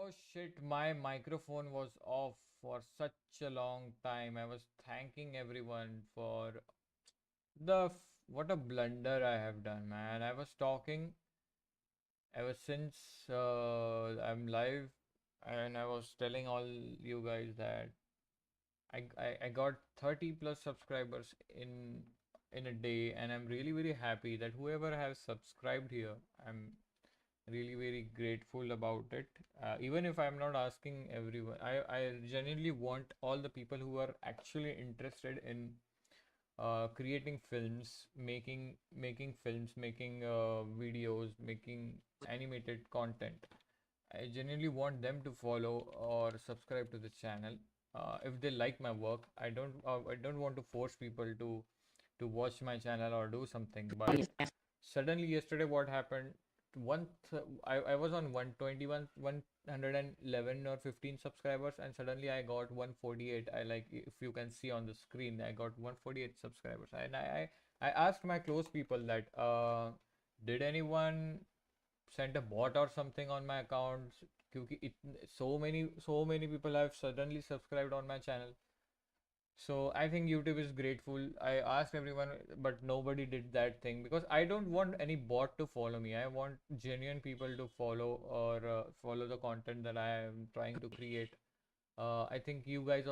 Oh shit, my microphone was off for such a long time. I was thanking everyone for what a blunder I have done, man. I was talking ever since I'm live, and I was telling all you guys that I got 30 plus subscribers in a day, and I'm really very happy that whoever has subscribed here, I'm really very grateful about it. Even if I'm not asking everyone, I genuinely want all the people who are actually interested in creating films, making films, making videos, making animated content. I genuinely want them to follow or subscribe to the channel. If they like my work, I don't want to force people to watch my channel or do something. But suddenly yesterday, what happened? I was on 121, 111 or 15 subscribers, and suddenly I got 148. I like if you can see on the screen, I got 148 subscribers, and I asked my close people that did anyone send a bot or something on my account? क्योंकि so many people have suddenly subscribed on my channel. So I think YouTube is grateful. I asked everyone, but nobody did that thing because I don't want any bot to follow me. I want genuine people to follow or follow the content that I am trying to create. I think you guys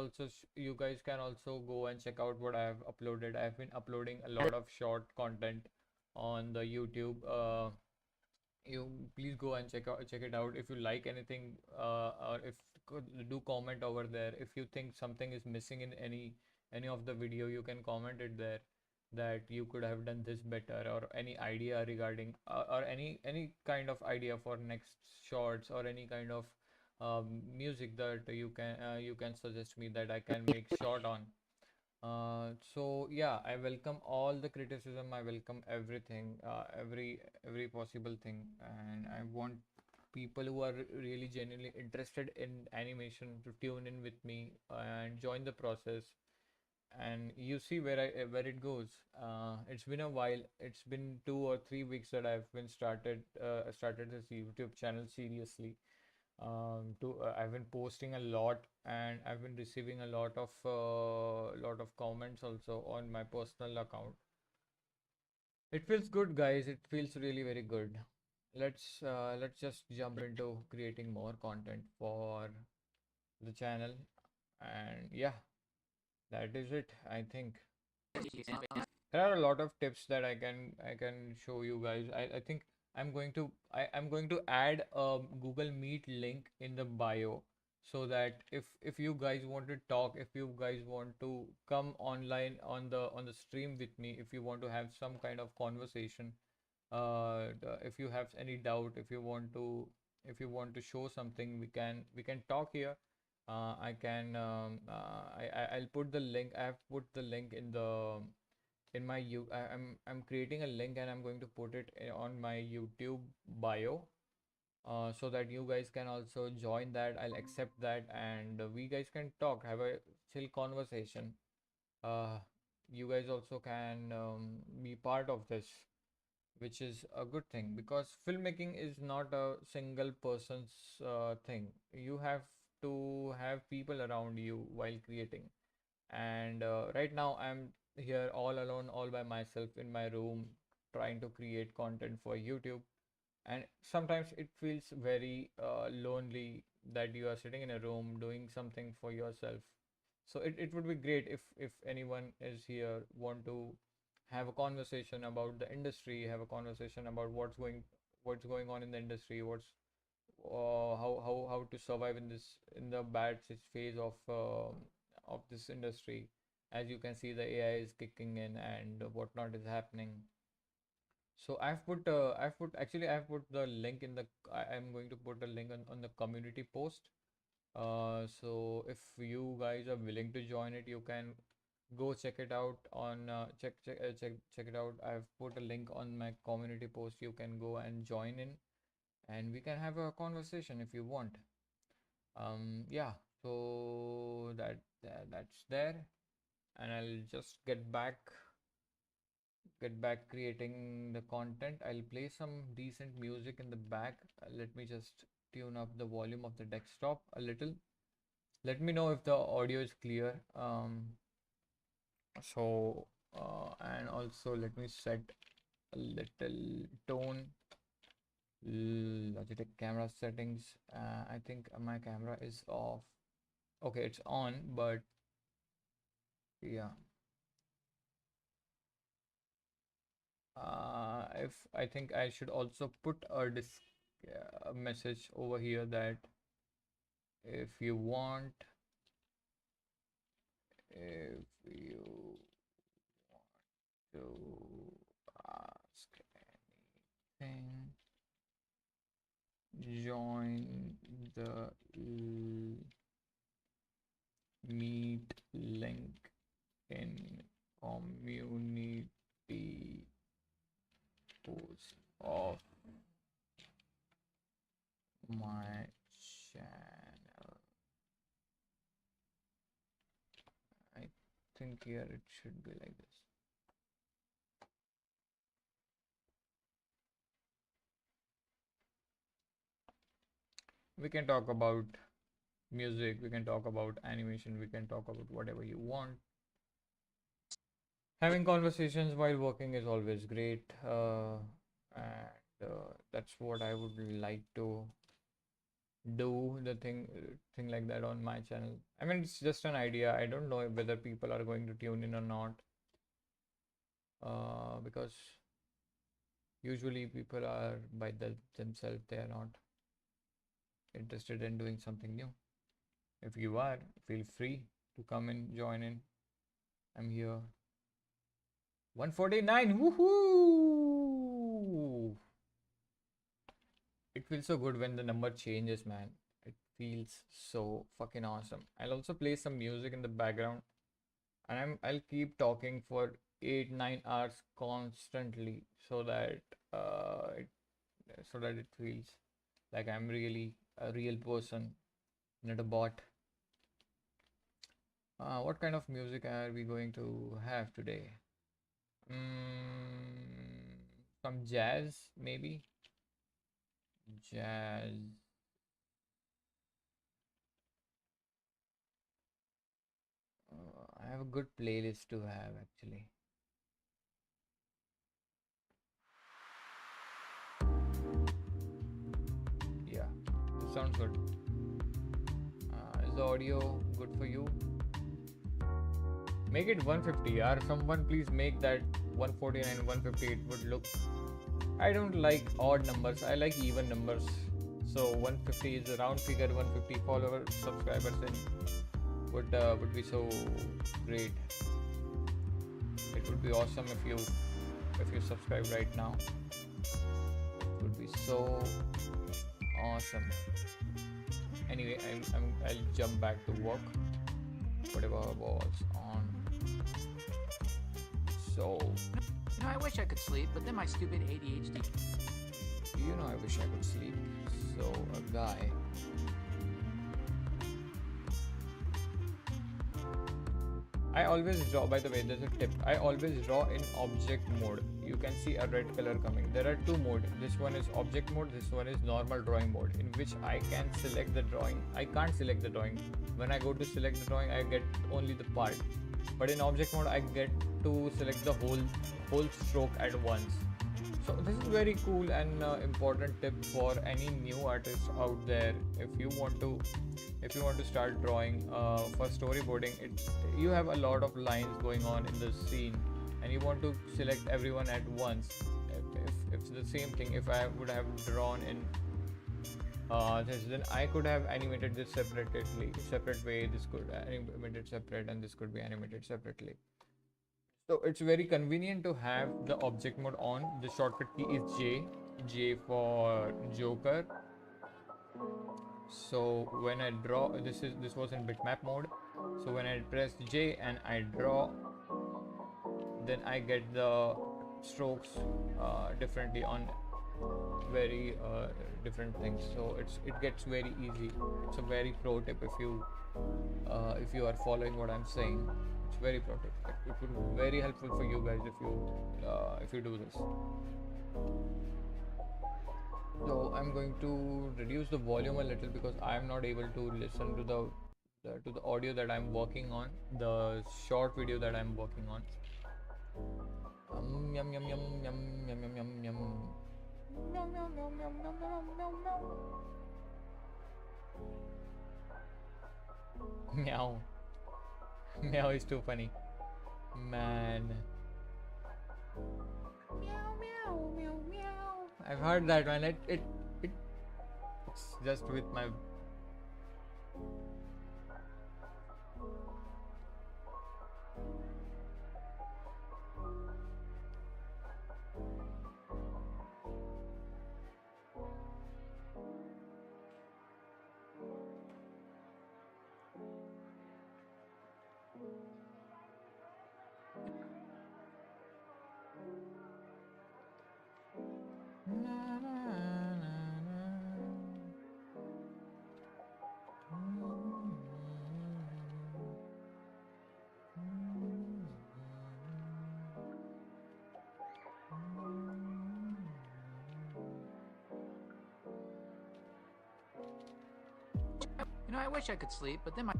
can also go and check out what I have uploaded. I've been uploading a lot of short content on the YouTube. You please go and check it out if you like anything, or if could do comment over there. If you think something is missing in any of the video, you can comment it there that you could have done this better, or any idea regarding or any kind of idea for next shorts, or any kind of music that you can suggest me that I can make short on. So yeah, I welcome all the criticism. I welcome everything, every possible thing, and I want people who are really genuinely interested in animation to tune in with me and join the process. And you see where it goes. It's been a while. It's been 2 or 3 weeks that I've been started this YouTube channel seriously. I've been posting a lot, and I've been receiving a lot of comments also on my personal account. It feels good, guys. It feels really very good. Let's just jump into creating more content for the channel, and yeah, that is it, I think. There are a lot of tips that I can show you guys. I think I'm going to add a Google Meet link in the bio, so that if you guys want to talk, if you guys want to come online on the stream with me, if you want to have some kind of conversation, if you have any doubt, if you want to show something, we can talk here. I'll put the link. I have put the link in my I'm creating a link, and I'm going to put it on my YouTube bio, so that you guys can also join that. I'll accept that, and we guys can talk, have a chill conversation. uh, you guys also can be part of this, which is a good thing, because filmmaking is not a single person's thing. You have to have people around you while creating. And right now I'm here all alone, all by myself in my room, trying to create content for YouTube. And sometimes it feels very lonely that you are sitting in a room doing something for yourself. So it would be great if anyone is here, want to have a conversation about the industry, have a conversation about what's going on in the industry, how to survive in the phase of this industry. As you can see, the AI is kicking in and whatnot is happening. So I've put the link in the I'm going to put a link on the community post. So if you guys are willing to join it, you can go check it out on check it out. I've put a link on my community post. You can go and join in, and we can have a conversation if you want. Yeah. So that's there, and I'll just get back get back creating the content. I'll play some decent music in the back. Let me just tune up the volume of the desktop a little. Let me know if the audio is clear. And also let me set a little tone. Logitech camera settings. I think my camera is off. Okay, it's on, but yeah. If I think I should also put a message over here that if you want, if you want to ask anything, join the meet link in community post of my channel. I think here it should be like this. We can talk about music, we can talk about animation, we can talk about whatever you want. Having conversations while working is always great, and that's what I would like to do, the thing like that on my channel. I mean, it's just an idea. I don't know whether people are going to tune in or not, because usually people are by themselves, they are not interested in doing something new. If you are, feel free to come and join in. I'm here. 149. Woohoo! It feels so good when the number changes, man. It feels so fucking awesome. I'll also play some music in the background, and I'll keep talking for 8-9 hours constantly, so that it feels like I'm really a real person, not a bot. What kind of music are we going to have today? Some jazz, maybe. Jazz. I have a good playlist to have actually. Yeah, this sounds good. Is the audio good for you? Make it 150, or someone please make that 149, 150. It would look. I don't like odd numbers. I like even numbers. So 150 is a round figure. 150 followers, subscribers, and would be so great. It would be awesome if you subscribe right now. It would be so awesome. Anyway, I'll jump back to work. Whatever was on. So. I wish I could sleep, but then my stupid ADHD. I wish I could sleep. So a guy. I always draw, by the way, there's a tip. I always draw in object mode. You can see a red color coming. There are two modes. This one is object mode, this one is normal drawing mode, in which I can select the drawing. I can't select the drawing. When I go to select the drawing, I get only the part. But in object mode, I get to select the whole stroke at once. So this is very cool and important tip for any new artist out there. If you want to start drawing for storyboarding, you have a lot of lines going on in the scene, and you want to select everyone at once. If it's the same thing, if I would have drawn in this, then I could have animated this separate way. This could animated separate, and this could be animated separately. So it's very convenient to have the object mode on. The shortcut key is J for Joker. So when I draw, this was in bitmap mode. So when I press J and I draw, then I get the strokes differently on very different things. So it gets very easy. It's a very pro tip if you are following what I'm saying. It's very protected. It would be very helpful for you guys if you do this. So I'm going to reduce the volume a little because I'm not able to listen to the audio that I'm working on, the short video that I'm working on. Yum yum yum yum yum yum yum yum. Meow meow meow meow meow meow meow meow. Meow. Meow is too funny. Man. Meow meow meow meow. I've heard that one. It's just with my You know, I wish I could sleep, but then my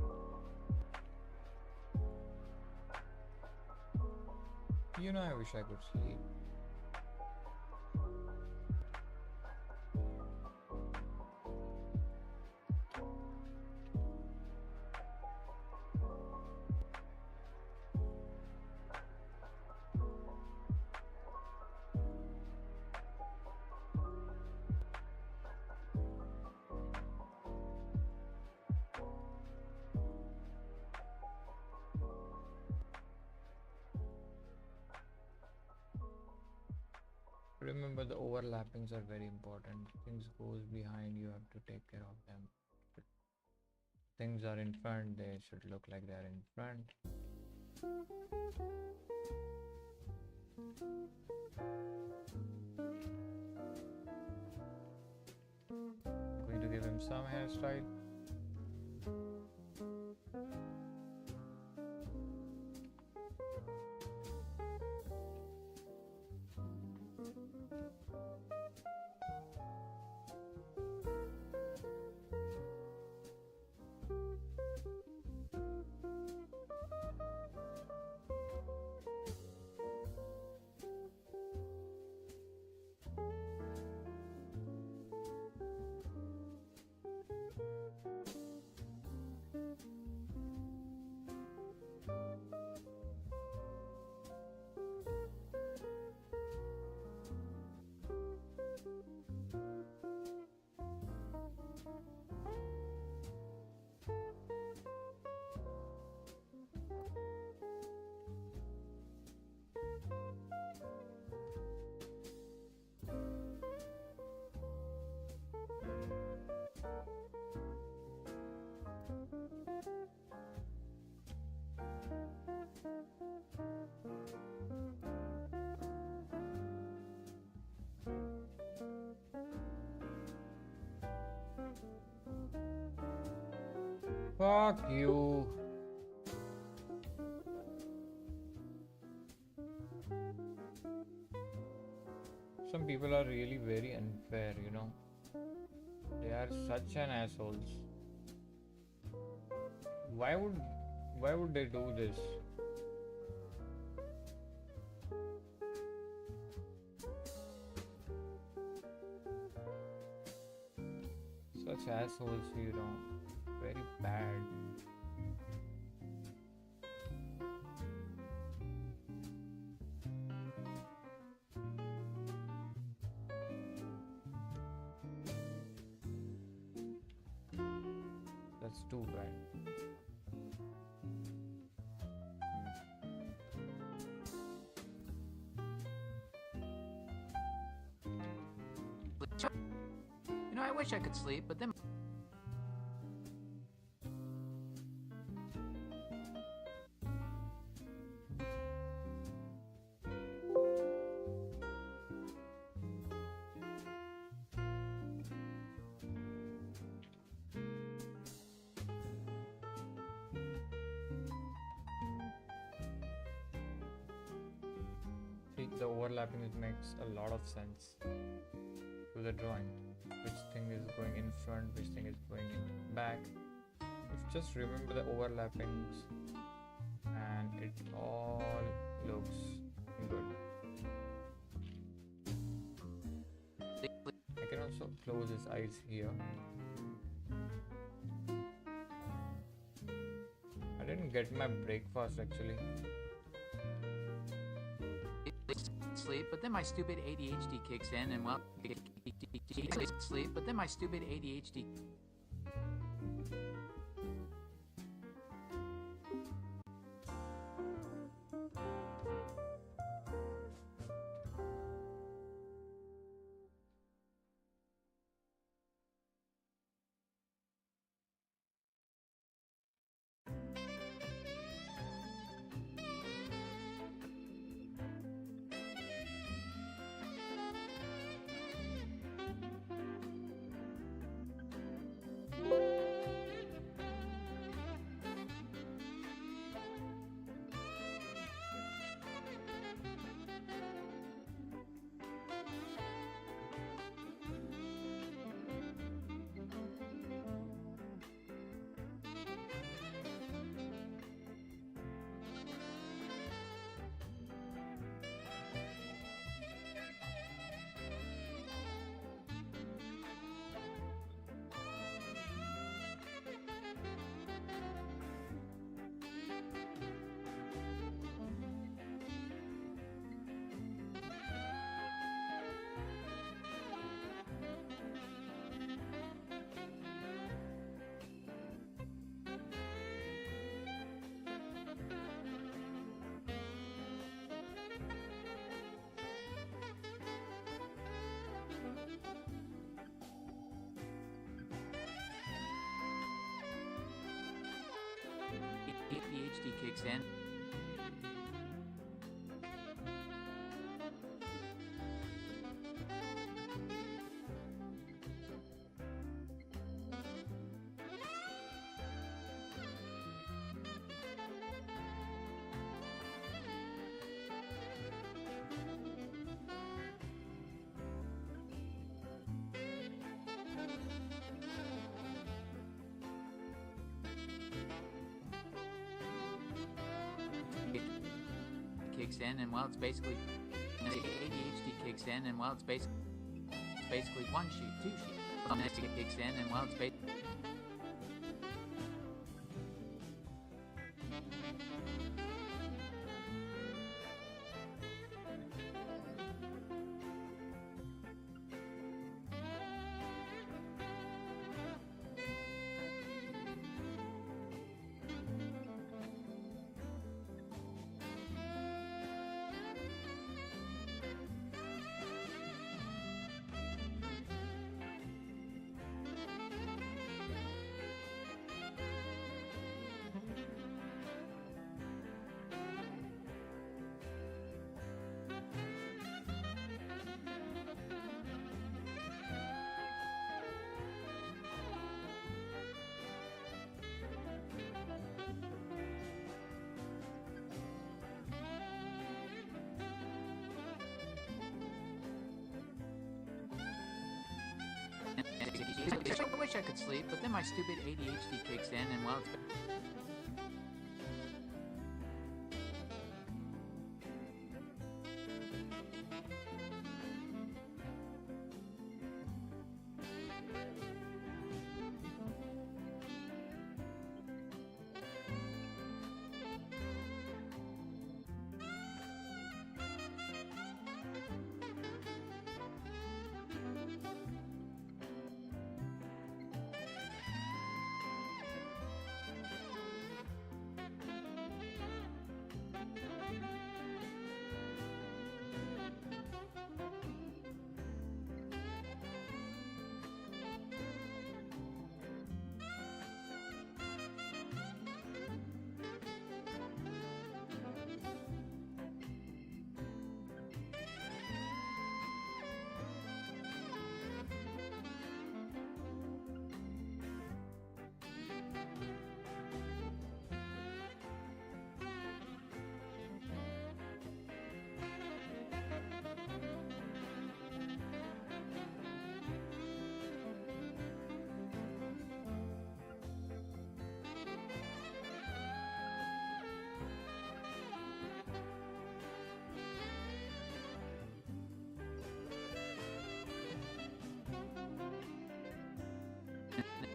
You know, I wish I could sleep. Remember, the overlappings are very important. Things goes behind, you have to take care of them. If things are in front, they should look like they are in front. I'm going to give him some hairstyle. Fuck you. Some people are really very unfair, you know. They are such an assholes. Why would they do this? Such assholes, you know. Very bad. That's too bad. you know, I wish I could sleep, but then the overlapping, it makes a lot of sense to the drawing. Which thing is going in front, which thing is going in back. If just remember the overlappings, and it all looks good. I can also close his eyes here. I didn't get my breakfast actually. Sleep, but then my stupid ADHD kicks in, and well, sleep, but then my stupid ADHD. ADHD kicks in. Kicks in, and well, it's basically ADHD kicks in, and well, it's basically one sheet, two sheet. Kicks in, and well, it's basically. I wish I could sleep, but then my stupid ADHD kicks in, and well, it's.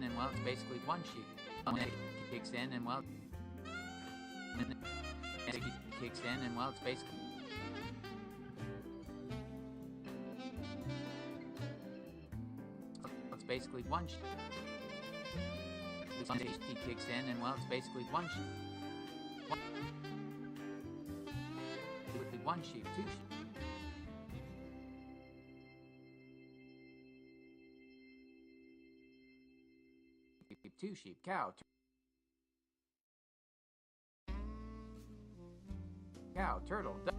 and well, it's basically one sheep. It kicks in, and well, it kicks in, and well, it's basically. It's basically one sheep. HD kicks in, and well, it's basically one sheep. One sheep, two sheep. Two sheep, cow, turtle, duck.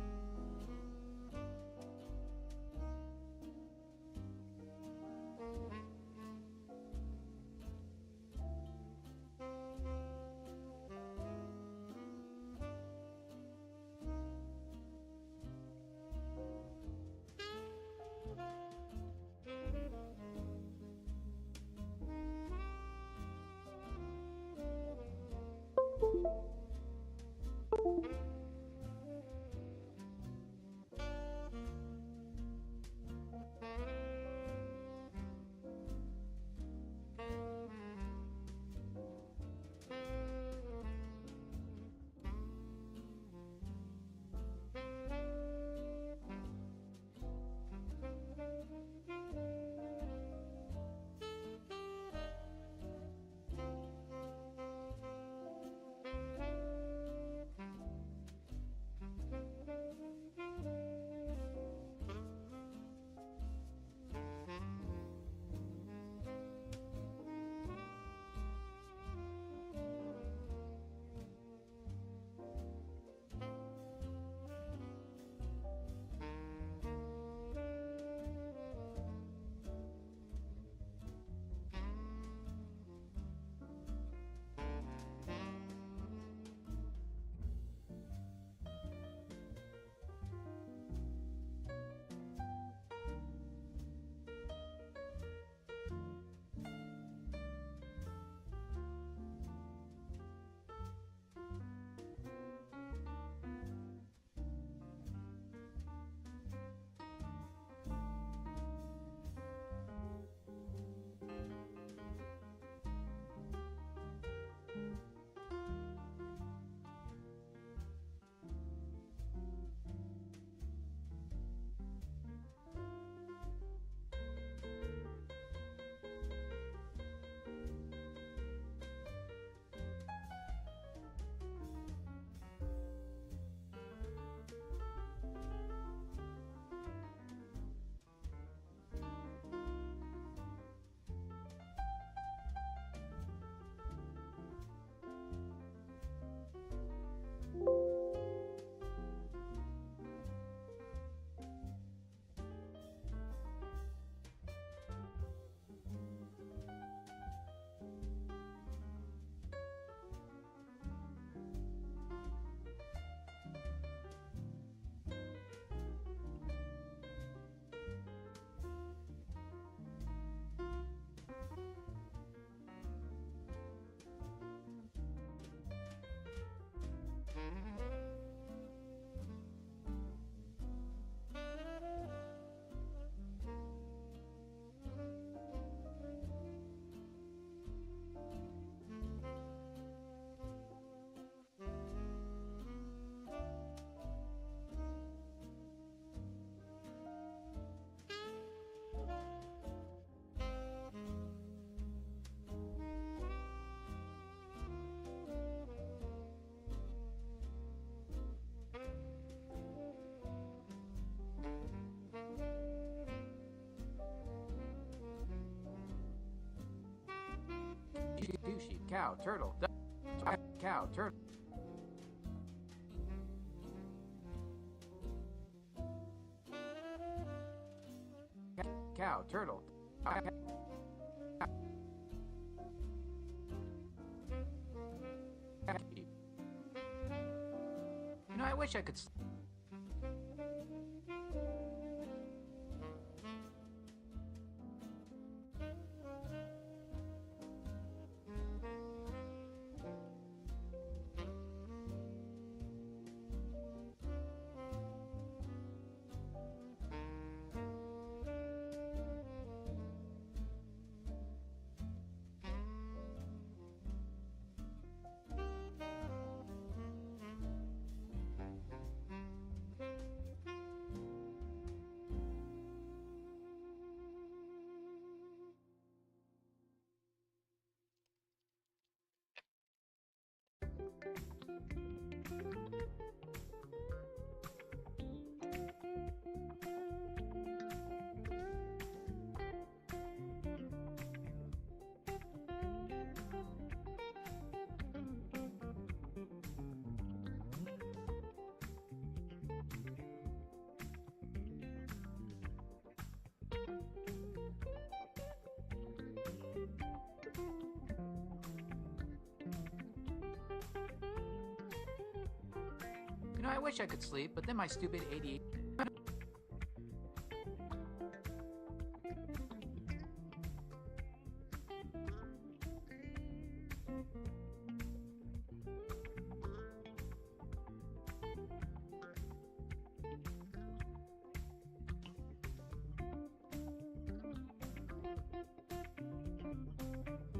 Two sheep, cow, turtle, duck, cow, turtle. Cow, turtle. You know, I wish I could. You know, I wish I could sleep, but then my stupid ADHD.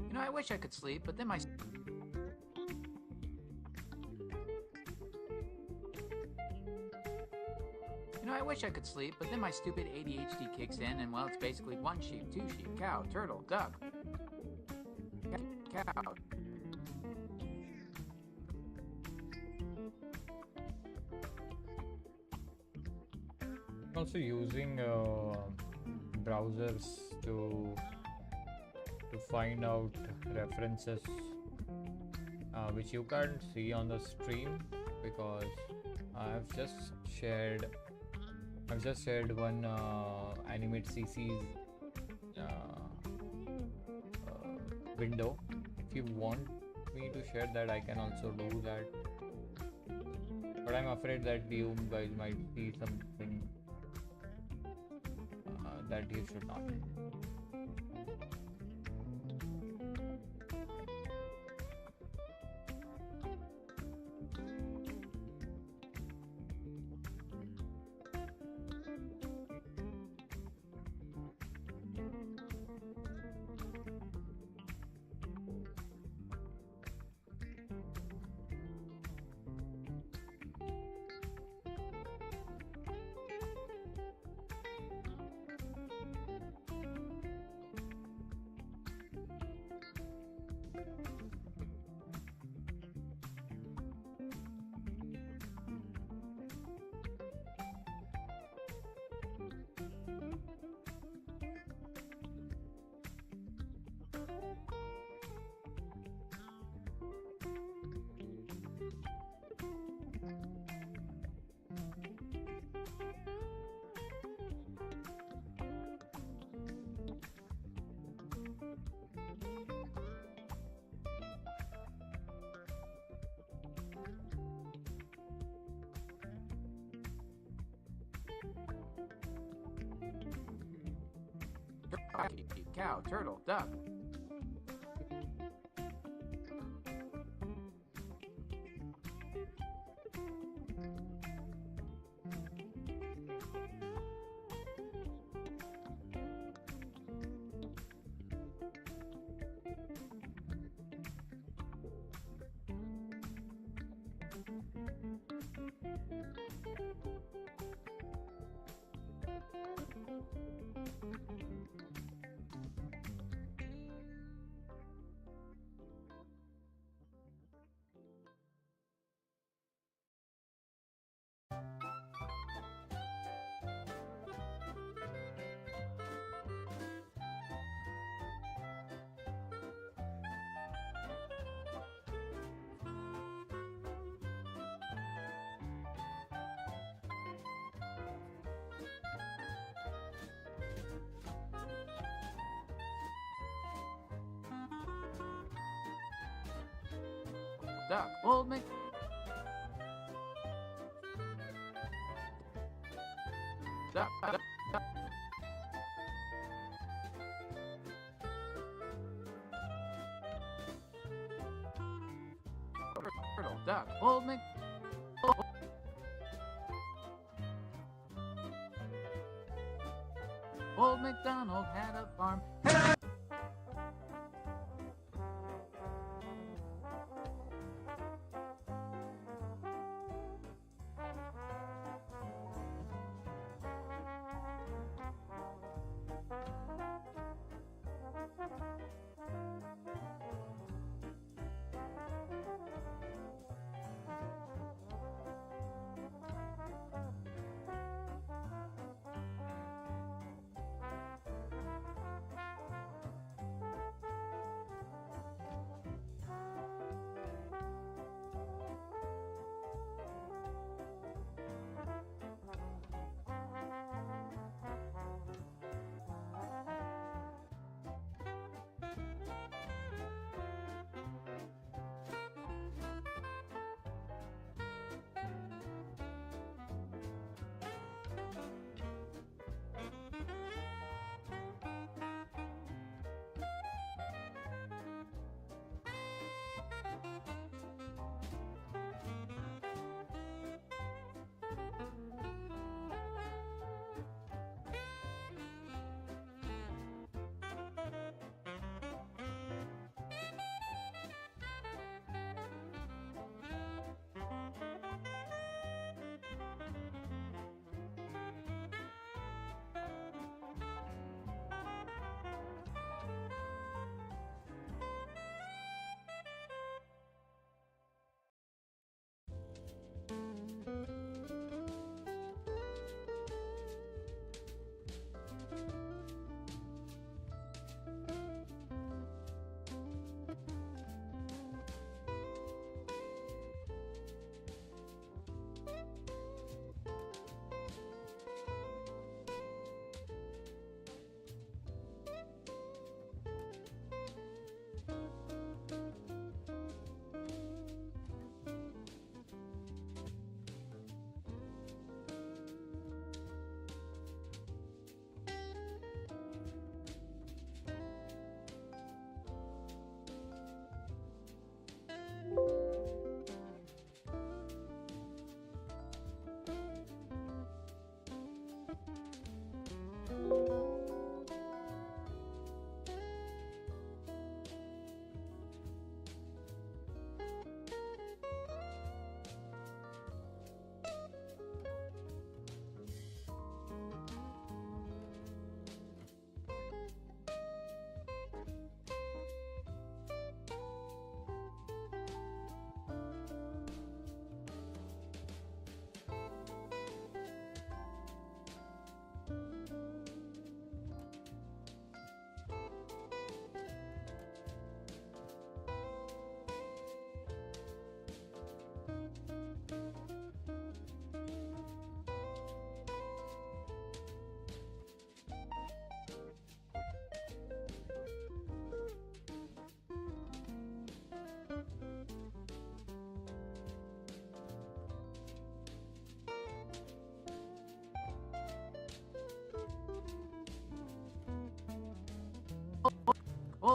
You know, I wish I could sleep, but then my. You know, I wish I could sleep, but then my stupid ADHD kicks in, and well, it's basically one sheep, two sheep, cow, turtle, duck. Cow. Also using browsers to find out references which you can't see on the stream, because I've just shared one Animate CC's window. If you want me to share that, I can also do that, but I'm afraid that you guys might see something that you should not. Cow, turtle, duck. Duck, old Mc. Duck, duck, duck. Turtle, duck, old Mc. Old MacDonald had a farm.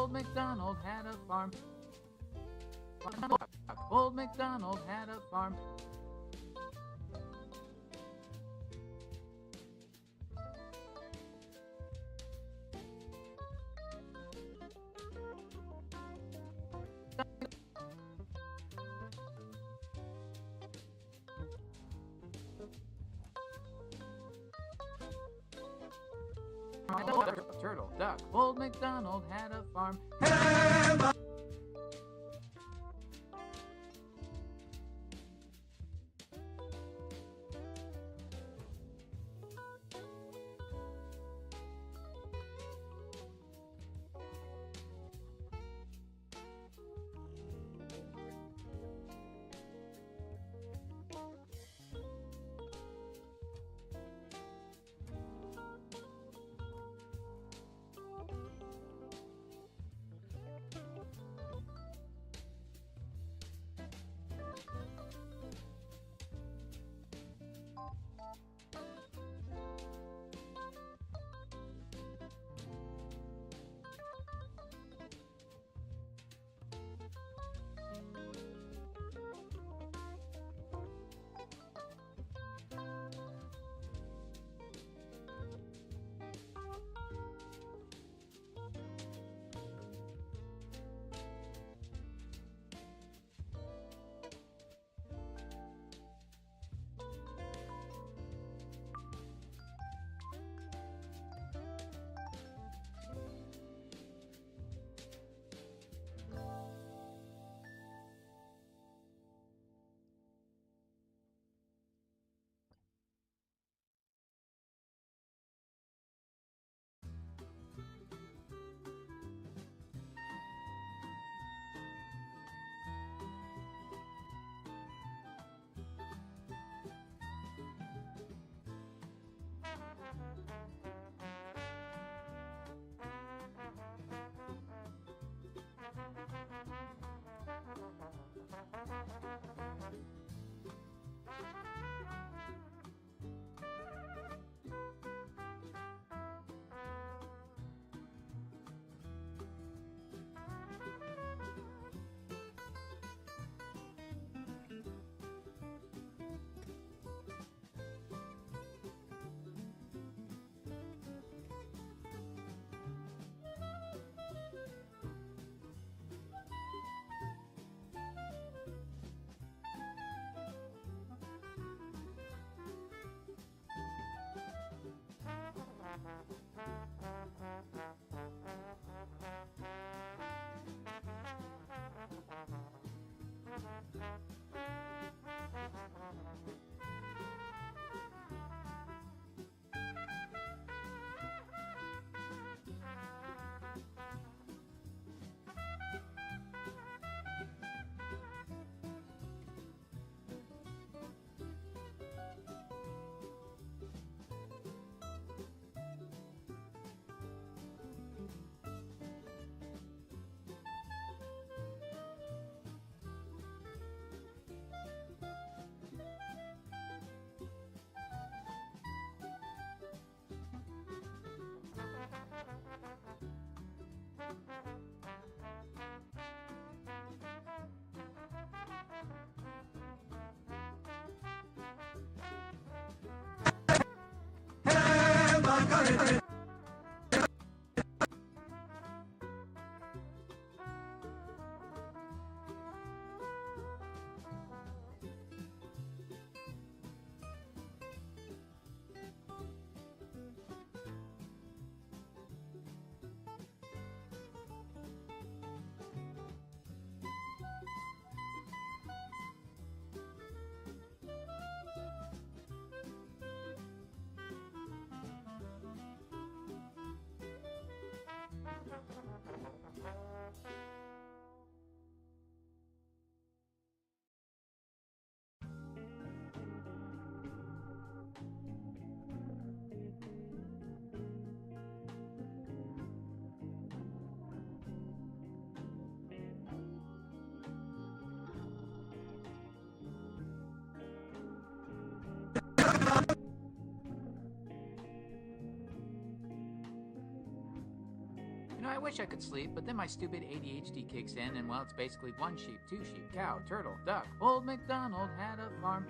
Old MacDonald had a farm. Old MacDonald had a farm. Turtle, duck. Old MacDonald had a farm. I wish I could sleep, but then my stupid ADHD kicks in, and well, it's basically one sheep, two sheep, cow, turtle, duck. Old MacDonald had a farm.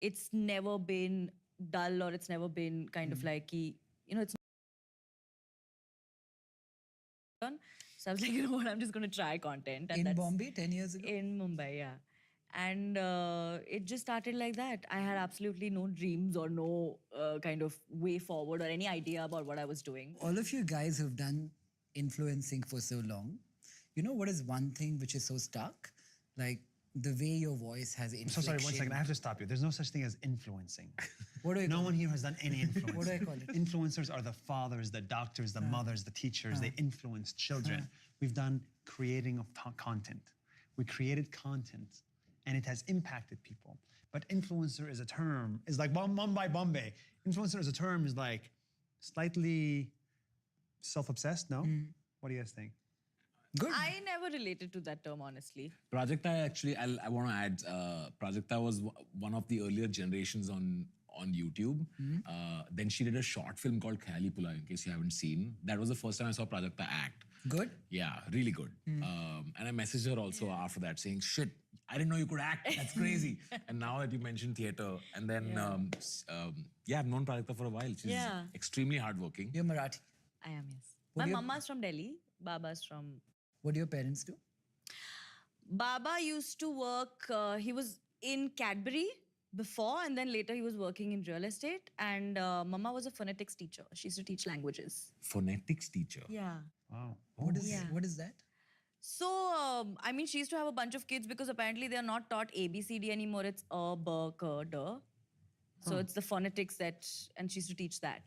it's never been dull, or it's never been kind of like, it's done. So I was like, you know what, I'm just going to try content. And In that's Bombay 10 years ago? in Mumbai, yeah. And it just started like that. I had absolutely no dreams or no kind of way forward or any idea about what I was doing. All of you guys who've done influencing for so long, you know what is one thing which is so stuck? Like the way your voice has inflection. So sorry, one second. I have to stop you. There's no such thing as influencing. What do I No call one here has done any influence. What do I call it? Influencers are the fathers, the doctors, the mothers, the teachers. They influence children. We've done creating of content. We created content, and it has impacted people. But influencer is a term. It's like Mumbai Bombay. Influencer as a term is like slightly self-obsessed. No. What do you guys think? Good. I never related to that term, honestly. Prajakta, actually, I want to add, Prajakta was one of the earlier generations on YouTube. Then she did a short film called Khayali Pula, in case you haven't seen. That was the first time I saw Prajakta act. Good. Yeah, really good. And I messaged her also after that saying, shit, I didn't know you could act. That's crazy. And now that you mentioned theatre, and then, I've known Prajakta for a while. She's extremely hardworking. You're Marathi. I am, yes. What My do you- mama's from Delhi. Baba's from... What do your parents do? Baba used to work, he was in Cadbury before, and then later he was working in real estate. And Mama was a phonetics teacher. She used to teach languages. Phonetics teacher. Yeah. Wow. What is that? So, I mean, she used to have a bunch of kids because apparently they are not taught ABCD anymore. It's A, B, K, D. So it's the phonetics that, and she used to teach that.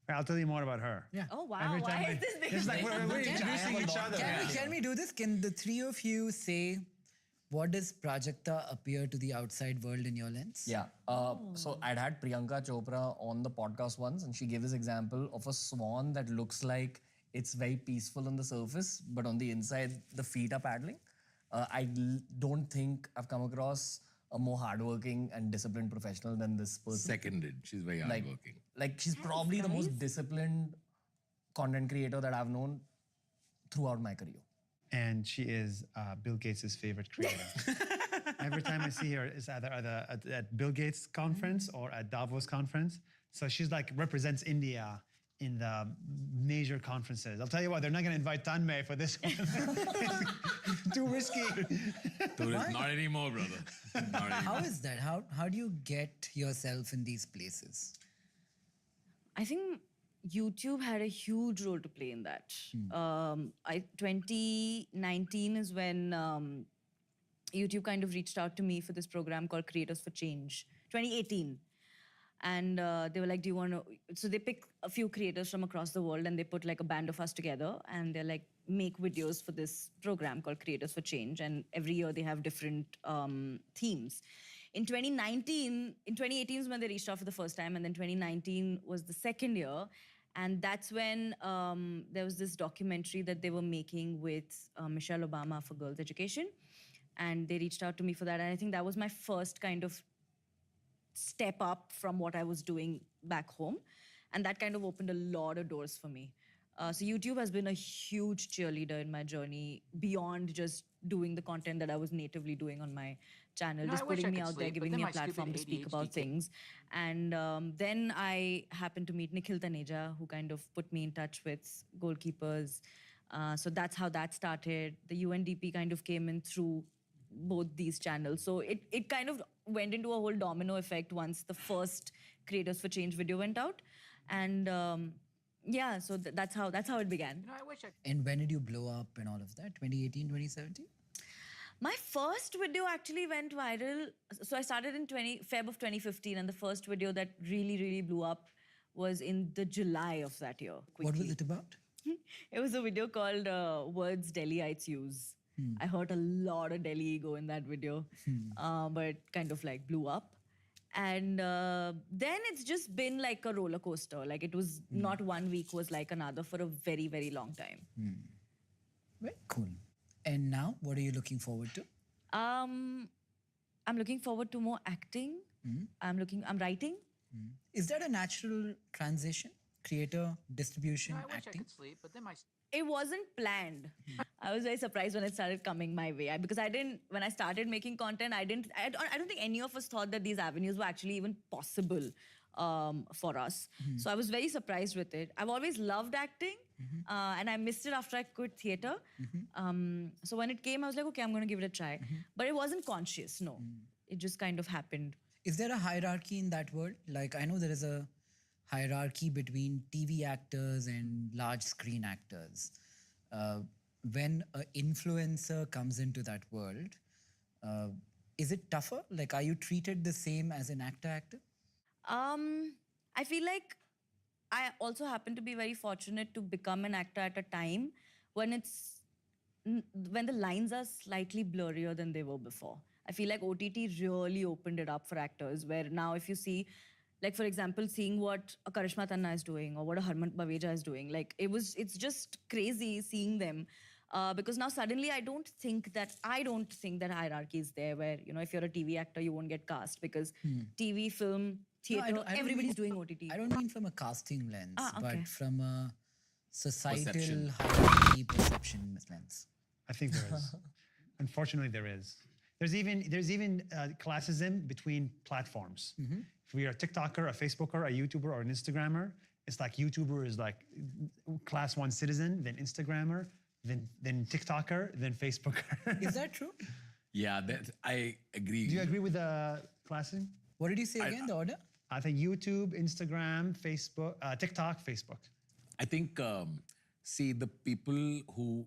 I'll tell you more about her. Yeah. Oh, wow. Every time Why is this big? It's like we're introducing each other. Can we do this? Can the three of you say, what does Prajakta appear to the outside world in your lens? Yeah. So I'd had Priyanka Chopra on the podcast once, and she gave this example of a swan that looks like it's very peaceful on the surface, but on the inside, the feet are paddling. Don't think I've come across a more hardworking and disciplined professional than this person. Seconded. She's very hardworking. Like she's probably the most disciplined content creator that I've known throughout my career. And she is Bill Gates' favorite creator. Every time I see her, it's either at Bill Gates conference or at Davos conference. So she's like represents India in the major conferences. I'll tell you what, they're not going to invite Tanmay for this one. Too risky. Not anymore, brother. Not anymore. How is that? How do you get yourself in these places? I think YouTube had a huge role to play in that. 2019 is when YouTube kind of reached out to me for this program called Creators for Change. 2018. And they were like, do you want to... So they pick a few creators from across the world and they put like a band of us together and they're like, make videos for this program called Creators for Change. And every year they have different themes. In 2018 is when they reached out for the first time, and then 2019 was the second year. And that's when there was this documentary that they were making with Michelle Obama for girls' education. And they reached out to me for that. And I think that was my first kind of step up from what I was doing back home. And that kind of opened a lot of doors for me. So YouTube has been a huge cheerleader in my journey beyond just doing the content that I was natively doing on my channel, You know, just I wish putting I me could out there, sleep, but giving then me a my stupid platform to speak ADHD about kicked things. And then I happened to meet Nikhil Taneja, who kind of put me in touch with goalkeepers. So that's how that started. The UNDP kind of came in through both these channels. So it kind of went into a whole domino effect once the first Creators for Change video went out. And yeah, so that's how it began. You know, I wish I And when did you blow up and all of that? 2018, 2017? My first video actually went viral. So I started in Feb of 2015, and the first video that really, really blew up was in the July of that year. What was quickly. it about? It was a video called Words Delhiites Use. I hurt a lot of Delhi ego in that video, but it kind of like blew up. And then it's just been like a roller coaster. Like it was not 1 week was like another for a very, very long time. Very cool. And now, what are you looking forward to? I'm looking forward to more acting. I'm writing. Is that a natural transition? Creator, distribution, wish I acting? could sleep, but then my It wasn't planned. I was very surprised when it started coming my way because I didn't. When I started making content, I didn't. I don't think any of us thought that these avenues were actually even possible for us. So I was very surprised with it. I've always loved acting, and I missed it after I quit theater. So when it came, I was like, okay, I'm going to give it a try. But it wasn't conscious. No, it just kind of happened. Is there a hierarchy in that world? Like, I know there is a hierarchy between TV actors and large screen actors. When an influencer comes into that world, is it tougher? Like, are you treated the same as an actor? I feel like I also happen to be very fortunate to become an actor at a time when when the lines are slightly blurrier than they were before. I feel like OTT really opened it up for actors, where now if you see, like for example, seeing what a Karishma Tanna is doing or what a Harman Baweja is doing, like it's just crazy seeing them. Because now suddenly I don't think that hierarchy is there, where if you're a TV actor you won't get cast because TV, film, No, theater, I don't everybody's mean- doing OTT. I don't mean from a casting lens, okay. but from a societal Perception. hierarchy perception lens. I think there is. Unfortunately, there is. There's even classism between platforms. If we are a TikToker, a Facebooker, a YouTuber, or an Instagrammer, it's like YouTuber is like class 1 citizen, then Instagrammer, then TikToker, then Facebooker. Is that true? Yeah, that I agree. Do you agree with the classism? What did you say again, the order? I think YouTube, Instagram, Facebook, TikTok, Facebook. I think, see, the people who,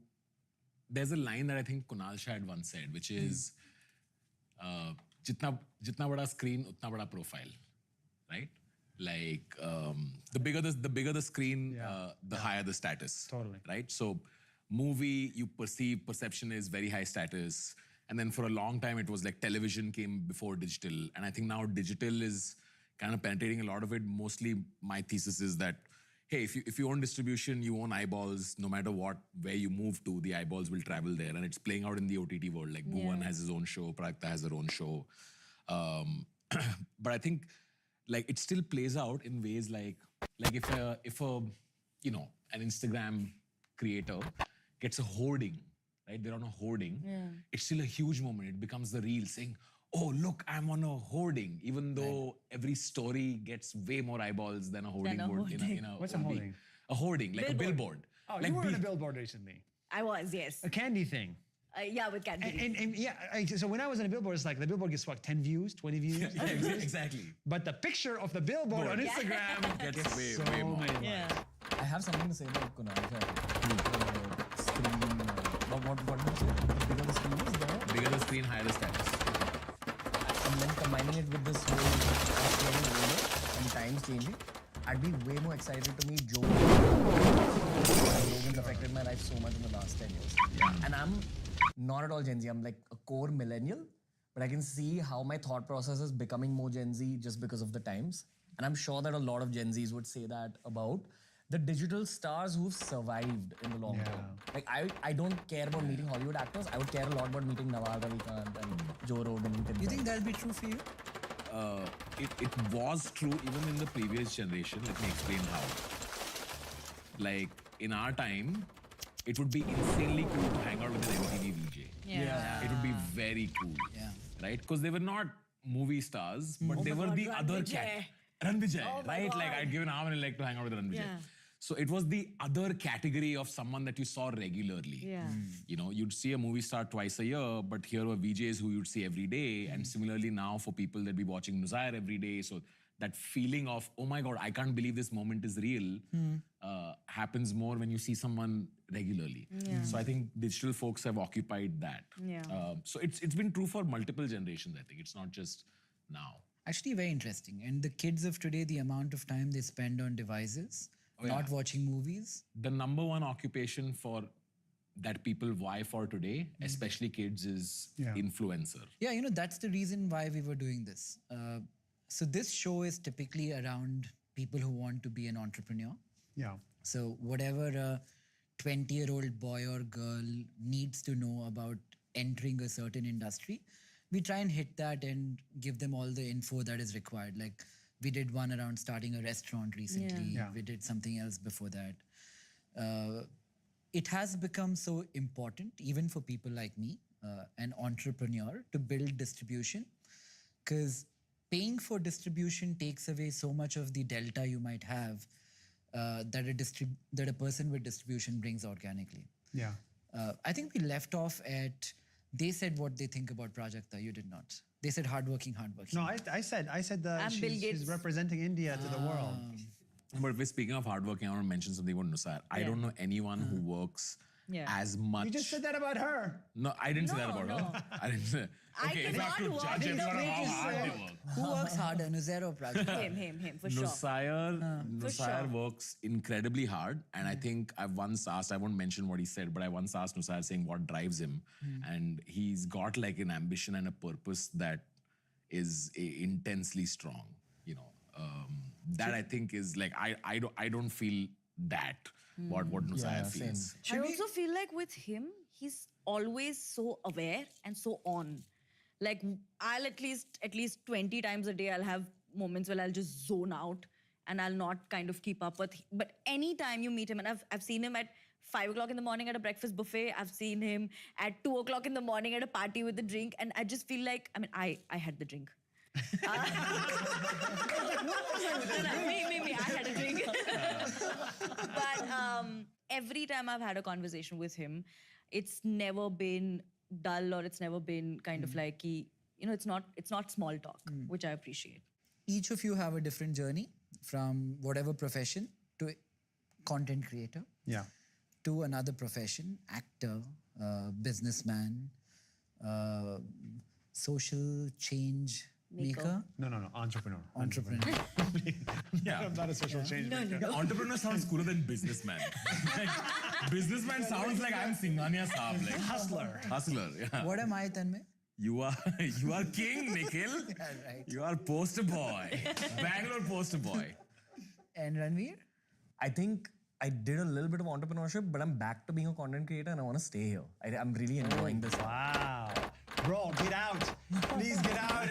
there's a line that I think Kunal Shah had once said, which is, jitna bada screen, utna bada profile, right? Like, the bigger the screen, the higher the status. Totally. Right? So, movie, perception is very high status. And then for a long time, it was like television came before digital. And I think now digital is kind of penetrating a lot of it. Mostly my thesis is that, hey, if you own distribution, you own eyeballs, no matter where you move to, the eyeballs will travel there. And it's playing out in the OTT world. Like Bhuvan has his own show, Prakta has her own show. But I think like it still plays out in ways like if an Instagram creator gets a hoarding, right? They're on a hoarding. It's still a huge moment. It becomes the reel saying, oh, look, I'm on a hoarding, even though every story gets way more eyeballs than a hoarding board. What's a hoarding? A hoarding, like a billboard. Oh, like you were on a billboard recently. I was, yes. A candy thing. Yeah, with Cadbury. And yeah, so when I was on a billboard, it's like the billboard gets what, 10 views, 20 views? Exactly. But the picture of the billboard on Instagram Gets way, so way more. many. Yeah. I have something to say about Kunal Shah. Screen. What did you say? The bigger the screen is, the Bigger the screen, higher the status. and then combining it with this whole us getting older and times changing, I'd be way more excited to meet Joe. Rogan's affected my life so much in the last 10 years. And I'm not at all Gen Z. I'm like a core millennial, but I can see how my thought process is becoming more Gen Z just because of the times. And I'm sure that a lot of Gen Zs would say that about the digital stars who've survived in the long term. Like I don't care about meeting Hollywood actors. I would care a lot about meeting Nawal Ravikant and Joe Rogan. You think that'll be true for you? It was true even in the previous generation. Let me explain how. Like in our time, it would be insanely cool to hang out with an MTV VJ. Yeah. It would be very cool. Yeah. Right? Because they were not movie stars, but they were God, the Ran other Vijay. cat. Ran Vijay, Oh my right? Like God. I'd give an arm and a leg to hang out with Ran Vijay. Yeah. So it was the other category of someone that you saw regularly. Yeah. You know, you'd see a movie star twice a year, but here were VJs who you'd see every day. And similarly now for people that be watching Nuzair every day. So that feeling of, oh my God, I can't believe this moment is real, happens more when you see someone regularly. So I think digital folks have occupied that. Yeah. So it's been true for multiple generations, I think. It's not just now. Actually, very interesting. And the kids of today, the amount of time they spend on devices, not watching movies. The number one occupation for that people vie for today, especially kids, is influencer. Yeah, that's the reason why we were doing this. So this show is typically around people who want to be an entrepreneur. Yeah. So whatever a 20-year-old boy or girl needs to know about entering a certain industry, we try and hit that and give them all the info that is required. Like we did one around starting a restaurant recently. Yeah. We did something else before that. it has become so important, even for people like me, an entrepreneur, to build distribution, because paying for distribution takes away so much of the delta you might have that a person with distribution brings organically. Yeah. I think we left off at they said what they think about Prajakta. You did not. They said hardworking. No, I said I'm Bill she's Gates. representing India to the world. But if we're speaking of hardworking, I want to mention something about Nusar. I don't know anyone who works Yeah. as much. You just said that about her. No, I didn't say that No, about no. her. I didn't say. I Okay, if I have to cannot judge it work for in the how way hard you they work. work. Who works harder, Nuzair or Prajakta? Him, for sure. Nusayar sure. works incredibly hard. And I think I've once asked, I won't mention what he said, but I once asked Nusayar saying what drives him. And he's got like an ambition and a purpose that is intensely strong, you know. That I think is like, I don't feel that, what Nusayar feels. I also feel like with him, he's always so aware and so on. Like I'll at least 20 times a day, I'll have moments where I'll just zone out and I'll not kind of keep up with. But anytime you meet him, and I've seen him at 5 o'clock in the morning at a breakfast buffet. I've seen him at 2 o'clock in the morning at a party with a drink, and I just feel like I had the drink. No, me, I had a drink. But every time I've had a conversation with him, it's never been dull or it's never been kind of like it's not small talk, which I appreciate. Each of you have a different journey from whatever profession to content creator Yeah. to another profession, actor, businessman, social change maker, No, entrepreneur. entrepreneur. Yeah. I'm not a social change maker. Entrepreneur sounds cooler than businessman. Like, businessman sounds like I'm Singhania Saab. Like, Hustler, yeah. What am I, Tanmay? You are king, Nikhil. Right. You are poster boy. Bangalore poster boy. And Ranveer? I think I did a little bit of entrepreneurship, but I'm back to being a content creator and I want to stay here. I'm really enjoying this. Wow. Bro, get out. Please get out.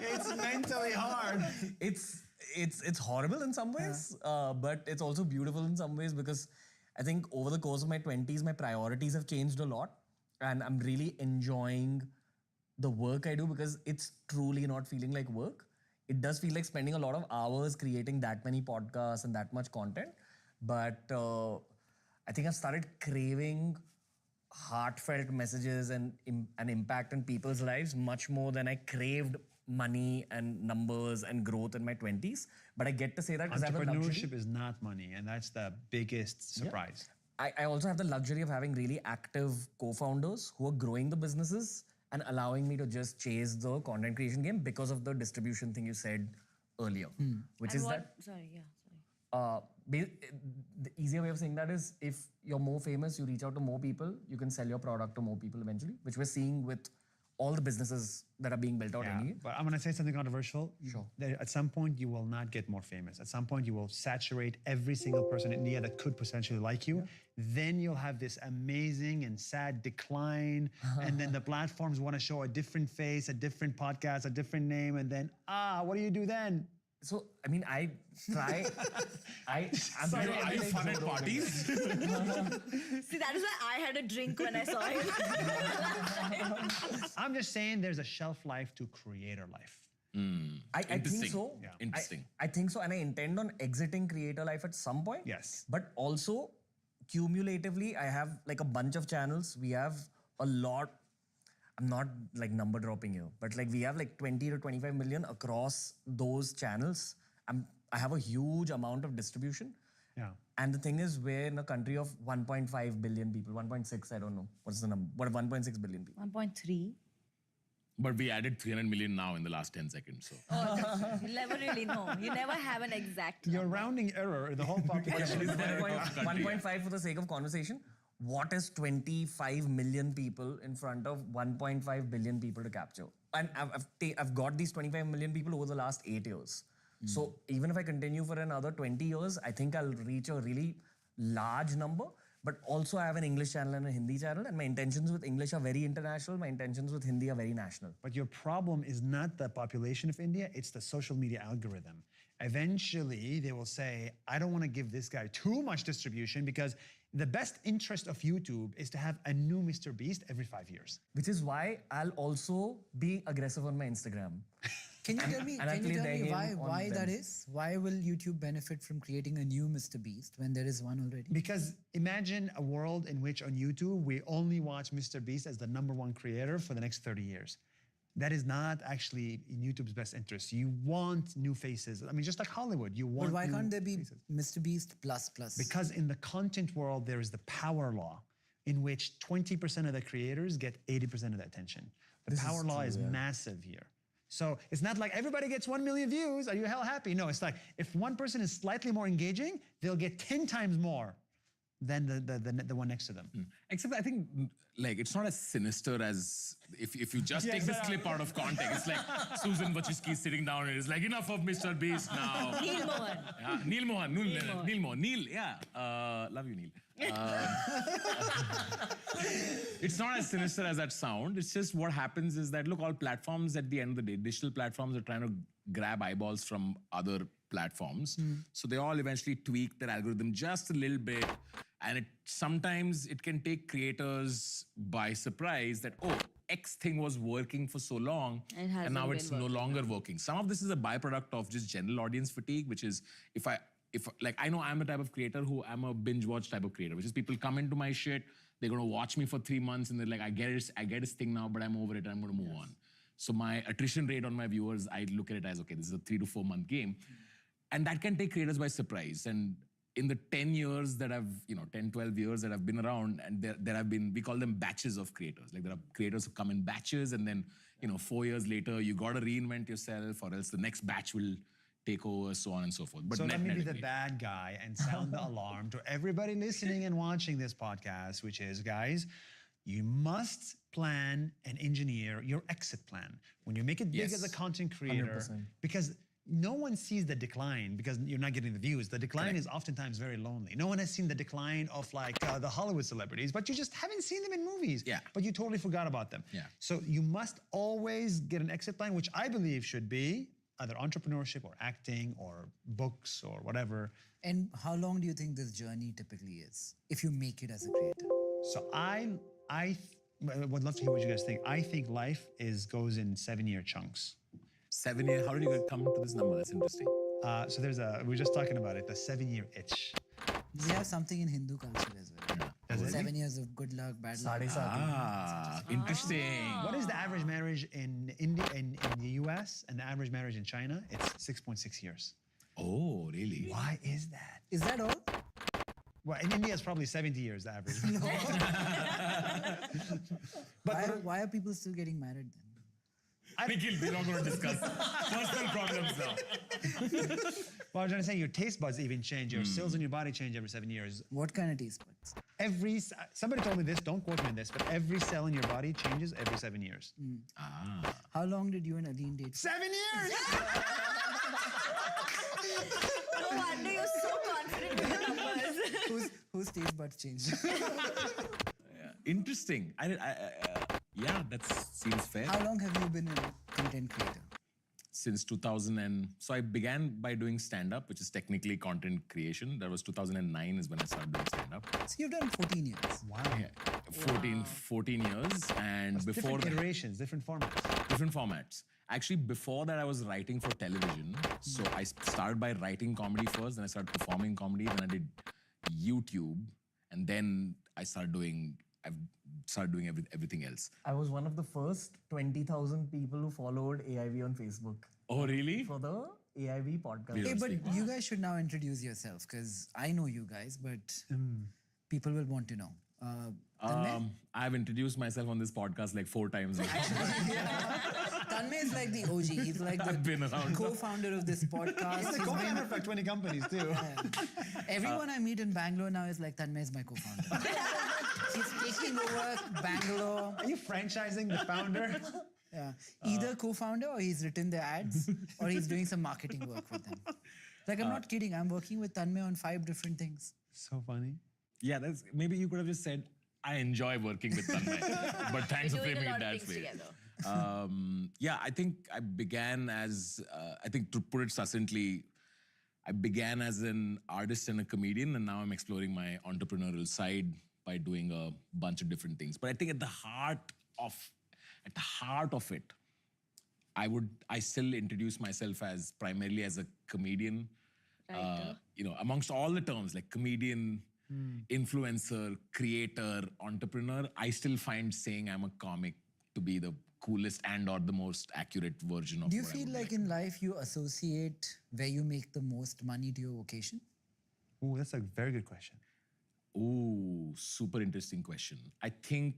It's mentally hard. It's horrible in some ways, but it's also beautiful in some ways because I think over the course of my 20s, my priorities have changed a lot. And I'm really enjoying the work I do because it's truly not feeling like work. It does feel like spending a lot of hours creating that many podcasts and that much content. But I think I've started craving heartfelt messages and an impact in people's lives much more than I craved money and numbers and growth in my 20s. But I get to say that because I have a luxury. Entrepreneurship is not money, and that's the biggest surprise. I also have the luxury of having really active co-founders who are growing the businesses and allowing me to just chase the content creation game because of the distribution thing you said earlier, which And is what? that Sorry, yeah, sorry. the easier way of saying that is if you're more famous, you reach out to more people, you can sell your product to more people eventually, which we're seeing with all the businesses that are being built out Yeah, anyway. but I'm gonna say something controversial. Sure. At some point, you will not get more famous. At some point, you will saturate every single person in India that could potentially like you. Then you'll have this amazing and sad decline, and then the platforms want to show a different face, a different podcast, a different name, and then what do you do then? So, I mean, I try, I'm Are you fun at parties? See, that is why I had a drink when I saw him. I'm just saying there's a shelf life to creator life. I think Interesting. so. Yeah. Interesting. I think so, and I intend on exiting creator life at some point. Yes. But also, cumulatively, I have like a bunch of channels. We have a lot. I'm not like number dropping here, but like we have like 20 to 25 million across those channels. I have a huge amount of distribution. Yeah. And the thing is, we're in a country of 1.5 billion people, 1.6, I don't know. What's the number? What, 1.6 billion people. 1.3. But we added 300 million now in the last 10 seconds. So You never really know. You never have an exact. Your rounding error in the whole population is there. 1.5 for the sake of conversation. What is 25 million people in front of 1.5 billion people to capture? And I've got these 25 million people over the last 8 years. So even if I continue for another 20 years, I think I'll reach a really large number. But also I have an English channel and a Hindi channel, and my intentions with English are very international. My intentions with Hindi are very national. But your problem is not the population of India, it's the social media algorithm. Eventually, they will say, I don't want to give this guy too much distribution because the best interest of YouTube is to have a new Mr. Beast every 5 years. Which is why I'll also be aggressive on my Instagram. Can you tell me, and I can you play tell their me game why on that them. is? Why will YouTube benefit from creating a new Mr. Beast when there is one already? Because imagine a world in which on YouTube, we only watch Mr. Beast as the #1 creator for the next 30 years. That is not actually in YouTube's best interest. You want new faces. I mean, just like Hollywood, you want But why new can't there be faces. Mr. Beast plus plus? Because in the content world, there is the power law in which 20% of the creators get 80% of the attention. The power law is massive here. So it's not like everybody gets 1 million views. Are you hell happy? No, it's like if one person is slightly more engaging, they'll get 10 times more than the one next to them. Except I think like it's not as sinister as if you just take this clip out of context. It's like Susan Wojcicki sitting down and it's like enough of Mr. Beast now. Neil Mohan. Yeah, Neil Mohan. Neil Mohan. Neil, yeah. Love you, Neil. It's not as sinister as that sound. It's just what happens is that, look, all platforms at the end of the day, digital platforms are trying to grab eyeballs from other platforms. So they all eventually tweak their algorithm just a little bit. And sometimes it can take creators by surprise that, oh, X thing was working for so long It hasn't and now been it's no working. longer working. Some of this is a byproduct of just general audience fatigue, which is if like I know I'm a type of creator who I'm a binge watch type of creator, which is people come into my shit, they're gonna watch me for 3 months and they're like, I get this thing now, but I'm over it and I'm gonna move on. So my attrition rate on my viewers, I look at it as, okay, this is a 3 to 4 month game. And that can take creators by surprise. And in the 10 years that I've, 10, 12 years that I've been around, and there have been, we call them batches of creators. Like there are creators who come in batches and then, 4 years later, you got to reinvent yourself or else the next batch will take over, so on and so forth. But So let me be the agreed. bad guy and sound the alarm to everybody listening and watching this podcast, which is, guys, you must plan and engineer your exit plan. When you make it big Yes. as a content creator, 100%. because no one sees the decline because you're not getting the views. The decline is oftentimes very lonely. No one has seen the decline of like the Hollywood celebrities, but you just haven't seen them in movies. Yeah. But you totally forgot about them. Yeah. So you must always get an exit plan, which I believe should be either entrepreneurship or acting or books or whatever. And how long do you think this journey typically is if you make it as a creator? So I would love to hear what you guys think. I think life goes in 7-year chunks. 7 years, how did you come to this number? That's interesting. So we were just talking about it, the 7-year itch. We have something in Hindu culture as well. Does it? 7 years of good luck, bad luck. Interesting. What is the average marriage in India, in the US, and the average marriage in China? It's 6.6 years. Oh, really? Why is that? Is that all? Well, in India, it's probably 70 years, the average. Why are people still getting married then? Nikhil, we're not going to discuss personal problems now. Well, I'm trying to say your taste buds even change. Your cells in your body change every 7 years. What kind of taste buds? Somebody told me this, don't quote me on this, but every cell in your body changes every 7 years. How long did you and Aline date? 7 years! No wonder you're so confident with the numbers. Whose taste buds changed? Interesting. Yeah, that seems fair. How long have you been a content creator? Since 2000 so I began by doing stand-up, which is technically content creation. That was 2009 is when I started doing stand-up. So you've done 14 years. Wow. Yeah, 14 years. And before Different that, iterations, different formats. different formats. Actually, before that, I was writing for television. So I started by writing comedy first, then I started performing comedy, then I did YouTube, and then I've started doing everything else. I was one of the first 20,000 people who followed AIV on Facebook Oh, really? for the AIV podcast. Yeah. Hey, but you guys should now introduce yourself because I know you guys, but people will want to know. Tanmay? I've introduced myself on this podcast like 4 times now. Tanmay is like the OG. He's like I've been the around. co-founder of this podcast. He's a He's been- co-founder of like 20 companies too. Everyone I meet in Bangalore now is like, Tanmay is my co-founder. He's taking over Bangalore. Are you franchising the founder? Yeah. Either co-founder or he's written their ads or he's doing some marketing work with them. Like, I'm not kidding. I'm working with Tanmay on 5 different things. So funny. Yeah, that's maybe you could have just said, I enjoy working with Tanmay, but thanks for We're doing framing a it lot of that things way. together. Yeah, I think I began as, I think to put it succinctly, I began as an artist and a comedian, and now I'm exploring my entrepreneurial side by doing a bunch of different things. But I think at the heart of it, I still introduce myself as primarily as a comedian. Amongst all the terms like comedian, influencer, creator, entrepreneur, I still find saying I'm a comic to be the coolest and or the most accurate version of Do you what I feel would like in life you associate where you make the most money to your vocation? Ooh, that's a very good question. Ooh, super interesting question. I think,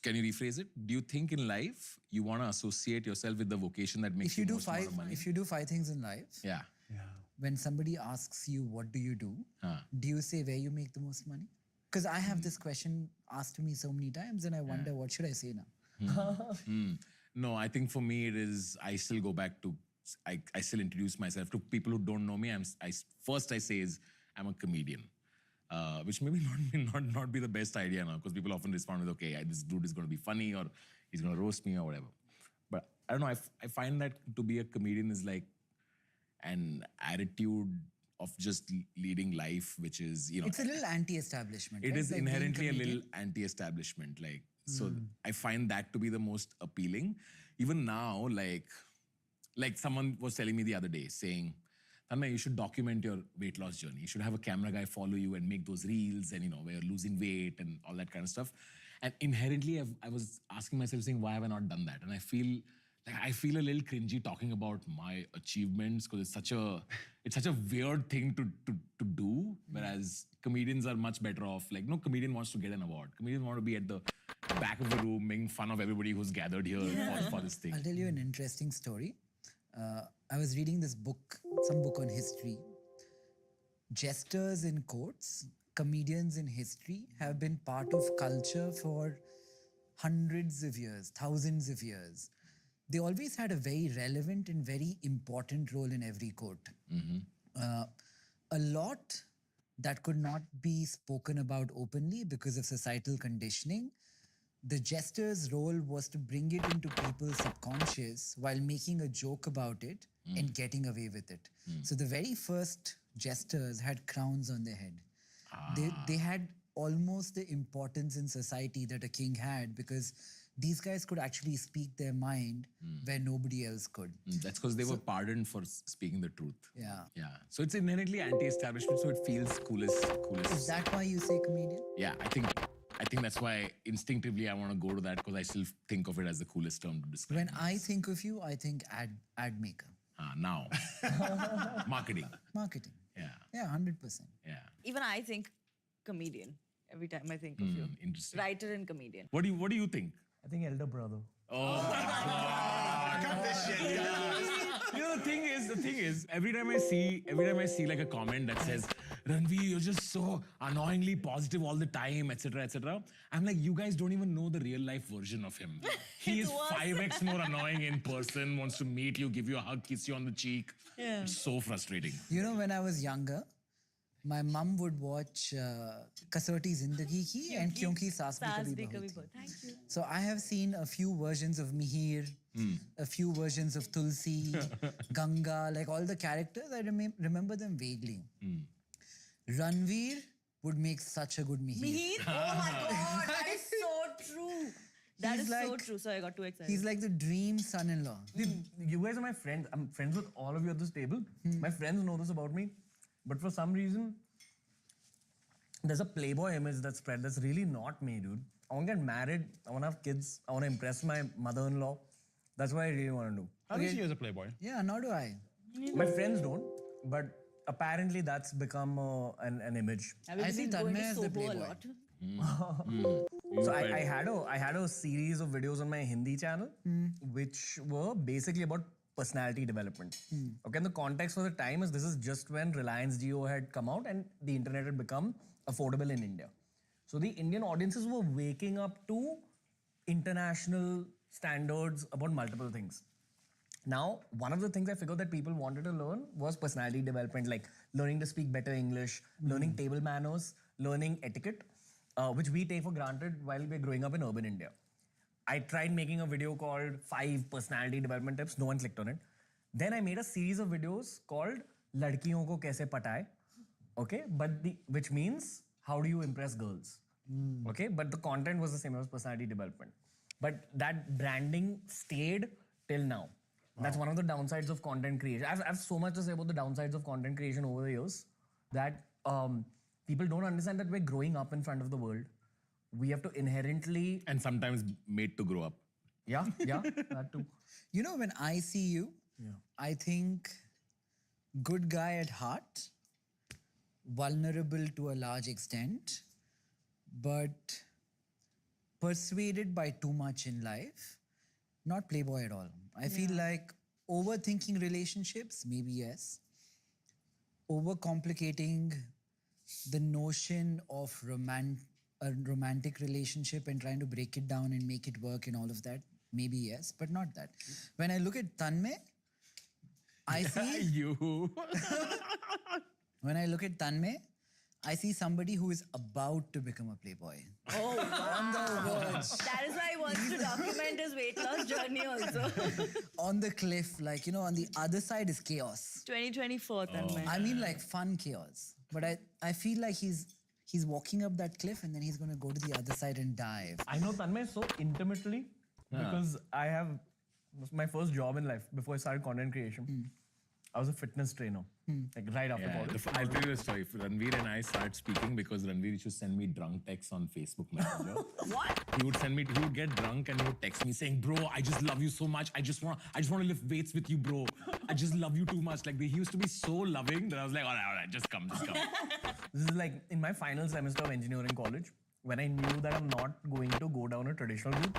can you rephrase it? Do you think in life you want to associate yourself with the vocation that makes If you do most amount five, of money? if you do 5 things in life, Yeah. when somebody asks you what do you do, do you say where you make the most money? Because I have this question asked to me so many times, and I wonder what should I say now. No, I think for me it is, I still go back to, I still introduce myself to people who don't know me. First I say is I'm a comedian, which maybe not be the best idea now, because people often respond with, okay, this dude is going to be funny or he's going to roast me or whatever. But I don't know, I find that to be a comedian is like an attitude of just leading life, which is, It's a little anti-establishment. it right? is Like being inherently a little comedian. anti-establishment. Like, so I find that to be the most appealing. Even now, like someone was telling me the other day, saying, Tanmay, you should document your weight loss journey. You should have a camera guy follow you and make those reels and, where you're losing weight and all that kind of stuff. And inherently, I was asking myself, saying, why have I not done that? And I feel a little cringy talking about my achievements, because it's such a weird thing to do. Whereas comedians are much better off. Like, no comedian wants to get an award. Comedians want to be at the back of the room making fun of everybody who's gathered here for this thing. I'll tell you an interesting story. I was reading this book, some book on history. Jesters in courts, comedians in history have been part of culture for hundreds of years, thousands of years. They always had a very relevant and very important role in every court. A lot that could not be spoken about openly because of societal conditioning. The jester's role was to bring it into people's subconscious while making a joke about it and getting away with it. So the very first jesters had crowns on their head. They had almost the importance in society that a king had, because these guys could actually speak their mind where nobody else could. That's because they were pardoned for speaking the truth. Yeah. Yeah. So it's inherently anti-establishment, so it feels coolest. Is that why you say comedian? Yeah, I think that's why instinctively I want to go to that, because I still think of it as the coolest term to describe. When I think of you, I think ad maker. Now. Marketing. Marketing. Yeah. Yeah, 100%. Yeah. Even I think comedian every time I think of you. Interesting. Writer and comedian. What do you think? I think elder brother. Cut this shit, guys. The thing is, every time I see like a comment that says, Ranveer, you're just so annoyingly positive all the time, etc., etc. I'm like, you guys don't even know the real life version of him. He is 5x more annoying in person, wants to meet you, give you a hug, kiss you on the cheek. Yeah. It's so frustrating. You know, when I was younger, my mum would watch Kasauti Zindagi Ki and Kyunki Saas Bhi Kabhi Bahu Thi. Thank you. So I have seen a few versions of Mihir, a few versions of Tulsi, Ganga, like all the characters. I remember them vaguely. Ranveer would make such a good Mihir. Mihir? Oh my god, that is so true. That He's is so like- true. Sorry, I got too excited. He's like the dream son-in-law. You guys are my friends. I'm friends with all of you at this table. My friends know this about me. But for some reason, there's a Playboy image that's spread that's really not me, dude. I want to get married. I want to have kids. I want to impress my mother-in-law. That's what I really want to do. I think she is a playboy. Yeah, nor do I. My friends don't, but apparently that's become an image. Have you I been see going to Tanmay as the Soho a playboy. lot? So I had a series of videos on my Hindi channel, which were basically about personality development. Okay, and the context for the time is this is just when Reliance Jio had come out and the internet had become affordable in India. So the Indian audiences were waking up to international standards about multiple things. Now, one of the things I figured that people wanted to learn was personality development, like learning to speak better English, learning table manners, learning etiquette, which we take for granted while we're growing up in urban India. I tried making a video called 5 Personality Development Tips. No one clicked on it. Then I made a series of videos called Ladkiyon ko kaise pataye. Okay, which means how do you impress girls? Okay, but the content was the same as personality development. But that branding stayed till now. That's one of the downsides of content creation. I have so much to say about the downsides of content creation over the years that people don't understand that we're growing up in front of the world. We have to inherently, And sometimes made to grow up. yeah, that too. You know, when I see you, I think good guy at heart, vulnerable to a large extent, but persuaded by too much in life, not playboy at all. I feel like overthinking relationships, maybe yes. Overcomplicating the notion of a romantic relationship and trying to break it down and make it work and all of that, maybe yes, but not that. When I look at Tanmay, I see You. when I look at Tanmay, I see somebody who is about to become a playboy. Oh, wow. That is why he wants to document his weight loss journey also. On the cliff, like, you know, on the other side is chaos. 2024, Tanmay. I mean like fun chaos. But I feel like he's walking up that cliff and then he's going to go to the other side and dive. I know Tanmay so intimately because I have my first job in life before I started content creation. I was a fitness trainer, like right after Yeah, college. I'll tell you a story. Ranveer and I started speaking because Ranveer used to send me drunk texts on Facebook Messenger. What? He would get drunk and he would text me saying, "Bro, I just love you so much. I just want to lift weights with you, bro. I just love you too much." Like he used to be so loving that I was like, all right, just come." This is like in my final semester of engineering college when I knew that I'm not going to go down a traditional route.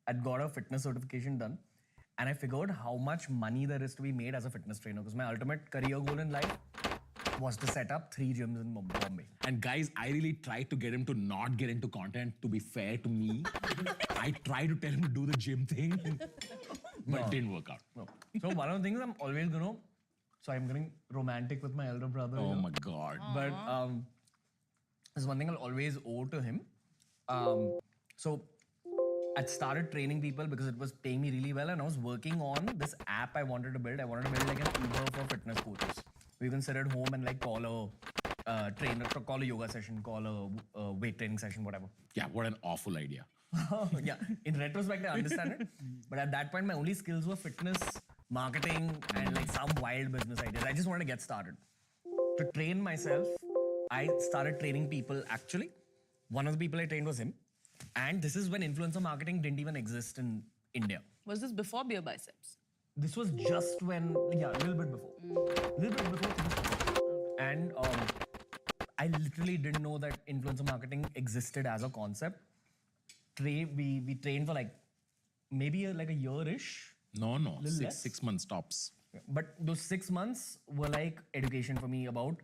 I'd got a fitness certification done. And I figured how much money there is to be made as a fitness trainer because my ultimate career goal in life was to set up 3 gyms in Bombay. And guys, I really tried to get him to not get into content, to be fair to me. I tried to tell him to do the gym thing, but it didn't work out. No. So one of the things I'm always I'm getting romantic with my elder brother. Oh here. my God. But there's one thing I'll always owe to him. So I'd started training people because it was paying me really well, and I was working on this app I wanted to build. I wanted to build like an Uber for fitness coaches. You can sit at home and like call a trainer, call a yoga session, call a weight training session, whatever. Yeah, what an awful idea. Yeah, in retrospect, I understand it. But at that point, my only skills were fitness, marketing, and like some wild business ideas. I just wanted to get started. To train myself, I started training people actually. One of the people I trained was him. And this is when influencer marketing didn't even exist in India. Was this before Beer Biceps? This was just when, a little bit before. Little bit before things started. And I literally didn't know that influencer marketing existed as a concept. We trained for like maybe like a year-ish. No, Little less? 6 months tops. But those 6 months were like education for me about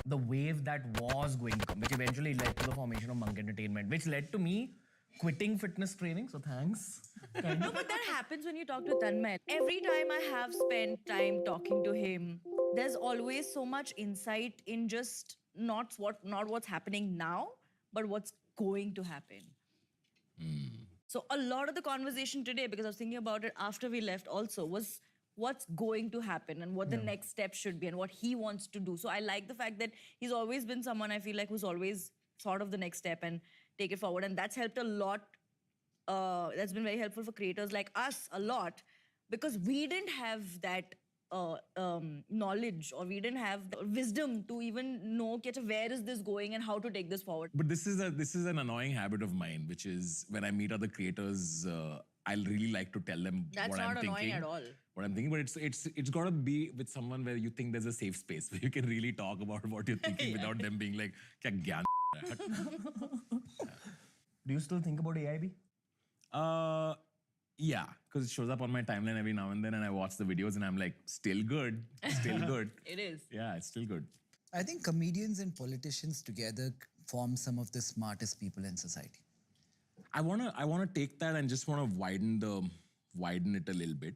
the wave that was going to come, which eventually led to the formation of Monk Entertainment, which led to me quitting fitness training. So thanks. No, but that happens when you talk to Tanmay. Every time I have spent time talking to him, there's always so much insight in just not what's happening now, but what's going to happen. So a lot of the conversation today, because I was thinking about it after we left also, was what's going to happen and what the next step should be and what he wants to do. So I like the fact that he's always been someone I feel like who's always thought of the next step and take it forward. And that's helped a lot. That's been very helpful for creators like us a lot because we didn't have that knowledge or we didn't have the wisdom to even know where is this going and how to take this forward. But this is an annoying habit of mine, which is when I meet other creators, I'll really like to tell them That's what I'm not thinking. annoying at all. What I'm thinking, but it's got to be with someone where you think there's a safe space where you can really talk about what you're thinking without them being like, "Kya gyan hai?" Do you still think about AIB? Yeah, because it shows up on my timeline every now and then, and I watch the videos, and I'm like, still good, still good. It is. Yeah, it's still good. I think comedians and politicians together form some of the smartest people in society. I wanna take that and just wanna widen it a little bit.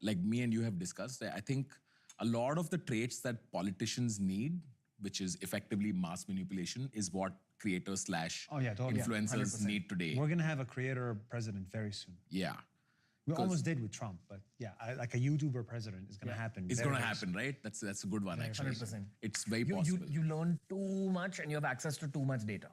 Like me and you have discussed, I think a lot of the traits that politicians need, which is effectively mass manipulation, is what creators slash Oh, yeah, totally. influencers need today. We're gonna have a creator president very soon. Yeah. We almost did with Trump, but yeah, like a YouTuber president is gonna happen. It's very, going to very soon. happen, right? That's a good one, actually. 100%. It's very You, possible. you learn too much and you have access to too much data.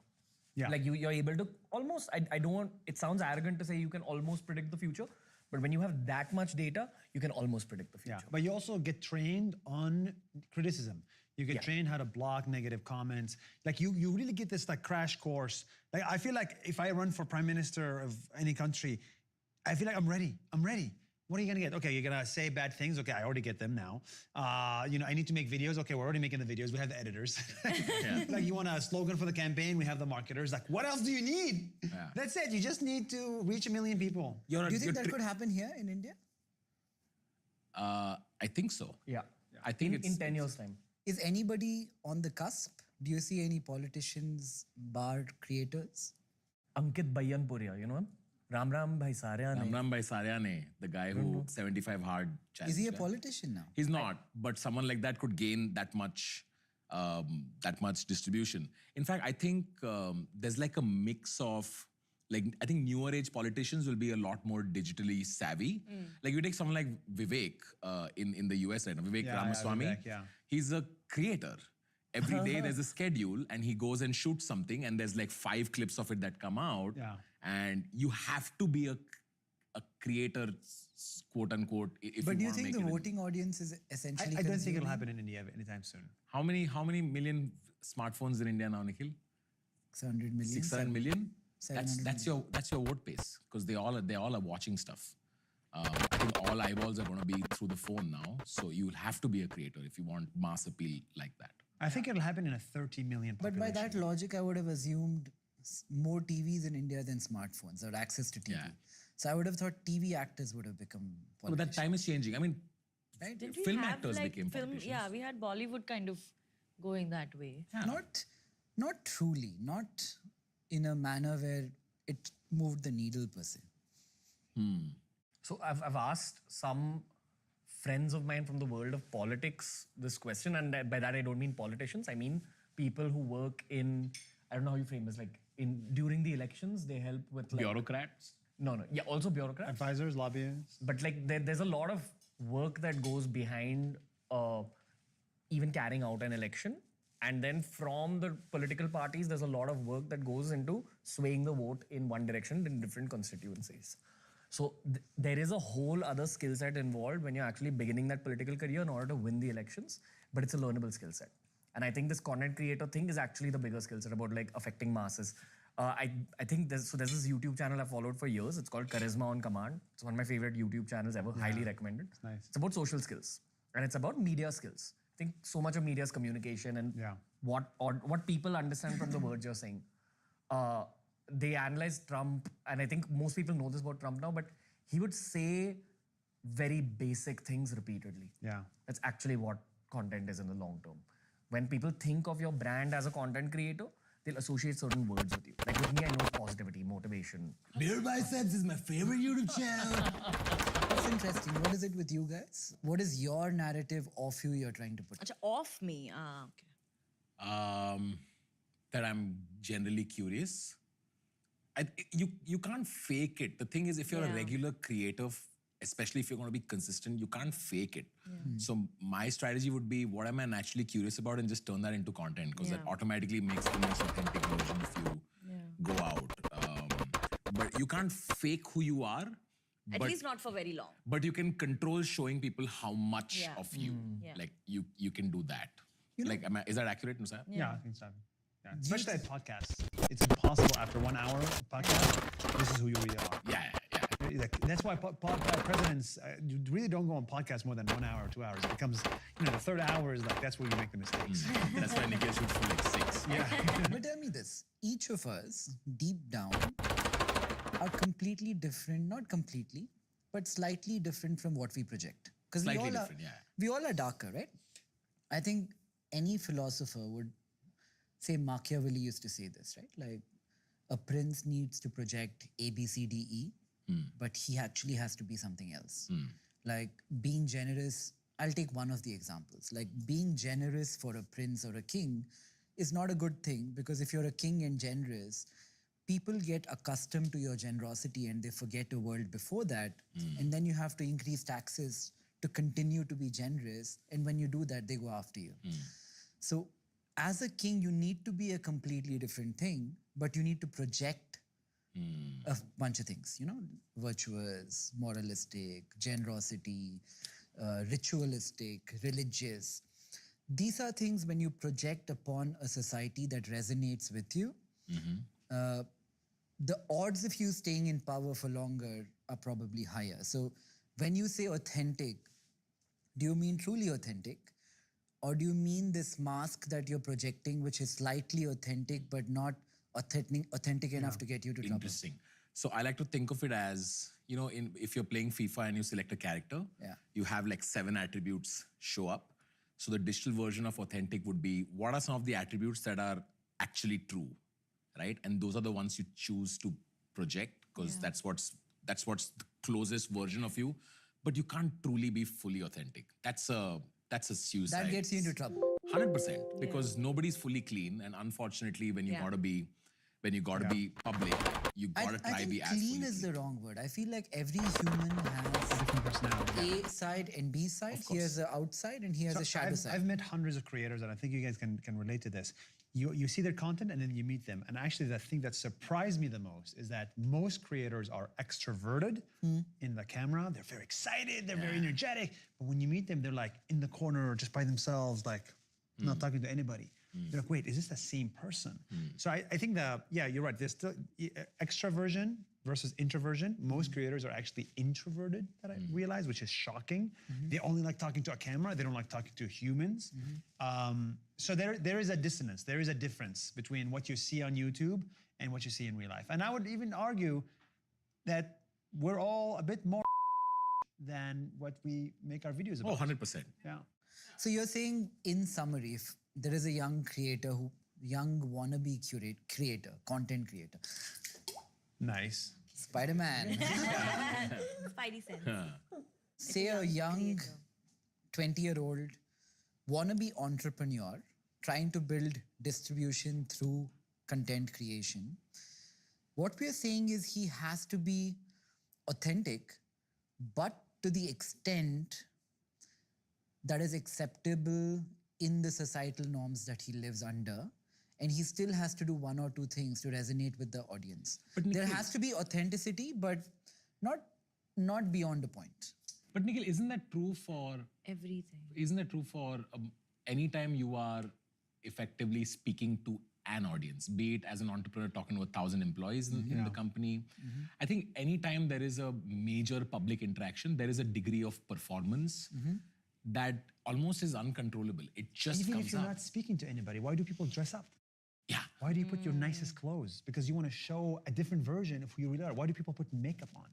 Yeah. Like you're able to almost, I don't want, it sounds arrogant to say you can almost predict the future, but when you have that much data, you can almost predict the Yeah, future. but you also get trained on criticism. You get trained how to block negative comments. Like you really get this like crash course. Like I feel like if I run for prime minister of any country, I feel like I'm ready. I'm ready. What are you gonna get? Okay, you're gonna say bad things. Okay, I already get them now. I need to make videos. Okay, we're already making the videos. We have the editors. Like you want a slogan for the campaign? We have the marketers. Like what else do you need? Yeah. That's it. You just need to reach 1 million people. You're a Do you think good that could happen here in India? I think so. Yeah. I think in 10 years' time. Is anybody on the cusp? Do you see any politicians, bar creators? Ankit Bayyanpuria, you know him? Ram Bhai Sarya ne. Ramram Bhai Sarya ne, the guy who 75 hard challenge. Is he a guy. politician now? He's not, but someone like that could gain that much distribution. In fact, I think there's like a mix of I think newer age politicians will be a lot more digitally savvy. Like you take someone like Vivek in the US right now, Vivek Yeah, Ramaswamy. Vivek, yeah. He's a creator. Every day there's a schedule and he goes and shoots something and there's like 5 clips of it that come out. Yeah. And you have to be a creator, quote unquote, if But do you wanna think make the it in- voting audience is essentially? I don't think it'll consuming happen in India anytime soon. How many million smartphones in India now, Nikhil? 600 million. 600 million. 700 That's your vote base because they all are watching stuff. I think all eyeballs are going to be through the phone now, so you'll have to be a creator if you want mass appeal like that. I think it'll happen in a 30 million But population. by that logic, I would have assumed more TVs in India than smartphones or access to TV. Yeah. So I would have thought TV actors would have become But that politicians. time is changing. I mean, Right? Didn't we film have, actors like, became politicians. Yeah, we had Bollywood kind of going that way. Not truly, not in a manner where it moved the needle per se. So I've asked some friends of mine from the world of politics this question, and by that I don't mean politicians. I mean people who work in, I don't know how you frame this, like during the elections they help with like, bureaucrats. No, yeah, also bureaucrats. Advisors, lobbyists. But like there's a lot of work that goes behind even carrying out an election. And then from the political parties, there's a lot of work that goes into swaying the vote in one direction in different constituencies. So there is a whole other skill set involved when you're actually beginning that political career in order to win the elections, but it's a learnable skill set. And I think this content creator thing is actually the bigger skill set about like affecting masses. I think there's this YouTube channel I've followed for years. It's called Charisma on Command. It's one of my favorite YouTube channels ever. Highly recommended. It's nice. It's about social skills and it's about media skills. I think so much of media is communication and Yeah. what people understand from the words you're saying. They analyze Trump, and I think most people know this about Trump now, but he would say very basic things repeatedly. Yeah. That's actually what content is in the long term. When people think of your brand as a content creator, they'll associate certain words with you. Like with me, I know positivity, motivation. Beer Biceps is my favorite YouTube channel. That's interesting. What is it with you guys? What is your narrative of you you're trying to put? Acha, off me. Okay. That I'm generally curious. You can't fake it. The thing is, if you're a Yeah. regular creative, especially if you're going to be consistent, you can't fake it. So my strategy would be, what am I naturally curious about, and just turn that into content, because that Yeah. automatically makes the most authentic version if you go out. But you can't fake who you are. At but, least not for very long. but you can control showing people how much Yeah. of you. Yeah. Like you can do that. Like, is that accurate, Nusrat? Yeah, I think so. Yeah. Especially at podcasts. It's impossible after 1 hour of podcast. This is who you really are. Yeah. Like, that's why presidents you really don't go on podcasts more than 1 hour or 2 hours. It becomes, the third hour is like that's where you make the mistakes. That's why Nikhil shoots for like 6. But tell me this, each of us, deep down, are completely different, not completely, but slightly different from what we project. Because Slightly different, yeah. we all are darker, right? I think any philosopher would say, Machiavelli used to say this, right? Like, a prince needs to project A, B, C, D, E, but he actually has to be something else. Like, being generous I'll take one of the examples. Like being generous for a prince or a king is not a good thing, because if you're a king and generous, people get accustomed to your generosity and they forget a world before that. And then you have to increase taxes to continue to be generous. And when you do that, they go after you. So as a king, you need to be a completely different thing, but you need to project a bunch of things, you know, virtuous, moralistic, generosity, ritualistic, religious. These are things when you project upon a society that resonates with you, the odds of you staying in power for longer are probably higher. So when you say authentic, do you mean truly authentic? Or do you mean this mask that you're projecting, which is slightly authentic, but not authentic enough to get you to trouble? Interesting. So I like to think of it as, you know, if you're playing FIFA and you select a character, you have like 7 attributes show up. So the digital version of authentic would be, what are some of the attributes that are actually true, right? And those are the ones you choose to project, because that's what's the closest version of you. But you can't truly be fully authentic. That's a suicide. That gets you into trouble. 100%, because nobody's fully clean, and unfortunately, when you gotta be public, you gotta try I to think be as clean fully is clean. the wrong word. I feel like every human has Different personality. A side and B side. He has the outside and he has a shadow I've, side. I've met hundreds of creators, and I think you guys can relate to this. You see their content and then you meet them. And actually, the thing that surprised me the most is that most creators are extroverted in the camera. They're very excited, they're very energetic. But when you meet them, they're like in the corner just by themselves, like not talking to anybody. They're like, wait, is this the same person? So I think that, yeah, you're right. There's still extroversion versus introversion. Most creators are actually introverted, that I realize, which is shocking. They only like talking to a camera. They don't like talking to humans. So there is a dissonance. There is a difference between what you see on YouTube and what you see in real life. And I would even argue that we're all a bit more than what we make our videos Oh, about. 100%. Yeah. So you're saying, in summary, if there is a young creator, young wannabe creator, content creator, Nice. Spider-Man, Spidey sense. say a young 20-year-old wannabe entrepreneur trying to build distribution through content creation, what we're saying is he has to be authentic, but to the extent that is acceptable in the societal norms that he lives under. And he still has to do 1 or 2 things to resonate with the audience. But There Nikhil- has to be authenticity, but not beyond a point. But Nikhil, isn't that true for Everything. any time you are effectively speaking to an audience, be it as an entrepreneur talking to 1,000 employees in the company? I think anytime there is a major public interaction, there is a degree of performance that almost is uncontrollable. It just Even comes if you're up. not speaking to anybody, why do people dress up? Yeah. Why do you put your nicest clothes? Because you want to show a different version of who you really are. Why do people put makeup on?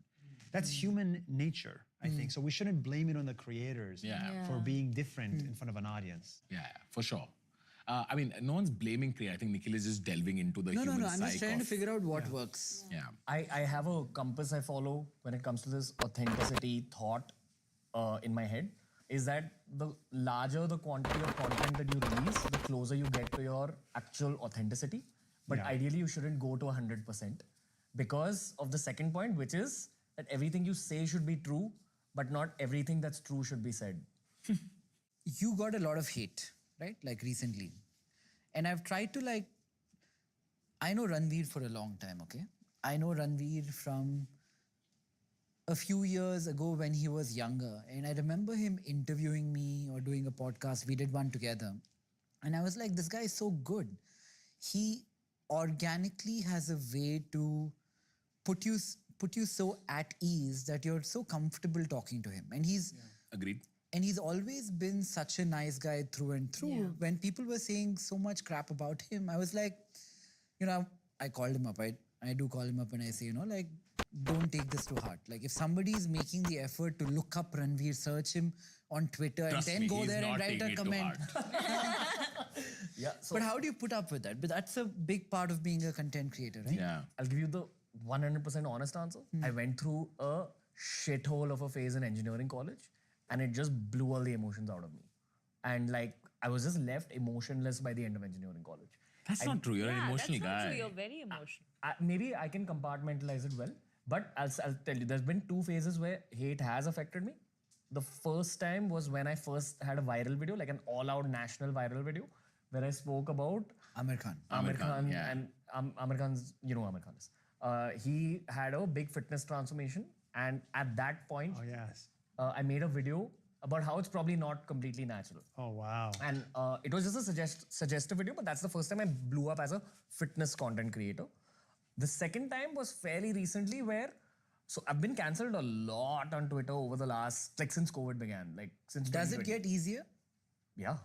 That's human nature, I think. So we shouldn't blame it on the creators for being different in front of an audience. Yeah, for sure. I mean, no one's blaming creator. I think Nikhil is just delving into the No, human I'm just psyche trying to of- figure out what works. Yeah. I have a compass I follow when it comes to this authenticity thought in my head, is that the larger the quantity of content that you release, the closer you get to your actual authenticity. But ideally, you shouldn't go to 100% because of the second point, which is that everything you say should be true, but not everything that's true should be said. You got a lot of hate, right? Like recently. And I've tried to I know Ranveer for a long time, okay? I know Ranveer from a few years ago when he was younger. And I remember him interviewing me or doing a podcast. We did one together. And I was like, this guy is so good. He organically has a way to put you so at ease that you're so comfortable talking to him. And Agreed. and he's always been such a nice guy through and through. When people were saying so much crap about him, I was like, I called him up. I do call him up and I say, don't take this to heart. Like, if somebody is making the effort to look up Ranveer, search him on Twitter, Trust and then me, go he's there and not write taking a it to comment. Yeah. So But how do you put up with that? But that's a big part of being a content creator, right? Yeah. I'll give you the 100% honest answer. I went through a shithole of a phase in engineering college. and it just blew all the emotions out of me. And like I was just left emotionless by the end of engineering college. That's not true. You're an emotional guy. You're very emotional. Maybe I can compartmentalize it well, but I'll tell you, there's been 2 phases where hate has affected me. The first time was when I first had a viral video, like an all-out national viral video, where I spoke about Amir Khan. Amir Khan, yeah. and Amir Khan's, you know, Amir Khan is. He had a big fitness transformation, and at that point, Oh, yes. I made a video about how it's probably not completely natural. Oh, wow. And it was just a suggestive video, but that's the first time I blew up as a fitness content creator. The second time was fairly recently where, so I've been cancelled a lot on Twitter over the last, like since COVID began, like since Does it 2020. get easier? Yeah.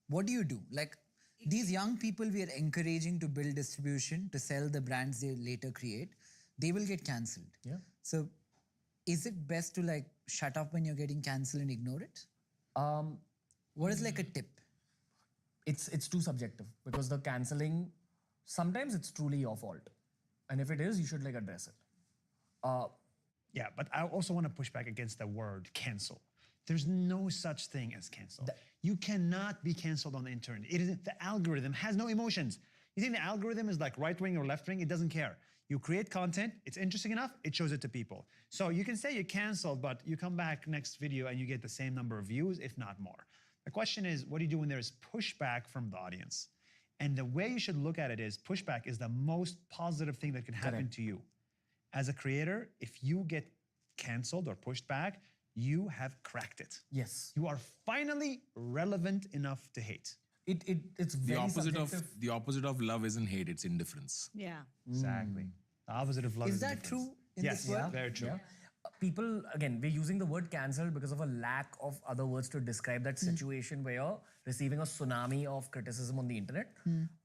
What do you do? Like these young people we are encouraging to build distribution, to sell the brands they later create, they will get cancelled. Yeah. So is it best to like shut up when you're getting cancelled and ignore it? What is like a tip? It's too subjective because the cancelling, sometimes it's truly your fault. And if it is, you should like address it. Yeah, but I also want to push back against the word cancel. There's no such thing as cancel. You cannot be canceled on the internet. It is the algorithm has no emotions. You think the algorithm is like right wing or left wing? It doesn't care. You create content, it's interesting enough, it shows it to people. So you can say you're canceled, but you come back next video and you get the same number of views, if not more. The question is, what do you do when there's pushback from the audience? And the way you should look at it is pushback is the most positive thing that can happen to you. As a creator, if you get canceled or pushed back, you have cracked it. Yes. You are finally relevant enough to hate. It's The very opposite of love isn't hate, it's indifference. Yeah. Exactly. The opposite of love Is is that indifference. true in Yes, this world? very true. Yeah. People, again, we're using the word cancelled because of a lack of other words to describe that situation where you're receiving a tsunami of criticism on the internet.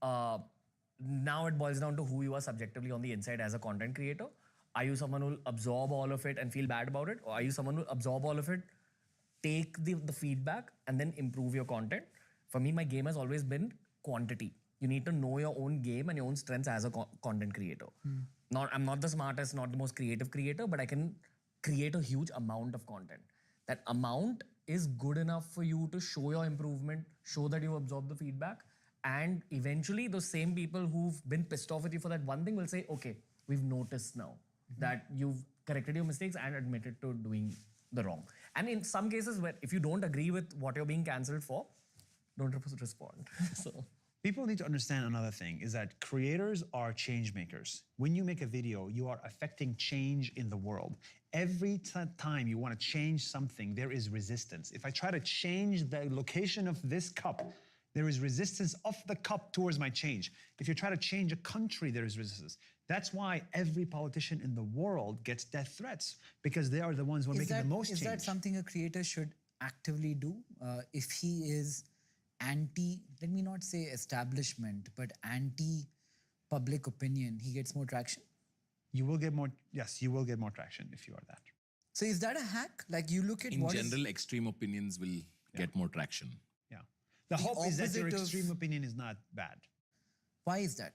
Now it boils down to who you are subjectively on the inside as a content creator. Are you someone who will absorb all of it and feel bad about it? Or are you someone who will absorb all of it, take the feedback, and then improve your content? For me, my game has always been quantity. You need to know your own game and your own strengths as a content creator. I'm not the smartest, not the most creative creator, but I can create a huge amount of content. That amount is good enough for you to show your improvement, show that you absorb the feedback, and eventually those same people who've been pissed off with you for that one thing will say, okay, we've noticed now that you've corrected your mistakes and admitted to doing the wrong. And in some cases where if you don't agree with what you're being cancelled for, don't respond. So People need to understand another thing is that creators are change makers. When you make a video, you are affecting change in the world. Every time you want to change something, there is resistance. If I try to change the location of this cup, there is resistance of the cup towards my change. If you try to change a country, there is resistance. That's why every politician in the world gets death threats, because they are the ones who are making the most change. Is that something a creator should actively do? If he is anti, let me not say establishment, but anti-public opinion, he gets more traction? You will get more, yes, you will get more traction if you are that. So is that a hack? Like you look at In what is general, extreme opinions will get more traction. Yeah. The hope is that your opposite of- extreme opinion is not bad. Why is that?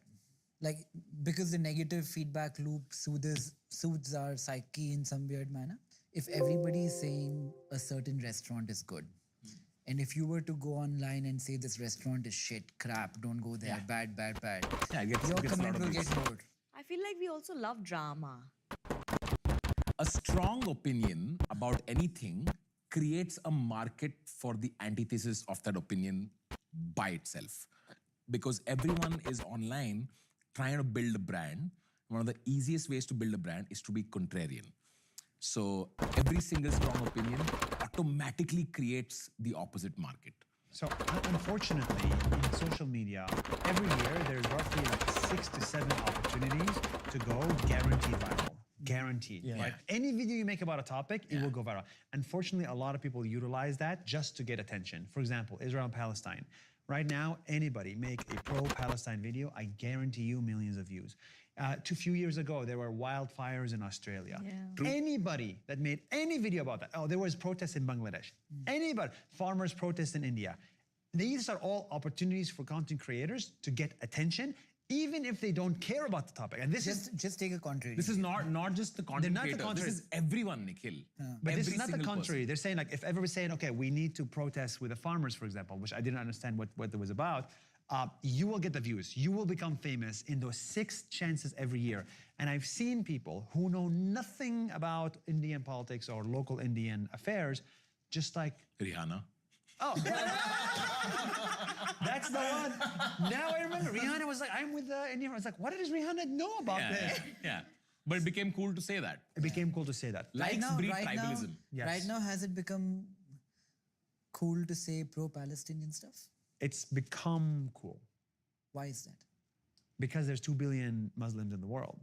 Like, because the negative feedback loop soothes our psyche in some weird manner? If everybody is saying a certain restaurant is good, and if you were to go online and say this restaurant is shit, crap, don't go there, bad, Yeah, it gets your a lot comment of will views. get bored. I feel like we also love drama. A strong opinion about anything creates a market for the antithesis of that opinion by itself. Because everyone is online trying to build a brand. One of the easiest ways to build a brand is to be contrarian. So every single strong opinion automatically creates the opposite market. So unfortunately, in social media, every year there's roughly like 6 to 7 opportunities to go guaranteed viral. Guaranteed. Like any video you make about a topic, it will go viral. Unfortunately, a lot of people utilize that just to get attention. For example, Israel and Palestine. Right now, anybody make a pro-Palestine video, I guarantee you millions of views. A few years ago, there were wildfires in Australia. Anybody that made any video about that, oh, there was protests in Bangladesh. Anybody, farmers protest in India. These are all opportunities for content creators to get attention even if they don't care about the topic. And this is Just take a contrary. This is not just the content not the creator. content- This is everyone, Nikhil. But this is Every not the single contrary. person. They're saying like if ever we're saying, okay, we need to protest with the farmers, for example, which I didn't understand what it was about. You will get the views. You will become famous in those 6 chances every year. And I've seen people who know nothing about Indian politics or local Indian affairs, just like, Rihanna. oh, that's the one. Now I remember. Rihanna was like, I'm with the Indian. I was like, what does Rihanna know about this? Yeah. But it became cool to say that. It became cool to say that. Likes breed tribalism. Yes. Right now, has it become cool to say pro-Palestinian stuff? It's become cool. Why is that? Because there's 2 billion Muslims in the world.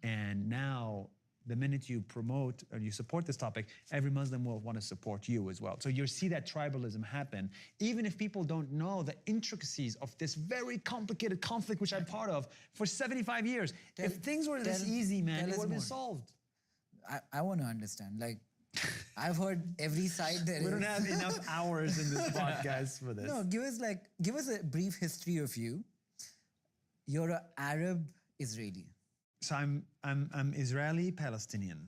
And now, the minute you promote or you support this topic, every Muslim will want to support you as well. So you see that tribalism happen, even if people don't know the intricacies of this very complicated conflict, which I'm part of for 75 years. If things were this easy, man, tell it us would have been more. solved. I want to understand. Like, I've heard every side there We don't is. have enough hours in this podcast for this. No, give us a brief history of you. You're an Arab Israeli. So I'm Israeli Palestinian.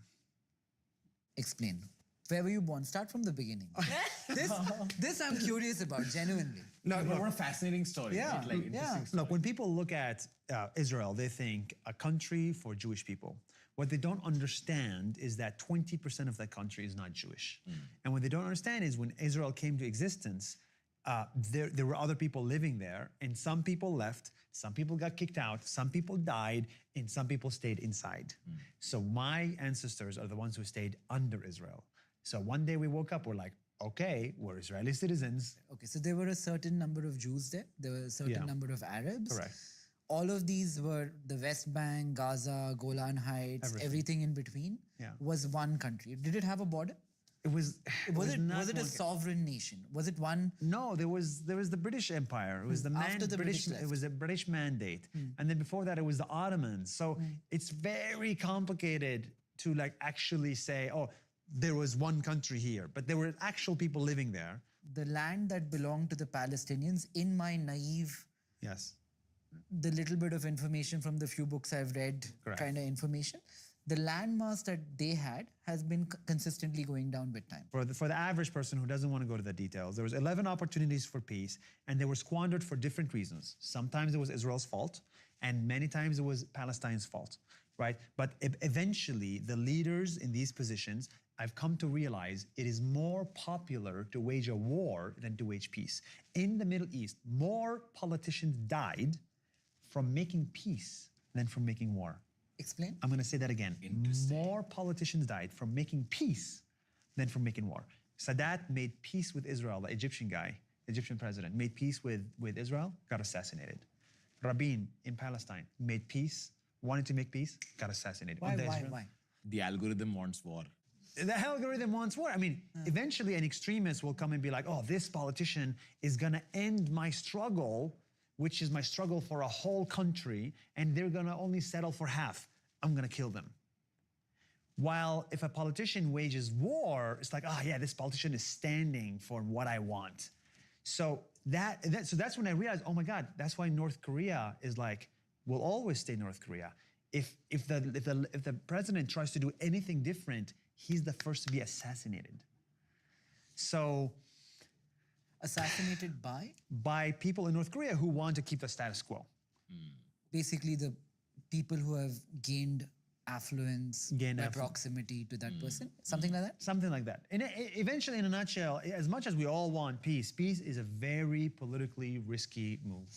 Explain. Where were you born? Start from the beginning. This I'm curious about, genuinely. No, What a fascinating story. Yeah, right? Like, yeah. interesting story. Look, when people look at Israel, they think a country for Jewish people. What they don't understand is that 20% of that country is not Jewish. And what they don't understand is when Israel came to existence, there were other people living there, and some people left, some people got kicked out, some people died, and some people stayed inside. So my ancestors are the ones who stayed under Israel. So one day we woke up, we're like, okay, we're Israeli citizens. Okay, so there were a certain number of Jews there. There were a certain Yeah. number of Arabs. Correct. All of these were the West Bank, Gaza, Golan Heights, everything in between Yeah. was one country. Did it have a border? It was. Was it not a one- sovereign nation? Was it one? No, there was the British Empire. It was the After the British it left. was a British mandate, and then before that it was the Ottomans. So it's very complicated to like actually say, oh, there was one country here, but there were actual people living there. The land that belonged to the Palestinians, in my naive, Yes, the little bit of information from the few books I've read, Correct. kind of information, the landmass that they had has been consistently going down with time. for the average person who doesn't want to go to the details, there was 11 opportunities for peace, and they were squandered for different reasons. Sometimes it was Israel's fault, and many times it was Palestine's fault, right? But eventually, the leaders in these positions, I've come to realize it is more popular to wage a war than to wage peace. In the Middle East, more politicians died from making peace than from making war. Explain. I'm going to say that again. More politicians died from making peace than from making war. Sadat made peace with Israel, the Egyptian guy, Egyptian president, made peace with Israel, got assassinated. Rabin in Palestine made peace, wanted to make peace, got assassinated. Why? On the Why? Israel- Why? The algorithm wants war. The algorithm wants war. I mean, eventually an extremist will come and be like, oh, this politician is going to end my struggle, which is my struggle for a whole country, and they're going to only settle for half. I'm going to kill them. While if a politician wages war, it's like, oh yeah, this politician is standing for what I want. So that's when I realized, oh my God, that's why North Korea is like, will always stay North Korea. If the president tries to do anything different, he's the first to be assassinated. So Assassinated by people in North Korea who want to keep the status quo. basically the people who have gained affluence Gained by affluence. proximity to that person, something like that. Something like that. And eventually, in a nutshell, as much as we all want peace, peace is a very politically risky move.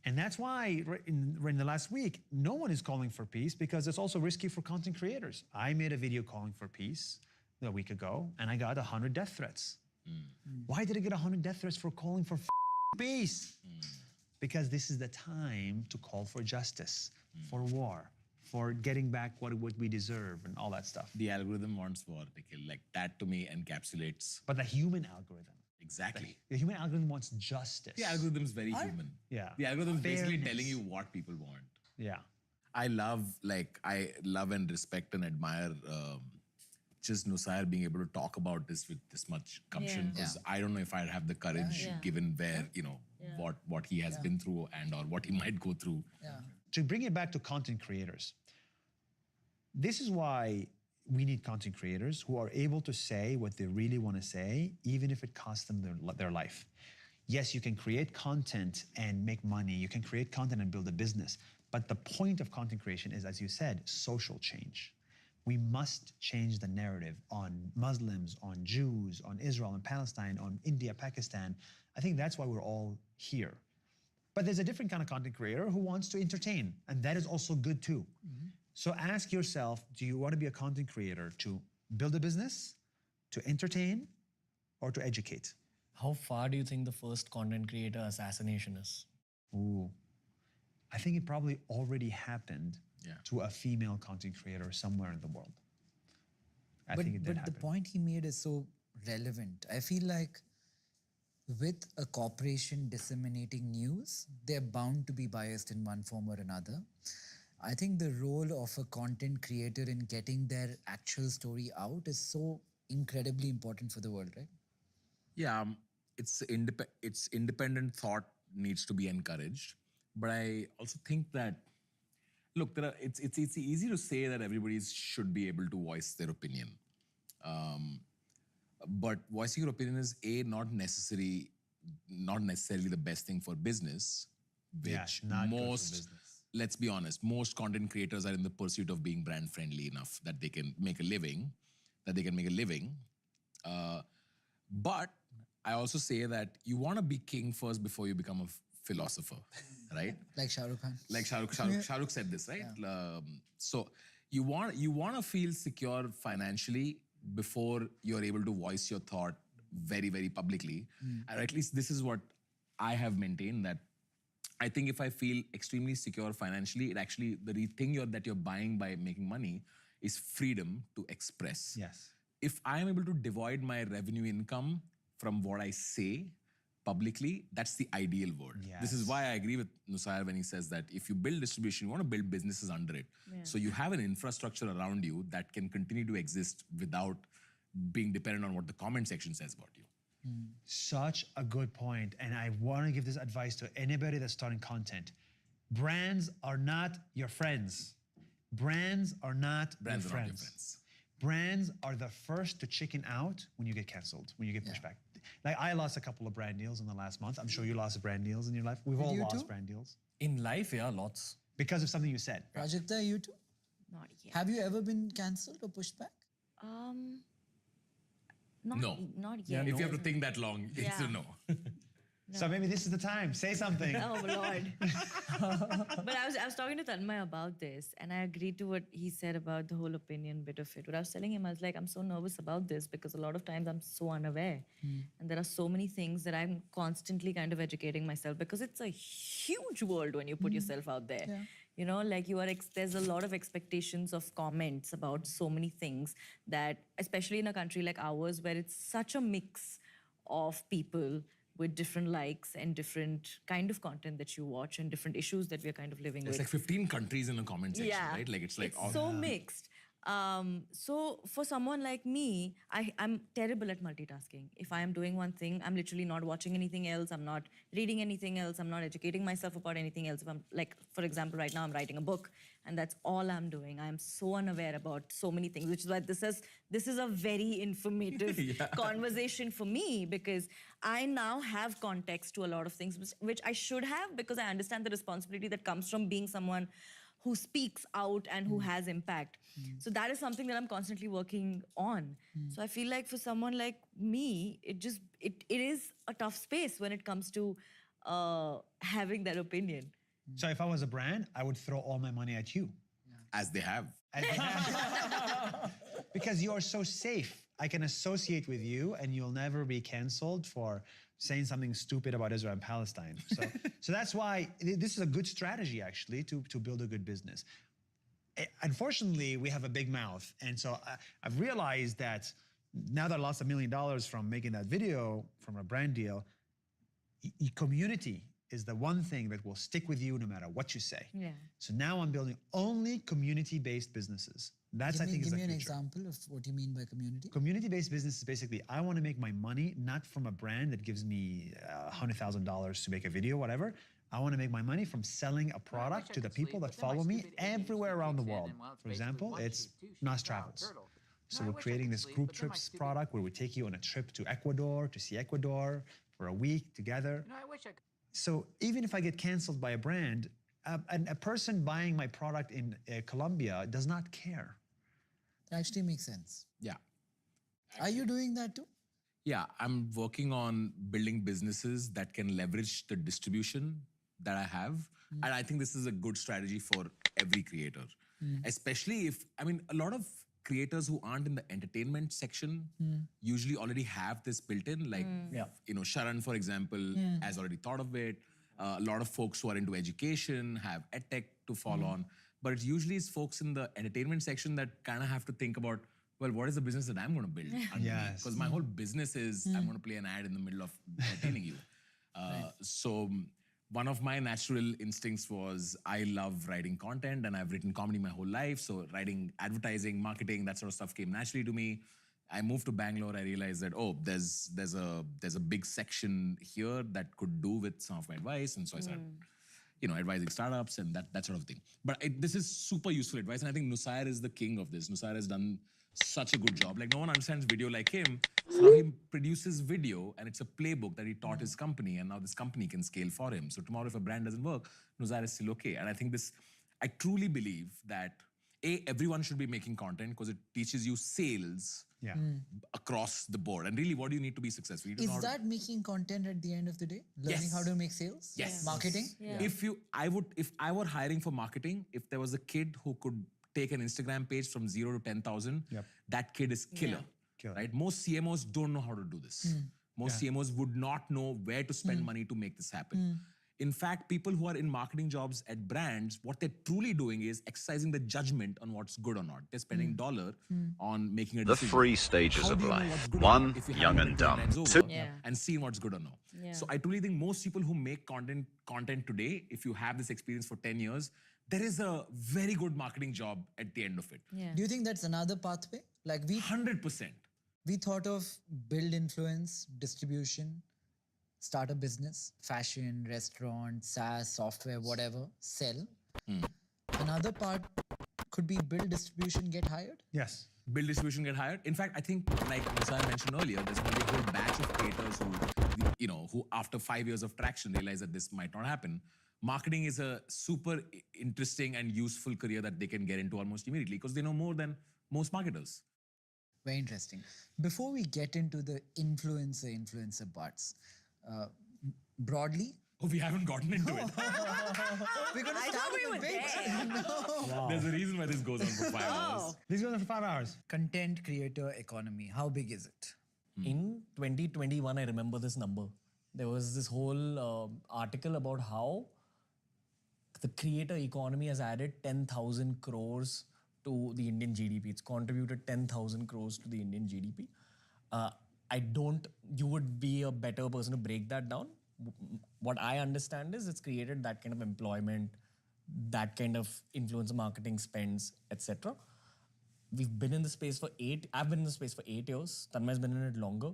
And that's why in the last week, no one is calling for peace because it's also risky for content creators. I made a video calling for peace a week ago, and I got 100 death threats. Why did I get 100 death threats for calling for peace? Because this is the time to call for justice, for war, for getting back what we deserve and all that stuff. The algorithm wants war, Nikhil. Like that to me encapsulates But the human algorithm, exactly. the human algorithm wants justice. The algorithm's very human. Yeah. The algorithm's basically Fairness. telling you what people want. Yeah. I love and respect and admire just Nusair being able to talk about this with this much gumption Yeah. because I don't know if I'd have the courage Yeah. given where, what he has been through and or what he might go through. To bring it back to content creators, this is why we need content creators who are able to say what they really want to say, even if it costs them their life. Yes, you can create content and make money. You can create content and build a business. But the point of content creation is, as you said, social change. We must change the narrative on Muslims, on Jews, on Israel and Palestine, on India, Pakistan. I think that's why we're all here. But there's a different kind of content creator who wants to entertain, and that is also good too. So ask yourself, do you want to be a content creator to build a business, to entertain, or to educate? How far do you think the first content creator assassination is? Ooh, I think it probably already happened to a female content creator somewhere in the world. I think it did happen. The point he made is so relevant. I feel like with a corporation disseminating news, they're bound to be biased in one form or another. I think the role of a content creator in getting their actual story out is so incredibly important for the world, right? Yeah, it's independent thought needs to be encouraged. But I also think that, look, it's easy to say that everybody should be able to voice their opinion. But voicing your opinion is not necessarily the best thing for business, which not good for most, business. let's be honest, most content creators are in the pursuit of being brand friendly enough that they can make a living, but I also say that you want to be king first before you become a philosopher, right? Like Shah Rukh Khan. Like Shah Rukh said this, right? So you want to feel secure financially before you're able to voice your thought very, very publicly. And at least this is what I have maintained, that I think if I feel extremely secure financially, it actually, the thing that you're buying by making money is freedom to express. Yes. If I am able to divide my revenue income from what I say publicly, that's the ideal world. This is why I agree with Nusair when he says that if you build distribution, you want to build businesses under it. So you have an infrastructure around you that can continue to exist without being dependent on what the comment section says about you. Such a good point. And I want to give this advice to anybody that's starting content. Brands are not your friends. Brands are not your friends. Brands are the first to chicken out when you get canceled, when you get pushed back. Like I lost a couple of brand deals in the last month. I'm sure you lost brand deals in your life. We've all lost brand deals. In life, yeah, lots. Because of something you said. Prajakta, you too? Not yet. Have you ever been cancelled or pushed back? No. Not yet. If you have to think that long, it's a no. So maybe this is the time. Say something. Oh, Lord. But I was talking to Tanmay about this, and I agreed to what he said about the whole opinion bit of it. What I was telling him, I was like, I'm so nervous about this because a lot of times I'm so unaware. And there are so many things that I'm constantly kind of educating myself, because it's a huge world when you put yourself out there. You know, like there's a lot of expectations of comments about so many things that, especially in a country like ours, where it's such a mix of people with different likes and different kind of content that you watch and different issues that we're kind of living There's with. like 15 countries in the comment section, right? Like it's like so mixed. So for someone like me, I'm terrible at multitasking. If I am doing one thing, I'm literally not watching anything else. I'm not reading anything else. I'm not educating myself about anything else. If I'm like, for example, right now I'm writing a book and that's all I'm doing. I'm so unaware about so many things, which is why this is a very informative conversation for me, because I now have context to a lot of things, which I should have, because I understand the responsibility that comes from being someone who speaks out and who has impact. So that is something that I'm constantly working on. So I feel like for someone like me, it is a tough space when it comes to having that opinion. So if I was a brand, I would throw all my money at you. as they have. Because you are so safe. I can associate with you and you'll never be canceled for saying something stupid about Israel and Palestine. So that's why this is a good strategy, actually, to build a good business. Unfortunately, we have a big mouth. And so I've realized that now that I lost $1 million from making that video from a brand deal, community is the one thing that will stick with you no matter what you say. Yeah. So now I'm building only community-based businesses. That's, I think, is give the me an future. example of what you mean by community. Community-based business is basically, I want to make my money not from a brand that gives me $100,000 to make a video, whatever. I want to make my money from selling a product I to the could people sleep, that but then my follow me stupid ADHD everywhere around the kicks in, world. and while it's For basically example, one it's sheep, two sheep, Nas wow, Travels. turtle. So No, I we're wish I creating could this sleep, group but then my trips stupid- product where we take you on a trip to Ecuador to see Ecuador for a week together. No, I wish I could. So even if I get canceled by a brand, a person buying my product in Colombia does not care. That actually makes sense. Yeah. Are you doing that too? Yeah, I'm working on building businesses that can leverage the distribution that I have. And I think this is a good strategy for every creator, especially if, I mean, a lot of creators who aren't in the entertainment section usually already have this built in. Like, you know, Sharan, for example, has already thought of it. A lot of folks who are into education have edtech to fall on. But it usually is folks in the entertainment section that kind of have to think about, well, what is the business that I'm going to build? Yes. Because my whole business is I'm going to play an ad in the middle of entertaining you. So one of my natural instincts was I love writing content and I've written comedy my whole life. So writing advertising, marketing, that sort of stuff came naturally to me. I moved to Bangalore. I realized that, oh, there's a big section here that could do with some of my advice. And so I started, you know, advising startups and that sort of thing. But this is super useful advice. And I think Nusair is the king of this. Nusair has done such a good job. Like, no one understands video like him. So now he produces video and it's a playbook that he taught his company, and now this company can scale for him. So tomorrow if a brand doesn't work, Nusair is still okay. And I think I truly believe that everyone should be making content because it teaches you sales Yeah. across the board. And really, what do you need to be successful? You don't know Is how to- that making content at the end of the day? Learning how Yes. to make sales? Yes. Marketing? If I were hiring for marketing, if there was a kid who could take an Instagram page from 0 to 10,000, that kid is killer. Killer. Right? Most CMOs don't know how to do this. Most CMOs would not know where to spend money to make this happen. In fact, people who are in marketing jobs at brands, what they're truly doing is exercising the judgment on what's good or not. They're spending dollar on making a The decision. 3 stages How of do you know life. what's good or 1, not if you young haven't and been to dumb. brands 2, over and seen what's good or no. Yeah. So I truly think most people who make content today, if you have this experience for 10 years, there is a very good marketing job at the end of it. Yeah. Do you think that's another pathway? Like 100%. we thought of build influence, distribution, start a business, fashion, restaurant, SaaS, software, whatever, sell. Another part could be build distribution, get hired. Yes. Build distribution, get hired. In fact, I think, like Nusair mentioned earlier, there's going to be a whole batch of creators who after 5 years of traction realize that this might not happen. Marketing is a super interesting and useful career that they can get into almost immediately because they know more than most marketers. Very interesting. Before we get into the influencer parts, broadly, Oh, we haven't gotten into it. we're going to start with a bit. No. There's a reason why this goes on for 5 hours. This goes on for 5 hours. Content creator economy, how big is it? In 2021, I remember this number. There was this whole article about how the creator economy has added 10,000 crores to the Indian GDP. It's contributed 10,000 crores to the Indian GDP. You would be a better person to break that down. What I understand is it's created that kind of employment, that kind of influencer marketing spends, etc. We've been in the space for I've been in the space for 8 years. Tanmay's been in it longer.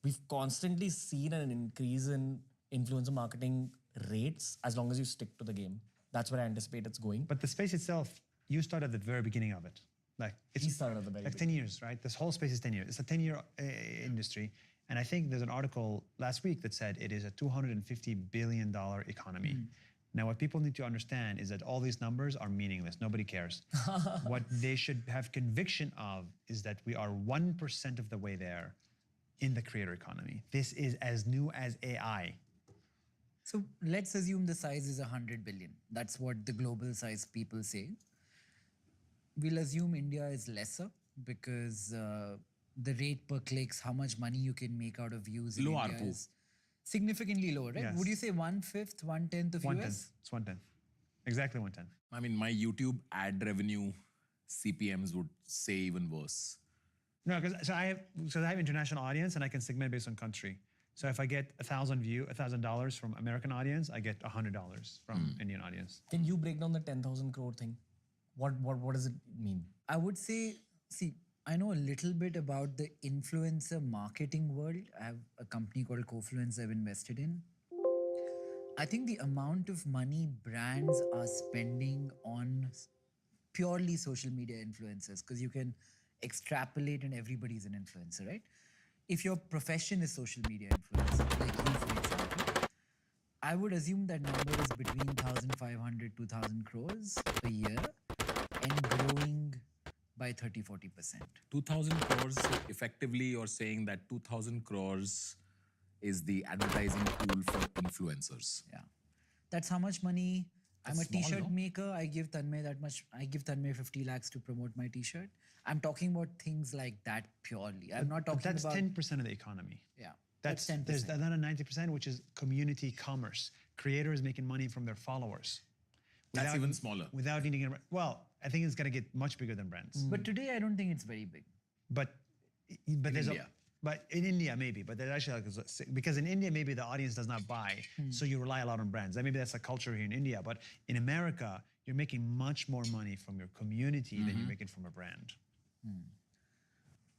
We've constantly seen an increase in influencer marketing rates as long as you stick to the game. That's where I anticipate it's going. But the space itself, you started at the very beginning of it. Like it's He started at the very like 10 years, right? This whole space is 10 years. It's a 10-year industry. And I think there's an article last week that said it is a $250 billion economy. Now, what people need to understand is that all these numbers are meaningless. Nobody cares. What they should have conviction of is that we are 1% of the way there in the creator economy. This is as new as AI. So let's assume the size is 100 billion. That's what the global size people say. We'll assume India is lesser because the rate per clicks, how much money you can make out of views in Low India ARPU. is significantly lower, right? Yes. Would you say 1/5, 1/10 of 110. US? It's 110. Exactly 110. I mean, my YouTube ad revenue CPMs would say even worse. No, because I have international audience and I can segment based on country. So if I get $1,000 from American audience, I get $100 from Indian audience. Can you break down the 10,000 crore thing? What does it mean? I would say, see, I know a little bit about the influencer marketing world. I have a company called Cofluence I've invested in. I think the amount of money brands are spending on purely social media influencers, because you can extrapolate and everybody's an influencer, right? If your profession is social media influencer, like you, for example, I would assume that number is between 1,500 to 2,000 crores a year and growing by 30-40%. 2,000 crores, so effectively you're saying that 2,000 crores is the advertising pool for influencers. Yeah. That's how much money. I'm a That's small, t-shirt no? maker. I give Tanmay that much. I give Tanmay 50 lakhs to promote my t-shirt. I'm talking about things like that purely. I'm not talking That's about 10% of the economy. Yeah. That's 10%. There's another 90%, which is community commerce. Creators making money from their followers. That's Without- even smaller. Without needing a well, I think it's gonna get much bigger than brands. But today I don't think it's very big. But there's India. but in India maybe, but there's actually because in India maybe the audience does not buy, so you rely a lot on brands. And maybe that's a culture here in India, but in America you're making much more money from your community than you're making from a brand.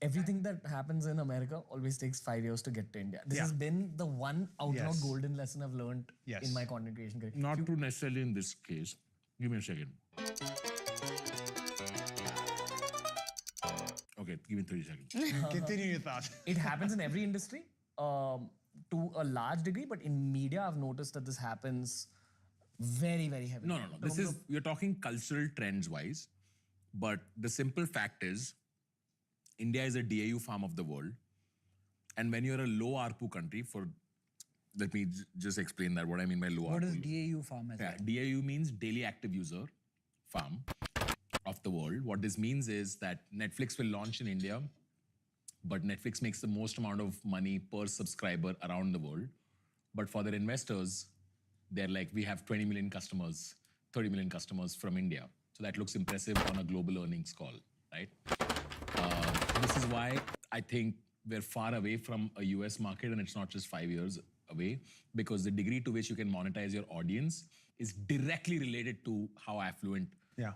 Everything that happens in America always takes 5 years to get to India. This has been the one out and out Yes. golden lesson I've learned Yes. in my content creation career. Not true necessarily in this case. Give me a second. Okay, give me 30 seconds. Continue your thought. It happens in every industry to a large degree, but in media, I've noticed that this happens very, very heavily. No. This is, you're talking cultural trends wise, but the simple fact is India is a DAU farm of the world. And when you're a low ARPU country, let me just explain that, what I mean by low What ARPU. does DAU farm as Yeah, well? DAU means daily active user farm of the world. What this means is that Netflix will launch in India, but Netflix makes the most amount of money per subscriber around the world. But for their investors, they're like, we have 20 million customers, 30 million customers from India. So that looks impressive on a global earnings call, right? This is why I think we're far away from a US market, and it's not just 5 years away, because the degree to which you can monetize your audience is directly related to how affluent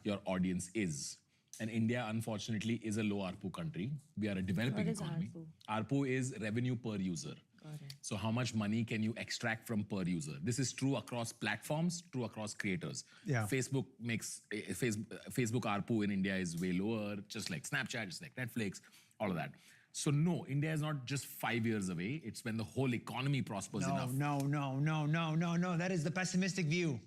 your audience is. And India, unfortunately, is a low ARPU country. We are a developing What is economy. ARPU? ARPU is revenue per user. So how much money can you extract from per user? This is true across platforms, true across creators. Yeah. Facebook ARPU in India is way lower, just like Snapchat, just like Netflix, all of that. So no, India is not just 5 years away. It's when the whole economy prospers enough. No. That is the pessimistic view.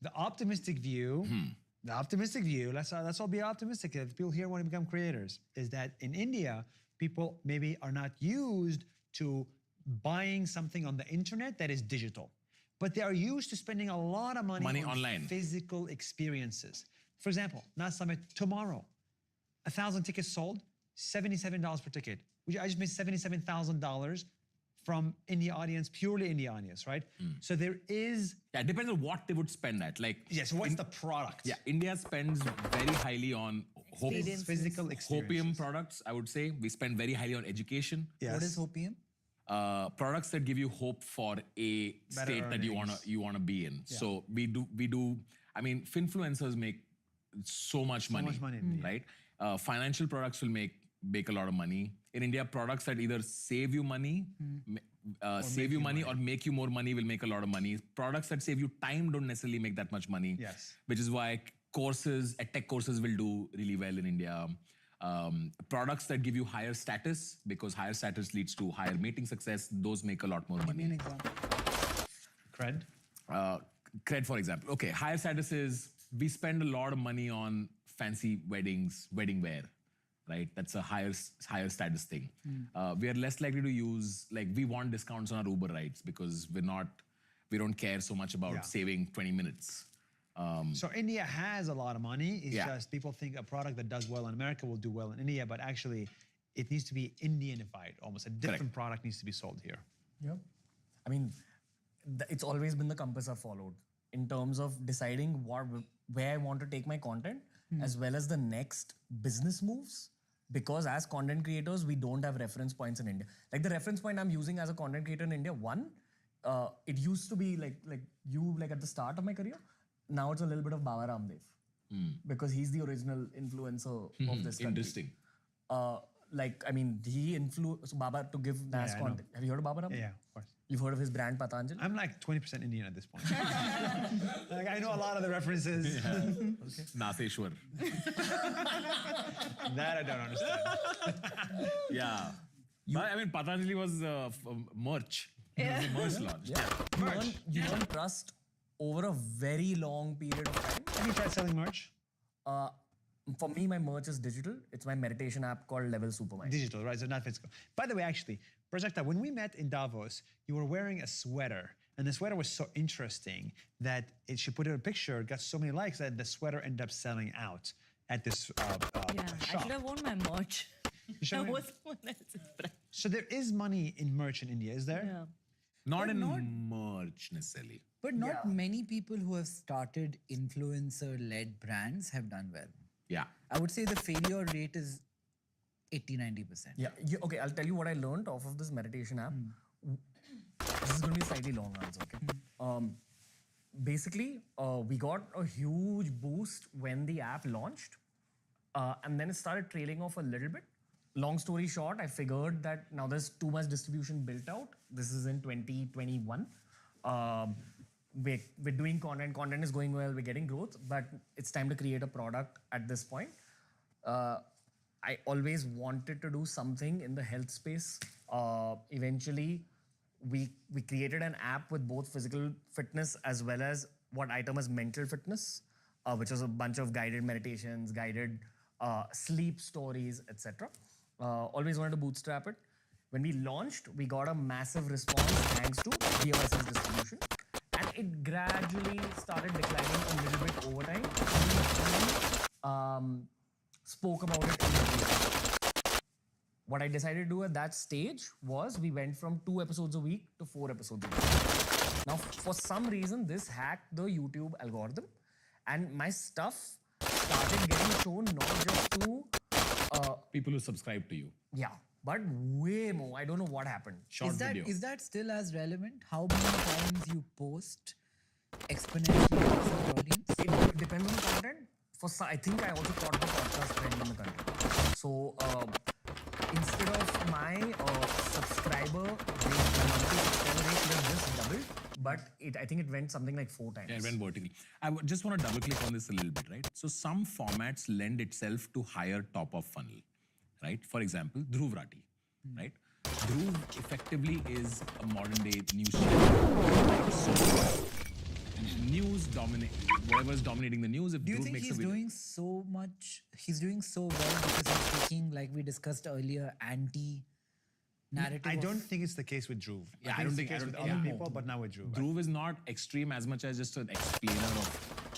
The optimistic view, let's all be optimistic. If people here want to become creators, is that in India, people maybe are not used to buying something on the internet that is digital, but they are used to spending a lot of money on online. physical experiences. For example, Nas Summit tomorrow, 1,000 tickets sold, $77 per ticket. I just made $77,000 from India audience, purely India audience, right? So there is. Yeah, it depends on what they would spend at. Like, Yes, what's the product? yeah, India spends very highly on Physical experience. hopium products, I would say. We spend very highly on education. Yes. What is Hopium? Products that give you hope for a Better state that earnings. you wanna be in. So we do. I mean, finfluencers make so much money, much money indeed. right? Financial products will make a lot of money in India. Products that either save you money, or make you more money will make a lot of money. Products that save you time don't necessarily make that much money. Yes. Which is why tech courses will do really well in India. Products that give you higher status, because higher status leads to higher mating success, those make a lot more Give me an money. example. Cred. Cred, for example. Okay, higher status is, we spend a lot of money on fancy weddings, wedding wear, right? That's a higher status thing. We are less likely to use, like, we want discounts on our Uber rides because we don't care so much about Yeah. saving 20 minutes. So India has a lot of money. It's Yeah. just people think a product that does well in America will do well in India, but actually it needs to be Indianified almost. A different product needs to be sold here. Yeah. I mean, it's always been the compass I've followed in terms of deciding where I want to take my content, as well as the next business moves. because as content creators, we don't have reference points in India. Like the reference point I'm using as a content creator in India, one, it used to be like you like at the start of my career. Now it's a little bit of Baba Ramdev because he's the original influencer of this country. Interesting. Like I mean, he influenced Baba to give mass I know. content. Have you heard of Baba Ramdev? Yeah, of course. You've heard of his brand Patanjali? I'm like 20% Indian at this point. Like I know a lot of the references. Naseshwar. That I don't understand. Yeah. But, I mean, Patanjali was merch. It was a merch launch. Yeah. You earn trust over a very long period of time. Have you tried selling merch? For me, my merch is digital. It's my meditation app called Level Supermind. Digital, right? So not physical. By the way, actually, Prajakta, when we met in Davos, you were wearing a sweater. And the sweater was so interesting that she put in a picture, got so many likes that the sweater ended up selling out at this Yeah, I shop. should have worn my merch. should That have- was someone else's brand. So there is money in merch in India, is there? Yeah. Not in merch necessarily. But not many people who have started influencer-led brands have done well. Yeah. I would say the failure rate is 80-90%. Yeah. Okay, I'll tell you what I learned off of this meditation app. This is going to be a slightly long answer, okay? Basically, we got a huge boost when the app launched. And then it started trailing off a little bit. Long story short, I figured that now there's too much distribution built out. This is in 2021. We're doing content is going well, we're getting growth, but it's time to create a product at this point. I always wanted to do something in the health space. Eventually, we created an app with both physical fitness as well as what I term as mental fitness, which is a bunch of guided meditations, guided sleep stories, etc. Always wanted to bootstrap it. When we launched, we got a massive response thanks to DOS's distribution. And it gradually started declining a little bit over time. We spoke about it in the video. What I decided to do at that stage was we went from 2 episodes a week to 4 episodes a week. Now, for some reason, this hacked the YouTube algorithm, and my stuff started getting shown not just to People who subscribe to you. but way more. I don't know what happened. Short video. Is that still as relevant? How many times you post exponentially increases your audience? It depends on the content. I think I also caught the podcast trend in the country. So instead of my subscriber rate, my monthly subscriber rate would have just doubled, but I think it went something like 4 times. Yeah, it went vertically. Just want to double click on this a little bit, right? So some formats lend itself to higher top of funnel, right? For example, Dhruv Rathi, right? Dhruv effectively is a modern day news channel. Right? So news dominate, whatever's dominating the news. If Do you Dhruv think makes a he's video, doing so much? He's doing so well because he's taking, like we discussed earlier, anti-narrative. I of- don't think it's the case with Dhruv. Yeah, I don't think it's the case with other yeah. people, but not with Dhruv. Dhruv is not extreme as much as just an explainer of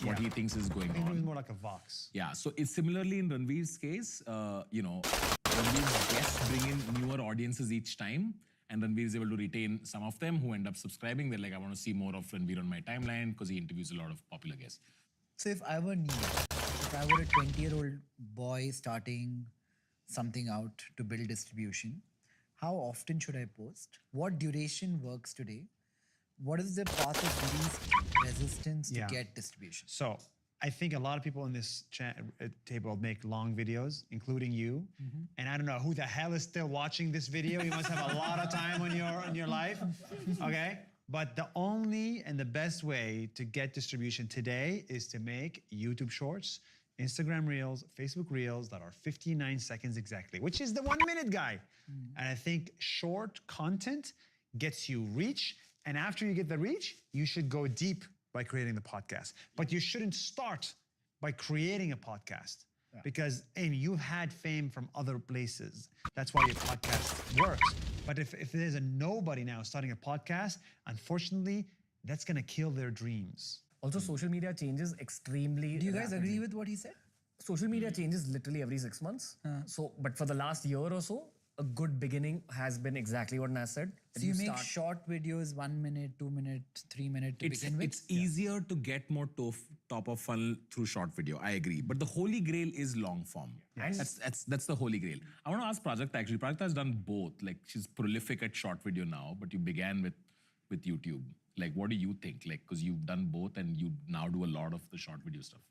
what Yeah. he thinks is going I think Dhruv is on. more like a Vox. Yeah, so it's similarly in Ranveer's case, Ranveer's guests bring in newer audiences each time, and Ranveer is able to retain some of them who end up subscribing. They're like, I want to see more of Ranveer on my timeline because he interviews a lot of popular guests. So if I were new, if I were a 20-year-old boy starting something out to build distribution, how often should I post? What duration works today? What is the path of least resistance to Yeah. get distribution? So I think a lot of people in this table make long videos, including you. And I don't know who the hell is still watching this video. You must have a lot of time on your life. Okay? But the only and the best way to get distribution today is to make YouTube Shorts, Instagram Reels, Facebook Reels that are 59 seconds exactly, which is the 1 minute guy. And I think short content gets you reach. And after you get the reach, you should go deep by creating the podcast. But you shouldn't start by creating a podcast because you've had fame from other places. That's why your podcast works. But if there's a nobody now starting a podcast, unfortunately, that's gonna kill their dreams. Also, social media changes extremely. Do you guys rapidly. agree with what he said? Social media changes literally every 6 months. So, but for the last year or so, a good beginning has been exactly what Nas said. So you make short videos, 1 minute, 2 minute, 3 minute to begin with? It's easier to get more top of funnel through short video. I agree. But the holy grail is long form. And that's the holy grail. I want to ask Prajakta actually. Prajakta has done both. Like she's prolific at short video now, but you began with YouTube. Like what do you think? Like because you've done both and you now do a lot of the short video stuff.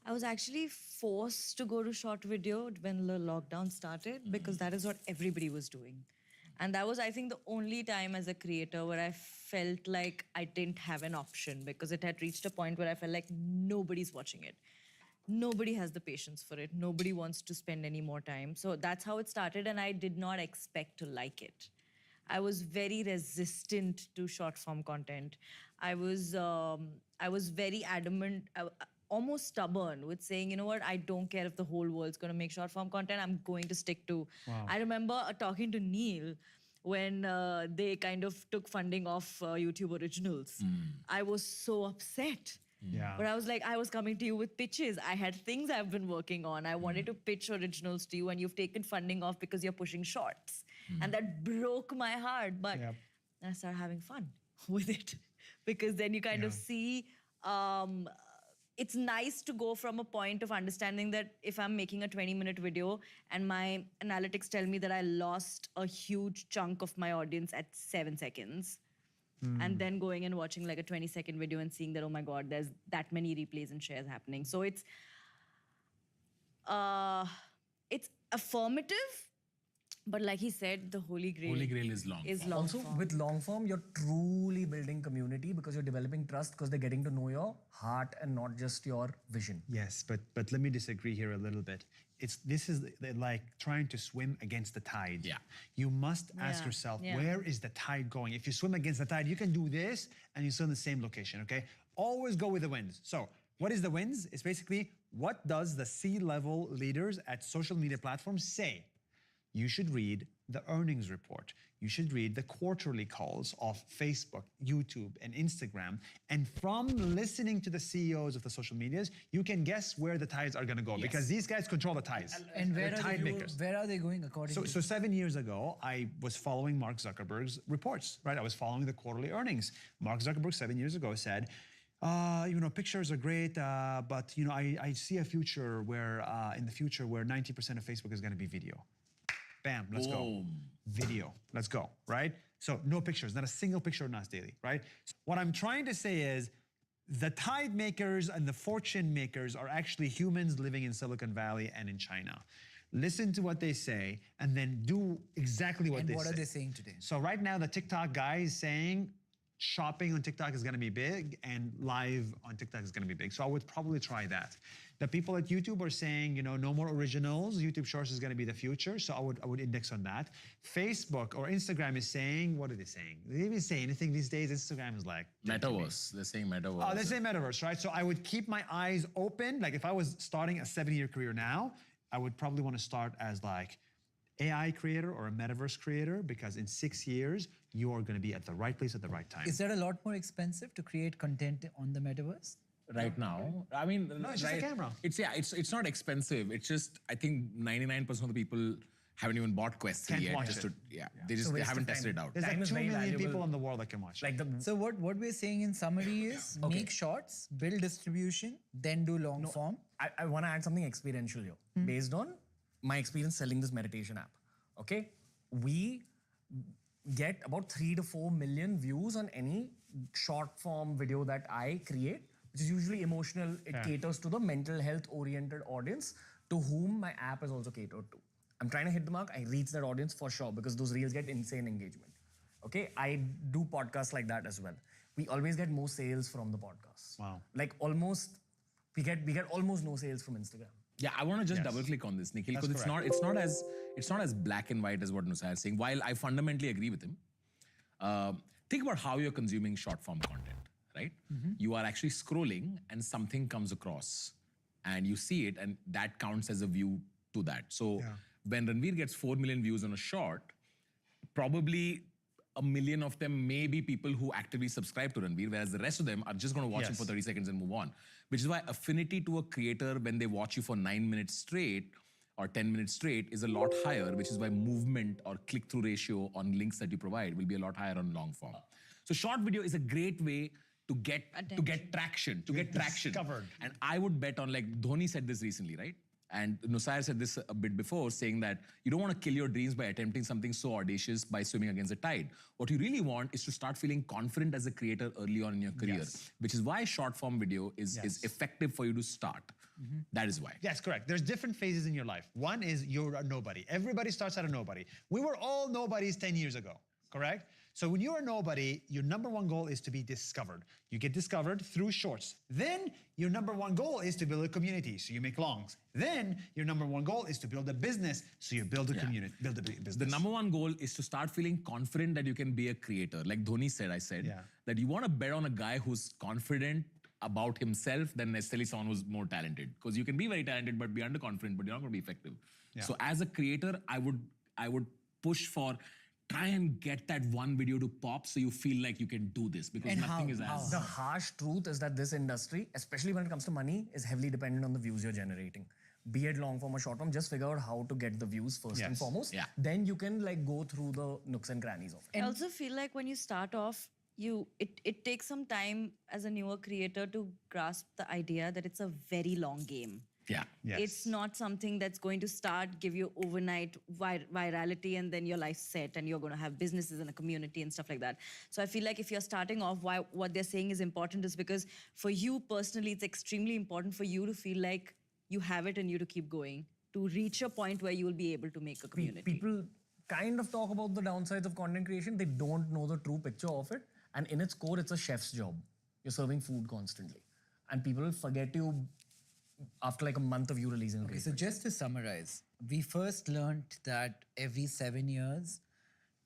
I was actually forced to go to short video when the lockdown started because that is what everybody was doing. And that was, I think, the only time as a creator where I felt like I didn't have an option because it had reached a point where I felt like nobody's watching it. Nobody has the patience for it. Nobody wants to spend any more time. So that's how it started, and I did not expect to like it. I was very resistant to short form content. I was very adamant, almost stubborn with saying, you know what, I don't care if the whole world's going to make short form content. I'm going to stick to. I remember talking to Neil when they kind of took funding off YouTube Originals. I was so upset. Yeah. But I was like, I was coming to you with pitches. I had things I've been working on. I wanted to pitch Originals to you, and you've taken funding off because you're pushing shorts. And that broke my heart. But I started having fun with it because then you kind of see it's nice to go from a point of understanding that if I'm making a 20-minute video and my analytics tell me that I lost a huge chunk of my audience at 7 seconds, and then going and watching like a 20-second video and seeing that, oh my God, there's that many replays and shares happening. So it's affirmative, but like he said, the holy grail. Holy grail is long form. Also, with long form, you're truly building community because you're developing trust because they're getting to know your heart and not just your vision. Yes, but let me disagree here a little bit. This is like trying to swim against the tide. Yeah. You must ask Yeah, yourself, yeah. where is the tide going? If you swim against the tide, you can do this and you're still in the same location, okay? Always go with the winds. So what is the winds? It's basically, what does the C-level leaders at social media platforms say? You should read the earnings report. You should read the quarterly calls of Facebook, YouTube, and Instagram. And from listening to the CEOs of the social medias, you can guess where the tides are going to go because these guys control the tides. And They're where tide are, makers. where are they going according to? So 7 years ago, I was following Mark Zuckerberg's reports, right? I was following the quarterly earnings. Mark Zuckerberg 7 years ago said, pictures are great, but I see a future where, in the future, where 90% of Facebook is going to be video. Bam, let's go. Boom. Video, let's go, right? So no pictures, not a single picture of Nas Daily, right? What I'm trying to say is the tide makers and the fortune makers are actually humans living in Silicon Valley and in China. Listen to what they say and then do exactly what and they what say. are they saying today? So right now, the TikTok guy is saying shopping on TikTok is going to be big and live on TikTok is going to be big. So I would probably try that. The people at YouTube are saying, no more originals. YouTube Shorts is going to be the future. So I would index on that. Facebook or Instagram is saying, what are they saying? Do they even say anything these days? Instagram is like Metaverse. They're saying metaverse. Oh, they say metaverse, right? So I would keep my eyes open. Like if I was starting a 7-year career now, I would probably want to start as like AI creator or a metaverse creator because in 6 years, you are going to be at the right place at the right time. Is that a lot more expensive to create content on the metaverse? Right now, I mean, No, it's just a camera. It's not expensive. It's just I think 99% of the people haven't even bought Quest 3 Can't yet. watch Just it. they So waste haven't of tested it time. out. There's Time like is 2 very million valuable. people in the world that can watch it. Like the So what we're saying in summary is make shorts, build distribution, then do long form. I want to add something experiential here based on my experience selling this meditation app. Okay, we get about 3 to 4 million views on any short form video that I create, which is usually emotional. It caters to the mental health oriented audience to whom my app is also catered to. I'm trying to hit the mark. I reach that audience for sure because those reels get insane engagement. Okay, I do podcasts like that as well. We always get more sales from the podcasts. Wow. Like almost, we get almost no sales from Instagram. Yeah, I want to just double click on this, Nikhil, because it's not as black and white as what Nusayr is saying. While I fundamentally agree with him, think about how you're consuming short form content, right? You are actually scrolling and something comes across and you see it and that counts as a view to that. So when Ranveer gets 4 million views on a short, probably 1 million of them may be people who actively subscribe to Ranveer, whereas the rest of them are just going to watch him for 30 seconds and move on. Which is why affinity to a creator when they watch you for 9 minutes straight or 10 minutes straight is a lot higher, which is why movement or click-through ratio on links that you provide will be a lot higher on long form. So short video is a great way to get traction, Discovered. And I would bet on, like Dhoni said this recently, right? And Nusair said this a bit before, saying that you don't want to kill your dreams by attempting something so audacious by swimming against the tide. What you really want is to start feeling confident as a creator early on in your career, which is why short form video is effective for you to start. That is why. Yes, correct. There's different phases in your life. One is you're a nobody. Everybody starts at a nobody. We were all nobodies 10 years ago, correct? So when you're a nobody, your number one goal is to be discovered. You get discovered through shorts. Then your number one goal is to build a community, so you make longs. Then your number one goal is to build a business, so you build a community, build a business. The number one goal is to start feeling confident that you can be a creator. Like Dhoni said, I said, that you want to bet on a guy who's confident about himself than necessarily someone who's more talented. Because you can be very talented, but be underconfident, but you're not going to be effective. So as a creator, I would push for try and get that one video to pop so you feel like you can do this, because nothing is as... The harsh truth is that this industry, especially when it comes to money, is heavily dependent on the views you're generating. Be it long form or short form, just figure out how to get the views first and foremost. Then you can like go through the nooks and crannies of it. I also feel like when you start off, it takes some time as a newer creator to grasp the idea that it's a very long game. It's not something that's going to start, give you overnight virality, and then your life's set and you're going to have businesses and a community and stuff like that. So I feel like if you're starting off, what they're saying is important is because for you personally, it's extremely important for you to feel like you have it and you to keep going, to reach a point where you will be able to make a community. People kind of talk about the downsides of content creation. They don't know the true picture of it. And in its core, it's a chef's job. You're serving food constantly. And people forget you after like a month of you releasing a Okay, so just to summarize, we first learned that every 7 years,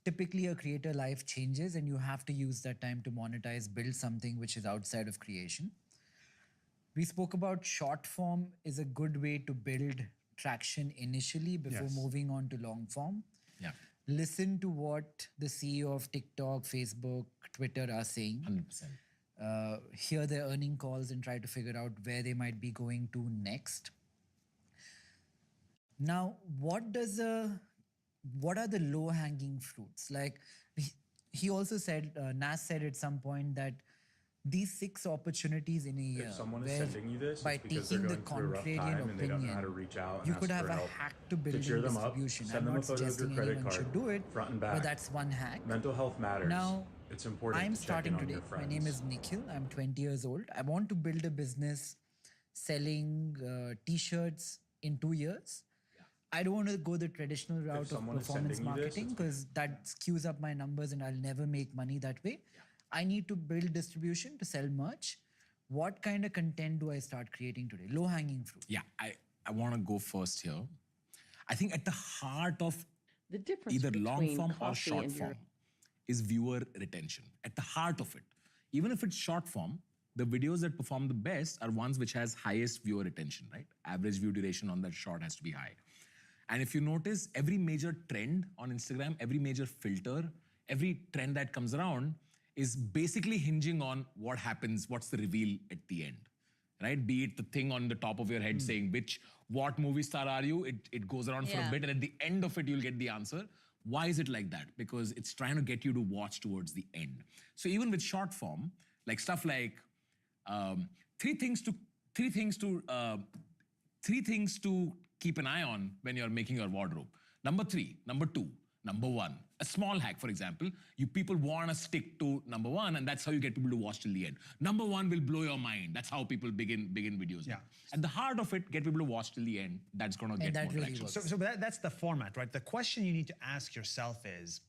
typically a creator life changes and you have to use that time to monetize, build something which is outside of creation. We spoke about short form is a good way to build traction initially before moving on to long form. Listen to what the CEO of TikTok, Facebook, Twitter are saying. 100%. Hear their earning calls and try to figure out where they might be going to next. Now, what are the low-hanging fruits? Like he also said, Nas said at some point that these 6 opportunities in a year, If someone is where sending you this, by it's because they're taking the going through a rough contrarian time and they don't know how to opinion, reach out and you ask could have for a help. hack to building cheer them up, distribution. send I'm them a not photo of your suggesting credit anyone card, should do it, front and back. but that's one hack. Mental health matters. Now, it's important I'm to check starting in on today. your friends. My name is Nikhil. I'm 20 years old. I want to build a business selling t-shirts in 2 years. I don't want to go the traditional route of someone is performance sending you this, marketing because that skews up my numbers and I'll never make money that way. I need to build distribution to sell merch. What kind of content do I start creating today? Low-hanging fruit. Yeah, I want to go first here. I think at the heart of The difference either long between form or coffee short and your form is viewer retention. At the heart of it. Even if it's short form, the videos that perform the best are ones which has highest viewer retention, right? Average view duration on that short has to be high. And if you notice, every major trend on Instagram, every major filter, every trend that comes around is basically hinging on what happens, what's the reveal at the end, right? Be it the thing on the top of your head saying, what movie star are you? It goes around for a bit and at the end of it, you'll get the answer. Why is it like that? Because it's trying to get you to watch towards the end. So even with short form, like stuff like three things to keep an eye on when you're making your wardrobe. Number 3, number 2, number 1. A small hack, for example, you people want to stick to number 1 and that's how you get people to watch till the end. Number 1 will blow your mind. That's how people begin videos. At the heart of it, get people to watch till the end. That's going to get that more really traction. works. So that's the format, right? The question you need to ask yourself is,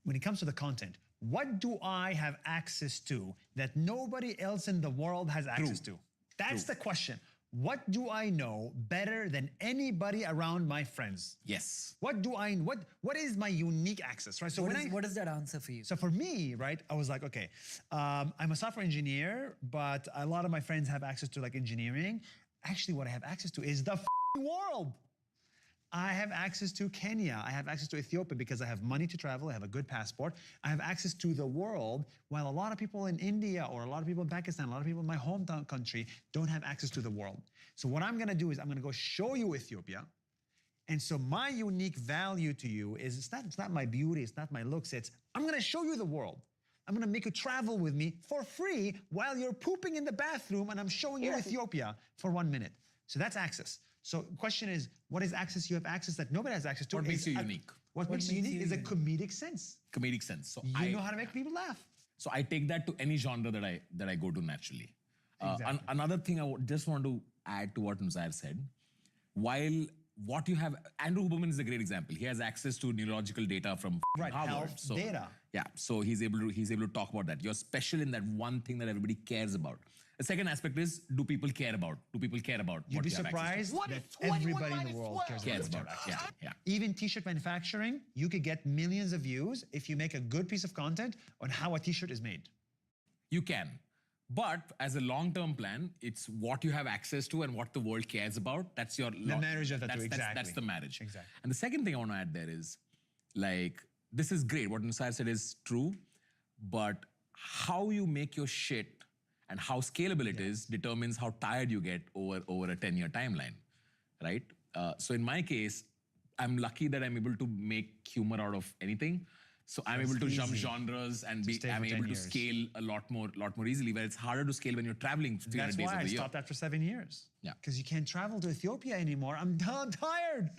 when it comes to the content, what do I have access to that nobody else in the world has access to? That's the question. What do I know better than anybody around my friends? Yes. What is my unique access, right? So What is that answer for you? So for me, right, I was like, okay, I'm a software engineer, but a lot of my friends have access to like engineering. Actually, what I have access to is the world. I have access to Kenya. I have access to Ethiopia because I have money to travel. I have a good passport. I have access to the world, while a lot of people in India or a lot of people in Pakistan, a lot of people in my hometown country don't have access to the world. So what I'm going to do is I'm going to go show you Ethiopia. And so my unique value to you is it's not my beauty, it's not my looks, it's I'm gonna show you the world. I'm gonna make you travel with me for free while you're pooping in the bathroom and I'm showing you Ethiopia for 1 minute. So that's access. So question is, what is access? You have access that nobody has access to. What makes you Is unique? What makes you unique is a comedic sense. Comedic sense. So You know how to make people laugh. So I take that to any genre that I go to naturally. Another thing I just want to add to what Nusair said, while what you have, Andrew Huberman is a great example. He has access to neurological data from Right, Harvard. health data. Yeah, so he's able to talk about that. You're special in that one thing that everybody cares about. The second aspect is, do people care about You'd what be you have access to? surprised that everybody in the world cares about that. it. Yeah. Even t-shirt manufacturing, you could get millions of views if you make a good piece of content on how a t-shirt is made. You can. But as a long-term plan, it's what you have access to and what the world cares about. That's your marriage of the two, exactly. That's the marriage. Exactly. And the second thing I want to add there is, like, this is great. What Nusair said is true, but how you make your shit and how scalable it is determines how tired you get over a 10-year timeline, right? So in my case, I'm lucky that I'm able to make humor out of anything. So I'm able to jump genres and I'm able to scale a lot more easily, where it's harder to scale when you're traveling 300 That's days why of I the year. stopped after 7 years. Yeah. Because you can't travel to Ethiopia anymore. I'm tired,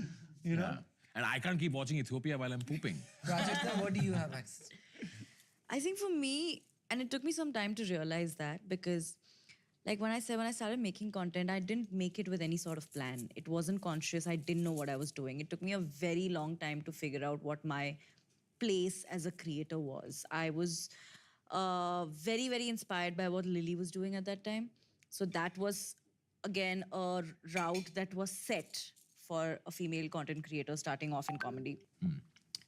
you know? And I can't keep watching Ethiopia while I'm pooping. Prajakta, what do you have access to? I think for me, and it took me some time to realize that, because like when I started making content, I didn't make it with any sort of plan. It wasn't conscious. I didn't know what I was doing. It took me a very long time to figure out what my place as a creator was. I was very, very inspired by what Lily was doing at that time. So that was, again, a route that was set for a female content creator starting off in comedy.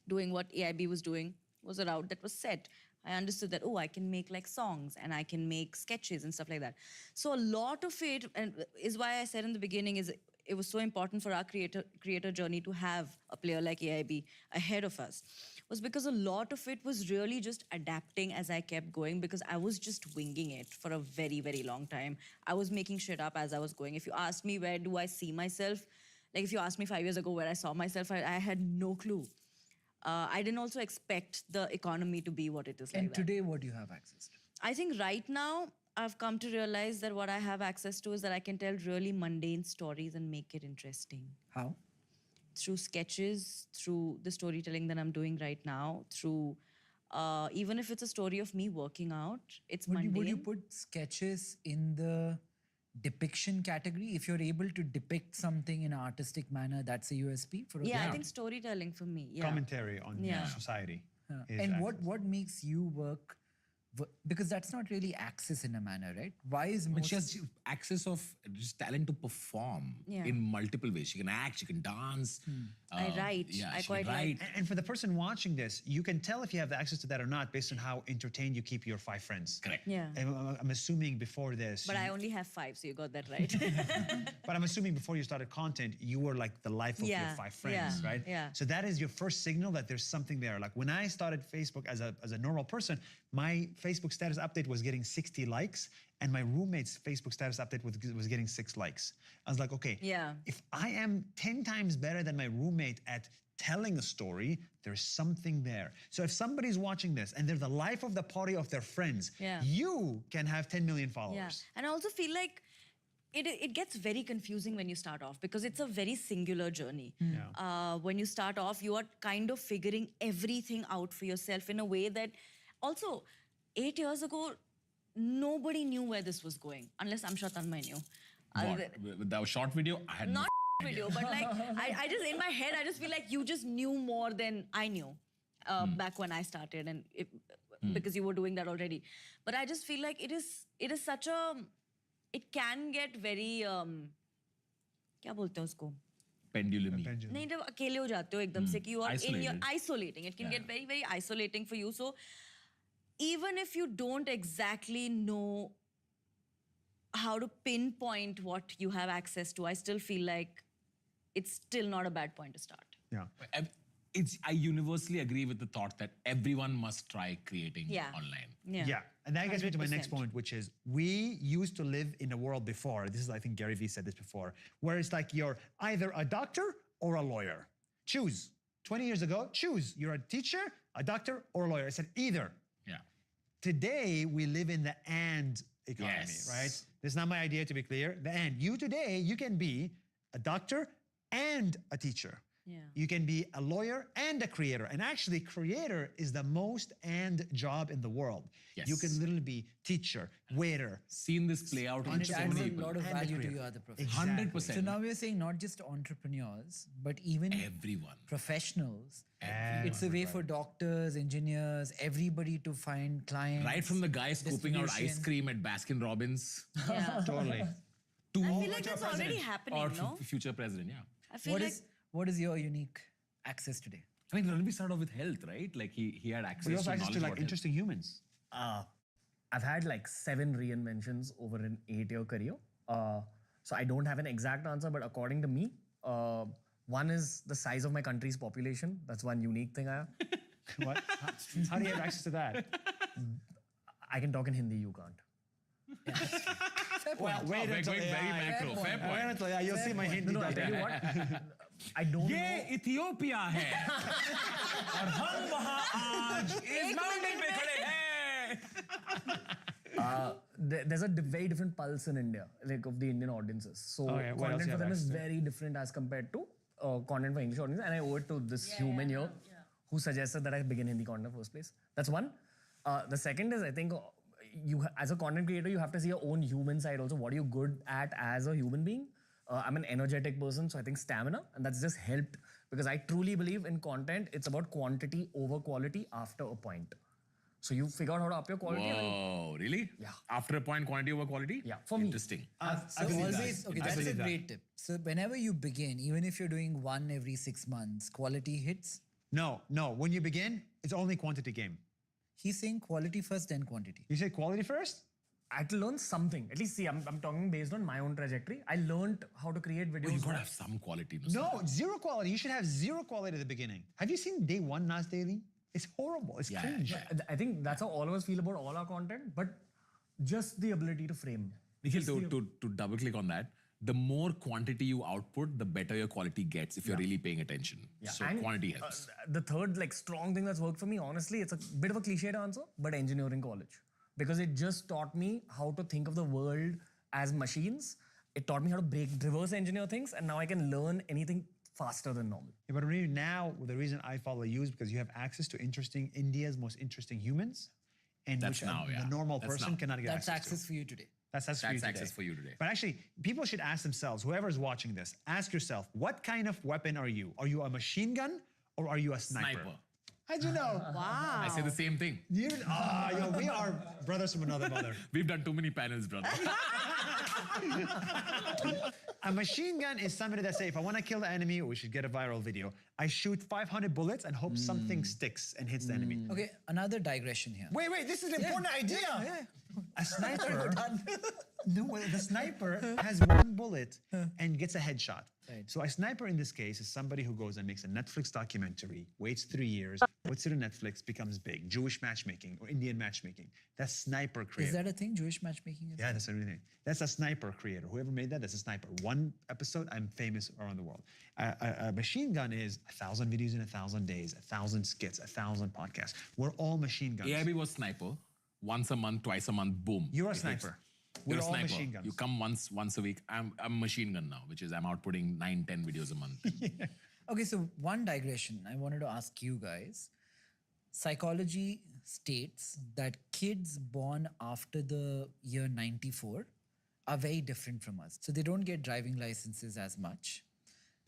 Doing what AIB was doing was a route that was set. I understood that, oh, I can make like songs and I can make sketches and stuff like that. So a lot of it, and is why I said in the beginning, is it was so important for our creator journey to have a player like AIB ahead of us, was because a lot of it was really just adapting as I kept going, because I was just winging it for a very, very long time. I was making shit up as I was going. If you asked me where do I see myself, like if you asked me 5 years ago where I saw myself, I had no clue. I didn't also expect the economy to be what it is like And that. today, what do you have access to? I think right now, I've come to realize that what I have access to is that I can tell really mundane stories and make it interesting. How? Through sketches, through the storytelling that I'm doing right now, through even if it's a story of me working out, it's mundane. Would you put sketches in the depiction category? If you're able to depict something in an artistic manner, that's a USP for a Yeah, I creator? think storytelling for me. Yeah. Commentary on society. is And access. what makes you work? Because that's not really access in a manner, right? Why is But most... she has access of just talent to perform Yeah. in multiple ways. She can act, she can dance. I write. Yeah, I she quite can like- write. And for the person watching this, you can tell if you have the access to that or not based on how entertained you keep your 5 friends. Correct. Yeah. I'm assuming before this. But I only have 5, so you got that right. But I'm assuming before you started content, you were like the life of your Yeah, 5 friends, yeah, right? yeah. So that is your first signal that there's something there. Like when I started Facebook as a normal person, my Facebook status update was getting 60 likes, and my roommate's Facebook status update was getting 6 likes. I was like, okay, Yeah. if I am 10 times better than my roommate at telling a story, there's something there. So if somebody's watching this and they're the life of the party of their friends, Yeah. you can have 10 million followers. Yeah, and I also feel like it gets very confusing when you start off, because it's a very singular journey. When you start off, you are kind of figuring everything out for yourself in a way that also 8 years ago, nobody knew where this was going, unless I'm sure Tanmay knew. What? With that short video, I had Not no video, but like I just, in my head, I just feel like you just knew more than I knew back when I started, and because you were doing that already. But I just feel like it is such a, it can get very क्या बोलते हैं उसको? pendulum. नहीं, जब अकेले हो जाते हो एकदम से कि you are in your Isolated. isolating. It can get very, very isolating for you. So even if you don't exactly know how to pinpoint what you have access to, I still feel like it's still not a bad point to start. Yeah. I universally agree with the thought that everyone must try creating Yeah. online. Yeah, and that gets me to my next 100%. point, which is we used to live in a world before. This is, I think Gary Vee said this before, where it's like you're either a doctor or a lawyer. Choose. 20 years ago, choose. You're a teacher, a doctor, or a lawyer. I said either. Yeah. Today, we live in the and economy, Yes. right? This is not my idea, to be clear. The and. You today, you can be a doctor and a teacher. Yeah. You can be a lawyer and a creator. And actually, creator is the most and job in the world. You can Yes. literally be teacher, waiter. Seen this play out And in it so adds many a people. lot of And the value to creator. your other professions. Exactly. 100%. So now we're saying not just entrepreneurs, but even Everyone. professionals. It's a way for doctors, engineers, everybody to find clients. Right from the guy scooping out ice distribution. cream at Baskin Robbins Yeah. Totally. to I feel like that's already happening, or no? future president. Yeah. I feel What like is your unique access today? I mean, we started off with health, right? Like he had access But you also to access knowledge to like about health. interesting humans. I've had like 7 reinventions over an 8-year career. So I don't have an exact answer, but according to me, one is the size of my country's population. That's one unique thing I have. What? How do you have access to that? I can talk in Hindi, you can't. Well, wait Very until very AI. macro. Fair Wait point. until AI. You'll see my Hindi. No, I tell you what, I don't ये know. Ethiopia है और हम वहाँ आज इस mountain पे खड़े हैं. There's a very different pulse in India, like of the Indian audiences. So Okay, what else content you for have them is access to? very different as compared to content for English audience. And I owe it to this human here who suggested that I begin Hindi content in the first place. That's one. The second is I think as a content creator, you have to see your own human side also. What are you good at as a human being? I'm an energetic person, so I think stamina, and that's just helped because I truly believe in content. It's about quantity over quality after a point. So you figure out how to up your quality. and Whoa, really? Yeah. After a point, quantity over quality? Yeah, for me. Interesting. So always, okay, I that's a believe that. great tip. So whenever you begin, even if you're doing one every 6 months, quality hits. No. When you begin, it's only quantity game. He's saying quality first, then quantity. You say quality first? I had to learn something. At least, see, I'm talking based on my own trajectory. I learned how to create videos. Well, you gotta have some quality. No, zero quality. You should have zero quality at the beginning. Have you seen day one Nas Daily? It's horrible. It's Yeah, cringe. yeah. I think that's how all of us feel about all our content, but just the ability to frame. Nikhil, to double click on that, the more quantity you output, the better your quality gets if you're really paying attention. So And, quantity helps. The third strong thing that's worked for me, honestly, it's a bit of a cliched answer, but engineering college. Because it just taught me how to think of the world as machines. It taught me how to reverse engineer things, and now I can learn anything faster than normal. Yeah, but really now, the reason I follow you is because you have access to India's most interesting humans, and That's which now, yeah. the normal That's person now. cannot get That's access to. access for you today. That's access for you today. But actually, people should ask themselves, whoever's watching this, ask yourself, what kind of weapon are you? Are you a machine gun or are you a sniper? Sniper. How'd you know? wow. I say the same thing. We are brothers from another mother. We've done too many panels, brother. A machine gun is somebody that say, if I want to kill the enemy, we should get a viral video. I shoot 500 bullets and hope something sticks and hits the enemy. Okay, another digression here. Wait, this is an important idea. A sniper. No, the sniper has one bullet and gets a headshot. Right. So a sniper in this case is somebody who goes and makes a Netflix documentary, waits 3 years, puts it on Netflix, becomes big. Jewish matchmaking or Indian matchmaking. That's sniper creator. Is that a thing? Jewish matchmaking? Is Yeah, that's everything. That's a sniper creator. Whoever made that, that's a sniper. One episode, I'm famous around the world. A machine gun is 1,000 videos in 1,000 days, 1,000 skits, 1,000 podcasts. We're all machine guns. AIB was sniper. Once a month, twice a month, boom. You're a It hits. sniper. You're We're a all sniper. machine guns. You come once a week. I'm a machine gun now, which is I'm outputting 9-10 videos a month. Okay, so one digression I wanted to ask you guys. Psychology states that kids born after the year 94 are very different from us. So they don't get driving licenses as much.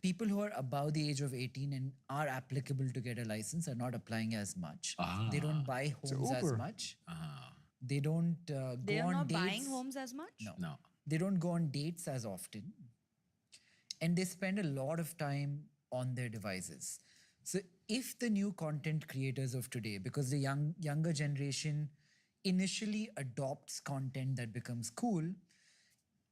People who are above the age of 18 and are applicable to get a license are not applying as much. They don't buy homes as Uber. much. They don't go They are on not dates. buying homes as much? No. They don't go on dates as often. And they spend a lot of time on their devices. So if the new content creators of today, because the younger generation initially adopts content that becomes cool,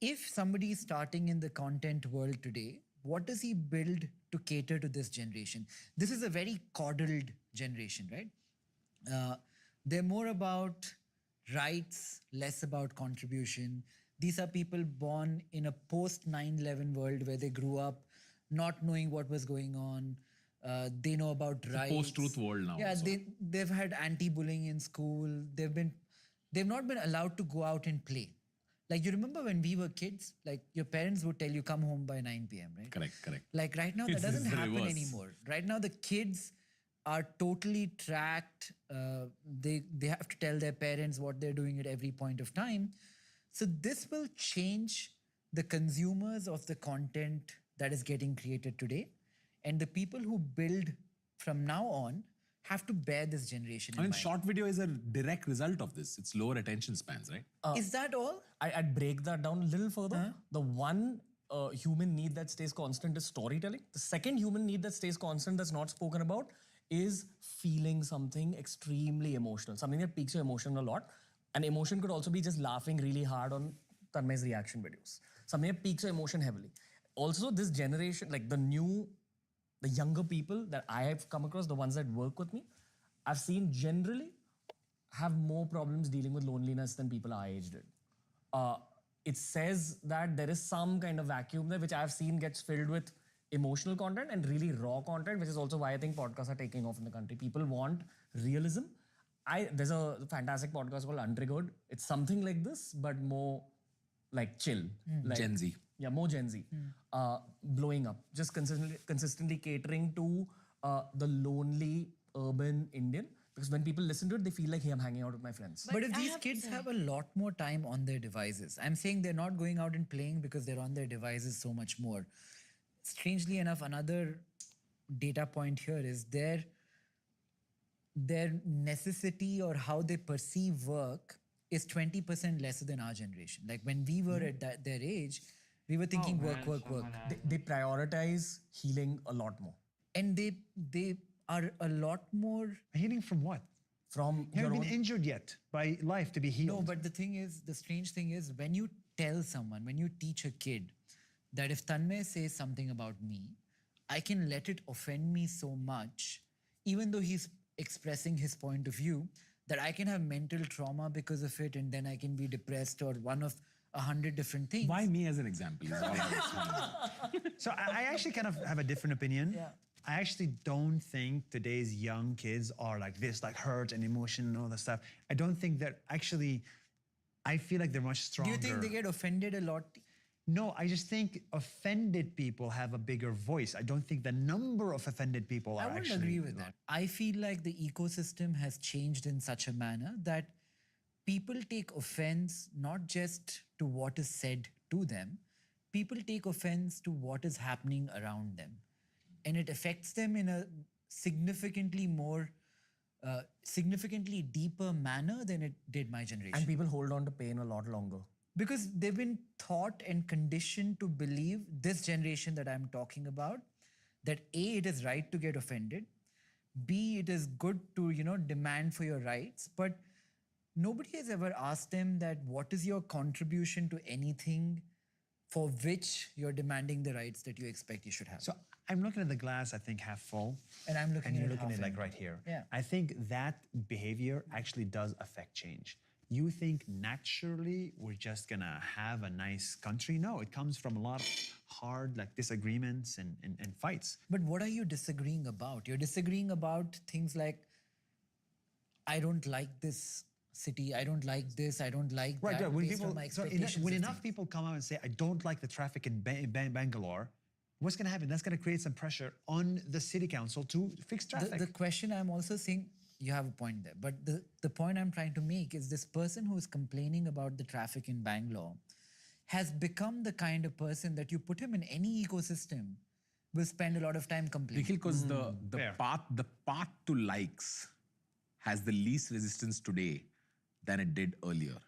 if somebody is starting in the content world today, what does he build to cater to this generation? This is a very coddled generation, right? They're more about rights, less about contribution. These are people born in a post 9/11 world where they grew up not knowing what was going on. They know about rights. post-truth world now Yeah, also. they've had anti-bullying in school. They've not been allowed to go out and play. Like, you remember when we were kids, like your parents would tell you come home by 9 p.m., right? Correct. Like right now, that It's doesn't the happen reverse. anymore. Right now, the kids are totally tracked. They have to tell their parents what they're doing at every point of time. So this will change the consumers of the content that is getting created today, and the people who build from now on have to bear this generation in I mean, mind. short video is a direct result of this. It's lower attention spans, right? Is that all? I'd break that down a little further. The one human need that stays constant is storytelling. The second human need that stays constant that's not spoken about is feeling something extremely emotional, something that piques your emotion a lot. And emotion could also be just laughing really hard on Tanmay's reaction videos. Something that piques your emotion heavily. Also, this generation, like the younger people that I have come across, the ones that work with me, I've seen generally have more problems dealing with loneliness than people our age did. It says that there is some kind of vacuum there, which I've seen gets filled with emotional content and really raw content, which is also why I think podcasts are taking off in the country. People want realism. There's a fantastic podcast called Untriggered. It's something like this, but more like chill. Like, Gen Z. Yeah, more Gen Z. Blowing up. Just consistently catering to the lonely urban Indian. Because when people listen to it, they feel like, hey, I'm hanging out with my friends. But if I these have- kids have a lot more time on their devices, I'm saying they're not going out and playing because they're on their devices so much more. Strangely enough, another data point here is their necessity or how they perceive work is 20% lesser than our generation. Like when we were at their age, we were thinking work. They prioritize healing a lot more. And they are a lot more. Healing from what? From You your haven't own... been injured yet by life to be healed. No, but the thing is, the strange thing is when you tell someone, when you teach a kid that if Tanmay says something about me, I can let it offend me so much, even though he's expressing his point of view, that I can have mental trauma because of it and then I can be depressed or one of 100 different things. Why me as an example? Is all I was saying. So I actually kind of have a different opinion. Yeah. I actually don't think today's young kids are like this, like hurt and emotion and all that stuff. I don't think that actually, I feel like they're much Do stronger. you think they get offended a lot? No, I just think offended people have a bigger voice. I don't think the number of offended people I are wouldn't actually. agree with that. I feel like the ecosystem has changed in such a manner that people take offense not just to what is said to them, people take offense to what is happening around them. And it affects them in a significantly deeper manner than it did my generation. And people hold on to pain a lot longer. Because they've been taught and conditioned to believe, this generation that I'm talking about, that A, it is right to get offended, B, it is good to, demand for your rights, but nobody has ever asked them that what is your contribution to anything for which you're demanding the rights that you expect you should have. So I'm looking at the glass, I think, half full. And I'm looking and at you're it looking at half it like empty. right here. Yeah. I think that behavior actually does affect change. You think naturally we're just gonna have a nice country? No, it comes from a lot of hard like disagreements and fights. But what are you disagreeing about? You're disagreeing about things like, I don't like this city, I don't like this, I don't like Right, that. right. When based on people, my so expectations when of enough things. people come out and say, I don't like the traffic in Bangalore, what's gonna happen? That's gonna create some pressure on the city council to fix traffic. The question I'm also saying, you have a point there, but the point I'm trying to make is this person who is complaining about the traffic in Bangalore has become the kind of person that you put him in any ecosystem will spend a lot of time complaining. Nikhil, because the Fair. path to likes has the least resistance today than it did earlier.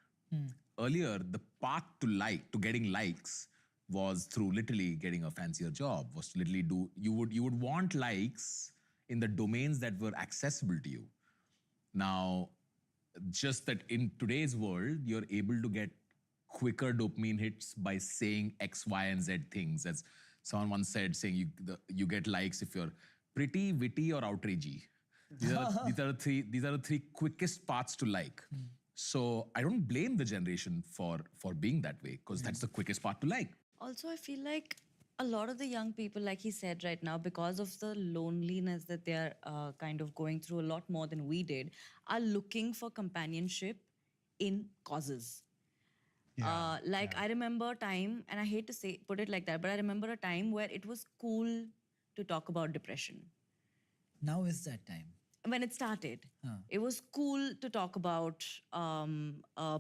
Earlier, the path to getting likes was through literally getting a fancier job, was to literally you would want likes in the domains that were accessible to you. Now, just that in today's world, you're able to get quicker dopamine hits by saying X, Y, and Z things. As someone once said, saying you get likes if you're pretty, witty, or outragey. These are the three quickest paths to like. So I don't blame the generation for being that way because that's the quickest path to like. Also, I feel like a lot of the young people, like he said right now, because of the loneliness that they're kind of going through a lot more than we did, are looking for companionship in causes. I remember a time, and I hate to say put it like that, but I remember a time where it was cool to talk about depression. Now is that time. When it started, it was cool to talk about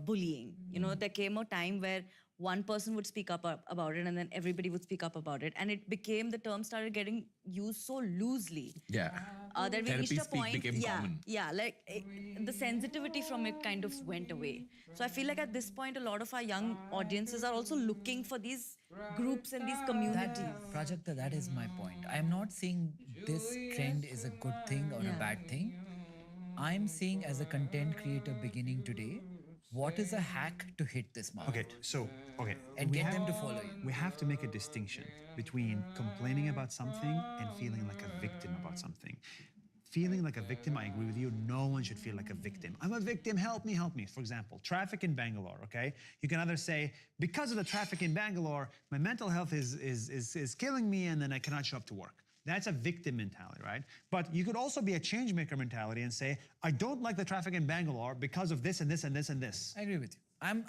bullying. You know, there came a time where one person would speak up about it, and then everybody would speak up about it, and it became, the term started getting used so loosely. Yeah. That we Therapy reached a speak point, became common. the sensitivity from it kind of went away. So I feel like at this point, a lot of our young audiences are also looking for these groups and these communities. Prajakta, that is my point. I'm not saying this trend is a good thing or a bad thing. I'm saying, as a content creator beginning today, what is a hack to hit this mark? Okay. And we get have- them to follow you. We have to make a distinction between complaining about something and feeling like a victim about something. Feeling like a victim, I agree with you. No one should feel like a victim. I'm a victim, help me, help me. For example, traffic in Bangalore, okay? You can either say, because of the traffic in Bangalore, my mental health is killing me and then I cannot show up to work. That's a victim mentality, right? But you could also be a change maker mentality and say, I don't like the traffic in Bangalore because of this and this and this and this. I agree with you.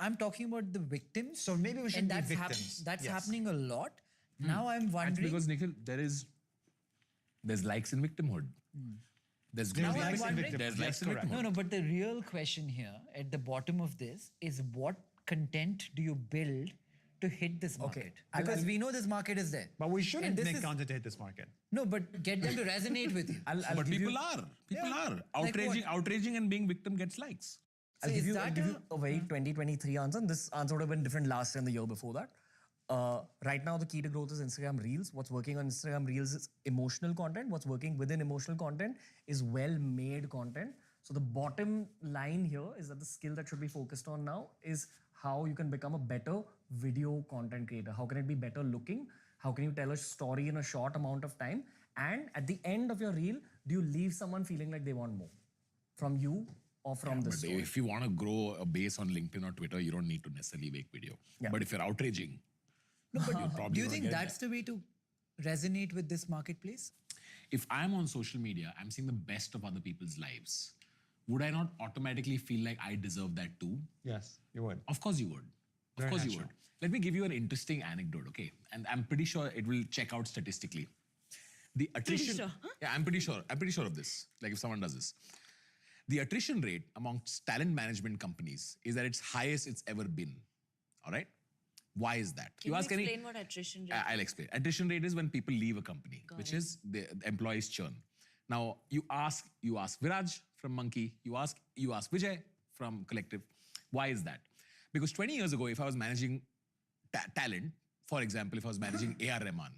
I'm talking about the victims. So maybe we should and be that's victims. that's Yes. happening a lot. Now I'm That's wondering. because, Nikhil, there's likes in victimhood. There's There's glory. likes in There's victimhood. likes Yes, in correct. victimhood. No, but the real question here at the bottom of this is, what content do you build to hit this market? Because we know this market is there. But we And shouldn't this make is- content to hit this market. No, but get them to resonate with you. But people are. People are. Like what? Outraging and being victim gets likes. I'll So give is you, that a very 2023 answer, and this answer would have been different last year and the year before that. Right now, the key to growth is Instagram Reels. What's working on Instagram Reels is emotional content. What's working within emotional content is well-made content. So the bottom line here is that the skill that should be focused on now is how you can become a better video content creator. How can it be better looking? How can you tell a story in a short amount of time? And at the end of your reel, do you leave someone feeling like they want more from you or from the But story? if you want to grow a base on LinkedIn or Twitter, you don't need to necessarily make video. Yeah. But if you're outraging, No, but you're probably do you gonna think get that's the way to resonate with this marketplace? if I'm on social media, I'm seeing the best of other people's lives. Would I not automatically feel like I deserve that too? Yes, you would. Of course you would. Of Very course you natural. would. Let me give you an interesting anecdote, okay? And I'm pretty sure it will check out statistically. The attrition. sure? Yeah, I'm pretty sure. I'm pretty sure of this. Like if someone does this. The attrition rate amongst talent management companies is at its highest it's ever been. All right? Why is that? Can you explain what attrition rate I'll explain. Attrition rate is when people leave a company, which is the employees churn. Now you ask Viraj from Monkey, you ask Vijay from Collective. Why is that? Because 20 years ago, if I was managing talent, for example, if I was managing A.R. Rahman,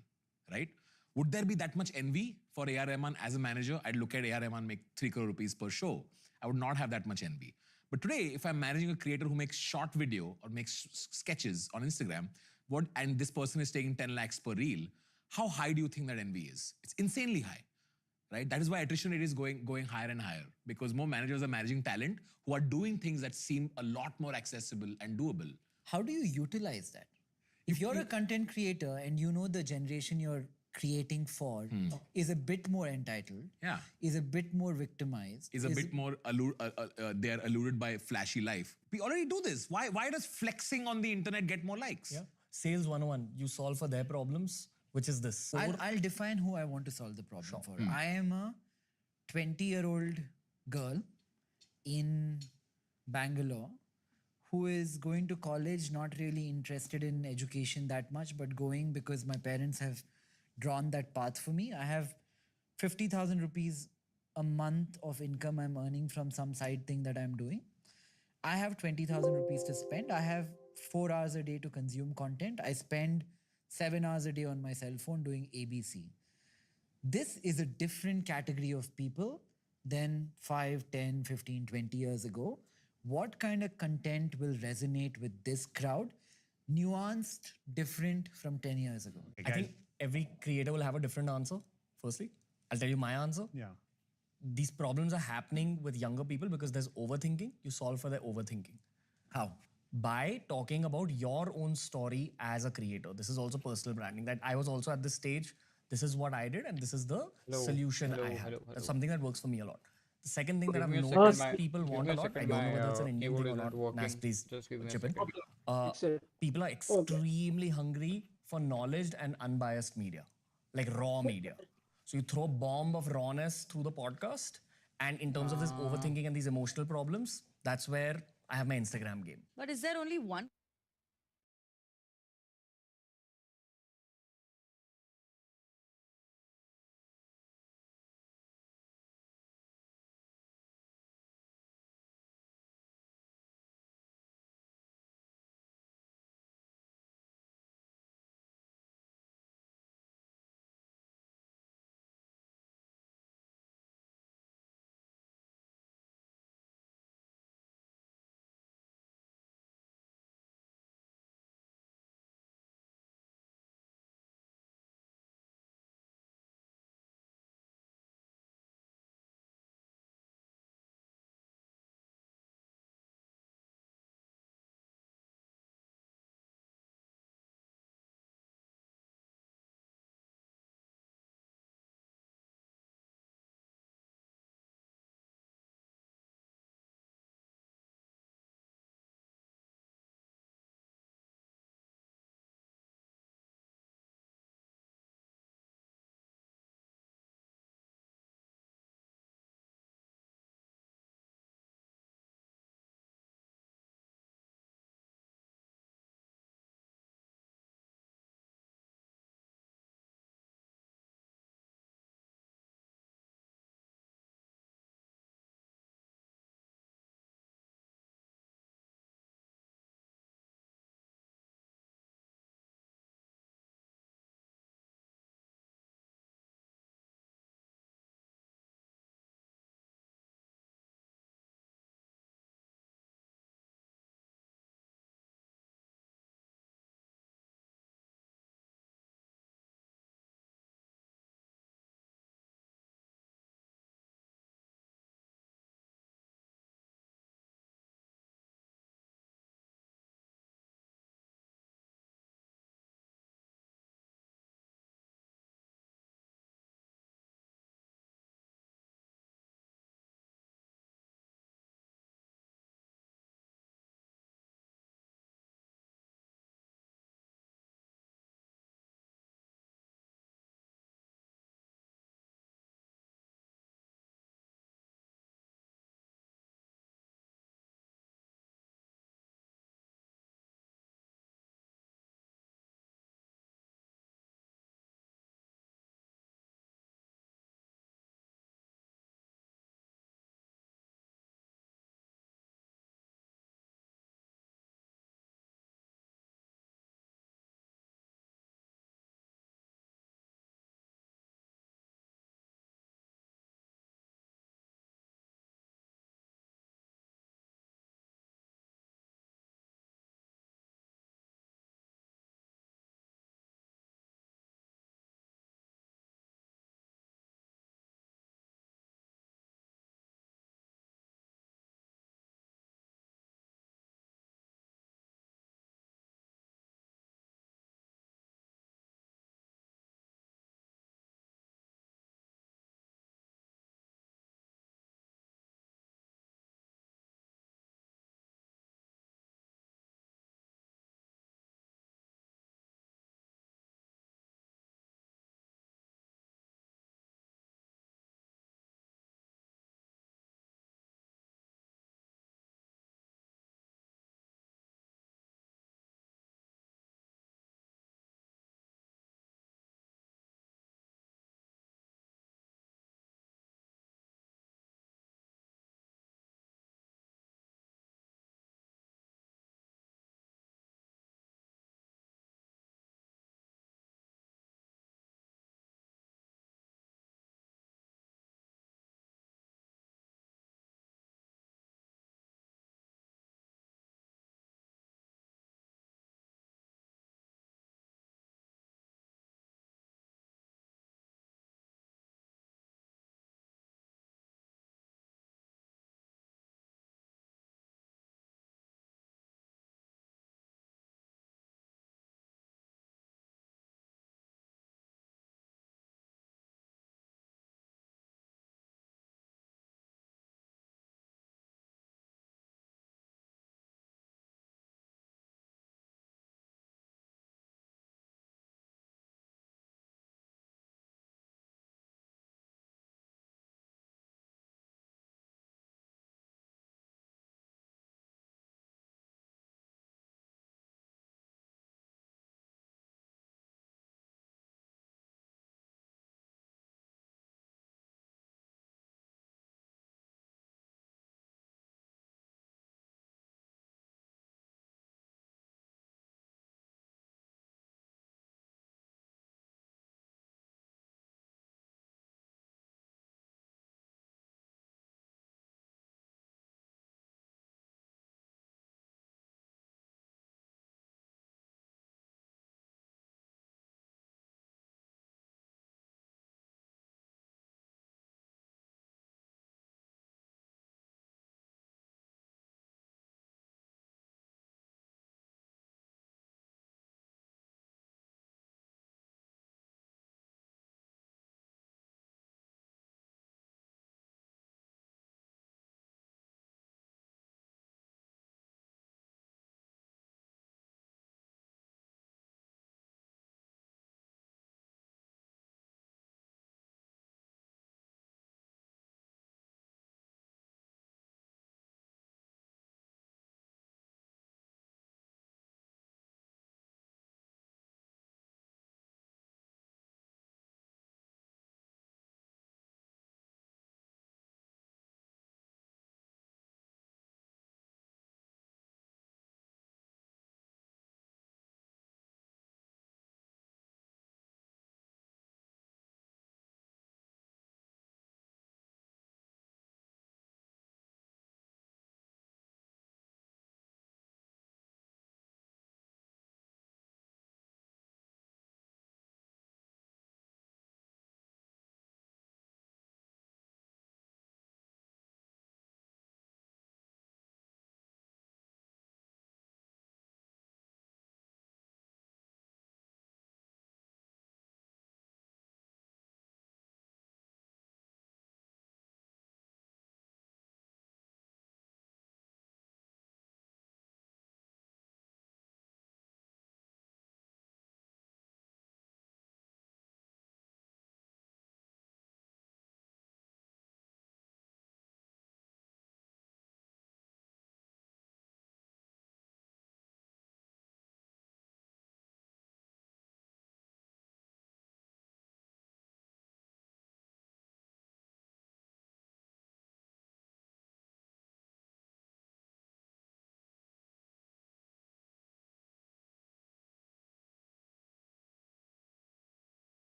right? Would there be that much envy for A.R. Rahman as a manager? I'd look at A.R. Rahman make 3 crore rupees per show. I would not have that much envy. But today, if I'm managing a creator who makes short video or makes sketches on Instagram, and this person is taking 10 lakhs per reel, how high do you think that envy is? It's insanely high, right? That is why attrition rate is going higher and higher, because more managers are managing talent who are doing things that seem a lot more accessible and doable. How do you utilize that? If you're a content creator and you know the generation you're creating for is a bit more entitled, Yeah. is a bit more victimized, Is a bit more they are alluded by flashy life. We already do this. Why does flexing on the internet get more likes? Yeah. Sales 101, you solve for their problems, which is this. I'll define who I want to solve the problem for. I am a 20-year-old girl in Bangalore who is going to college, not really interested in education that much, but going because my parents have drawn that path for me. I have 50,000 rupees a month of income I'm earning from some side thing that I'm doing. I have 20,000 rupees to spend. I have 4 hours a day to consume content. I spend 7 hours a day on my cell phone doing ABC. This is a different category of people than 5, 10, 15, 20 years ago. What kind of content will resonate with this crowd? Nuanced, different from 10 years ago. I think every creator will have a different answer. Firstly, I'll tell you my answer. Yeah. These problems are happening with younger people because there's overthinking. You solve for their overthinking. How? by talking about your own story as a creator. This is also personal branding. That I was also at this stage. This is what I did, and this is the solution I have. That's something that works for me a lot. The second thing that I've Give me a noticed second, people give want me a a lot, I second, don't know my whether it's an Indian keyboard thing or isn't not. working. Nas, please Just give me a chip in. second. People are extremely hungry for knowledge and unbiased media, like raw media. So you throw a bomb of rawness through the podcast, and in terms of this overthinking and these emotional problems, that's where I have my Instagram game. But is there only one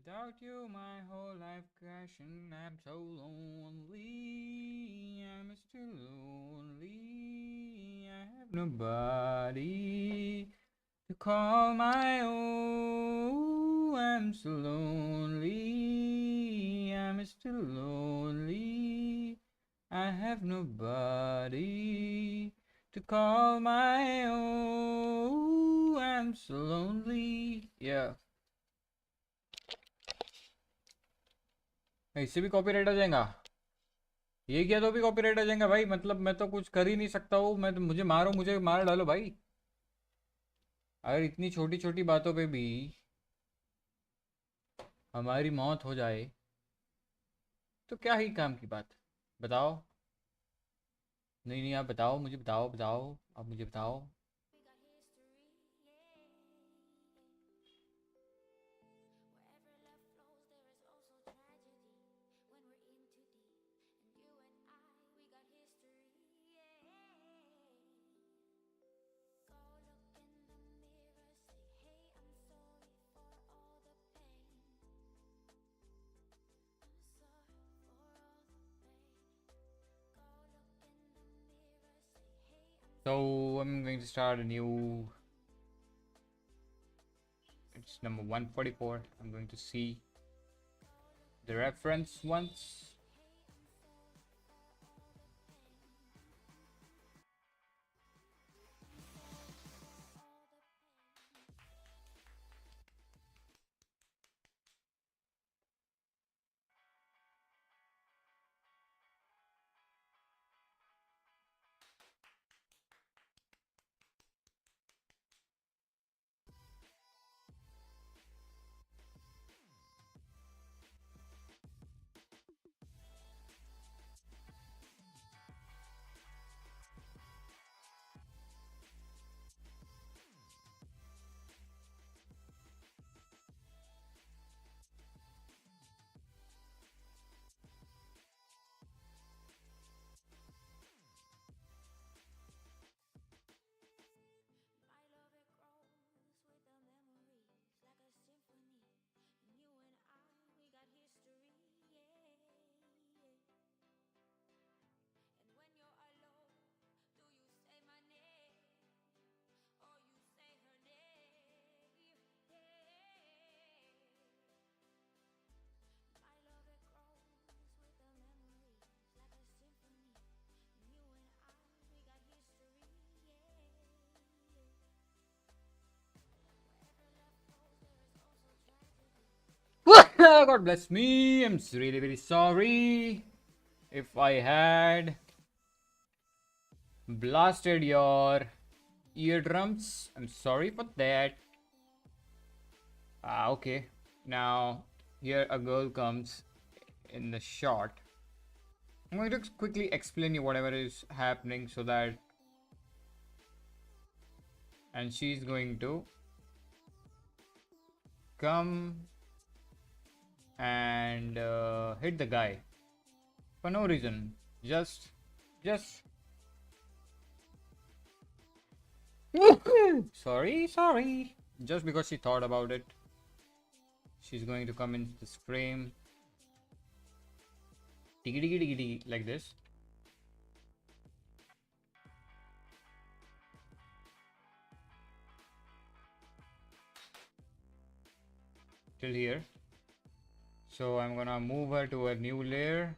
Without you, my whole life crashing. I'm so lonely. I'm still lonely. I have nobody to call my own. I'm so lonely. I'm still lonely. I have nobody to call my own. I'm so lonely. Yeah. इससे भी copyright आ जाएगा। ये किया तो भी copyright आ जाएगा भाई। मतलब मैं तो कुछ कर ही नहीं सकता हूँ। मैं तो, मुझे मारो, मुझे मार डालो भाई। अगर इतनी छोटी छोटी बातों पे भी हमारी मौत हो जाए तो क्या ही काम की बात। बताओ। नहीं नहीं, आप बताओ, मुझे बताओ, बताओ, आप मुझे बताओ। So I'm going to start a new. It's number 144. I'm going to see the reference once. God bless me. I'm really very sorry if I had blasted your eardrums. I'm sorry for that. Okay. Now, here a girl comes in the shot. I'm going to quickly explain you whatever is happening so that. And she's going to come and hit the guy for no reason. Just. Sorry. Just because she thought about it. She's going to come into this frame. Diggy, like this. Till here. So I'm gonna move her to a new layer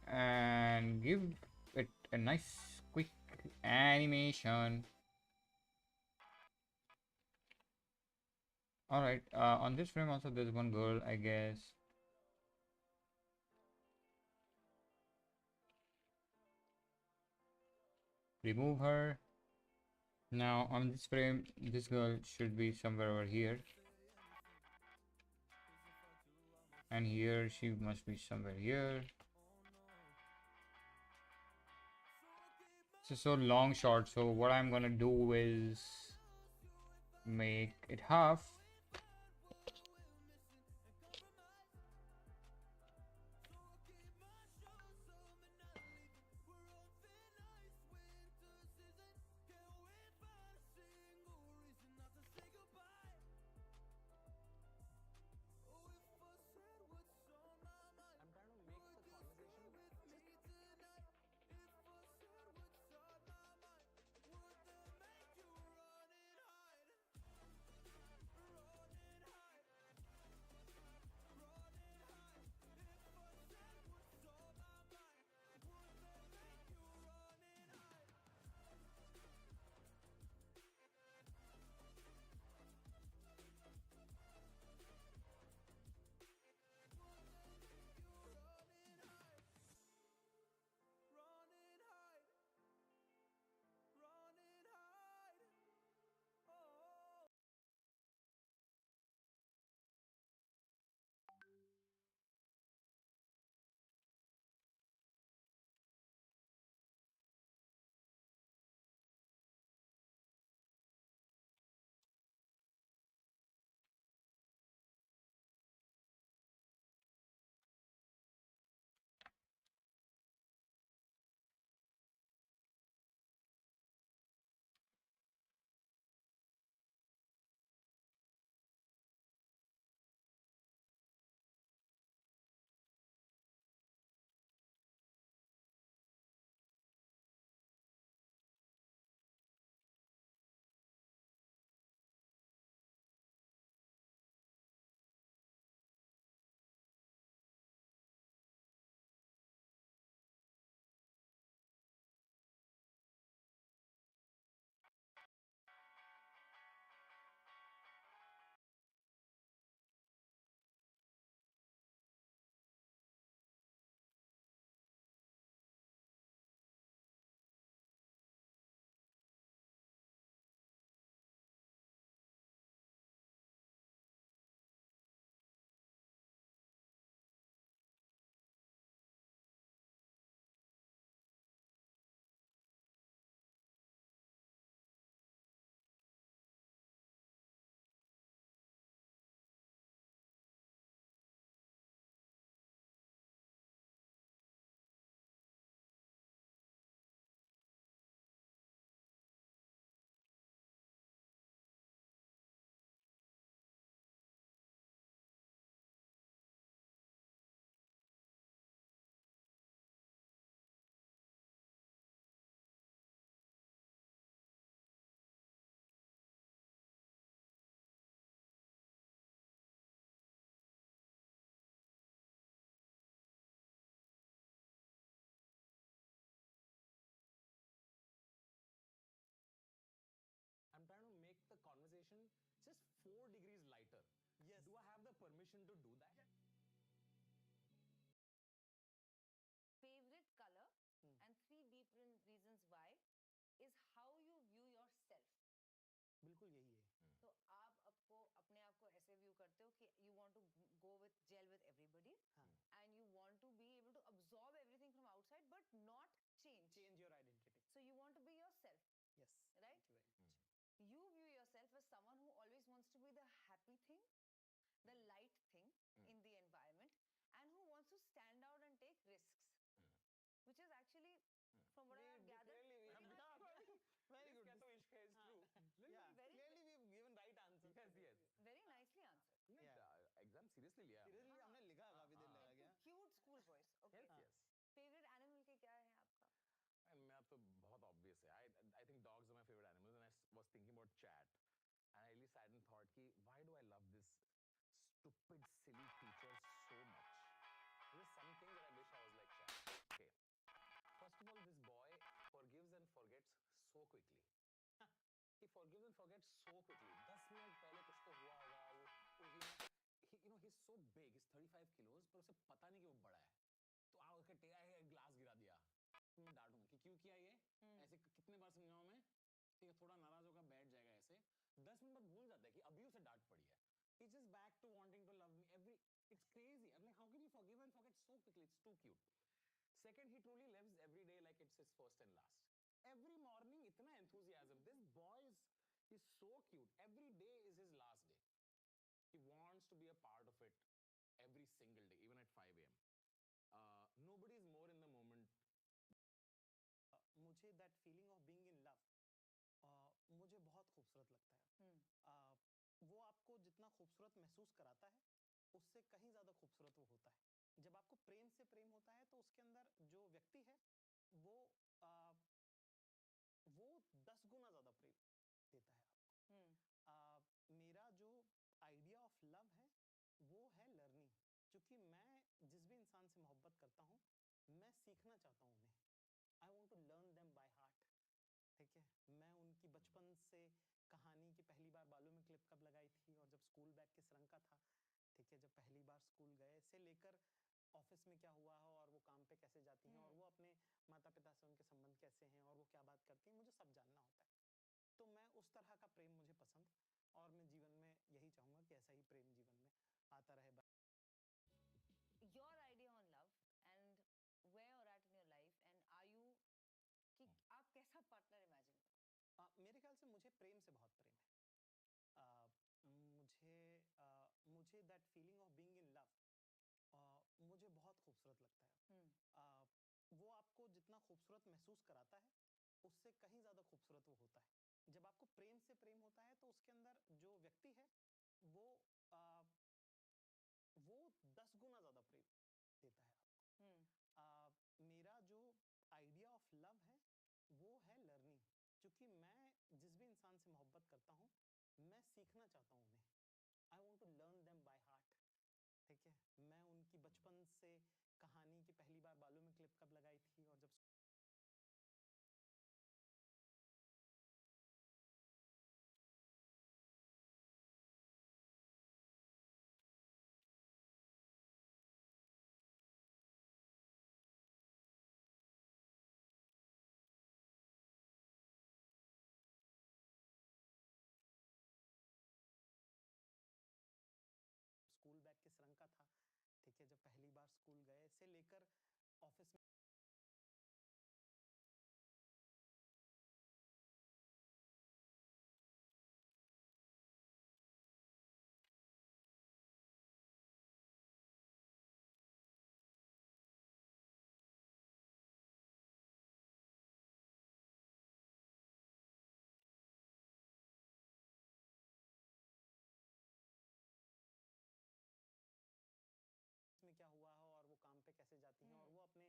and give it a nice quick animation. Alright, on this frame also there's one girl, I guess. Remove her. Now on this frame, this girl should be somewhere over here. And here she must be somewhere here. It's so long shot, so what I'm gonna do is make it half. Do I have the permission to do that? Favorite color and 3 different reasons why is how you view yourself. बिल्कुल यही है. तो आप अपने आप को ऐसे view करते हो कि you want to go with gel with everybody and you want to be able to absorb everything from outside but not change. Change your identity. So you want to be yourself. Yes. Right? Thank you very much. You view yourself as someone who always wants to be the happy thing, the light thing in the environment, and who wants to stand out and take risks. Which is actually, from what I have gathered, pretty much Very good. तो इश्क है, it's true. Yeah, very- clearly we've given right answers. Yes. very nicely answered. Exam seriously लिया. Seriously, हमने लिखा काफी देर लगा गया. Cute school voice. Okay. Yes. Favorite animal के क्या है आपका? And मैं तो बहुत obvious है. I think dogs are my favorite animals, and I was thinking about chat, and I really sat and thought कि why do I love this stupid, silly teacher so much? There's some things that I wish I was like chat. Okay. First of all, this boy forgives and forgets so quickly. He forgives and forgets so quickly. 10 minute पहले कुछ तो हुआ होगा. He's so big. He's 35 kilos, पर उसे पता नहीं कि वो बड़ा है. तो आ उसके टेया है ग्लास गिरा दिया. तो मैं डांटूंगा कि क्यों किया ये? ऐसे कितने बार समझाऊं मैं? ठीक है, थोड़ा नाराज होकर बैठ जाएगा ऐसे. 10 मिनट बाद भूल जाता है कि अभी उसे डांट पड़ी है. He's just back to wanting to love me. It's crazy. I'm like, how can you forgive and forget so quickly? It's too cute. Second, he truly lives every day like it's his first and last. Every morning, itna enthusiasm. This boy is so cute. Every day is his last day. He wants to be a part of it every single day, even at 5 a.m. Nobody is more in the moment. मुझे that feeling of being in love मुझे बहुत खूबसूरत लगता है. वो आपको जितना खूबसूरत महसूस कराता है उससे कहीं ज्यादा खूबसूरत वो होता है. जब आपको प्रेम से प्रेम होता है तो उसके अंदर जो व्यक्ति है वो 10 गुना ज्यादा प्रेम देता है आपको. मेरा जो आइडिया ऑफ लव है वो है लर्निंग. क्योंकि मैं जिस भी इंसान से मोहब्बत करता हूँ मैं सीखना चाहता हूँ उन्हें. I want to learn them by heart. ठीक है, मैं उनकी बचपन से कहानी की पहली बार बालों में क्लिप कब लगाई थी और जब स्कूल बैग किस रंग का था, ठीक है, जब पहली बार स्कूल गए से लेकर ऑफिस में क्या हुआ हो और वो काम पे कैसे जाती हैं और वो अपने माता पिता से उनके संबंध कैसे हैं और वो क्या बात करती हैं, मुझे सब जानना होता है. तो मैं उस तरह का प्रेम मुझे पसंद और मैं जीवन में यही चाहूंगा कि ऐसा ही प्रेम जीवन में आता रहे. Your idea on love and where you're at in your life and are you कि आप कैसा पार्टनर इमेजिन करते? मेरे ख्याल से मुझे प्रेम से बहुत प्रेम है. मुझे that feeling of being in love मुझे बहुत खूबसूरत लगता है. वो आपको जितना खूबसूरत महसूस कराता है उससे कहीं ज्यादा खूबसूरत वो होता है. जब आपको प्रेम से प्रेम होता है तो उसके अंदर जो व्यक्ति है वो 10 गुना ज्यादा प्रेम देता है आपको. मेरा जो आइडिया ऑफ लव है वो है लर्निंग. क्योंकि मैं जिस भी इंसान से मोहब्बत करता हूँ मैं सीखना चाहता हूँ उन्हें. I want to learn them by heart. ठीक है, मैं उनकी बचपन से कहानी की पहली बार बालों में क्लिप कब लगाई थी और जब स्कूल बैग किस रंग का था, ठीक है, जब पहली बार स्कूल गए से लेकर ऑफिस में क्या हुआ हो और वो काम पे कैसे जाती हैं और वो अपने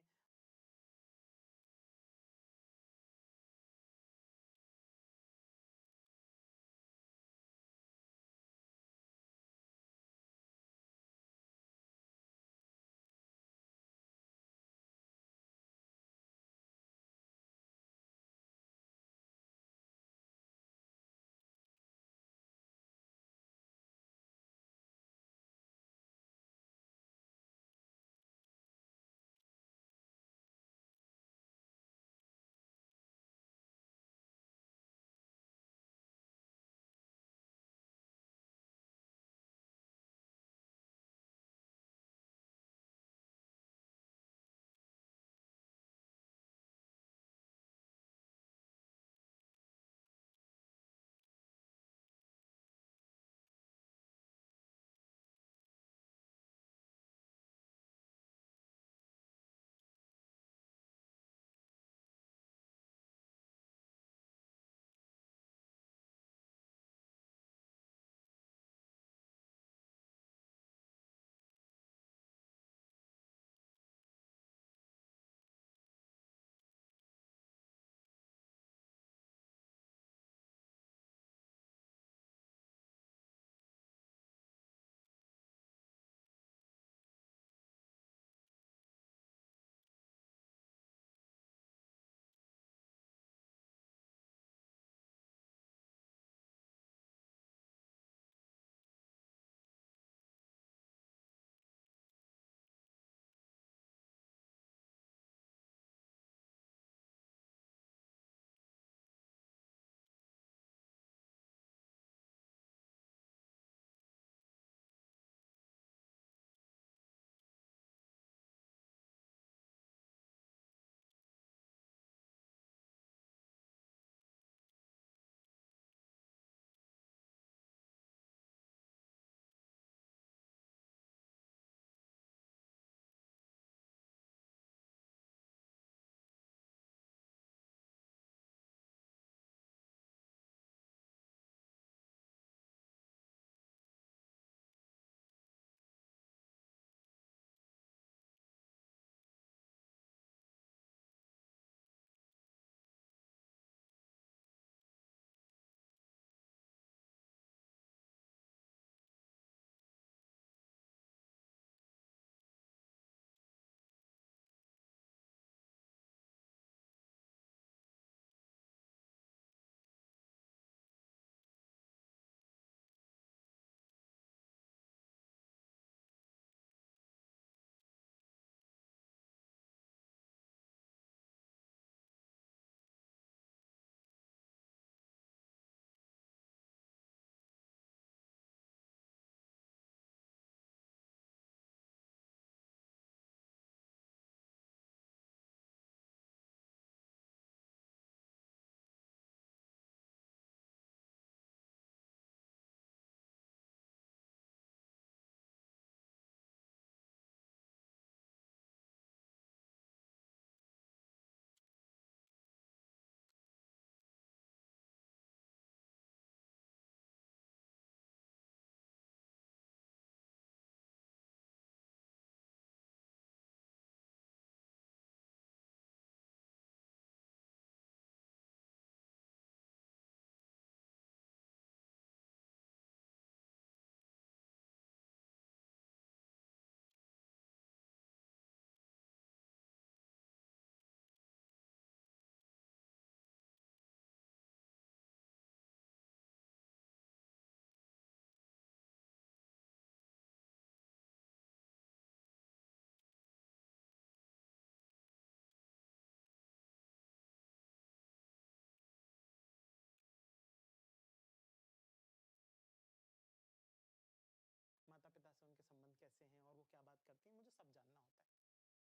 करती हैं, मुझे सब जानना होता है।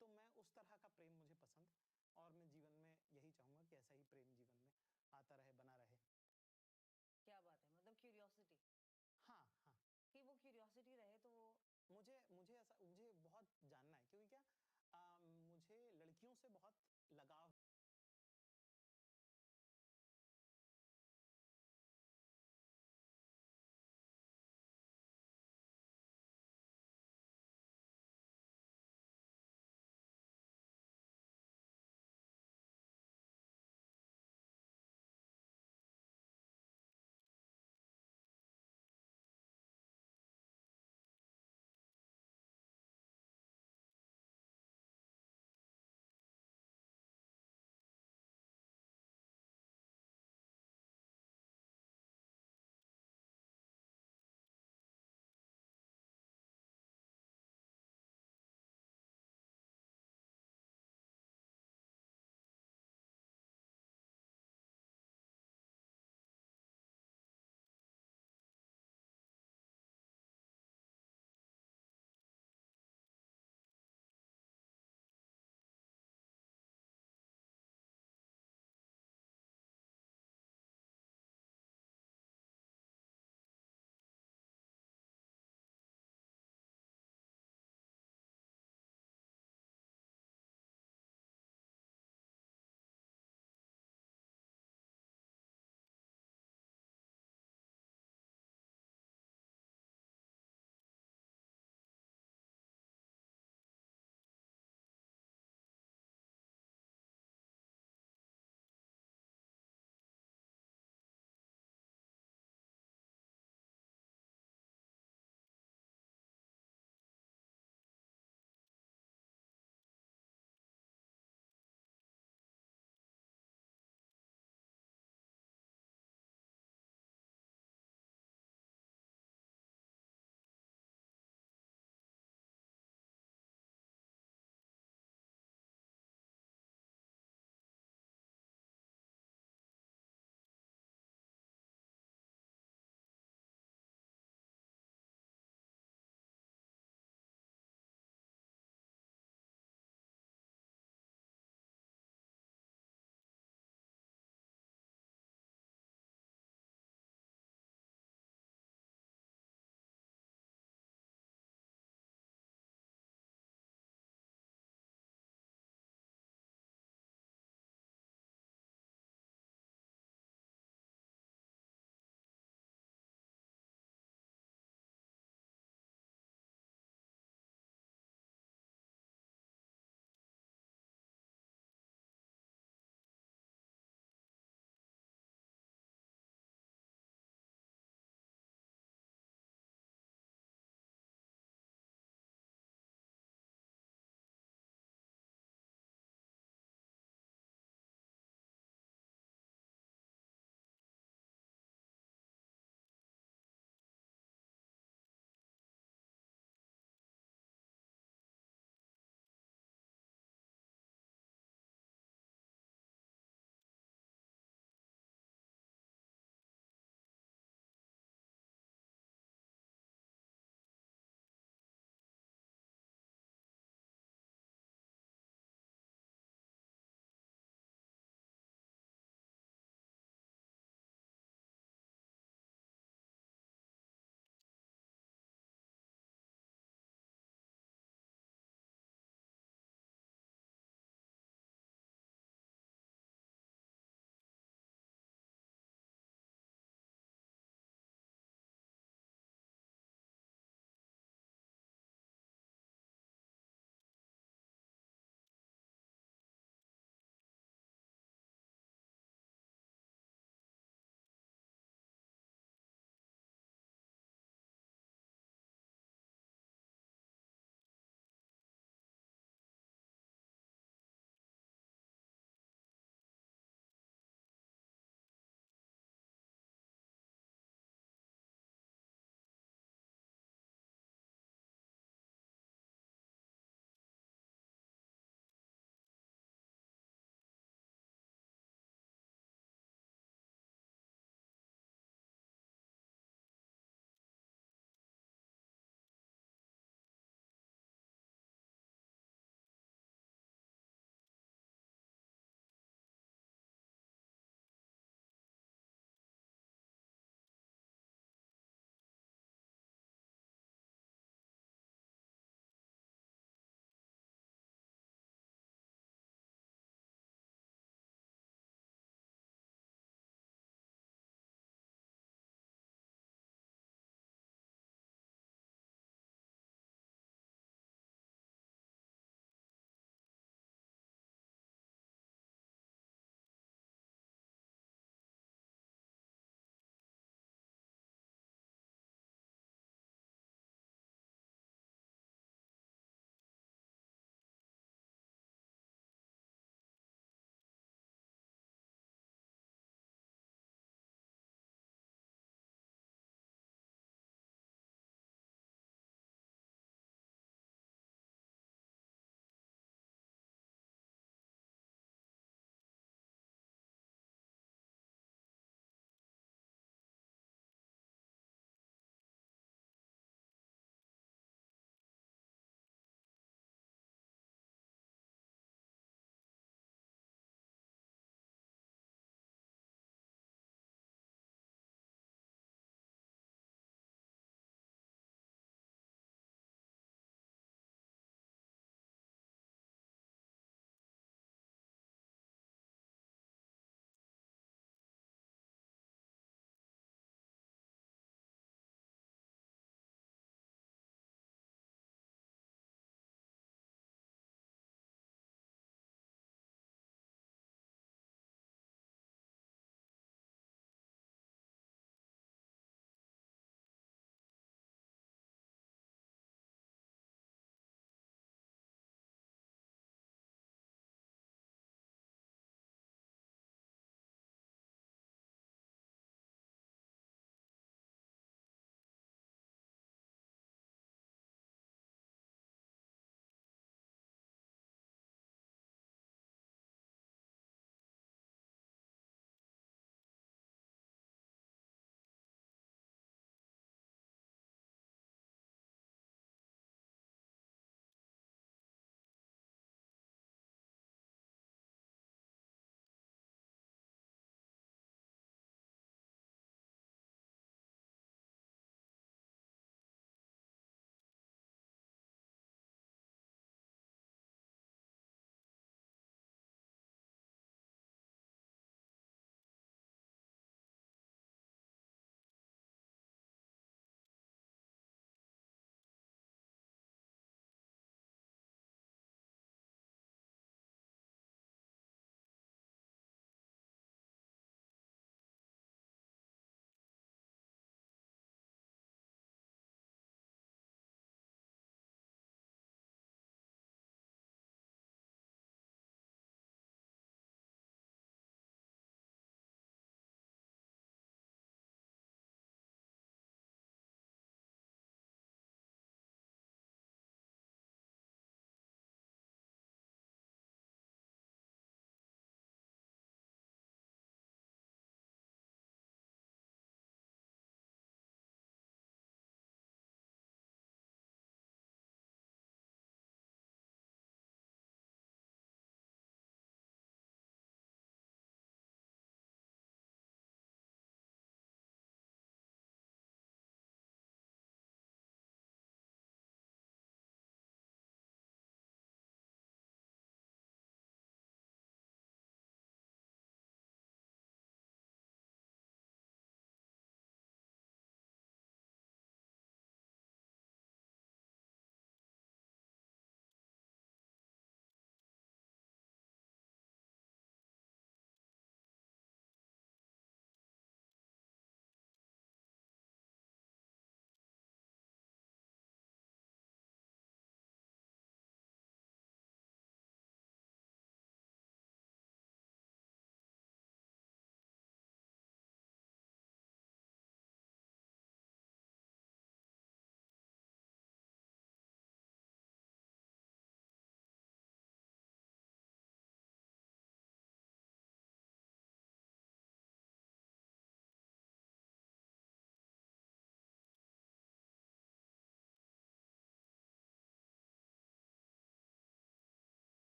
तो मैं उस तरह का प्रेम मुझे पसंद है, और मैं जीवन में यही चाहूंगा कि ऐसा ही प्रेम जीवन में आता रहे, बना रहे। क्या बात है, मतलब क्यूरियोसिटी, हाँ हाँ, कि वो क्यूरियोसिटी रहे तो वो मुझे बहुत जानना है, क्योंकि क्या मुझे लड़कियों से बहुत लगाव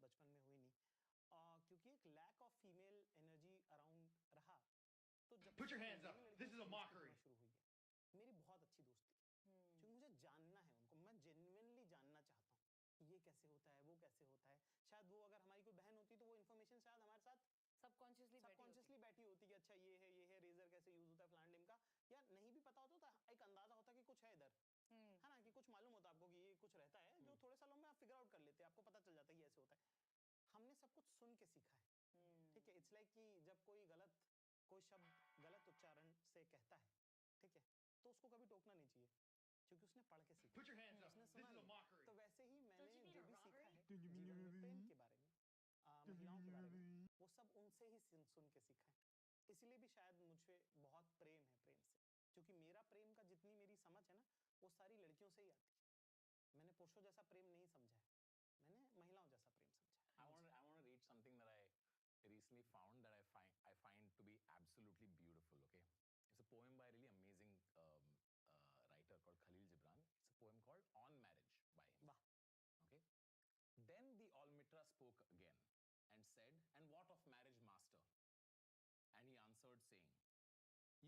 बचपन में हुई नहीं, क्योंकि एक lack of female energy around रहा। तो जब Put your से hands नई up. लड़कियों This is से a दोस्ती mockery. होना शुरू हुई है, मेरी बहुत अच्छी दोस्ती है, क्योंकि मुझे जानना है उनको, मैं जेन्युइनली जानना चाहता हूँ कि ये कैसे होता है, वो कैसे होता है। शायद वो अगर हमारी कोई बहन होती तो वो इन्फॉर्मेशन शायद हमारे साथ सबकॉन्शियसली बैठी होती कि अच्छा ये है रेजर कैसे यूज होता है फलान ढिमका, या नहीं भी पता होता तो एक अंदाजा होता कि कुछ है इधर, है ना, कि कुछ मालूम होता आपको कि ये कुछ रहता है, जो थोड़े सालों में आप फिगर आउट कर लेते हैं, आपको पता चल जाता है कि ऐसे होता है। हमने सब कुछ सुन के सीखा है, ठीक है। इट्स लाइक कि जब कोई शब्द गलत उच्चारण से कहता है, ठीक है, तो उसको कभी टोकना नहीं चाहिए, क्योंकि उसने पढ़ के सीखा, Put your hands up. उसने This सुना is a नहीं। mockery. तो वैसे ही मैंने you mean जो a भी सीखा robbery? है जीवन में, प्रेम के बारे में, महिलाओं के बारे में, वो सब उनसे ही सुन के सीखा है। इसलिए भी शायद मुझे बहुत प्रेम है प्रेम से, क्योंकि मेरा प्रेम का जितनी मेरी समझ है ना, वो सारी लड़कियों से ही आती है। मैंने पुरुषों जैसा प्रेम नहीं समझा है, मैंने महिलाओं जैसा प्रेम समझा है। I want to read something that I recently found that I find to be absolutely beautiful. Okay, it's a poem by a really amazing writer called Khalil Gibran. It's a poem called On Marriage by him. वाह, Okay, then the Almitra spoke again and said, "And what of marriage, master?" And he answered, saying,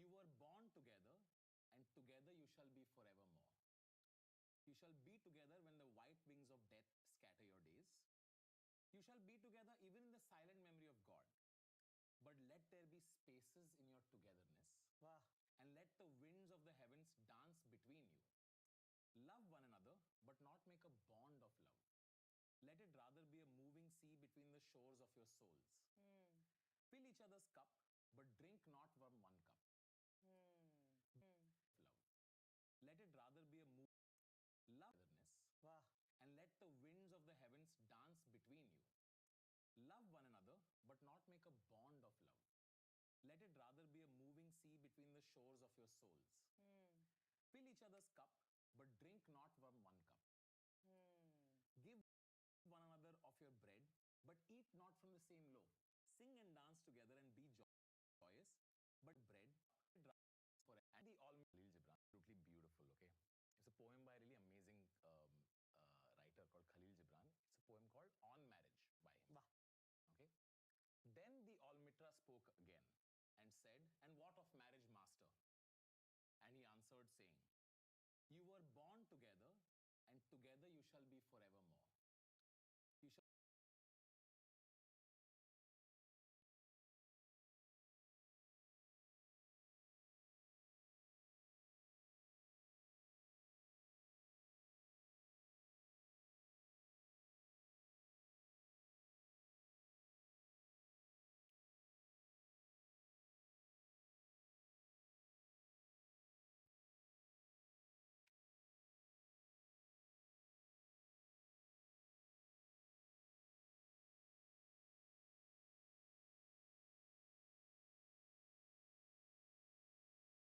"You were born together, and together you shall be forevermore. You shall be together when the white wings of death scatter your days. You shall be together even in the silent memory of God. But let there be spaces in your togetherness, वाह, and let the winds of the heavens dance between you. Love one another, but not make a bond of love. Let it rather be a moving sea between the shores of your souls. Fill each other's cup, but drink not from one cup. Love. Let it rather be a love togetherness, वाह, and let the winds of the heavens dance between you. Love one another, but not make a bond of love. Let it rather be a moving sea between the shores of your souls. Fill each other's cup, but drink not from one cup. Give one another of your bread, but eat not from the same loaf. Sing and dance together and be joyous, but bread for and the all Khalil Gibran, absolutely beautiful. Okay, it's a poem by a really amazing writer called Khalil Gibran. It's a poem called On Marriage by him. वाह, Okay, then the Almitra spoke again and said, "And what of marriage, master?" And he answered, saying, "You were born together, and together you shall be forevermore. You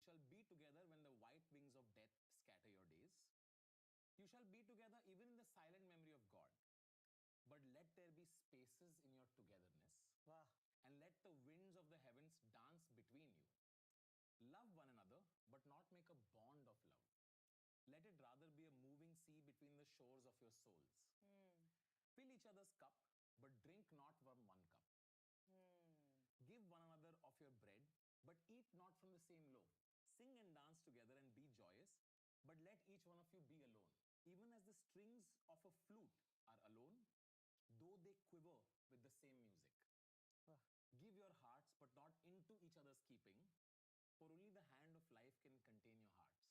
shall be together when the white wings of death scatter your days. You shall be together even in the silent memory of God. But let there be spaces in your togetherness, वाह, and let the winds of the heavens dance between you. Love one another, but not make a bond of love. Let it rather be a moving sea between the shores of your souls. Fill each other's cup, but drink not from one cup. Give one another of your bread, but eat not from the same loaf. Sing and dance together and be joyous, but let each one of you be alone. Even as the strings of a flute are alone, though they quiver with the same music. वाह, Give your hearts, but not into each other's keeping, for only the hand of life can contain your hearts.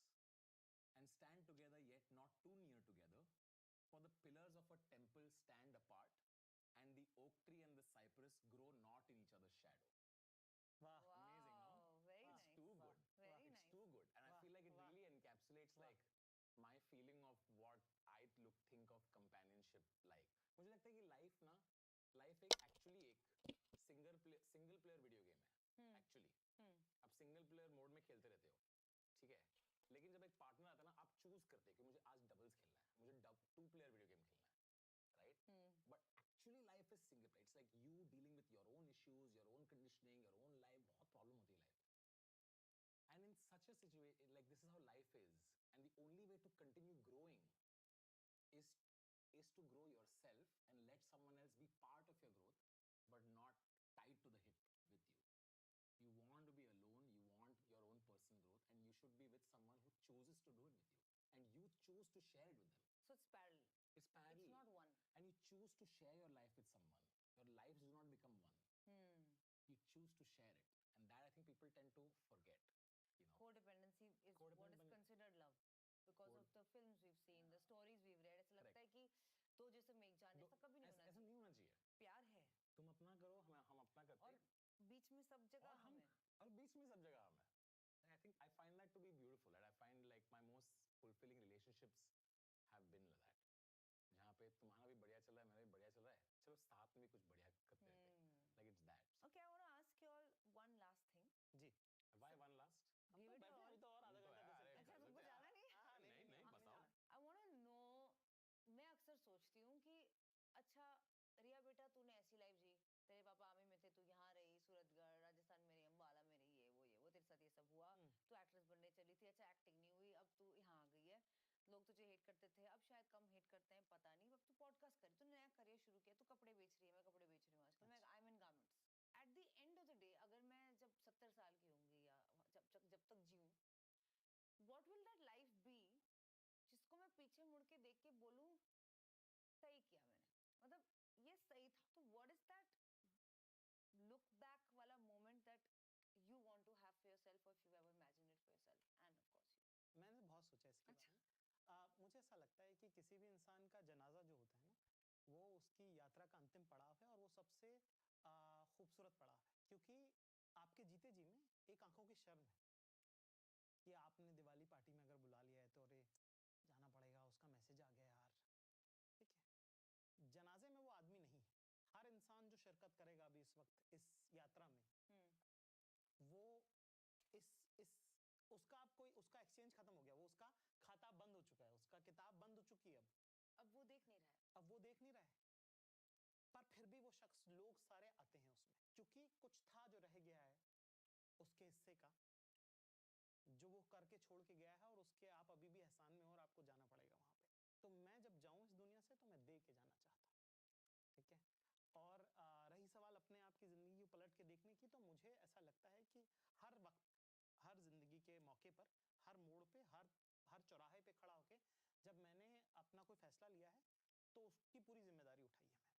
And stand together, yet not too near together, for the pillars of a temple stand apart, and the oak tree and the cypress grow not in each other's shadow. वाह, Amazing, no? Wow, very It's nice. too good. Very It's nice. too good. And I Wow. feel like it Wow. really encapsulates Wow. like my feeling of what I think of companionship like. मुझे लगता है कि life एक actually एक single player video game है actually. आप single player mode में खेलते रहते हो, ठीक है, लेकिन जब एक पार्टनर आता है ना, आप चूज करते हैं कि मुझे आज डबल्स खेलना है, मुझे 2 प्लेयर वीडियो गेम खेलना है, right? But actually life is single player. It's like you dealing with your own issues, your own conditioning, your own life. बहुत problem होती है life. And in such a situation, like this is how life is. And the only way to continue growing is to grow yourself and let someone else be part but not tied to the hip with you. You want to be alone, you want your own personal growth, and you should be with someone who chooses to do it with you. And you choose to share it with them. So it's parallel. It's parallel. It's not one. And you choose to share your life with someone. Your lives do not become one. You choose to share it. And that I think people tend to forget. You know. Codependency is what is Codependent- considered love because of the films we've seen, the stories we've read. ऐसा लगता है कि दो जैसे मेघ जाने ऐसा कभी नहीं होना ऐसा चाहिए. नहीं होना चाहिए. प्यार है तुम अपना करो, हम अपना करते और हैं. बीच में सब जगह और हम हैं. और बीच में सब जगह हम हैं. And I think I find that to be beautiful. And I find like my most fulfilling relationships have been like that. जहाँ पे तुम्हारा भी बढ़िया चल रहा है, मेरा भी बढ़िया चल रहा है. चलो साथ में भी कुछ बढ़िया करते रहते हैं. Like it's that. Okay, I want to ask you all one last thing. Ji Why one last? हम Give तो it बैठे हैं, all. अभी तो और आधा हम तो घंटा यार, दूसरे अरे, अच्छा कर तुमको लेते हैं. जाना नहीं? हाँ, नहीं, नहीं, हमें बताओ. जाना है। I want to know. मैं अक्सर सोचती हूँ कि अच्छा रिया बेटा तूने ऐसी लाइफ जी, तेरे पापा आर्मी में थे, तू यहाँ रही, सूरतगढ़ राजस्थान में रही, अम्बाला में रही, ये वो तेरे साथ ये सब हुआ, तू एक्ट्रेस बनने चली थी, अच्छा एक्टिंग नहीं हुई, अब तू यहाँ आ गई है, लोग तुझे हेट करते थे, अब शायद कम हेट करते हैं, पता नहीं, अब तू पॉडकास्ट करी, तू नया करियर शुरू किया, तू कपड़े बेच रही है, मैं कपड़े बेच रही हूँ आजकल, मैं I am in garments. At the end of the day अगर मैं जब 70 साल की होंगी या जब तक जीऊँ, what will that life be जिसको मैं पीछे मुड़ के देख के बोलूं सही किया मैंने, मतलब ये सही था. तो what is that look back वाला moment that you want to have for yourself, और if you ever imagine it for yourself and of course you. मैंने बहुत सोचा इसके बारे में. मुझे ऐसा लगता है कि किसी भी इंसान का जनाजा जो होता है ना, वो उसकी यात्रा का अंतिम पड़ाव है और वो सबसे खूबसूरत पड़ाव है, क्योंकि आपके जीते जी में एक आंखों की शर्म है कि आपने दिवाली पार्टी में अगर बुला लिया है तो अरे जाना पड़ेगा, उसका मैसेज आ गया यार. ठीक है, जनाजे में वो आदमी नहीं है. हर इंसान जो शिरकत करेगा अभी इस वक्त इस यात्रा में, वो इस उसका आप कोई उसका एक्सचेंज खत्म हो गया, वो उसका खाता बंद हो चुका है, उसका किताब बंद हो चुकी है. अब वो देख नहीं रहा है. अब वो देख नहीं रहा है, पर फिर भी वो शख्स, लोग सारे आते हैं उसमें, क्योंकि कुछ था जो रह गया है उसके हिस्से का, जो वो करके छोड़ के गया है, और उसके आप अभी भी एहसान में हो और आपको जाना पड़ेगा वहां पे. तो मैं जब जाऊं इस दुनिया से तो मैं दे के जाना चाहता हूँ. ठीक है. और रही सवाल अपने आप की जिंदगी को पलट के देखने की, तो मुझे ऐसा लगता है कि हर वक्त, हर जिंदगी के मौके पर, हर मोड़ पे, हर चौराहे पे खड़ा होके जब मैंने अपना कोई फैसला लिया है तो उसकी पूरी जिम्मेदारी उठाई है मैंने.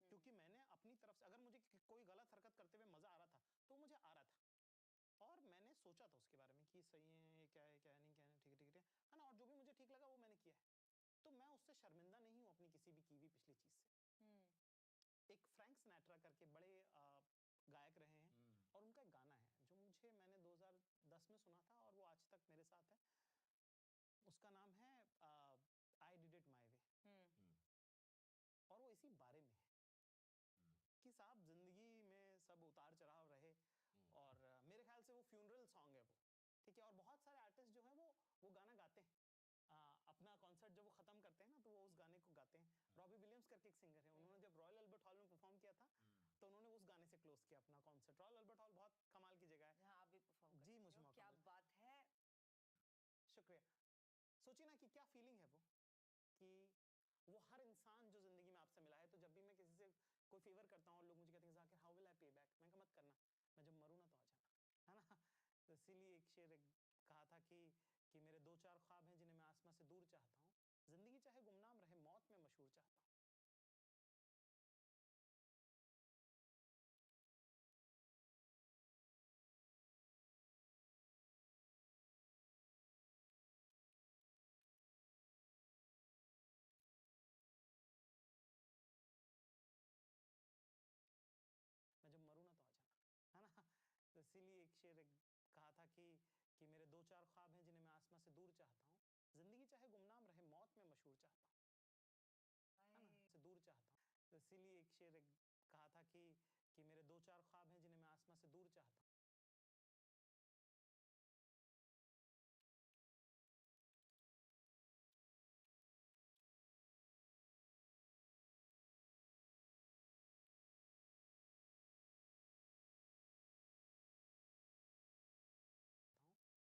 क्योंकि मैंने अपनी तरफ से, अगर मुझे कोई गलत हरकत करते हुए मजा आ रहा था तो मुझे आ रहा था, और मैंने सोचा था उसके बारे में कि सही है, ये क्या है, क्या नहीं, क्या नहीं, ठीक है, ठीक है, है ना, और जो भी मुझे ठीक लगा वो मैंने किया है. तो मैं उससे शर्मिंदा नहीं हूँ अपनी किसी भी की हुई पिछली चीज से. एक फ्रैंक सिनेट्रा करके बड़े गायक रहे हैं, और उनका एक गाना है जो मैंने 2010 में सुना था और वो आज तक मेरे साथ है. उसका नाम है आई डिड इट माई वे, और वो इसी बारे में है कि साहब जिंदगी में सब उतार चढ़ाव रहे, और मेरे ख्याल से वो फ्यूनरल सॉन्ग है वो. ठीक है. और बहुत सारे आर्टिस्ट जो हैं वो गाना गाते हैं, अपना कॉन्सर्ट जब वो खत्म करते हैं ना तो वो उस गाने को गाते हैं. रॉबी विलियम्स करके एक सिंगर है, उन्होंने जब रॉयल अल्बर्ट हॉल में परफॉर्म किया था तो उन्होंने उस गाने से क्लोज किया अपना कॉन्सर्ट. रॉयल अल्बर्ट हॉल बहुत कमाल की जगह है जहाँ आप भी परफॉर्म जी. मुझे मौका क्या मिला. बात है. शुक्रिया. सोचिए ना कि क्या फीलिंग है वो, कि वो हर इंसान जो जिंदगी में आपसे मिला है, तो जब भी मैं किसी से कोई फेवर करता हूँ और लोग मुझे कहते हैं जाकिर हाउ विल आई पे बैक, मैं कहा मत करना, मैं जब मरूँ ना तो आ जाना, है ना. तो इसीलिए एक शेर कहा था कि मेरे दो चार ख्वाब हैं जिन्हें मैं आसमां से दूर चाहता हूँ, जिंदगी चाहे गुमनाम रहे मौत में मशहूर चाहता हूँ. मैं जब मरूँ ना तो आ जाना, है ना. तो इसीलिए एक शेर कहा था कि मेरे दो चार ख्वाब हैं जिन्हें मैं आसमां से दूर चाहता हूँ, जिंदगी चाहे गुमनाम रहे मौत में मशहूर चाहता हूँ, है ना, से दूर चाहता हूँ. तो इसीलिए एक शेर कहा था कि मेरे दो चार ख्वाब हैं जिन्हें मैं आसमां से दूर चाहता हूँ.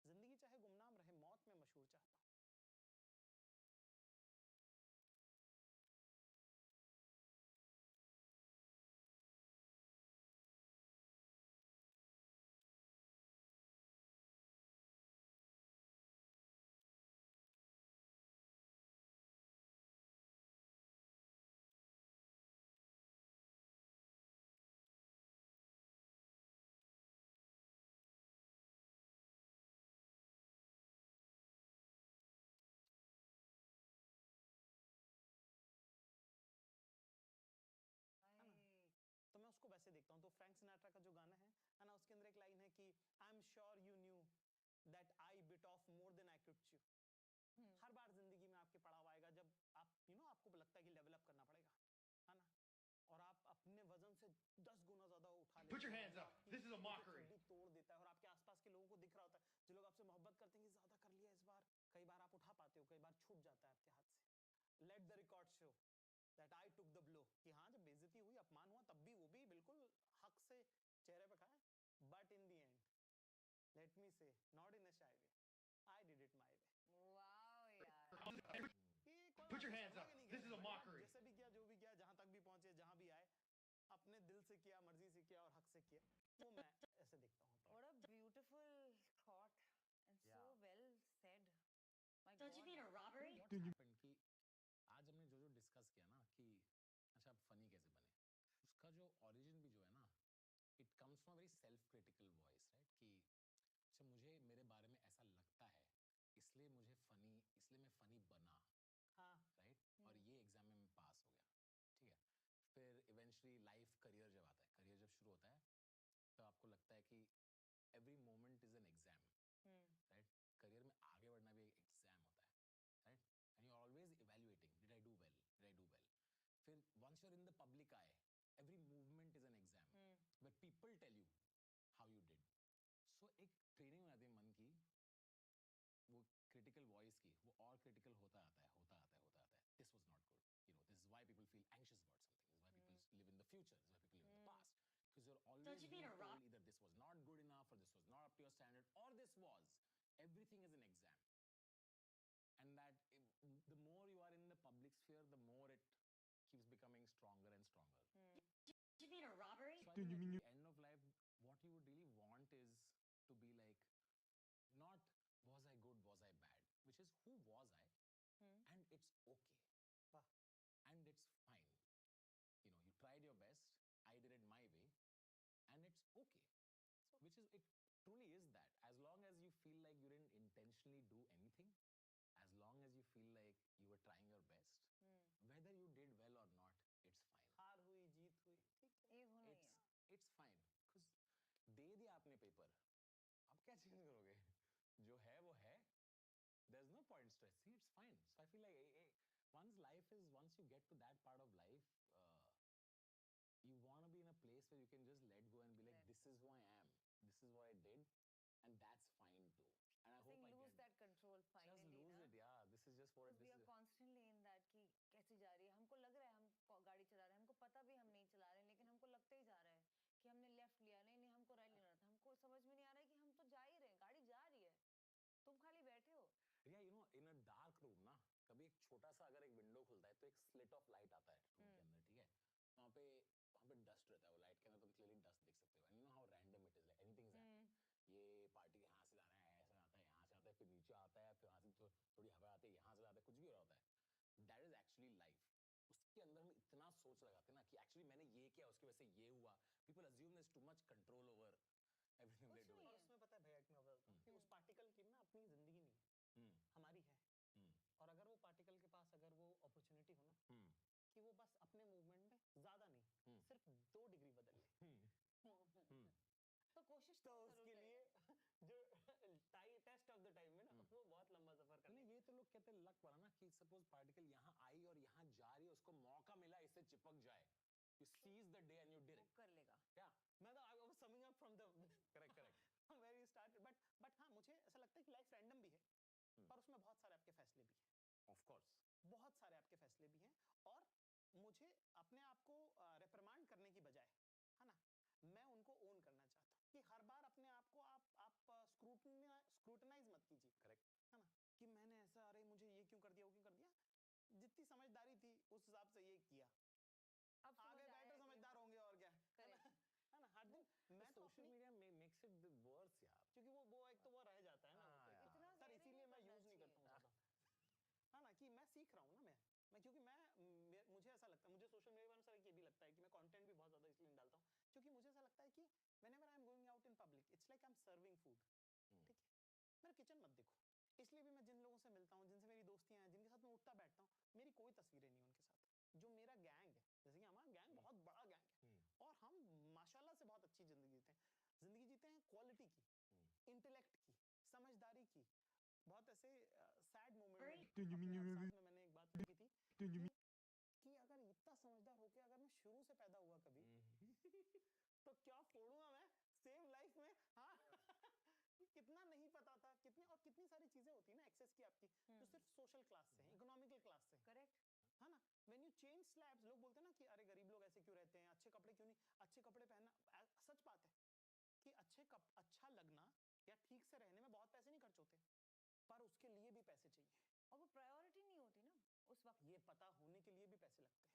जिंदगी चाहे गुमनाम रहे मौत में मशहूर चाहता हूँ. तो फ्रैंक सिनाट्रा का जो गाना है ना, उसके अंदर एक लाइन है कि I am sure you knew that I bit off more than I could chew. हर बार जिंदगी में आपके पड़ाव आएगा जब आप आपको लगता है कि लेवल अप करना पड़ेगा, है ना, और आप अपने वजन से 10 गुना ज्यादा उठा लेते Put your हैं, hands और up. आपकी This is a आपकी mockery. हड्डी तोड़ देता है, और आपके आसपास के लोगों को दिख रहा होता है, जो लोग आपसे मोहब्बत करते हैं कि ज्यादा कर लिया इस बार। कई बार आप उठा पाते हो, कई बार छूट जाता है आपके हाथ से। Let the record show that I took the blow, कि हाँ जब बेइज्जती हुई, अपमान हुआ, तब भी वो भी बिल्कुल हक से चेहरे पे खाए। But in the end let me say, not in a shy way, I did it my way. Wow यार। कि कोई Put your बात hands नहीं, up. नहीं This is a करेगा। mockery. जैसे भी किया, जो भी किया, जहां तक भी पहुंचे, जहां भी आए, अपने दिल से किया, मर्जी से किया और हक से किया। वो मैं ऐसे देखता हूँ। What a beautiful thought and so Yeah. well said. My Don't you God. mean a robbery? What happened कि आज हमने जो डिस्कस किया ना कि अच्छा आप फनी कैसे बने, उसका जो ओरिजिन भी जो है ना, it comes from very self critical voice, right? कि अच्छा मुझे मेरे बारे में ऐसा लगता है, इसलिए मैं फनी बना, हाँ, राइट? और ये एग्जाम में मैं पास हो गया, ठीक है? फिर इवेंचुअली लाइफ करियर जब आता है, करियर जब शुरू होता है, तो आपको लगता है कि every moment is an exam, right? Career में आगे बढ़ना भी एक एग्जाम होता है, right? And you are always evaluating, did I do well, did I do well? फिर once you are in the public eye, every movement is an exam, but people tell you how you did. So एक training हो जाती है मन की, वो critical voice की, वो और क्रिटिकल होता आता है, होता आता है, होता आता है। This was not good, this is why people feel anxious about something, this is why people live in the future, this is why people live in the past, because you're Don't always you mean being a rob- told either this was not good enough, or this was not up to your standard, or this was. Everything is an exam, and that the more you are in the public sphere, the more it keeps becoming stronger and stronger. Don't you mean a robbery? So I think at the end of life, what you would really want is to be like, not was I good, was I bad, which is who was I, and it's okay, वाह, and it's fine. You tried your best, I did it my way, and it's okay. Which is, it truly is that. As long as you feel like you didn't intentionally do anything, as long as you feel like you were trying your best, whether you did well or not, it's fine. हार हुई, जीत हुई, ठीक है। ये होना ही It's है। it's fine, because दे दिया आपने पेपर, अब क्या चेंज करोगे? जो है वो है. There's no point stressing. It's fine. So I feel like once you get to that part of life, you want to be in a place where you can just let go and be like, this is who I am, this is what I did, and that's fine too. And I I hope think I lose get that control just finally, lose ना? it. Yeah, this is just what Because this we are is. constantly in that कि कैसी जा रही है, हमको लग रहा है हम गाड़ी चला रहे हैं, हमको पता भी हम नहीं चला रहे हैं, लेकिन हमको लगते ही जा रहा है कि हमने लेफ्ट लिया, नहीं नहीं हमको राइट लेना था, हमको समझ में नहीं आ रहा है कि हम तो जा ही रहे हैं, गाड़ी जा रही है, तुम खाली बैठे हो। Yeah, in a dark room ना, कभी एक छोटा सा अगर एक विंडो खुलता है तो एक स्लिट ऑफ लाइट आता है रूम के अंदर, ठीक है? वहाँ पे डस्ट रहता है, वो लाइट के अंदर तुम क्लियरली डस्ट देख सकते हो, and you know how random it is, like anything is happening, ये पार्टी यहाँ से जा रहा है, ऐसा आता है, यहाँ से आता है, फिर नीचे आता है, फिर वहाँ से थोड़ी हवा आती है, यहाँ से आता है, कुछ भी हो रहा होता है। That is actually life. उसके अंदर हम इतना सोच लगाते हैं ना कि एक्चुअली मैंने ये किया, उसकी वजह से ये हुआ। People assume there is too much control over everything they do. और उसमें पता है भैया, एक मैं बताता हूँ कि उस पार्टिकल की ना अपनी जिंदगी नहीं है, हमारी है। और अगर वो पार्टिकल के पास अगर वो अपॉर्चुनिटी हो ना कि वो बस अपने मूवमेंट में ज्यादा नहीं, सिर्फ 2 डिग्री बदल ले, तो कोशिश तो जरूर उसके करेगा। लिए जो टेस्ट ऑफ द टाइम में ना, वो बहुत लंबा सफर करना। नहीं, ये तो लोग कहते हैं लक वाला ना, कि सपोज पार्टिकल यहाँ आई और यहाँ जा रही है, उसको मौका मिला इससे चिपक जाए, you seize the day and you did वो it. कर लेगा। Yeah, मैं तो I was summing up from the correct. from where you started, but हाँ, मुझे ऐसा लगता है कि लाइफ रैंडम भी है, पर उसमें बहुत सारे आपके फैसले भी हैं। Of course. बहुत सारे आपके फैसले भी हैं, और मुझे अपने आप को रिप्रिमांड करने की बजाय, है ना, मैं उनको ओन करना चाहता हूँ कि हर बार अपने आप को आप स्क्रूटनाइज मत कीजिए, Correct. है ना, कि मैंने ऐसा, अरे मुझे ये क्यों कर दिया, वो क्यों कर दिया। जितनी समझदारी थी उस हिसाब से ये किया, अब समझ आगे आया बैठे कि समझदार हाँ, होंगे, और क्या Correct. है ना। हर दिन मैं तो सोशल अपनी, मीडिया मेक्स इट वर्स यार। क्योंकि वो एक तो वो रह जाता है ना, हाँ, यार। इतना सर, गहरे इसीलिए नहीं मैं करना यूज नहीं करता हूँ चाहिए। ज्यादा, है ना, कि मैं सीख रहा हूँ ना, मैं क्योंकि मुझे ऐसा लगता है, मुझे सोशल मीडिया पर सर ये भी लगता है कि मैं कंटेंट भी बहुत ज्यादा इसलिए नहीं डालता हूँ, क्योंकि मुझे ऐसा लगता है कि whenever I am going out in public, it's like I am serving food, ठीक है, मेरा किचन मत देखो। इसलिए भी मैं जिन लोगों से मिलता हूँ, जिनसे मेरी दोस्तियां हैं, जिनके साथ मैं उठता बैठता हूँ, मेरी कोई तस्वीरें नहीं उनके साथ। जो मेरा गैंग है, जैसे कि हमारा गैंग बहुत बड़ा गैंग है, और हम माशाल्लाह से क्वालिटी की, इंटेलेक्ट की, समझदारी की, बहुत ऐसे सैड मोमेंट में अपने आप साथ में मैंने एक बात लिखी थी कि अगर इतना समझदार होके अगर मैं शुरू से पैदा हुआ कभी तो क्या फोड़ूंगा मैं सेम लाइफ में। हाँ कितना नहीं पता था, कितनी और कितनी सारी चीजें होती है ना एक्सेस की आपकी जो सिर्फ सोशल क्लास से है, इकोनॉमिकल क्लास से। करेक्ट। है ना, व्हेन यू चेंज स्लैब्स, लोग बोलते हैं ना कि अरे गरीब लोग ऐसे क्यों रहते हैं, अच्छे कपड़े क्यों नहीं, अच्छे कपड़े पहनना, सच बात है कि अच्छा लगना या ठीक से रहने में बहुत पैसे नहीं खर्च होते, पर उसके लिए भी पैसे चाहिए और वो प्रायोरिटी नहीं होती ना उस वक्त। ये पता होने के लिए भी पैसे लगते हैं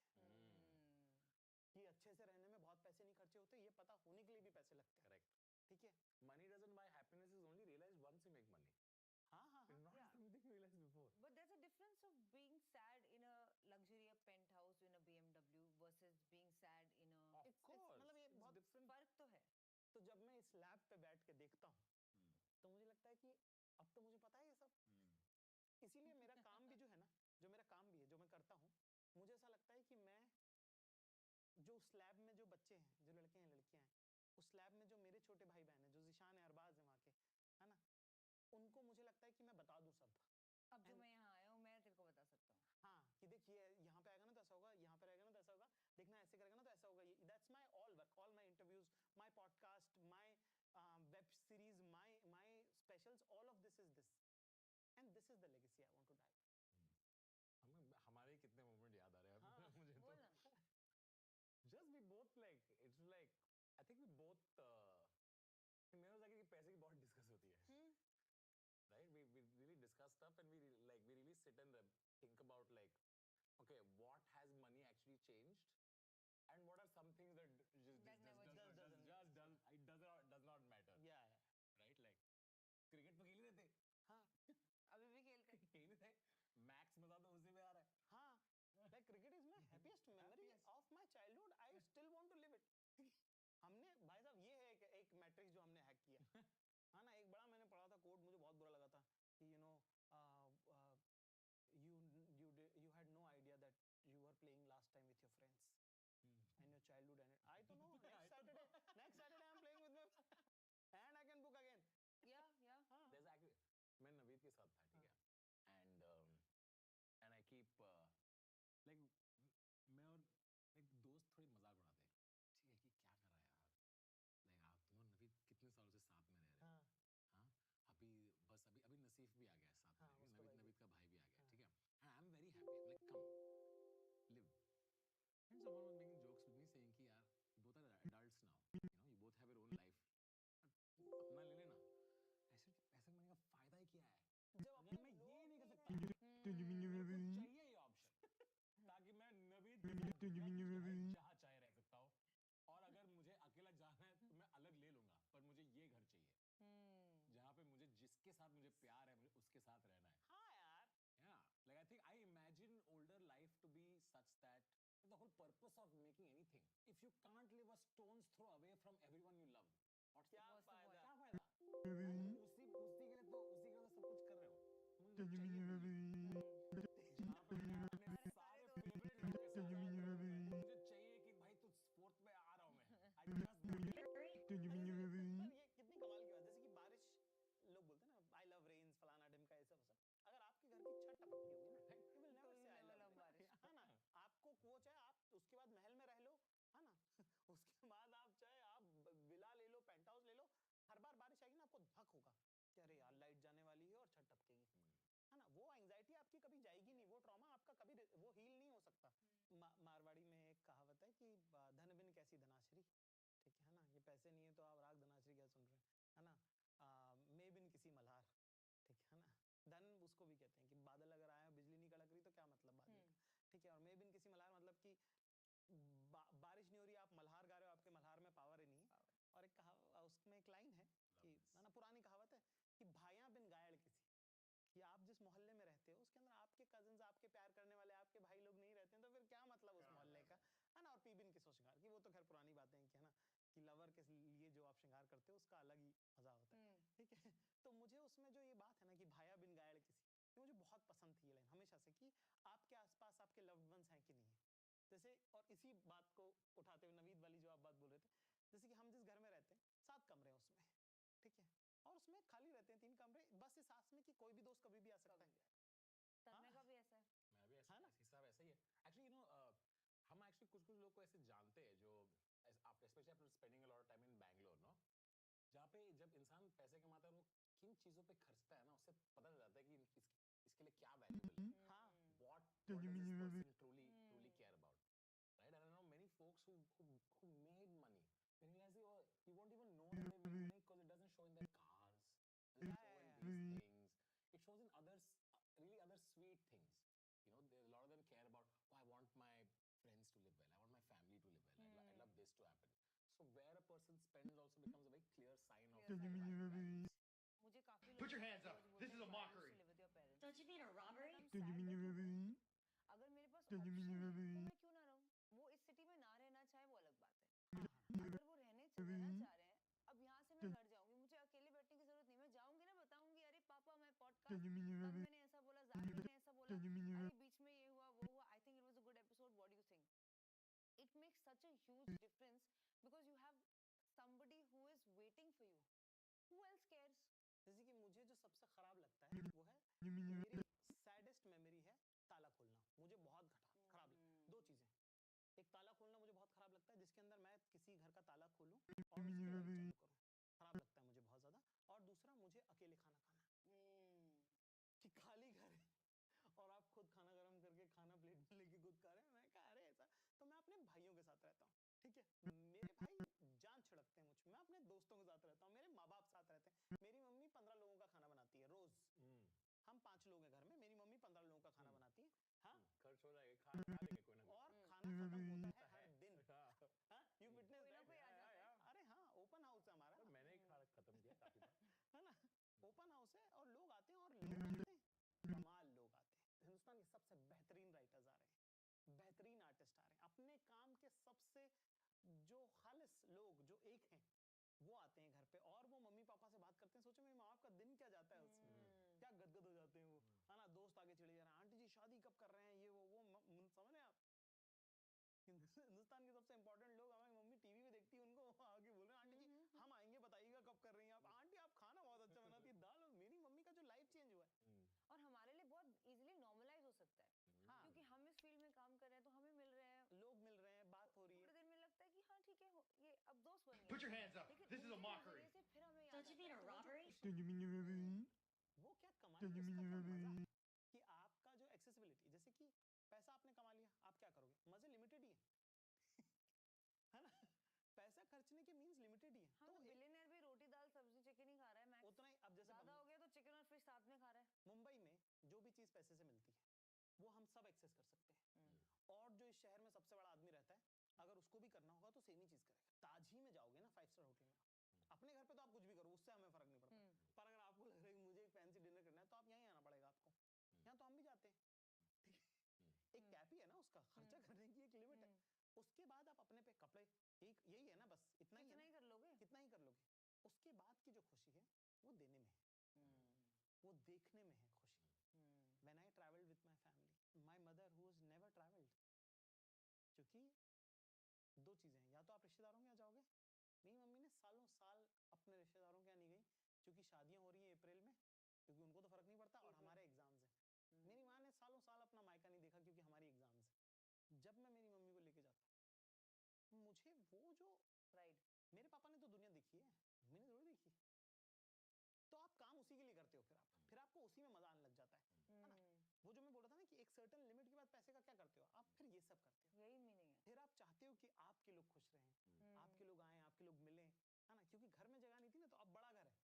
कि अच्छे से रहने में बहुत पैसे नहीं खर्चे होते, ये पता होने के लिए भी पैसे लगते हैं। Correct. ठीक है, Money doesn't buy happiness is only realized once you make money. हाँ हाँ हाँ, Not something you realized before. But there's a difference of being sad in a luxurious penthouse in a BMW versus being sad in a Of course. मतलब ये it's बहुत different. फर्क तो है। तो जब मैं इस लैब पे बैठ के देखता हूँ तो मुझे लगता है कि अब तो मुझे पता है ये सब। इसीलिए मेरा काम भी जो है ना, जो मेरा काम भी है जो मैं करता हूँ, मुझे ऐसा लगता है कि मैं जो उस लैब में जो बच्चे हैं, जो लड़के हैं लड़कियां हैं, उस लैब में जो मेरे छोटे भाई बहन हैं, जो जिशान है, अरबाज है वहाँ के, है ना, उनको मुझे लगता है कि मैं बता दूं सब। अब जो मैं यहाँ आया हूँ मैं तेरे को बता सकता हूँ। हाँ कि देख ये यहाँ पे आएगा ना तो ऐसा होगा, यहाँ पे रहेगा ना तो ऐसा होगा, देखना ऐसे करेगा ना तो ऐसा होगा। ये that's my all work, all my interviews, my podcast, my web series, my specials, all of this is this and this is the legacy I want to die. हमें हमारे कितने मोमेंट याद आ रहे हैं हाँ, मुझे बोल ना। तो just we both like it's like I think we both मेरे को लगा कि पैसे की बहुत डिस्कस होती है right, we really discuss stuff and we really sit and think about like okay what has money actually changed and what are some things that That never does not matter, या right, like cricket तो खेल ही रहे थे, हाँ अभी भी खेलते हैं। खेल ही थे, मैक्स बता दो उसी में आ रहा है। हाँ, like cricket is my happiest memory of my childhood. I still want to live it. हमने भाई साहब ये है एक मैट्रिक्स जो हमने हैक किया। हाँ ना, एक बड़ा मैंने पढ़ा था कोड, मुझे बहुत बुरा लगा था कि you know you had no idea that you were playing last time with your friends and your childhood ended. I don't know. Next Saturday I'm playing with my and I can book again. Yeah. There's actually मैं नवीद के साथ था, ठीक है, and I keep like मैं और like दोस्त थोड़ी मजाक उड़ाते हैं, ठीक है, कि क्या कर रहा है यार, like आप तुम और नवीद कितने सालों से साथ में रह रहे हो, हाँ, अभी बस अभी नसीफ भी आ गया है साथ में, नवीद का भाई भी आ गया, ठीक है, and I'm very happy, I'm like come live, and someone was making jokes with me saying कि यार both are adults now, you both have your own life, अपना ले लेना। ऐसे कि पैसे कमाने का फायदा ही क्या है जब मैं ये नहीं कर सकता, मेरे को चाहिए ये ऑप्शन ताकि मैं नवीद के साथ जहाँ चाहे रह सकता हूँ, और अगर मुझे अकेला जाना है तो मैं अलग ले लूंगा, पर मुझे ये घर चाहिए जहाँ पे मुझे जिसके साथ मुझे प्यार है मुझे उसके साथ रहना है। हाँ यार, yeah, like I think I imagine older life to be such that the whole purpose of making anything, if you can't live a stone's throw away from everyone you love, क्या फायदा? उसी के लिए तो सब कुछ कर रहे हो, मुझे चाहिए जहाँ पे मैं अपने सारे फेवरेट लोगों के साथ मुझे चाहिए कि भाई तू फोर्थ में आ रहा हूँ मैं, I just need it. पर ये कितनी कमाल की बात है, जैसे कि बारिश, लोग बोलते हैं ना आई लव रेन्स, फलाना ढिमका, ये सब। अगर आपके घर की छत टपकती होगी ना, you will never say I love बारिश। है ना, आपको वो चाहे आप उसके बाद महल में रह लो, है ना, उसके बाद आप चाहे आप विला ले लो, पेंट हाउस ले लो, हर बार बारिश आएगी ना आपको धक होगा कि अरे यार लाइट जाने वाली है और छत टपकेगी, है ना। वो एंजाइटी आपकी कभी जाएगी नहीं, वो ट्रॉमा आपका कभी वो हील नहीं हो सकता। मारवाड़ी में एक कहावत है कि धन बिन कैसी धनाश्री, ठीक है ना, ये पैसे नहीं है तो आप राग धनाश्री क्या सुन रहे हैं, है ना, मैं बिन किसी मल्हार, ठीक है ना, धन उसको भी कहते हैं कि बादल अगर आए बिजली नहीं कड़क रही तो क्या मतलब बादल का, ठीक है, और मैं बिन किसी मल्हार मतलब कि बारिश नहीं हो रही, आप मल्हार गा रहे हो, आपके मल्हार में पावर ही नहीं है। और एक उसमें एक लाइन है कि ना पुरानी कहावत है कि भाइयां बिन गायड़ किसी, कि आप जिस मोहल्ले में रहते हो उसके अंदर आपके कजिन्स, आपके प्यार करने वाले आपके भाई लोग नहीं रहते हैं तो फिर क्या मतलब उस मोहल्ले का, है ना। और पी बिन किसो श्रृंगार की, वो तो खैर पुरानी बातें हैं कि, है ना, कि लवर के लिए जो आप श्रृंगार करते हो उसका अलग ही मजा होता है, ठीक है। तो मुझे उसमें जो ये बात है ना कि भाया बिन गायड़ किसी, ये मुझे बहुत पसंद थी ये लाइन हमेशा से, कि आपके आसपास आपके लव्ड वंस हैं कि नहीं है। जैसे और इसी बात को उठाते हुए नवीद वाली जो आप बात बोल रहे थे, जैसे कि हम जिस घर में रहते हैं 7 कमरे हैं उसमें, ठीक है, और उसमें खाली रहते हैं 3 कमरे, बस इस आस में कि कोई भी दोस्त कभी भी आ सकता है। तन्मय का भी ऐसा है। मैं भी ऐसा हिस्सा वैसा ही है एक्चुअली हम एक्चुअली कुछ कुछ लोग को ऐसे जानते हैं जो आप specially after spending a lot of time in Bangalore no, जहाँ पे जब इंसान पैसे कमाता है और वो किन चीज़ों पे खर्चता है ना, उससे पता चल जाता है कि इसके लिए क्या वैल्यूबल है, हाँ, what does this person truly care about, right? And I know many folks who made money, they realize you won't even know that they made money because it doesn't show in their cars, it doesn't show in these things, it shows in others, really other sweet things. You know, a lot of them care about, oh, I want my friends to live well, I want my family to live well, I love this to happen. So where a person spends also becomes a very clear sign of values. मुझे काफी Put your hands up. This is a mockery. Don't you mean a robbery? अगर मेरे पास option है तो मैं क्यों ना रहूं? वो इस सिटी में ना रहना चाहे वो अलग बात है। अगर वो रहना चाह रहे हैं, अब यहाँ से मैं घर जाऊंगी, मुझे अकेले बैठने की जरूरत नहीं, मैं जाऊंगी ना, बताऊंगी अरे पापा मैं पॉडकास्ट, तन्मय ने ऐसा बोला, जाकिर ने ऐसा बोला, अरे बीच में ये हुआ वो हुआ, I think it was a good episode, what do you think? It makes such a huge difference because you have somebody who is waiting for you. Who else cares? जैसे कि मुझे जो सबसे खराब लगता है वो है, मेरी सैडेस्ट मेमोरी है ताला खोलना, मुझे बहुत खराब लगता है। 2 चीजें, एक ताला खोलना मुझे बहुत खराब लगता है, जिसके अंदर मैं किसी घर का ताला खोलूं और उसकी लाइट चालू करूं, खराब लगता है मुझे बहुत ज्यादा। और दूसरा, मुझे अकेले खाना खाना, कि खाली घर है और आप खुद खाना गरम करके खाना प्लेट में लेके खुद खा रहे हैं, मैं कहा अरे ऐसा, तो मैं अपने भाइयों के साथ रहता हूँ, ठीक है, मेरे भाई जान छिड़कते हैं मुझ, मैं अपने दोस्तों के साथ रहता हूँ, मेरे माँ बाप साथ रहते हैं, मेरी मम्मी 15 लोगों का खाना बनाती है रोज, हम 5 लोग हैं घर में, मेरी मम्मी 15 लोगों का खाना बनाती है, हाँ खर्च हो जाएगा, खा लेंगे कोई ना कोई। और खाना खत्म होता है हर दिन, यू विटनेस अरे हाँ, ओपन हाउस है हमारा, मैंने ही खा खत्म किया काफी बार, है ना, ओपन हाउस है और लोग आते हैं, और लोग आते हैं, कमाल लोग आते हैं, हिंदुस्तान के सबसे बेहतरीन राइटर्स आ रहे हैं, बेहतरीन आर्टिस्ट आ रहे हैं, अपने काम के सबसे जो खालिस लोग जो एक हैं वो आते हैं घर पे, और वो मम्मी पापा से बात करते हैं, सोचो मेरे माँ बाप का दिन क्या जाता है उसमें, क्या गदगद हो जाते हैं वो, है ना, दोस्त आगे चले जा रहे हैं, आंटी जी शादी कब कर रहे हैं, ये वो समझ रहे हैं आप, हिंदुस्तान के सबसे इंपॉर्टेंट लोग, हमारी मम्मी टीवी में देखती है उनको, वो आगे बोल रहे हैं आंटी जी हम आएंगे, बताइएगा कब कर रही हैं आप, आंटी आप खाना बहुत अच्छा बनाती है, दाल, मेरी मम्मी का जो लाइफ चेंज हुआ है, और हमारे लिए बहुत इजीली नॉर्मलाइज हो सकता है, क्योंकि हम इस फील्ड में काम कर रहे हैं तो हमें मिल रहे हैं, लोग मिल रहे हैं, बात हो रही है, थोड़ी देर में लगता है कि हाँ ठीक है, ये अब दोस्त बन गए। Put your hands up. This is a mockery. फिर हमें Don't you mean a robbery? वो क्या कमाई, उसका क्या मजा, कि आपका जो एक्सेसिबिलिटी, जैसे कि पैसा आपने कमा लिया, आप क्या करोगे, मजे लिमिटेड ही है है ना, पैसा खर्चने के मींस लिमिटेड ही है, तो बिलियनर भी रोटी दाल सब्जी चिकन ही खा रहा है, मैक्स उतना ही, अब जैसे ज्यादा हो गया तो चिकन और फिश साथ में खा रहा है। मुंबई में जो भी चीज पैसे से मिलती है वो हम सब एक्सेस कर सकते हैं, और जो इस शहर में सबसे बड़ा आदमी रहता है, अगर उसको भी करना होगा तो सेम ही चीज करेगा। ताज ही में जाओगे ना 5 स्टार होटल में, अपने घर पे तो आप कुछ भी करो, उससे हमें फर्क नहीं पड़ता, पर अगर आपको लग रहा है कि मुझे एक फैंसी डिनर करना है तो आप यहीं आना पड़ेगा आपको, यहाँ तो हम भी जाते हैं, ठीक है, एक कैप ही है ना, उसका खर्चा करने की एक लिमिट है, उसके बाद आप अपने पे कपड़े, यही है ना, बस इतना ही कर लोगे, कितना ही कर लोगे, उसके बाद की जो खुशी है वो देने में है, वो देखने में है खुशी। When I traveled with my family, my mother who has never traveled, क्योंकि 2 चीजें हैं, या तो आप रिश्तेदारों के यहाँ जाओगे, मेरी मम्मी ने सालों साल अपने रिश्तेदारों के यहाँ नहीं गई, क्योंकि शादियां हो रही हैं अप्रैल में, क्योंकि उनको तो फर्क नहीं पड़ता, और हमारे एग्जाम्स हैं, मेरी माँ ने सालों साल अपना मायका नहीं देखा, क्योंकि हमारी एग्जाम्स हैं, जब मैं मेरी मम्मी को लेके जाता हूँ, मुझे वो जो प्राइड, मेरे पापा ने तो दुनिया देखी है, मम्मी ने थोड़ी देखी, तो आप काम उसी के लिए करते हो, फिर आपको उसी में मजा आने लग जाता है ना, वो जो मैं बोल रहा था ना कि एक सर्टेन लिमिट के बाद पैसे का क्या करते हो आप, फिर ये सब करते हो, यही मीनिंग है, फिर आप चाहते हो कि आपके लोग खुश रहें, आपके लोग आए, आपके लोग मिलें, है ना, क्योंकि घर में जगह नहीं थी ना, तो अब बड़ा घर है,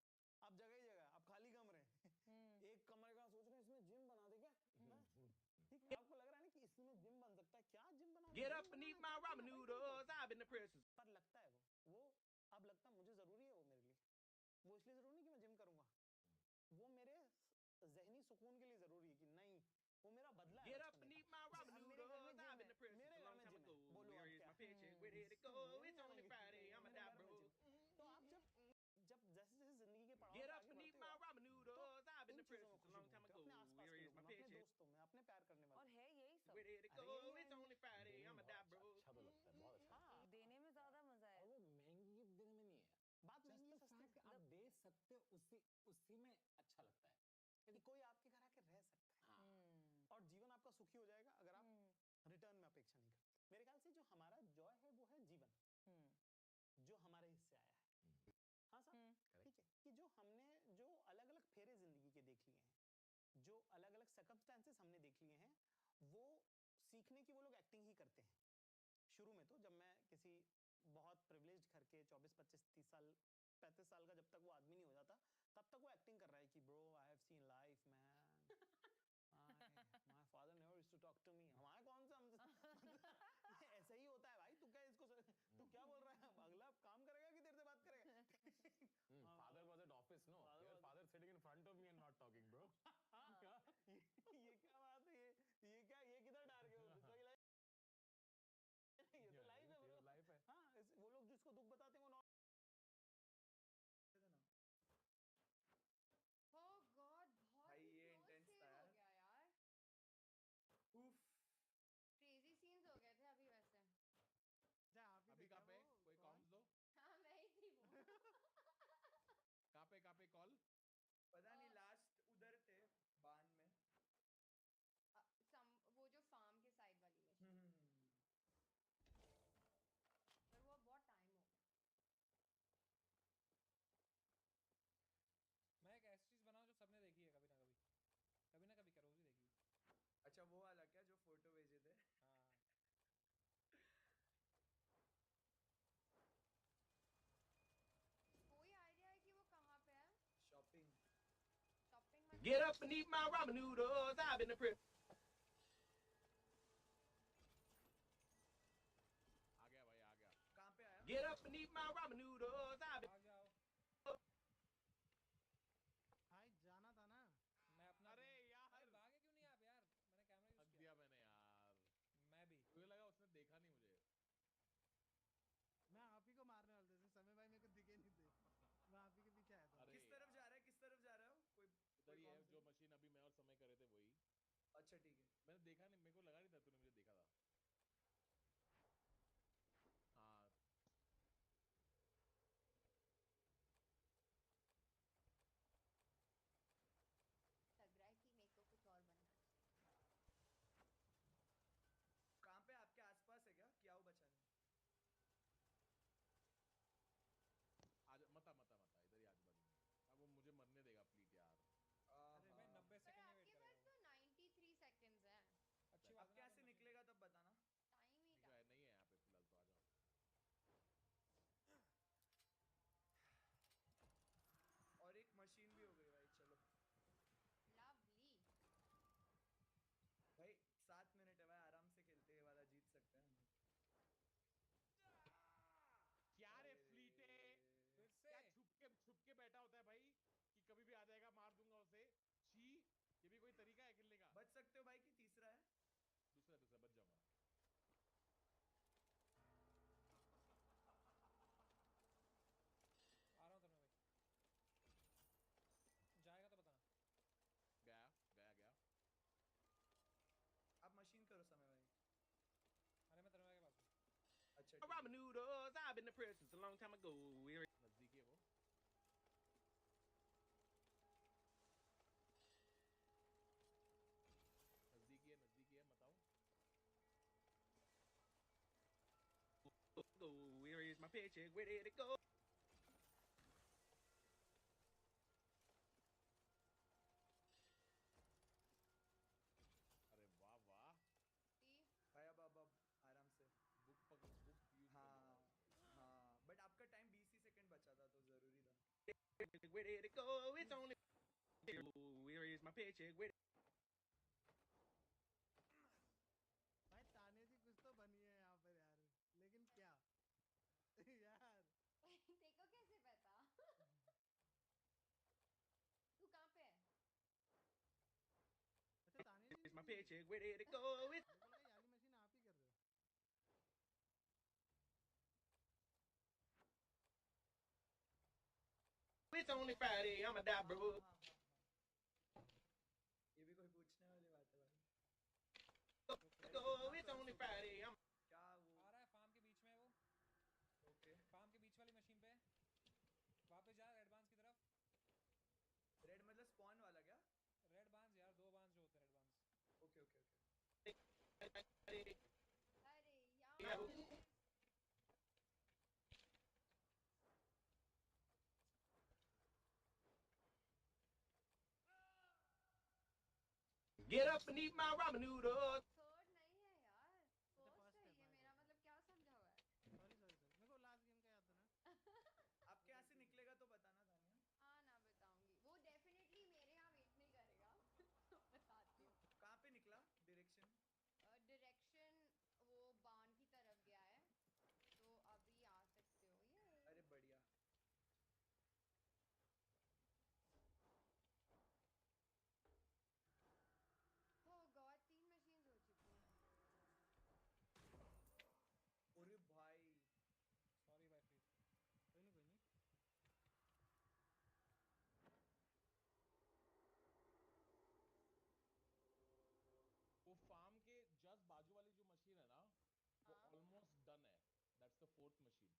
अब जगह ही जगह, अब खाली कमरे एक कमरे का सोच रहे हैं इसमें जिम बना दे क्या, ठीक है, आपको लग रहा है ना कि इसमें जिम बन सकता है, क्या जिम बना, Get up and eat my ramen noodles. I've been the princess. पर लगता है वो अब लगता है मुझे जरूरी है वो मेरे लिए, वो इसलिए जरूरी नहीं कि मैं जिम करूंगा, वो मेरे ज़हनी सुकून के लिए जरूरी है, कि नहीं वो मेरा बदला है। Get up and eat my ramen noodles. I've been the princess a long time ago. Where is my picture? Where did it go? It's only Friday. I'm a die bro. तो आप जब जैसे जैसे जिंदगी के पड़ाव Get up and eat my ramen noodles. I've been the princess a long time ago. अपने आसपास Where के is my लोगों में, अपने picture? दोस्तों में, अपने प्यार करने वाले, और है यही सब, Where did it go? It's only Friday. I'm a die bro. अच्छा तो लगता है, बहुत अच्छा, देने में ज्यादा मजा है, और वो महंगी देने में नहीं है, बात महंगी आप दे सकते हो उसी में अच्छा लगता है कि कोई आपके घर आके रह सकता है और जीवन आपका सुखी हो जाएगा अगर आप रिटर्न में अपेक्षा नहीं करते। मेरे ख्याल से जो हमारा जॉय है वो है जीवन जो हमारे हिस्से आया है। हाँ साहब, ठीक है कि जो हमने जो अलग अलग फेरे जिंदगी के देख लिए हैं, जो अलग अलग सर्कमस्टेंसेस हमने देख लिए हैं, वो सीखने की वो लोग एक्टिंग ही करते हैं। शुरू में तो जब मैं किसी बहुत प्रिविलेज्ड घर के 24 25 30 साल 35 साल का जब तक वो आदमी नहीं हो जाता तब तक वो एक्टिंग कर रहा है कि bro I have seen life man, my father never used to talk to me. हमारा कौन सा ये ऐसा ही होता है भाई। तू क्या इसको तू क्या बोल रहा है? अगला काम करेगा कि तेरे से बात करेगा? father was at office, no? Your father sitting in front of me and not talking, bro. ये क्या बात है? ये क्या ये किधर डाल गए हो? तो ये तो लाइफ है ब्रो, लाइफ है। हाँ वो लोग जिसको दुख बताते हैं वो Oh God, बहुत भाई ही ये close intense save था हो यार। गया यार। उफ Crazy scenes हो गए थे अभी वैसे। जा आप ही अभी कहाँ पे कोई कॉम्स दो हाँ मैं ही थी वो। कहाँ पे कॉल पता नहीं लास्ट उधर थे बान में। वो जो फार्म के साइड वाली में। पर वो बहुत टाइम हो गया। मैं एक ऐसी चीज बनाऊं जो सबने देखी है कभी ना कभी करोगी देखी। अच्छा वो वाला क्या जो फोटो भेजे थे? हाँ कोई आइडिया है कि वो कहाँ पे है? Shopping shopping Get up and eat my ramen noodles. I've been a prep. आ गया भाई आ गया कहाँ पे आया? Get up and eat my ramen noodles. I've been. आ जाओ। भाई जाना था ना। मैं अपना अरे यार भागे क्यों नहीं आप यार? मैंने कैमरा यूज हक किया। दिया मैंने यार मैं भी। मुझे लगा उसने देखा नहीं मुझे मैं आप ही को मारने वाला था, समय भाई मेरे को दिखे नहीं थे। मैं आप ही के पीछे आया था। अरे किस तरफ जा रहा है? किस तरफ जा रहा है? कोई इधर ही है कौन जो सा? मशीन अभी मैं और समय करे थे वही। अच्छा ठीक है। मैंने देखा नहीं मेरे को लगा नहीं था तूने मुझे देखा था। हाँ लग रहा है कि मेरे को कुछ और बनना चाहिए। कहाँ पे आपके आसपास है क्या? क्या वो बचाने? आज मता इधर ही आजू बाजू में। अब वो मुझे मरने देगा प्लीज यार। अरे भाई 90 पर सेकंड में वेट आपके पास करेगा। तो 93 सेकंड्स हैं। अच्छी अब बात है ना, कैसे अपन निकलेगा तब बताना। टाइम ही ठीक है नहीं है यहाँ पे फिलहाल तो आ जाओ। और एक मशीन भी हो गई भाई। चलो लवली। भाई 7 मिनट है भाई, आराम से खेलते हैं वाला जीत सकते हैं हम। क्या रे फ्लीटे फिर से क्या छुप के बैठा होता है भाई कि कभी भी आ जाएगा मार दूंगा उसे। छी ये भी कोई तरीका है खेलने का। बच सकते हो भाई कि तीसरा है? दूसरा बच जाऊंगा। आ रहा हूँ तन्मय भाई। जाएगा तो बताना। गया आप मशीन करो समय भाई। अरे मैं तन्मय के पास हूँ। अच्छा ठीक है। Ramen noodles. I've been a prep since a long time ago. नजदीक है वो। नजदीकी है बताओ। Go. Where is my paycheck? Where did it go? अरे वाह वाह भाई अब आराम से बुक यूज हाँ हाँ बट आपका टाइम 20 ही सेकंड बचा था तो जरूरी था। Where did it go? It's only. Where is my paycheck? Where? भाई ताने सी कुछ तो बनी है यहाँ पर यार, लेकिन क्या यार देखो कैसे पता। तू कहाँ पे है? अच्छा ताने जी Where's my paycheck? Where did it go? It's. मेरे को लगा ये वाली मशीन आप ही कर रहे हो। It's only Friday. I'ma die, bro. ये भी कोई पूछने वाली बात है भाई। Go. It's only Friday. I'm. क्या वो आ रहा है फार्म के बीच में वो। ओके फार्म के बीच वाली मशीन पे वापस जा एडवांस की तरफ। Get up and eat my ramen noodles. Third नहीं है यार, फर्स्ट है ये मेरा, मतलब क्या समझा हुआ है? सॉरी सॉरी सॉरी, मेरे को लास्ट गेम का याद था ना। अब क्या से निकलेगा तो बताना तानिया। हाँ ना बताऊंगी, वो डेफिनेटली मेरे यहाँ वेट नहीं करेगा। बताती हूँ। कहाँ पे निकला डायरेक्शन? डायरेक्शन वो बाण की तरफ गया है, तो अभी आ सकते हो ये। अरे बढ़िया। ओह गॉड, 3 मशीन्स हो चुकी हैं। अरे भाई सॉरी भाई फिर, कोई नहीं कोई नहीं। वो फार्म के जस्ट बाजू वाली जो मशीन है ना, वो हाँ। ऑलमोस्ट डन है. That's the fourth machine.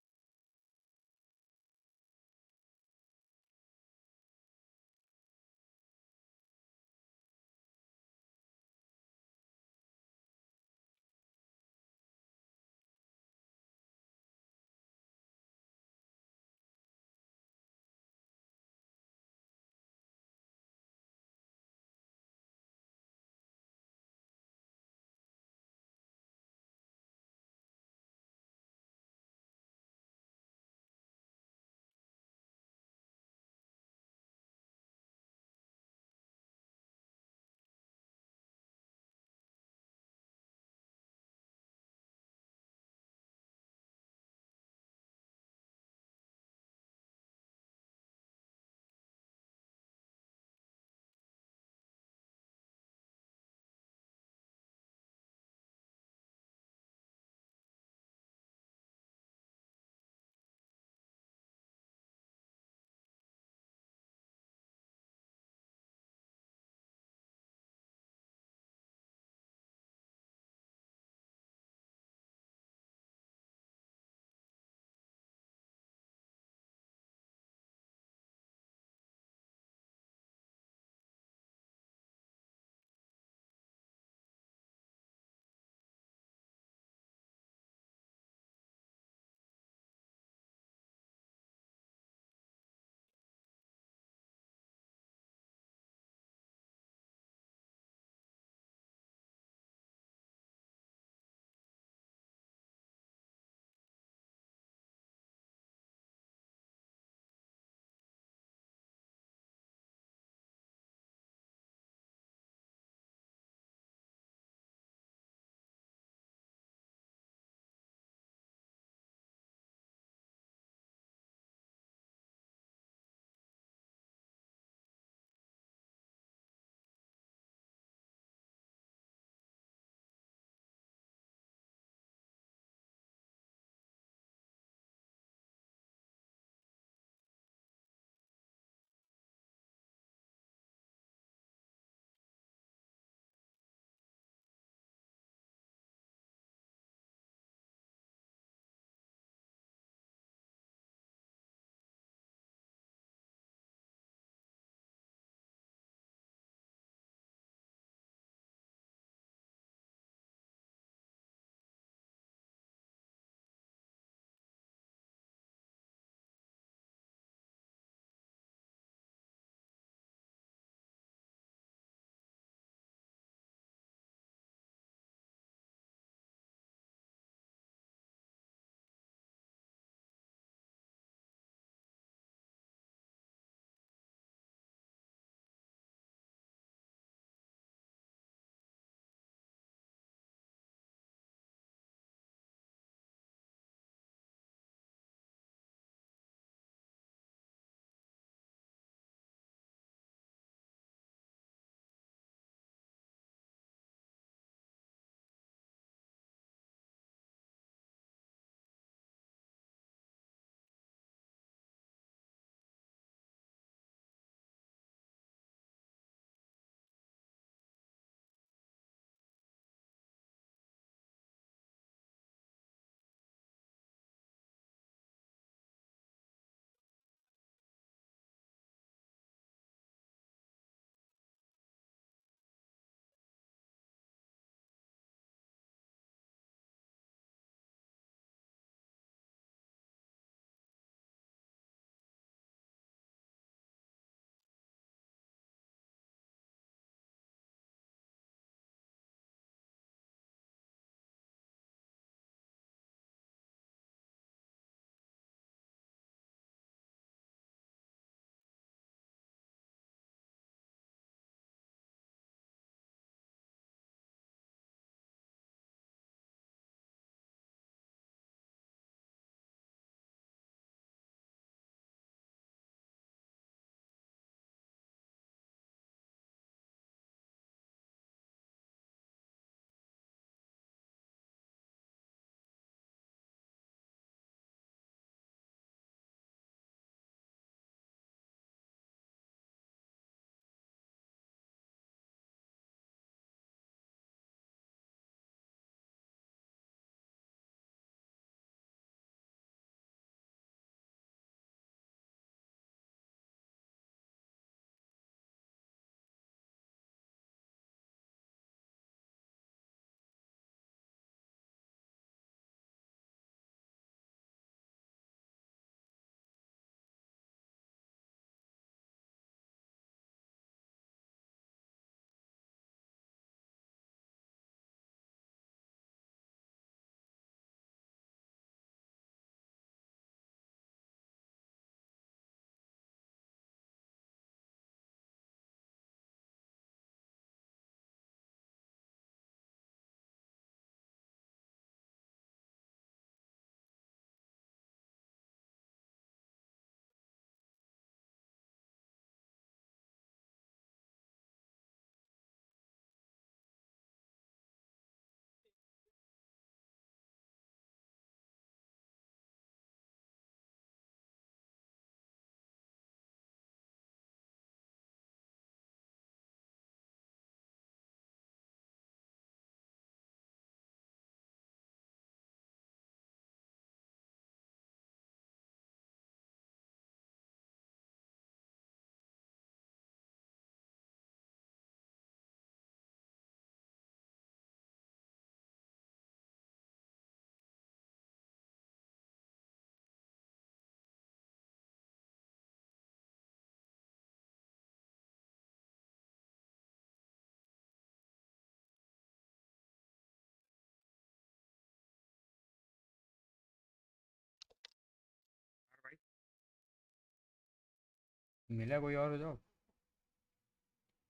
मिला कोई और जॉब?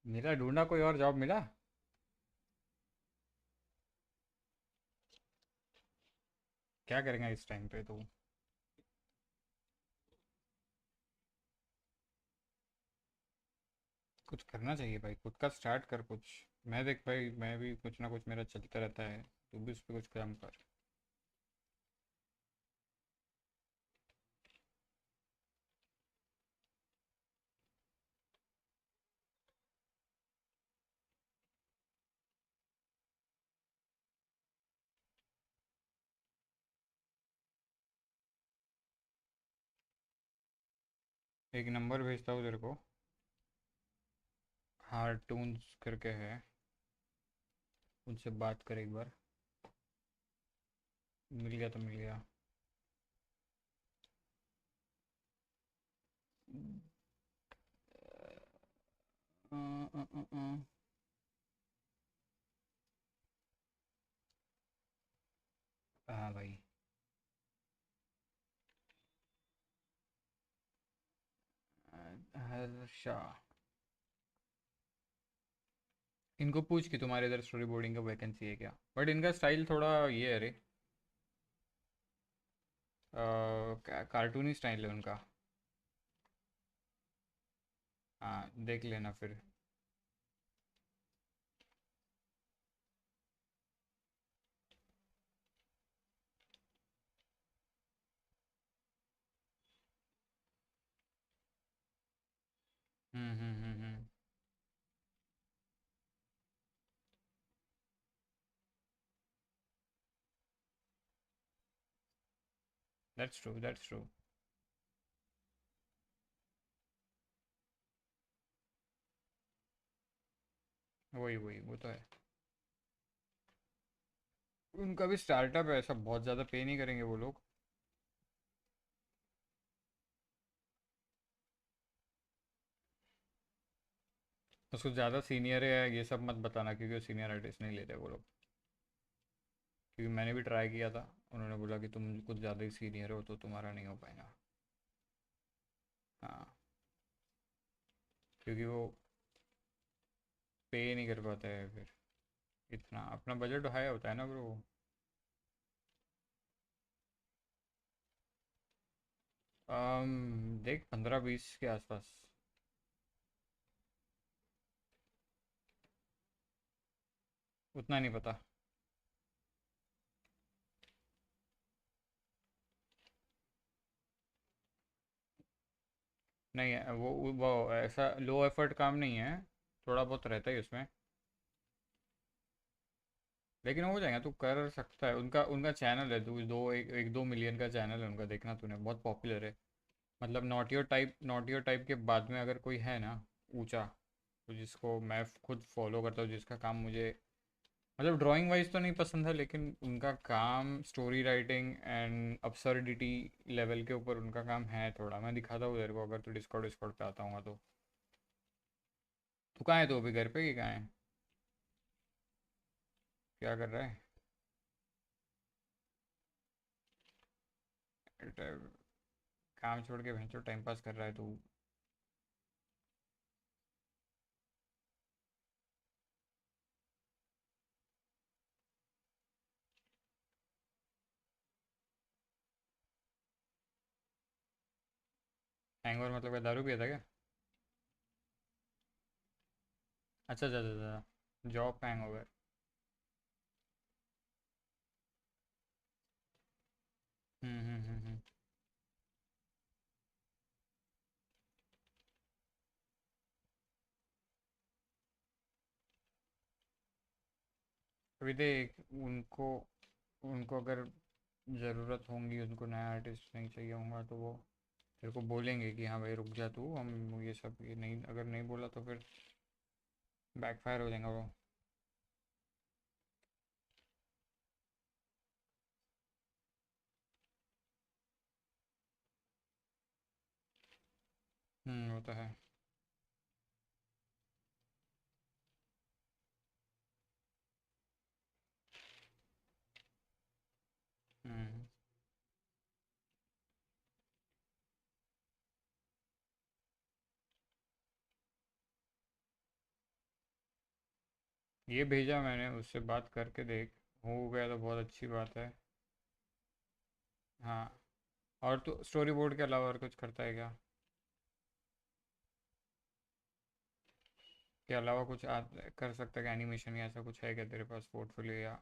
मिला, ढूंढा कोई और जॉब मिला? क्या करेंगे इस टाइम पे तू? कुछ करना चाहिए भाई, खुद का स्टार्ट कर कुछ। मैं देख भाई, मैं भी कुछ ना कुछ मेरा चलता रहता है, तू भी उस पर कुछ काम कर। एक नंबर भेजता हूँ तेरे को, कार्टून्स करके है, उनसे बात कर एक बार। मिल गया तो मिल गया। अ, अ, अ, अ। हाँ भाई। हर्षा, इनको पूछ कि तुम्हारे इधर स्टोरी बोर्डिंग का वैकेंसी है क्या, बट इनका स्टाइल थोड़ा ये है रे, कार्टूनी स्टाइल है उनका। हाँ देख लेना फिर। Hmm. That's true, that's true. वही वही, वो तो है। उनका भी स्टार्टअप है, ऐसा बहुत ज़्यादा पे नहीं करेंगे वो लोग। उसको ज़्यादा सीनियर है ये सब मत बताना, क्योंकि वो सीनियर आर्टिस्ट नहीं लेते वो लोग। क्योंकि मैंने भी ट्राई किया था, उन्होंने बोला कि तुम कुछ ज़्यादा ही सीनियर हो तो तुम्हारा नहीं हो पाएगा। हाँ, क्योंकि वो पे नहीं कर पाते हैं फिर इतना, अपना बजट हाई होता है ना ब्रो। देख 15-20 के आसपास। उतना नहीं पता। नहीं है वो ऐसा लो एफर्ट काम नहीं है, थोड़ा बहुत रहता है उसमें, लेकिन हो जाएगा, तू कर सकता है। उनका उनका चैनल है, तू एक 2 मिलियन का चैनल है उनका, देखना तूने, बहुत पॉपुलर है। मतलब नॉट योर टाइप के बाद में अगर कोई है ना ऊंचा, तो जिसको मैं खुद फॉलो करता हूँ, जिसका काम मुझे मतलब ड्राइंग वाइज तो नहीं पसंद है, लेकिन उनका काम story writing and absurdity level के ऊपर उनका काम है थोड़ा। मैं दिखाता हूँ तेरे को, अगर तू डिस्कॉर्ड डिस्कॉर्ड पे आता हूँ तो। तू कहाँ है, तो अभी घर पे ही कहाँ है? क्या कर रहा है? काम छोड़ के भैंसो टाइम पास कर रहा है तू? हैंगओवर मतलब क्या, दारू पिया था क्या? अच्छा अच्छा अच्छा, जॉब का हैंगओवर। हम्म। अभी देख उनको, उनको अगर ज़रूरत होंगी, उनको नया आर्टिस्ट नहीं चाहिए होगा, तो वो तेरे को बोलेंगे कि हाँ भाई रुक जा तू, हम ये सब, ये नहीं, अगर नहीं बोला तो फिर बैकफायर हो जाएगा वो। वो तो है। हम्म। ये भेजा मैंने, उससे बात करके देख, हो गया तो बहुत अच्छी बात है। हाँ, और तो स्टोरी बोर्ड के अलावा और कुछ करता है क्या? के अलावा कुछ कर सकता है क्या? एनिमेशन या ऐसा कुछ है क्या तेरे पास पोर्टफोलियो या?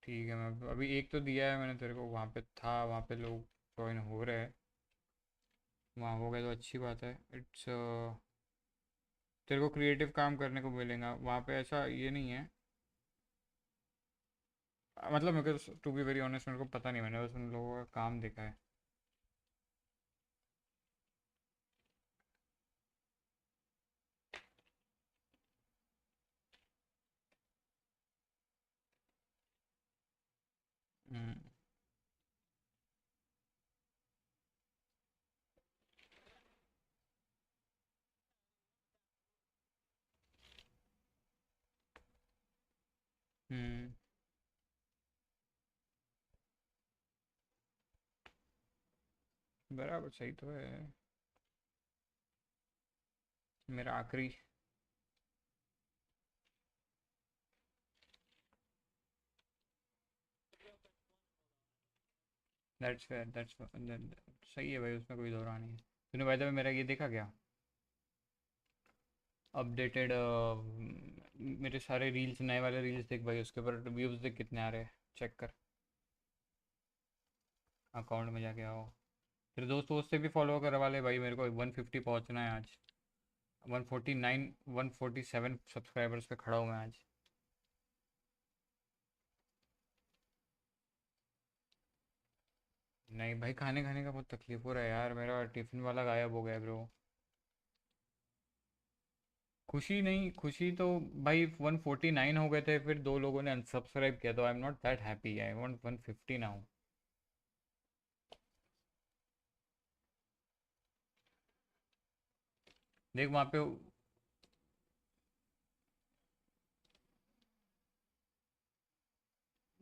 ठीक है, मैं अभी एक तो दिया है मैंने तेरे को, वहाँ पे था, वहाँ पे लोग ज्वाइन हो रहे हैं, वहाँ हो गया तो अच्छी बात है। इट्स तेरे को क्रिएटिव काम करने को मिलेगा वहाँ पे, ऐसा ये नहीं है। मतलब मेरे को टू बी वेरी ऑनेस्ट, मेरे को पता नहीं, मैंने बस उन लोगों का काम देखा है। हम्म। हम्म, बराबर, सही तो है। मेरा आखिरी। दैट्स फेयर, सही है भाई, उसमें कोई दौरा नहीं है। तूने भाई मेरा ये देखा क्या? अपडेटेड मेरे सारे रील्स, नए वाले रील्स देख भाई, उसके ऊपर व्यूज़ देख कितने आ रहे हैं, चेक कर। अकाउंट में जाके आओ, तेरे दोस्त वोस्त से भी फॉलो करवा ले भाई, मेरे को 150 पहुंचना है आज। 149, 147 सब्सक्राइबर्स पे खड़ा हूँ मैं आज। नहीं भाई, खाने खाने का बहुत तकलीफ हो रहा है यार, मेरा टिफ़िन वाला गायब हो गया ब्रो। खुशी नहीं, खुशी तो भाई 149 हो गए थे, फिर दो लोगों ने अनसब्सक्राइब किया, तो I am not that happy, I want 150 now. देख वहाँ पे,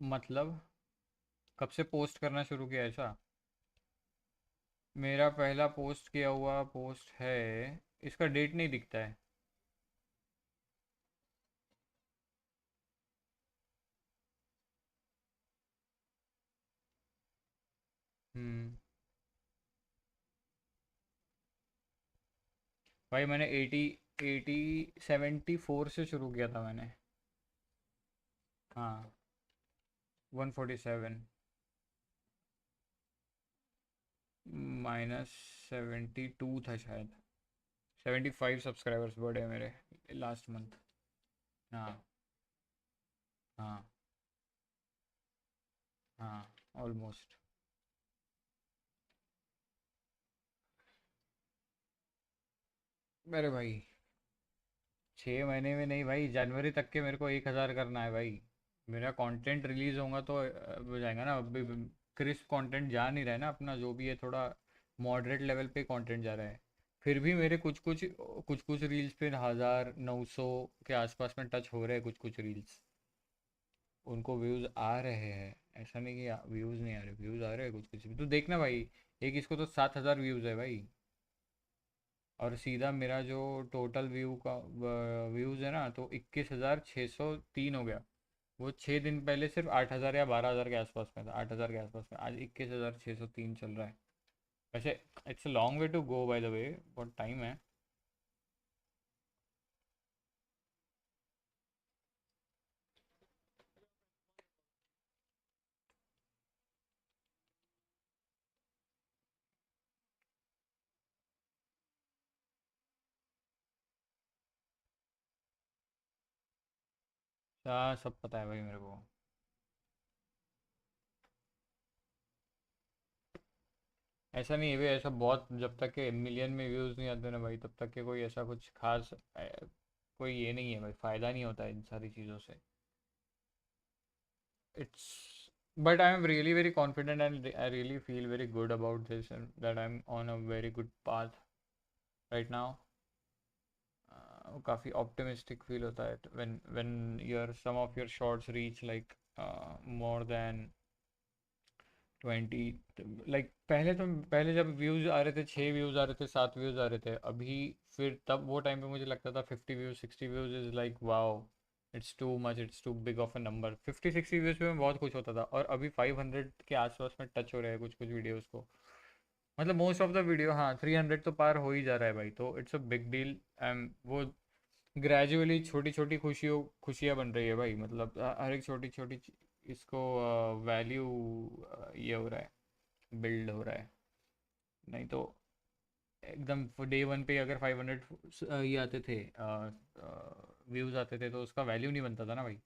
मतलब कब से पोस्ट करना शुरू किया ऐसा? मेरा पहला पोस्ट किया हुआ पोस्ट है, इसका डेट नहीं दिखता है। हम्म। भाई मैंने 74 से शुरू किया था मैंने। हाँ, 147 -72 था शायद। 75 सब्सक्राइबर्स बढ़े मेरे लास्ट मंथ। हाँ। हाँ। हाँ, ऑलमोस्ट। मेरे भाई 6 महीने में नहीं भाई, जनवरी तक के मेरे को 1,000 करना है भाई। मेरा कंटेंट रिलीज होगा तो हो जाएगा ना। अभी क्रिस्प कंटेंट जा नहीं रहा है ना अपना, जो भी है थोड़ा मॉडरेट लेवल पे कंटेंट जा रहा है। फिर भी मेरे कुछ कुछ रील्स पे 1,000 900 के आसपास में टच हो रहे हैं, कुछ कुछ रील्स। उनको व्यूज़ आ रहे हैं, ऐसा नहीं कि व्यूज़ नहीं आ रहे, व्यूज़ आ रहे हैं कुछ कुछ भी। तो देखना भाई, एक इसको तो 7,000 व्यूज़ है भाई। और सीधा मेरा जो टोटल व्यूज़ है ना, तो 21,603 हो गया। वो 6 दिन पहले सिर्फ 8,000 या 12,000 के आसपास में था, 8,000 के आसपास में, आज 21,603 चल रहा है। वैसे it's a long way to go by the way, बहुत टाइम है। हाँ, सब पता है भाई मेरे को। ऐसा नहीं है भाई, ऐसा बहुत, जब तक के मिलियन में व्यूज़ नहीं आते ना भाई, तब तक के कोई ऐसा कुछ खास कोई ये नहीं है भाई, फ़ायदा नहीं होता है इन सारी चीज़ों से। It's but I am really very confident, and I really feel very good about this, and that I'm on a very good path right now. काफ़ी optimistic feel होता है when your some of your shorts reach like more than 20, like पहले जब views आ रहे थे, 6 views आ रहे थे, 7 views आ रहे थे, अभी फिर तब वो टाइम पे मुझे लगता था 50 views 60 views is like wow, it's too much, it's too big of a number. 50 60 views पे मैं बहुत खुश होता था, और अभी 500 के आसपास में टच हो रहे हैं कुछ कुछ वीडियोस को। मतलब मोस्ट ऑफ द वीडियो, हाँ 300 तो पार हो ही जा रहा है भाई, तो इट्स अ बिग डील। वो ग्रेजुअली छोटी छोटी खुशियाँ बन रही है भाई, मतलब हर एक छोटी छोटी इसको वैल्यू ये हो रहा है, बिल्ड हो रहा है। नहीं तो एकदम डे वन पे अगर 500 ये आते थे, व्यूज़ आते थे, तो उसका वैल्यू नहीं बनता था ना भाई।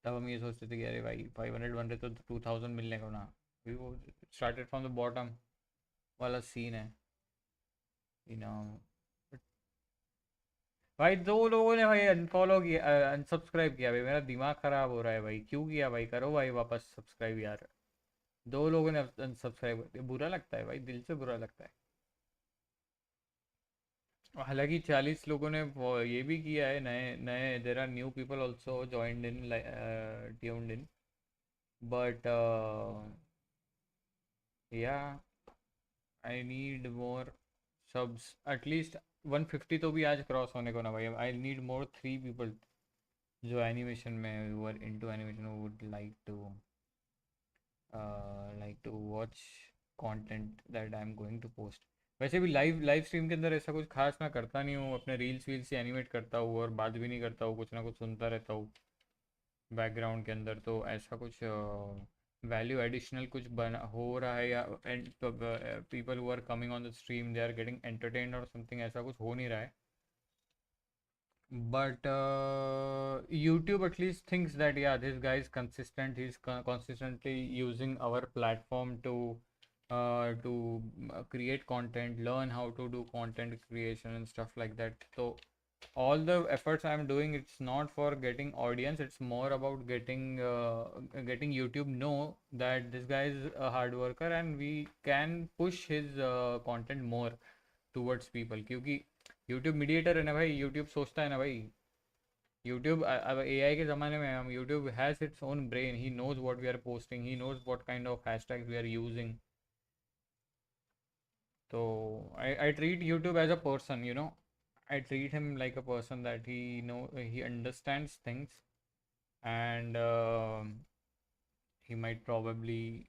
तब हम ये सोचते थे कि अरे भाई 500 बन रहे तो 2000 मिलने को ना। अभी वो स्टार्टेड फ्रॉम द बॉटम वाला सीन है, यू नो। भाई दो लोगों ने भाई अनफॉलो किया, अनसब्सक्राइब किया भाई, मेरा दिमाग ख़राब हो रहा है भाई, क्यों किया भाई, करो भाई वापस सब्सक्राइब यार। दो लोगों ने अनसब्सक्राइब कर दिया, बुरा लगता है भाई, दिल से बुरा लगता है। हालांकि 40 लोगों ने ये भी किया है, नए नए, there are new people also joined in, tuned in, but yeah I need more subs, at least 150 तो भी आज क्रॉस होने को ना भाई। आई नीड मोर 3 पीपल जो एनिमेशन में were into animation, would like to watch content that I am going to post. वैसे भी लाइव लाइव स्ट्रीम के अंदर ऐसा कुछ खास मैं करता नहीं हूँ, अपने रील्स वील्स से एनिमेट करता हूँ और बात भी नहीं करता हूँ, कुछ ना कुछ सुनता रहता हूँ बैकग्राउंड के अंदर। तो ऐसा कुछ वैल्यू एडिशनल कुछ बना हो रहा है, या people who are coming on the stream they are getting entertained or something, ऐसा कुछ हो नहीं रहा है। But YouTube at least thinks that yeah, this guy is consistent. He's consistently using our platform to create content, learn how to do content creation and stuff like that. So all the efforts I'm doing, it's not for getting audience. It's more about getting YouTube know that this guy is a hard worker and we can push his content more towards people, क्योंकि YouTube mediator है ना भाई, YouTube सोचता है ना भाई। YouTube अब AI के ज़माने में हम, YouTube has its own brain, he knows what we are posting, he knows what kind of hashtags we are using. तो I treat YouTube as a person, you know, I treat him like a person that he understands things, and he might probably,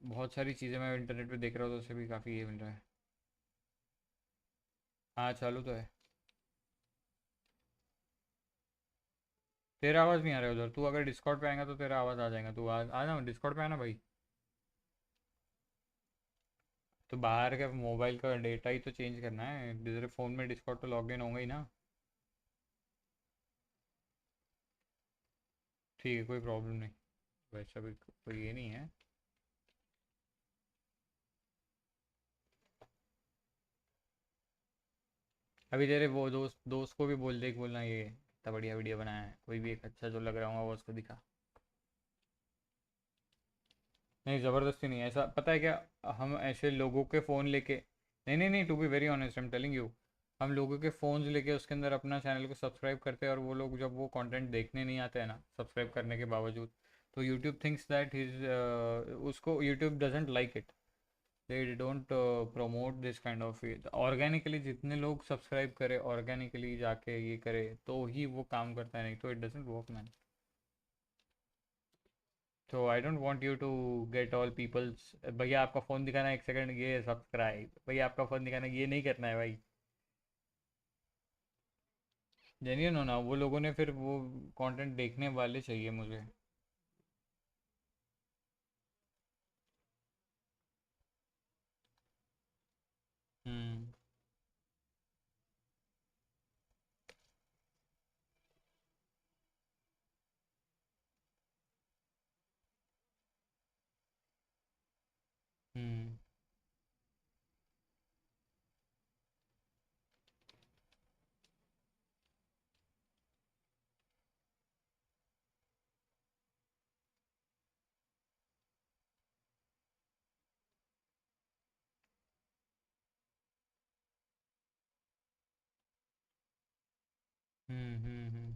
बहुत सारी चीज़ें मैं internet पे देख रहा हूँ तो उससे भी काफ़ी ये मिल रहा है। हाँ चालू तो है। तेरा आवाज़ नहीं आ रहा है उधर, तू अगर डिस्कॉर्ड पे आएगा तो तेरा आवाज़ आ जाएगा, तू आ ना डिस्कॉर्ड पे आना भाई। तो बाहर का मोबाइल का डेटा ही तो चेंज करना है, तेरे फ़ोन में डिस्कॉर्ड तो लॉग इन होगा ही ना। ठीक है, कोई प्रॉब्लम नहीं, वैसा भी कोई ये नहीं है। अभी तेरे वो दोस्त दोस्त को भी बोल दे, बोलना ये इतना बढ़िया वीडियो बनाया है, कोई भी एक अच्छा जो लग रहा होगा वो उसको दिखा। नहीं ज़बरदस्ती नहीं, ऐसा पता है क्या, हम ऐसे लोगों के फ़ोन लेके, नहीं नहीं नहीं, to be very honest I am telling you, हम लोगों के फ़ोन्स लेके उसके अंदर अपना चैनल को सब्सक्राइब करते हैं, और वो लोग जब वो कंटेंट देखने नहीं आते हैं ना सब्सक्राइब करने के बावजूद, तो यूट्यूब थिंक्स दैट हिज, उसको YouTube doesn't like it, they don't promote this kind of. Organically जितने लोग सब्सक्राइब करे, ऑर्गेनिकली जाके ये करे तो ही वो काम करता है, नहीं तो इट डजेंट वर्क मैन। तो I don't want you to get all peoples, भैया आपका फ़ोन दिखाना 1 सेकंड, ये सब्सक्राइब, भैया आपका फ़ोन दिखाना, ये नहीं करना है भाई। जेन्युइन हो ना, वो लोगों ने फिर वो कंटेंट देखने वाले चाहिए मुझे। हम्म हम्म हम्म हम्म हम्म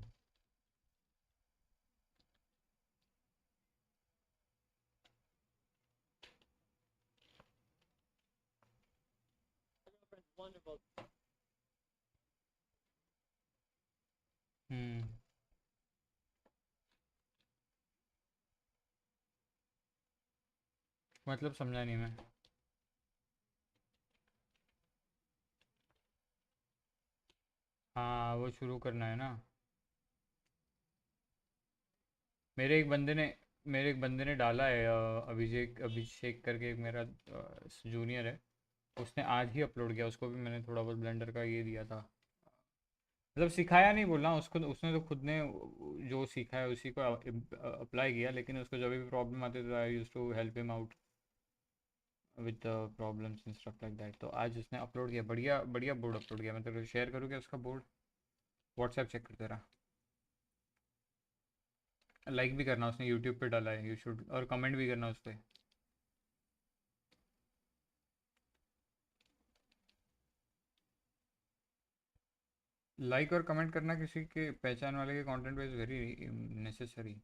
हम्म मतलब समझा नहीं मैं। हाँ वो शुरू करना है ना। मेरे एक बंदे ने मेरे एक बंदे ने डाला है, अभिषेक अभिषेक करके एक मेरा जूनियर है। उसने आज ही अपलोड किया, उसको भी मैंने थोड़ा बहुत ब्लेंडर का ये दिया था। मतलब सिखाया नहीं बोलना उसको, उसने तो खुद ने जो सीखा है उसी को अप्लाई किया, लेकिन उसको जब भी प्रॉब्लम आती थी I use to help him out with problems and stuff like that. तो आज उसने अपलोड किया, बढ़िया बढ़िया बोर्ड अपलोड किया। मैं तेरे को शेयर करूँ क्या उसका बोर्ड? व्हाट्सएप चेक कर तेरा, लाइक भी करना, उसने यूट्यूब पे डाला है, यू शुड, और कमेंट भी करना उस पर। लाइक और कमेंट करना किसी के पहचान वाले के कंटेंट पे इज़ वेरी नेसेसरी,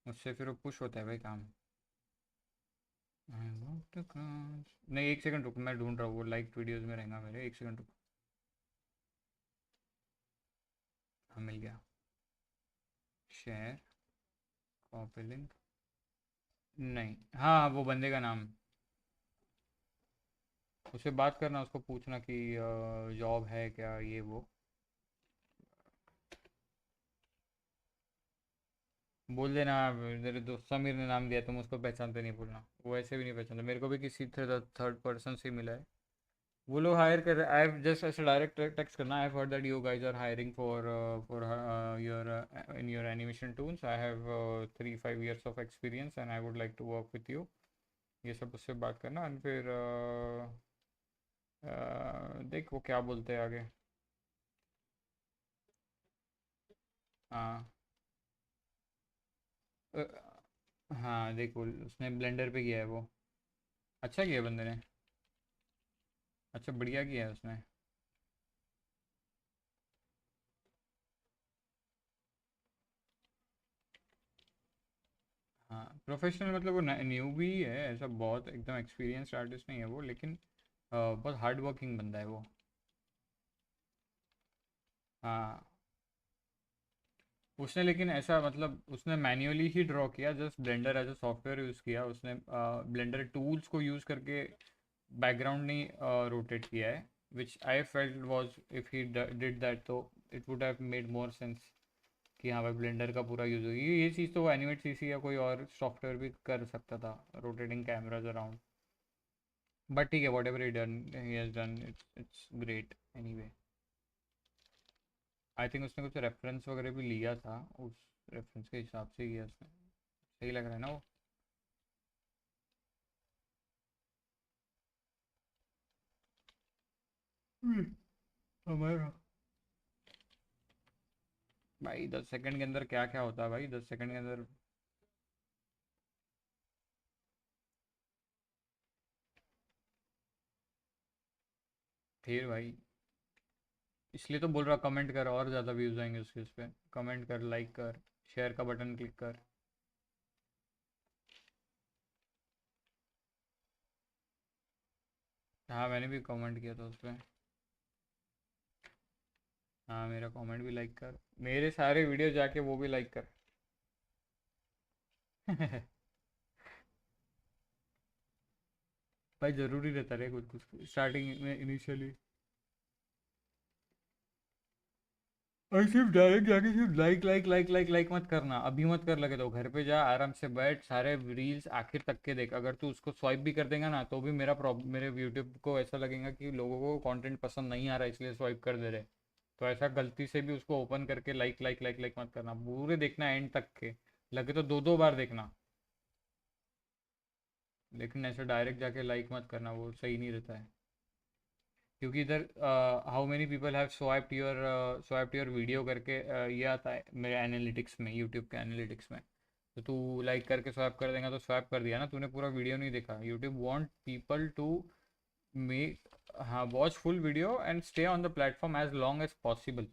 उससे फिर वो पुश होता है भाई काम। I want to cross- नहीं, एक सेकंड रुक, मैं ढूंढ रहा हूँ, वो लाइक वीडियोस में रहेगा मेरे, एक सेकंड रुक। हाँ मिल गया, शेयर, कॉपी लिंक, नहीं, हाँ हाँ, वो बंदे का नाम, उससे बात करना, उसको पूछना कि जॉब है क्या ये वो। बोल देना मेरे दोस्त समीर ने नाम दिया, तुम उसको पहचानते नहीं, बोलना वो ऐसे भी नहीं पहचानता, मेरे को भी किसी थर्ड पर्सन से मिला है। वो लोग हायर कर रहे, आई जस्ट ऐसे डायरेक्ट टेक्स्ट करना, I have heard that you guys are hiring for your in your animation tools, I have 3-5 years of experience and I would like to work with you. ये सब उससे बात करना, and फिर देख वो क्या बोलते हैं आगे। हाँ अ, हाँ देख उसने ब्लेंडर पे किया है वो, अच्छा किया बंदे ने, अच्छा बढ़िया किया है उसने। हाँ प्रोफेशनल मतलब वो न्यू भी है, ऐसा बहुत एकदम एक्सपीरियंस्ड आर्टिस्ट नहीं है वो, लेकिन बहुत हार्ड वर्किंग बंदा है वो। हाँ उसने, लेकिन ऐसा मतलब उसने मैन्युअली ही ड्रॉ किया, just Blender as a software use किया उसने, ब्लेंडर टूल्स को यूज़ करके बैकग्राउंड नहीं रोटेट किया है, which I felt was if he did that तो it would have made more sense कि हाँ भाई ब्लेंडर का पूरा यूज़ होगी। ये चीज़ तो वो एनिमेट सीसी या कोई और सॉफ्टवेयर भी कर सकता था, रोटेटिंग कैमराज अराउंड, बट ठीक है, what ever he has done, it's great anyway. I think उसने कुछ रेफरेंस वगैरह भी लिया था, उस रेफरेंस के हिसाब से किया उसने, सही लग रहा है ना वो। हमारा भाई 10 सेकंड के अंदर क्या क्या होता है भाई, 10 सेकंड के अंदर। फिर भाई इसलिए तो बोल रहा, कमेंट कर और ज़्यादा व्यूज़ आएंगे उसके, उस पर कमेंट कर, लाइक कर, शेयर का बटन क्लिक कर। हाँ मैंने भी कमेंट किया था उस पर। हाँ मेरा कमेंट भी लाइक कर, मेरे सारे वीडियो जाके वो भी लाइक कर। भाई ज़रूरी रहता है कुछ कुछ स्टार्टिंग में इनिशियली। और सिर्फ डायरेक्ट जाके सिर्फ like like like like like मत करना, अभी मत कर, लगे तो घर पे जा आराम से बैठ, सारे रील्स आखिर तक के देख, अगर तू उसको स्वाइप भी कर देगा ना तो भी मेरा प्रॉब्लम, मेरे यूट्यूब को ऐसा लगेगा कि लोगों को कंटेंट पसंद नहीं आ रहा है इसलिए स्वाइप कर दे रहे। तो ऐसा गलती से भी उसको ओपन करके लाइक लाइक लाइक लाइक मत करना, पूरे देखना एंड तक के, लगे तो 2-2 बार देखना, लेकिन ऐसे डायरेक्ट जाके लाइक मत करना, वो सही नहीं रहता है। क्योंकि इधर how many people have swiped your video करके ये आता है मेरे एनालिटिक्स में, यूट्यूब के एनालिटिक्स में। तो तू लाइक करके स्वाइप कर देगा तो स्वाइप कर दिया ना तूने, पूरा वीडियो नहीं देखा। YouTube want people to make, हाँ, watch full video and stay on the platform as long as possible,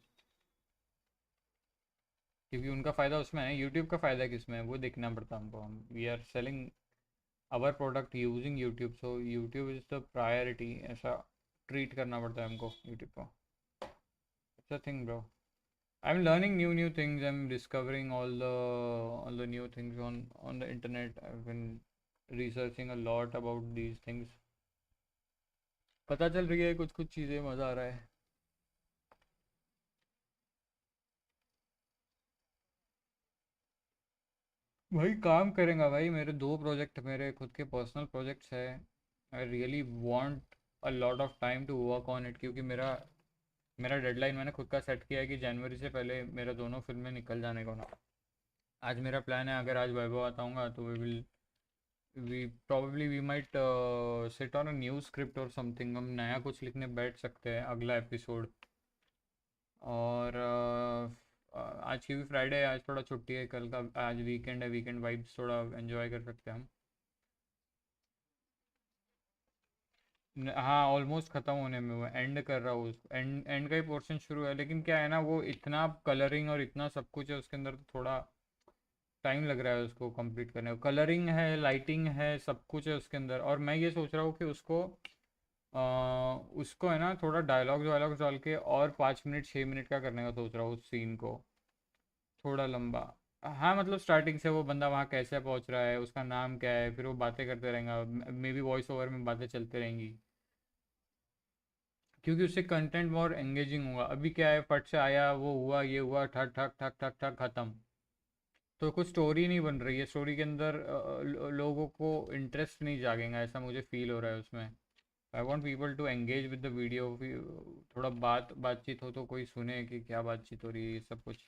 क्योंकि उनका फ़ायदा उसमें है। यूट्यूब का फ़ायदा किसमें है वो देखना पड़ता है हमको, हम we are selling our product using YouTube, so YouTube is the priority, ऐसा ट्रीट करना पड़ता है हमको यूट्यूब को. It's a thing, bro. I'm learning new things. I'm discovering all the new things on the internet. I've been researching a lot about these things. पता चल रही है कुछ चीज़ें, मज़ा आ रहा है. भाई काम करेंगे भाई. मेरे 2 प्रोजेक्ट मेरे खुद के पर्सनल प्रोजेक्ट्स है. I really want a lot of time to work on it, क्योंकि मेरा डेडलाइन मैंने खुद का सेट किया है कि जनवरी से पहले मेरा दोनों फिल्में निकल जाने को ना. आज मेरा प्लान है, अगर आज वैभव आता हूँ तो we might sit on a new script or something. हम नया कुछ लिखने बैठ सकते हैं अगला एपिसोड. और आज की भी फ्राइडे है, आज थोड़ा छुट्टी है, कल का आज वीकेंड है, वीकेंड वाइब्स थोड़ा एंजॉय कर सकते हैं हम. हाँ, ऑलमोस्ट ख़त्म होने में हुआ. एंड कर रहा हूँ उसको. एंड का ही पोर्शन शुरू है, लेकिन क्या है ना, वो इतना कलरिंग और इतना सब कुछ है उसके अंदर, तो थोड़ा टाइम लग रहा है उसको कंप्लीट करने को. कलरिंग है, लाइटिंग है, सब कुछ है उसके अंदर. और मैं ये सोच रहा हूँ कि उसको है ना, थोड़ा डायलॉग्स वायलॉग्स डाल के और 5 मिनट 6 मिनट का करने का सोच रहा हूँ उस सीन को, थोड़ा लंबा. हाँ, मतलब स्टार्टिंग से वो बंदा वहाँ कैसे पहुँच रहा है, उसका नाम क्या है, फिर वो बातें करते रहेगा, मे बी वॉइस ओवर में बातें चलते रहेंगी, क्योंकि उससे कंटेंट मोर एंगेजिंग होगा. अभी क्या है, फट से आया, वो हुआ, ये हुआ, ठक ठक ठक ठक ठक ख़त्म. तो कुछ स्टोरी नहीं बन रही है. स्टोरी के अंदर लोगों को इंटरेस्ट नहीं जागेगा, ऐसा मुझे फील हो रहा है उसमें. I want people to engage with the video. थोड़ा बातचीत हो तो कोई सुने कि क्या बातचीत हो रही है, ये सब कुछ.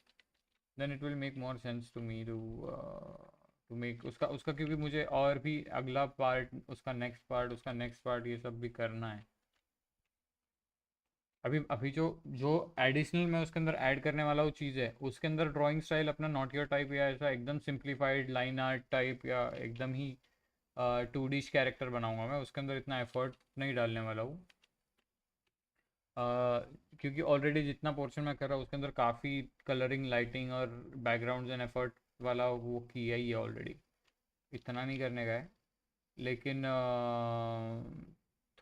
Then it will make more sense to me to make उसका क्योंकि मुझे और भी अगला पार्ट, उसका नेक्स्ट पार्ट ये सब भी करना है. अभी जो एडिशनल मैं उसके अंदर ऐड करने वाला वो चीज़ है, उसके अंदर ड्राइंग स्टाइल अपना नॉट योर टाइप या ऐसा एकदम सिंप्लीफाइड लाइन आर्ट टाइप, या एकदम ही 2D कैरेक्टर बनाऊंगा मैं. उसके अंदर इतना एफर्ट नहीं डालने वाला हूँ, क्योंकि ऑलरेडी जितना पोर्शन मैं कर रहा हूँ उसके अंदर काफ़ी कलरिंग, लाइटिंग और बैकग्राउंड्स एंड एफर्ट वाला वो किया ही है ऑलरेडी. इतना नहीं करने का है, लेकिन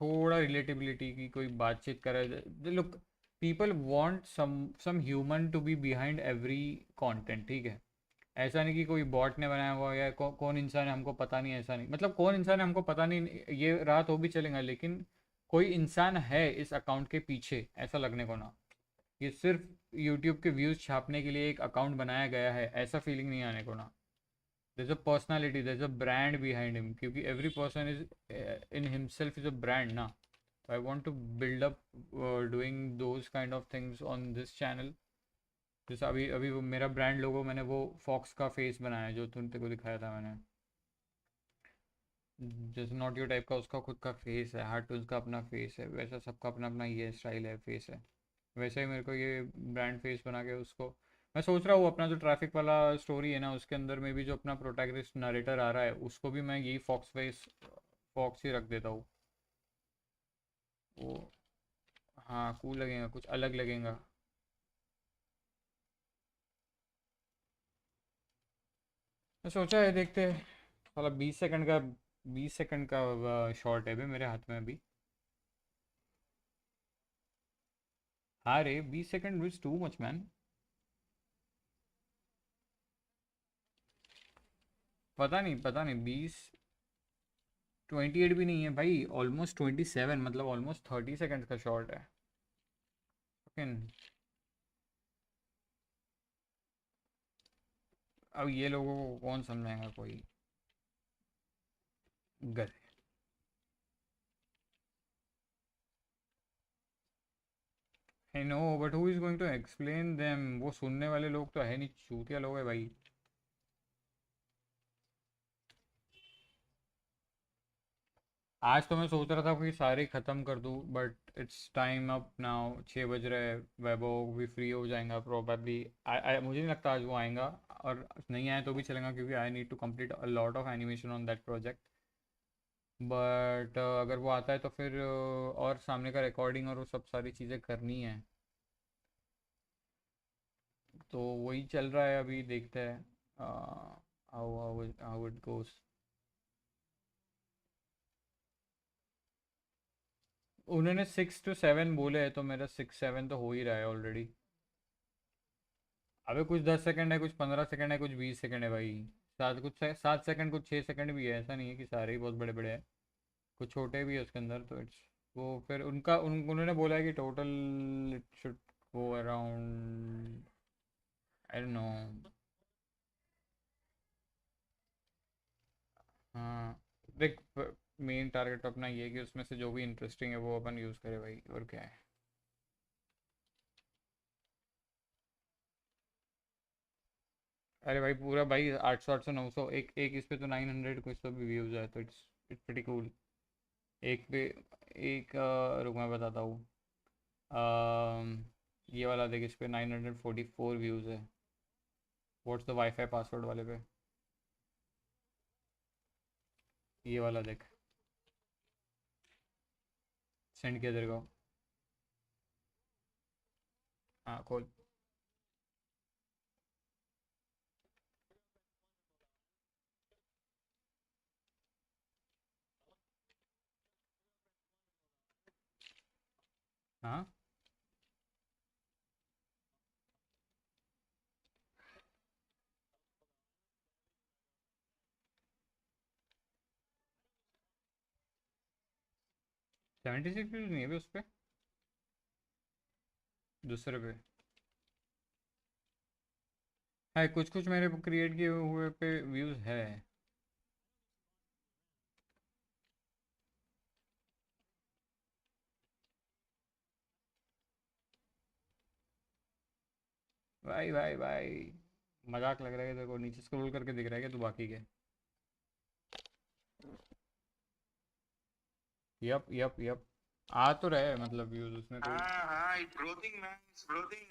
थोड़ा रिलेटेबिलिटी की कोई बातचीत करे. Look, people want some human to be behind every content, ठीक है. ऐसा नहीं कि कोई बॉट ने बनाया हुआ या कौन इंसान है हमको पता नहीं, ऐसा नहीं. मतलब कौन इंसान है हमको पता नहीं, ये रात हो भी चलेगा, लेकिन कोई इंसान है इस अकाउंट के पीछे, ऐसा लगने को ना. ये सिर्फ यूट्यूब के व्यूज़ छापने के लिए एक अकाउंट बनाया गया है, ऐसा फीलिंग नहीं आने को ना. there's a personality, there's a brand behind him, क्योंकि every person is in himself is a brand ना. So I want to build up doing those kind of things on this channel. जैसे अभी वो मेरा ब्रांड लोगो, मैंने वो fox का face बनाया जो तुमको को दिखाया था मैंने. जैसे नॉट योर टाइप का उसका खुद का फेस है, हार्टून्स का अपना फेस है, वैसा सबका अपना अपना ये स्टाइल है, फेस है. वैसे ही मेरे को ये ब्रांड फेस बना के उसको मैं सोच रहा हूँ अपना जो ट्रैफिक वाला स्टोरी है ना, उसके अंदर में भी जो अपना प्रोटैगनिस्ट नरेटर आ रहा है, उसको भी मैं यही फॉक्स ही रख देता हूँ. वो हाँ, कूल लगेगा, कुछ अलग लगेगा. मैं सोचा है, देखते हैं. साला 20 सेकंड का शॉर्ट है भाई मेरे हाथ में अभी. हाँ रे, 20 second is too much man. पता नहीं 28 भी नहीं है भाई, ऑलमोस्ट 27, मतलब ऑलमोस्ट 30 सेकंड का शॉर्ट है. लेकिन अब ये लोगों को कौन समझाएगा, कोई गधे. I know, but who is going to explain them. वो सुनने वाले लोग तो है नहीं, चूतिया लोग है भाई. आज तो मैं सोच रहा था कि सारे ख़त्म कर दूँ, but it's time up now. 6 बज रहे हैं, वैभव भी फ्री हो जाएगा प्रोबेबली. मुझे नहीं लगता आज वो आएगा, और नहीं आए तो भी चलेगा, क्योंकि I need to complete a lot of animation on that project. But अगर वो आता है तो फिर और सामने का रिकॉर्डिंग और वो सब सारी चीज़ें करनी है, तो वही चल रहा है अभी. देखते हैं हाउ इट गोस. उन्होंने 6 to 7 बोले हैं, तो मेरा 6-7 तो हो ही रहा है ऑलरेडी। अबे कुछ 10 सेकंड है, कुछ 15 सेकंड है, कुछ 20 सेकंड है भाई। 7 सेकंड, कुछ 6 सेकंड भी है, ऐसा नहीं है कि सारे ही बहुत बड़े बड़े हैं, कुछ छोटे भी है उसके अंदर। तो इट्स वो फिर उन्होंने बोला है कि total it should go around, I don't know. हाँ देख, मेन टारगेट अपना ये है कि उसमें से जो भी इंटरेस्टिंग है वो अपन यूज़ करें भाई, और क्या है। अरे भाई पूरा भाई 800 800 900, एक इस पे तो 900 कुछ तो भी व्यूज़ है, तो इट्स इट्स प्रीटी कूल। एक पे एक रुक मैं बताता हूँ। ये वाला देख, इस पे 944 व्यूज़ है। व्हाट्स द वाईफाई पासवर्ड वाले पे, ये वाला देख, सेंड किया तेरे को। हाँ खोल। हाँ 76 व्यूज़ नहीं है अभी उस पर, दूसरे पे है। कुछ कुछ मेरे क्रिएट किए हुए पे व्यूज़ है। भाई भाई भाई, मजाक लग रहा है तेरे को? नीचे स्क्रॉल करके दिख रहा है क्या तू बाकी के? यप आ तो रहे मतलब व्यूज़ उसमें कोई। हाँ इट्स ग्रोथिंग मैन, इट्स ग्रोथिंग।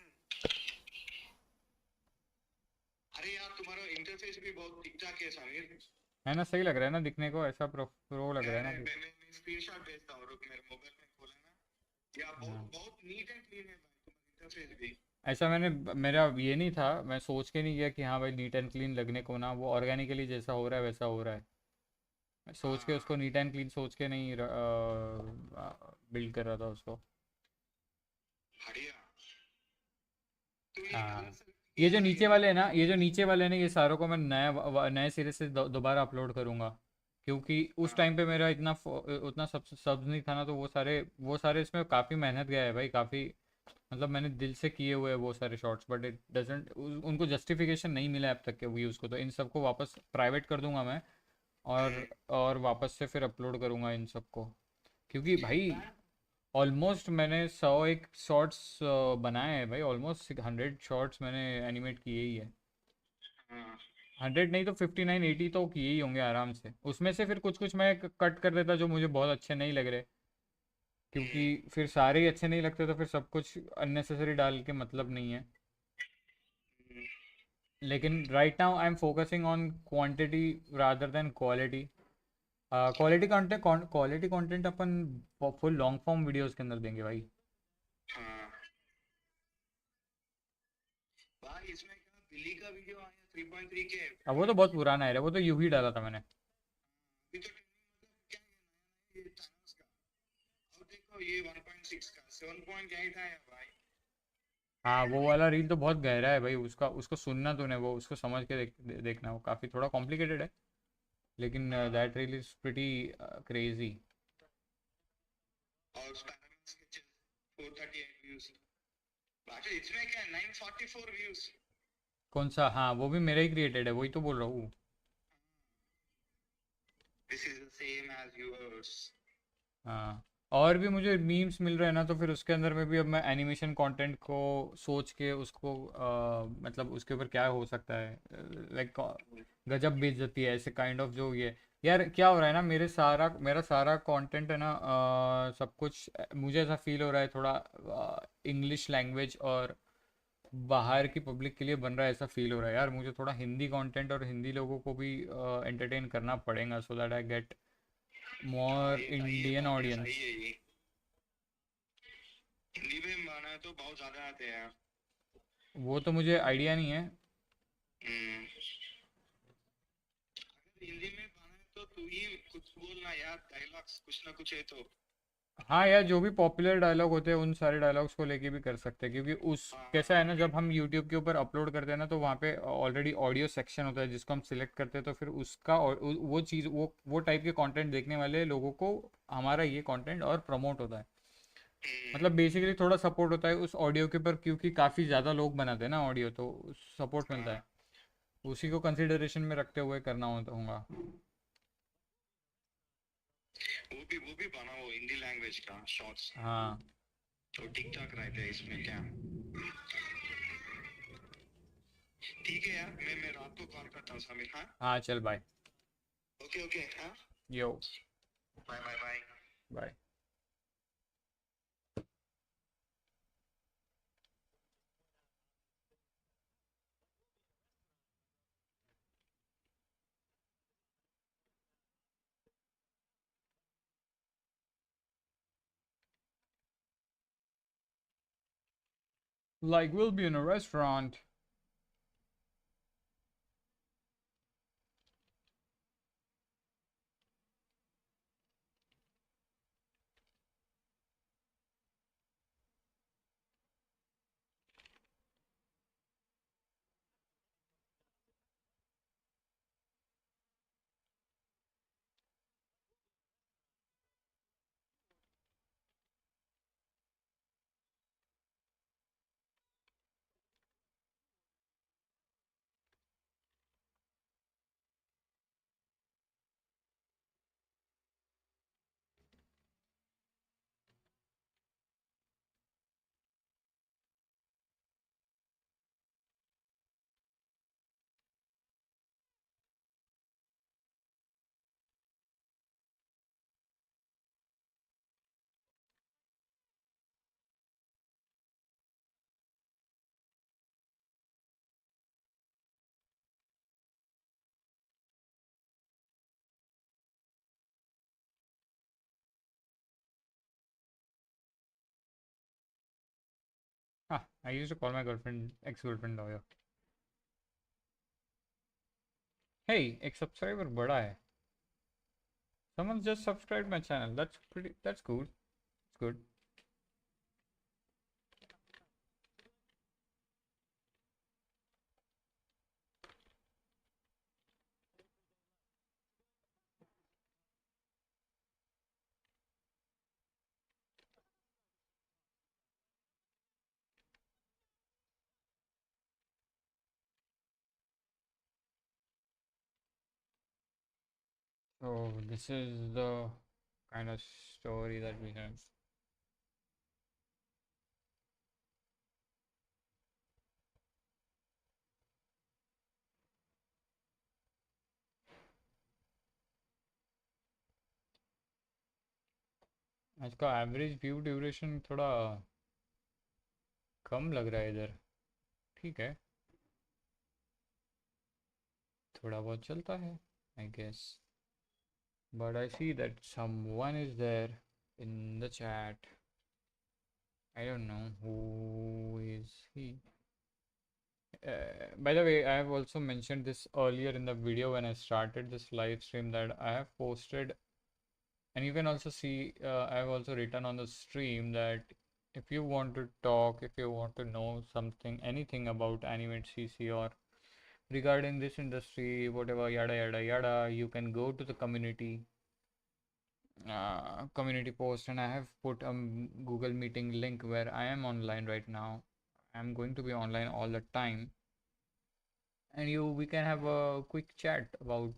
अरे यार तुम्हारा इंटरफेस भी बहुत ठीक ठाक है समीर। है ना, सही लग रहा है ना दिखने को, ऐसा प्रो लग रहा है ना कि। मैं स्क्रीनशॉट भेजता हूँ, रुक मेरे मोबाइल में खोला ना। या बहुत बहुत नीट एंड क्लीन है भाई तुम्हारा इंटरफेस भी। ऐसा मैंने, मेरा ये नहीं था, मैं सोच के नहीं गया कि हाँ भाई नीट एंड क्लीन लगने को ना, वो ऑर्गेनिकली जैसा हो रहा है वैसा हो रहा है। मैं सोच के उसको नीट एंड क्लीन सोच के नहीं बिल्ड कर रहा था उसको। बढ़िया। हाँ ये जो नीचे वाले हैं ना, ये जो नीचे वाले हैं ना, ये सारों को मैं नए सिरे से दोबारा अपलोड करूँगा, क्योंकि उस टाइम पे मेरा इतना उतना सब नहीं था ना, तो वो सारे इसमें काफ़ी मेहनत गया है भाई, काफ़ी मतलब मैंने दिल से किए हुए हैं वो सारे शॉर्ट्स, बट इट डजेंट, उनको जस्टिफिकेशन नहीं मिला अब तक के व्यूज़ को। तो इन सबको वापस प्राइवेट कर दूंगा मैं, और वापस से फिर अपलोड करूंगा इन सबको, क्योंकि भाई ऑलमोस्ट मैंने 101 शॉर्ट्स बनाए हैं भाई, ऑलमोस्ट 100 शॉर्ट्स मैंने एनिमेट किए ही है। 100 नहीं तो 59-80 तो किए ही होंगे आराम से। उसमें से फिर कुछ कुछ मैं कट कर देता जो मुझे बहुत अच्छे नहीं लग रहे, क्योंकि फिर सारे ही अच्छे नहीं लगते, तो फिर सब कुछ अननेसेसरी डाल के मतलब नहीं है। लेकिन right now I am focusing on quantity rather than quality. Quality content upon full long form videos के अंदर देंगे भाई। भाई इसमें क्या बिल्ली का वीडियो आया 3.3 के। अब वो तो बहुत पुराना है रे, वो तो यूं ही डाला था मैंने। अभी तो क्या ये थानोस का। और देखो ये 1.6 का 7.8 आया भाई। हाँ वो वाला रील तो बहुत गहरा है भाई, उसका उसको सुनना तूने, वो उसको समझ के देखना, वो काफ़ी थोड़ा कॉम्प्लिकेटेड है, लेकिन that reel is pretty crazy. और स्पाइडरमैन के 438 व्यूज। बाकी इसमें क्या 944 व्यूज। कौन सा? हाँ वो भी मेरा ही क्रिएटेड है, वही तो बोल रहा हूँ। This is the same as yours. हाँ और भी मुझे मीम्स मिल रहे हैं ना, तो फिर उसके अंदर में भी अब मैं एनिमेशन कंटेंट को सोच के उसको मतलब उसके ऊपर क्या हो सकता है, लाइक गजब बेइज्जती है ऐसे काइंड ऑफ जो ये। यार क्या हो रहा है ना, मेरा सारा कंटेंट है ना, सब कुछ मुझे ऐसा फील हो रहा है थोड़ा इंग्लिश लैंग्वेज और बाहर की पब्लिक के लिए बन रहा है, ऐसा फील हो रहा है यार। मुझे थोड़ा हिंदी कंटेंट और हिंदी लोगों को भी एंटरटेन करना पड़ेगा, so that I get more Indian audience. Hindi में माना तो बहुत ज्यादा आते हैं यार। वो तो मुझे आइडिया नहीं है। अगर हिंदी में माना है तो तू ही कुछ बोलना यार, डायलॉग्स कुछ ना कुछ है तो। हाँ यार, जो भी पॉपुलर डायलॉग होते हैं उन सारे डायलॉग्स को लेके भी कर सकते हैं, क्योंकि उस कैसा है ना, जब हम यूट्यूब के ऊपर अपलोड करते हैं ना, तो वहाँ पे ऑलरेडी ऑडियो सेक्शन होता है जिसको हम सिलेक्ट करते हैं, तो फिर उसका वो चीज़, वो टाइप के कंटेंट देखने वाले लोगों को हमारा ये कंटेंट और प्रमोट होता है। मतलब बेसिकली थोड़ा सपोर्ट होता है उस ऑडियो के ऊपर, क्योंकि काफ़ी ज़्यादा लोग बनाते हैं ना ऑडियो, तो सपोर्ट मिलता है। उसी को कंसिडरेशन में रखते हुए करना होगा। वो भी बनाओ हिंदी लैंग्वेज का शॉर्ट्स, हाँ तो ठीक ठाक रहते हैं इसमें क्या। ठीक है यार, मैं रात को कॉल करता हूँ समीर। हाँ हाँ, चल बाय। ओके ओके हाँ yo bye bye bye. Bye. Like, we'll be in a restaurant. Ah, I used to call my girlfriend ex-girlfriend lawyer. Hey, एक subscriber बढ़ा है. Someone just subscribed my channel. That's cool. It's good. So this is the kind of story that we have. आज का average view duration थोड़ा कम लग रहा है इधर. ठीक है, थोड़ा बहुत चलता है, I guess. But I see that someone is there in the chat. I don't know who is he. By the way, I have also mentioned this earlier in the video when I started this live stream, that I have posted, and you can also see, I have also written on the stream that if you want to talk, if you want to know something, anything about Animate CC or regarding this industry, whatever, yada yada yada, you can go to the community post, and I have put a Google Meeting link where I am online right now. I'm going to be online all the time, and we can have a quick chat about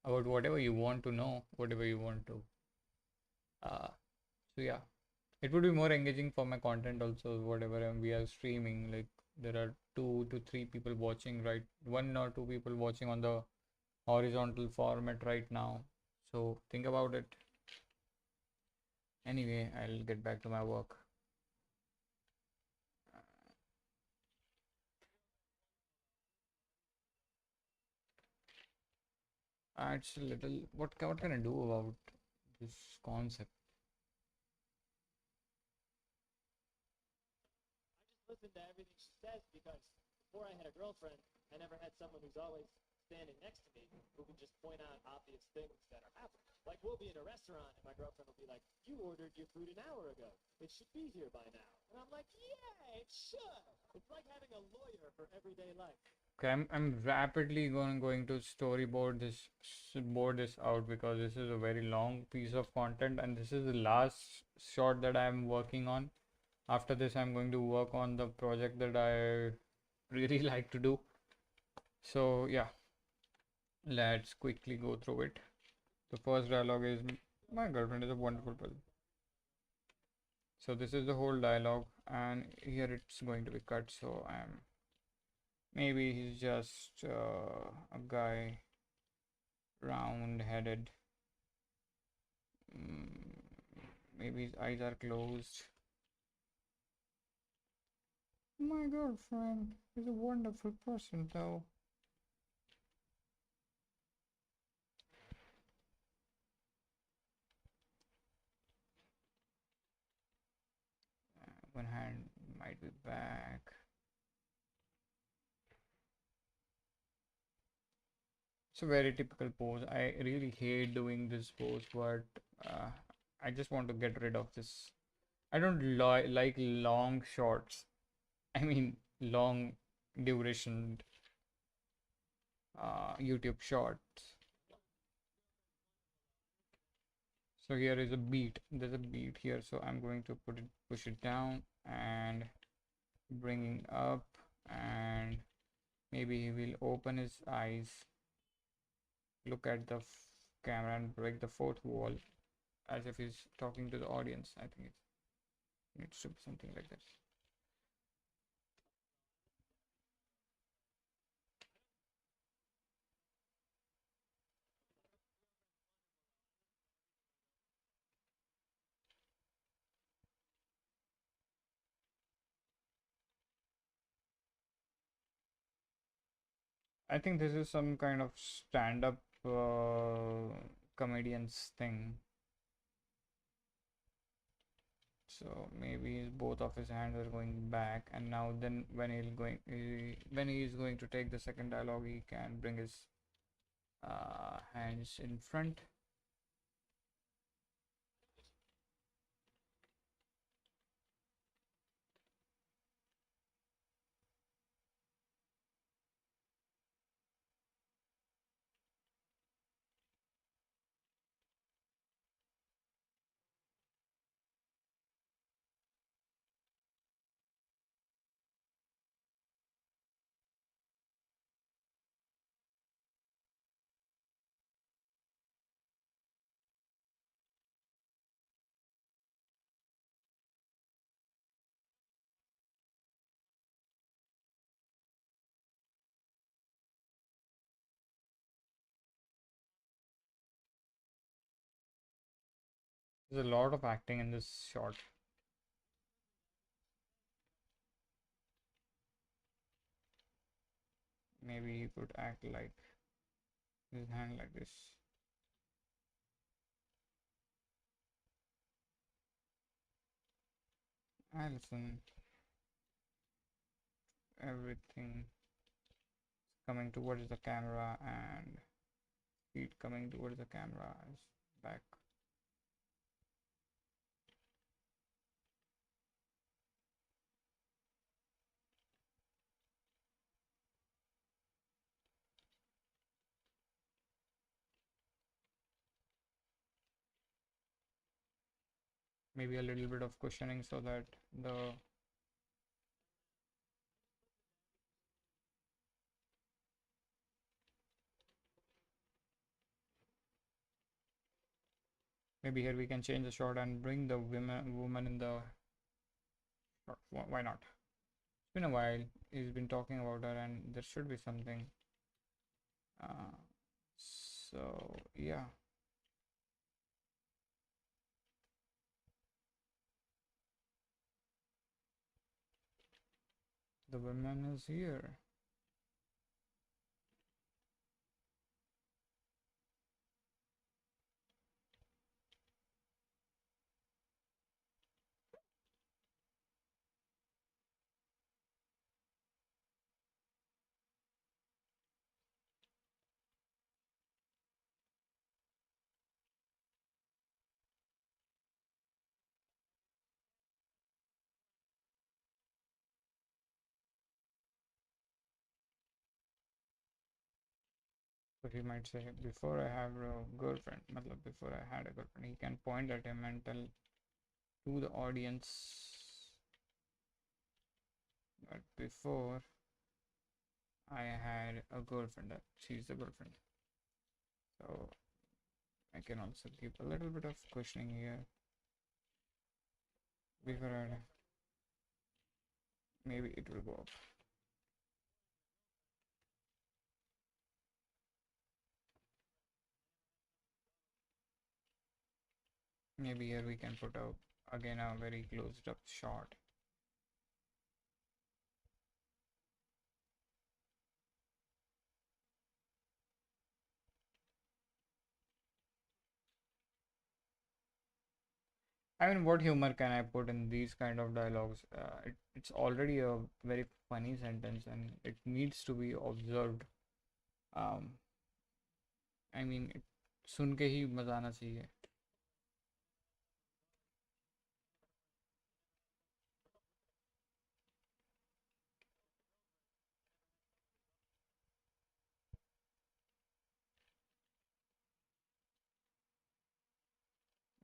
whatever you want to know, whatever you want to. So yeah, it would be more engaging for my content also. Whatever we are streaming, like there are 2 to 3 people watching, right? 1 or 2 people watching on the horizontal format right now. So think about it. Anyway, I'll get back to my work. It's a little. What can I do about this concept? Listen to everything she says, because before I had a girlfriend, I never had someone who's always standing next to me who can just point out obvious things that are happening. Like we'll be in a restaurant and my girlfriend will be like, "You ordered your food an hour ago. It should be here by now." And I'm like, "Yeah, it should." It's like having a lawyer for everyday life. Okay, I'm rapidly going to storyboard this board this out because this is a very long piece of content and this is the last shot that I'm working on. After this, I'm going to work on the project that I really like to do. So yeah, let's quickly go through it. The first dialogue is, "My girlfriend is a wonderful person." So this is the whole dialogue, and here it's going to be cut. So maybe he's just a guy, round-headed. Maybe his eyes are closed. "My girlfriend is a wonderful person, though." One hand might be back. It's a very typical pose. I really hate doing this pose, but I just want to get rid of this. I don't like long shots. I mean, long duration YouTube shorts. So here is a beat. There's a beat here, so I'm going to push it down and bringing up, and maybe he will open his eyes, look at the camera, and break the fourth wall as if he's talking to the audience. I think it needs to be something like this. I think this is some kind of stand-up comedians thing. So maybe both of his hands are going back, and now then when when he is going to take the second dialogue, he can bring his hands in front. There's a lot of acting in this shot. Maybe he could act like his hand like this. Alison, everything coming towards the camera and feet coming towards the camera is back. Maybe a little bit of cushioning so that the maybe here we can change the shot and bring the woman in the shot. Why not? It's been a while. He's been talking about her, and there should be something. So yeah. The woman is here. So he might say, before I have a girlfriend, matlab before I had a girlfriend, he can point at him and tell to the audience that before I had a girlfriend, that she's the girlfriend. So I can also give a little bit of questioning here. Before I, maybe it will go up. Maybe here we can put out again a very closed up shot. I mean, what humor can I put in these kind of dialogues? It's already a very funny sentence and it needs to be observed. Um, I mean, सुन के ही मजा आना चाहिए.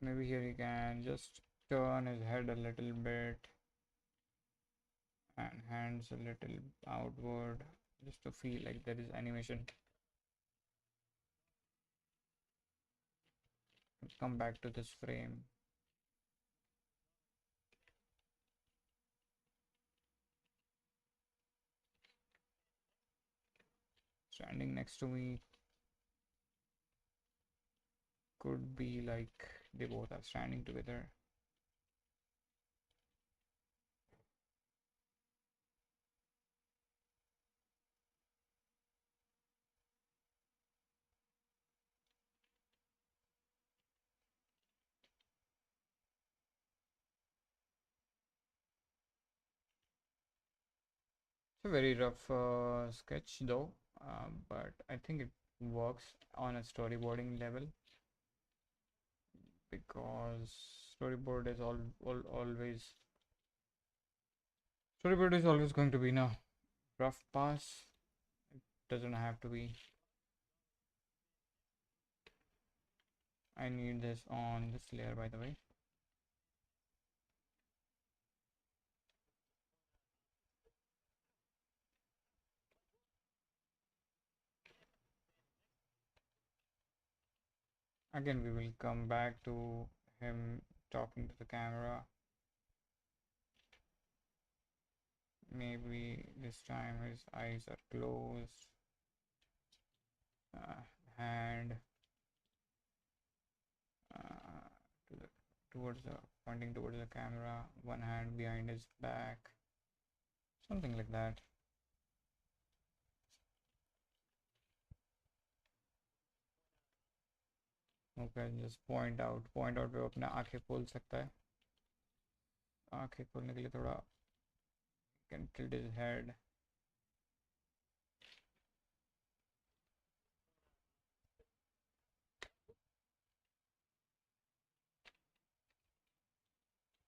Maybe here he can just turn his head a little bit and hands a little outward just to feel like there is animation. Come back to this frame. Standing next to me could be like they both are standing together. It's a very rough sketch though, but I think it works on a storyboarding level because storyboard is always storyboard is always going to be no rough pass. It doesn't have to be. I need this on this layer, by the way. Again, we will come back to him talking to the camera. Maybe this time his eyes are closed. Hand to the towards the pointing towards the camera. One hand behind his back. Something like that. Okay, just point out पे वो अपने आंखें खोल सकता है. आंखें खोलने के लिए थोड़ा can tilt his head.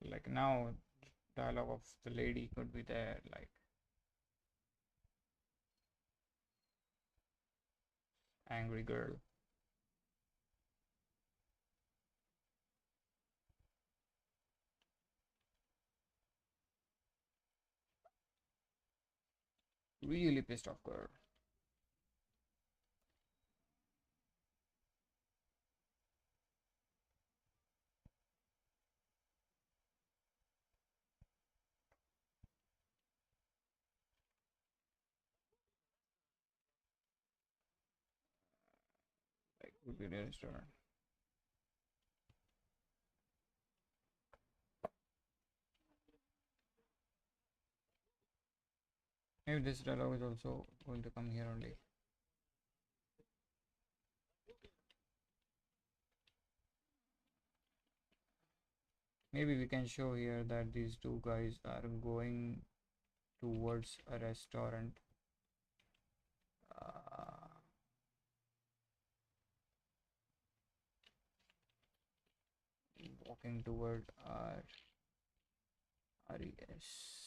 Like now, dialogue of the lady could be there, like angry girl. Really pissed off girl. Like would be the restaurant. Maybe this dialogue is also going to come here only. Maybe we can show here that these two guys are going towards a restaurant. Walking toward our REST.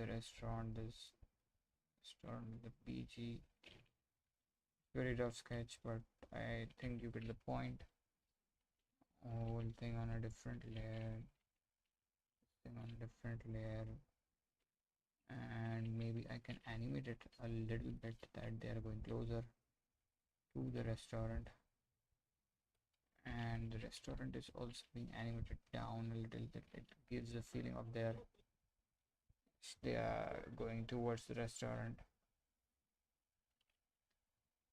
the restaurant. This restaurant with the PG. Very rough sketch, but I think you get the point. Whole thing on a different layer. Thing on a different layer. And maybe I can animate it a little bit that they are going closer to the restaurant. And the restaurant is also being animated down a little bit. It gives a feeling of they are going towards the restaurant.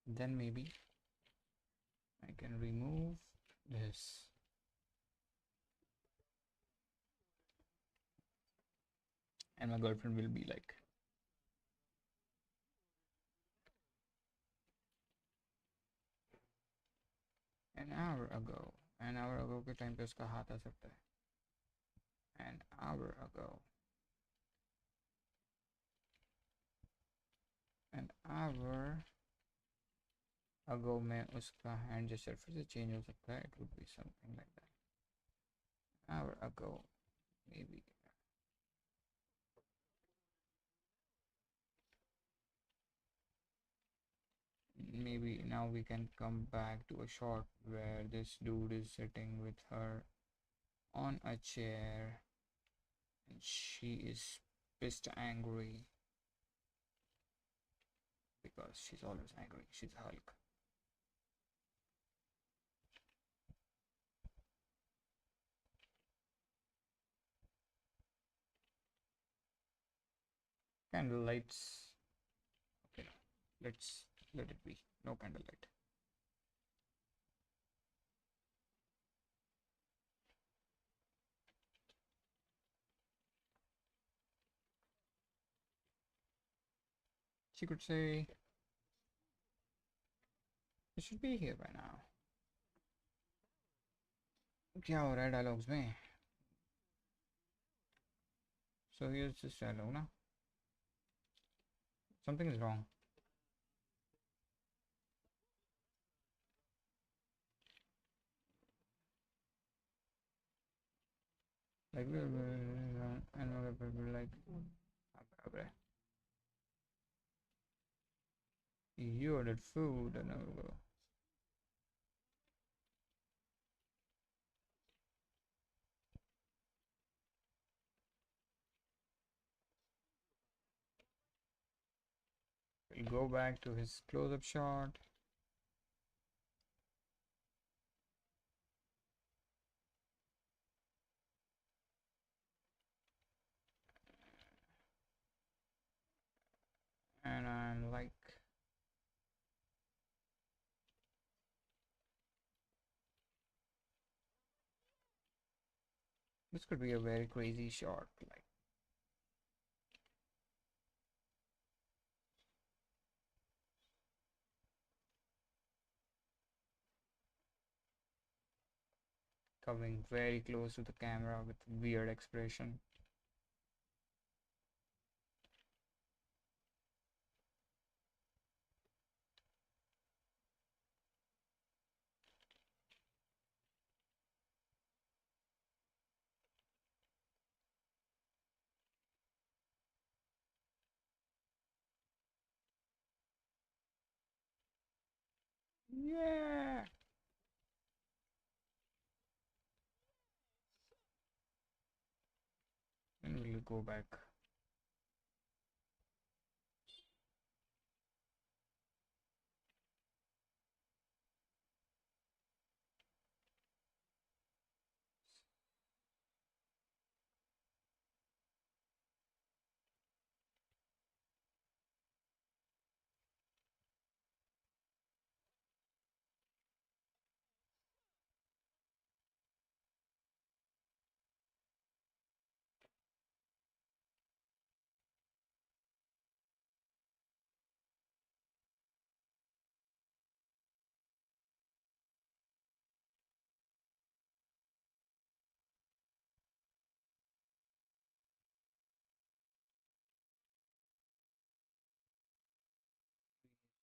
Then maybe I can remove this. And my girlfriend will be like, an hour ago के time पे उसका हाथ आ सकता है. An hour ago. An hour ago में उसका hand gesture फिर से change हो सकता है. It would be something like that. An hour ago, maybe. Maybe now we can come back to a shot where this dude is sitting with her on a chair and she is pissed angry because she's always angry. She's Hulk. Candle lights. Okay, let's let it be. No candlelight. She could say, it should be here by now. क्या हो रहा है dialogues में? So here's this dialogue ना. Something is wrong. Like and people like you ordered food and I will go. We'll go back to his close-up shot. And I'm like, this could be a very crazy shot, like coming very close to the camera with weird expression. Yeah. And we'll go back.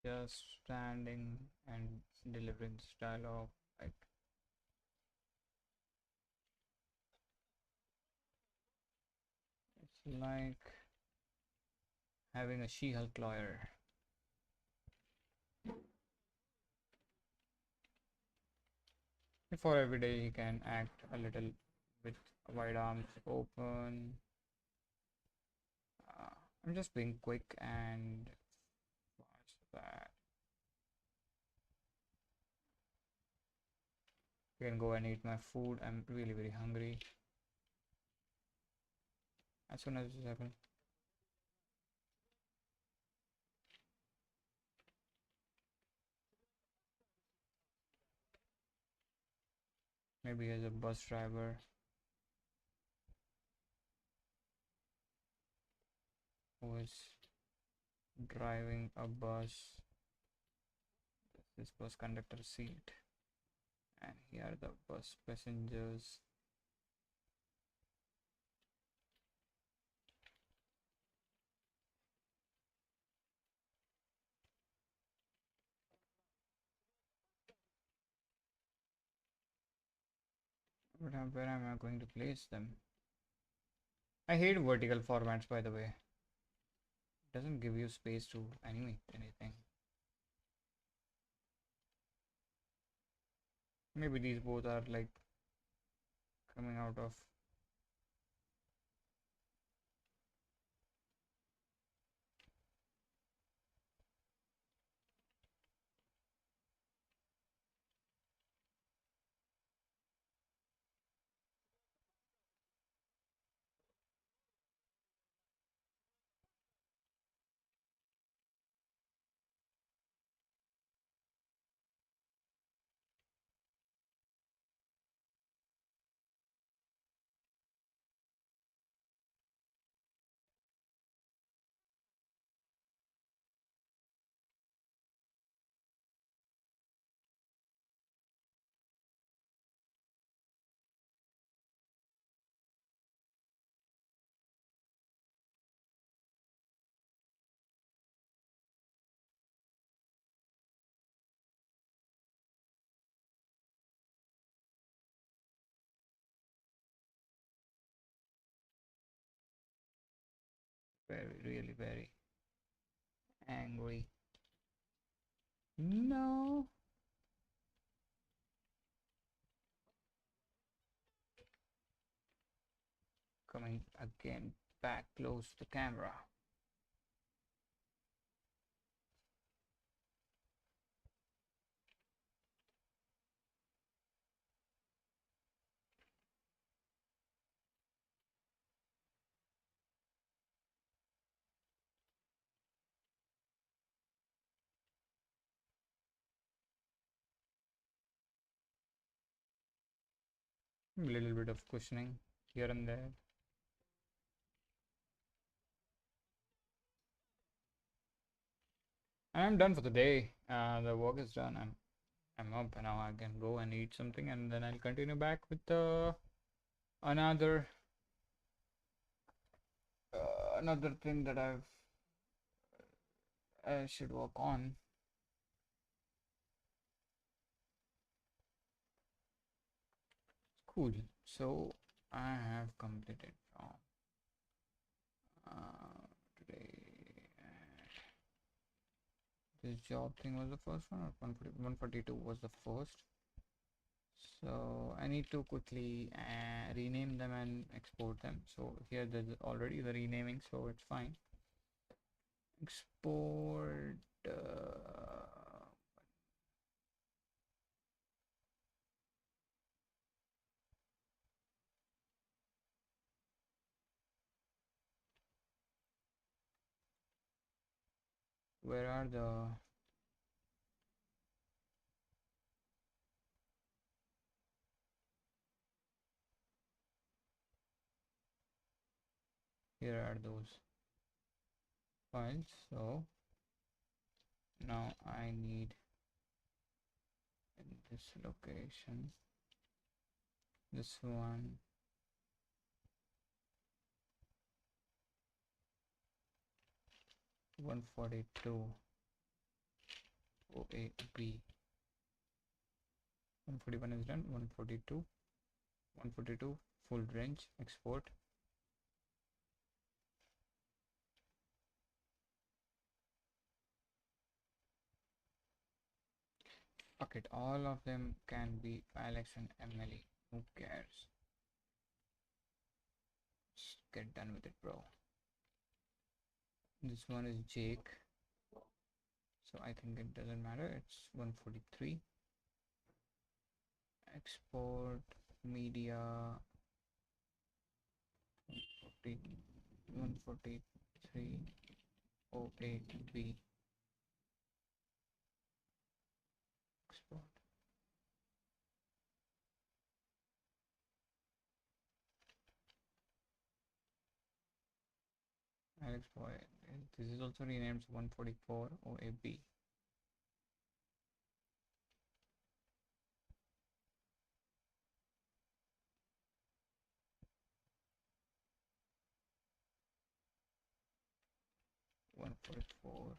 Just standing and delivering this dialogue, like it's like having a She-Hulk lawyer. For every day he can act a little with wide arms open. I'm just being quick and what's that? I can go and eat my food. I'm really very hungry. As soon as this happens. Maybe as a bus driver who is driving a bus. This bus conductor seat, and here are the bus passengers. But where am I going to place them? I hate vertical formats, by the way. It doesn't give you space to animate anything. Maybe these both are like coming out of really very angry. No. Coming again back close to the camera. A little bit of cushioning here and there. I'm done for the day. The work is done. I'm up now. I can go and eat something, and then I'll continue back with another another thing that I should work on. Cool. So I have completed from today. This job thing was the first one, or 142 was the first. So I need to quickly rename them and export them. So here there's already the renaming, so it's fine. Export. Where are the here are those files. So now I need in this location this one, one 42 OAB. 141 is done. 142 full range export. Fuck it, all of them can be Alex and Emily. Who cares? Just get done with it, bro. This one is Jake. So I think it doesn't matter. It's 143. Export media 14308B. Export. Alex boy. This is also renamed 14408B. One 4408B.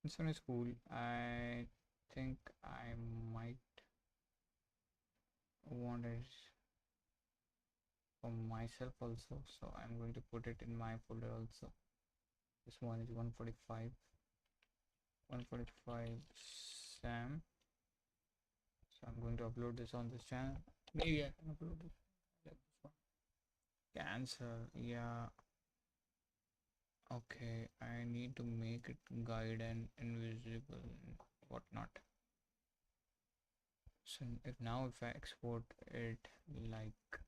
This one is cool. I think I might want it for myself also, so I'm going to put it in my folder also. This one is 145 Sam. So I'm going to upload this on this channel. Maybe I can upload it. Like this one. Cancel, yeah. Okay, I need to make it guide and invisible and whatnot. So if I export it like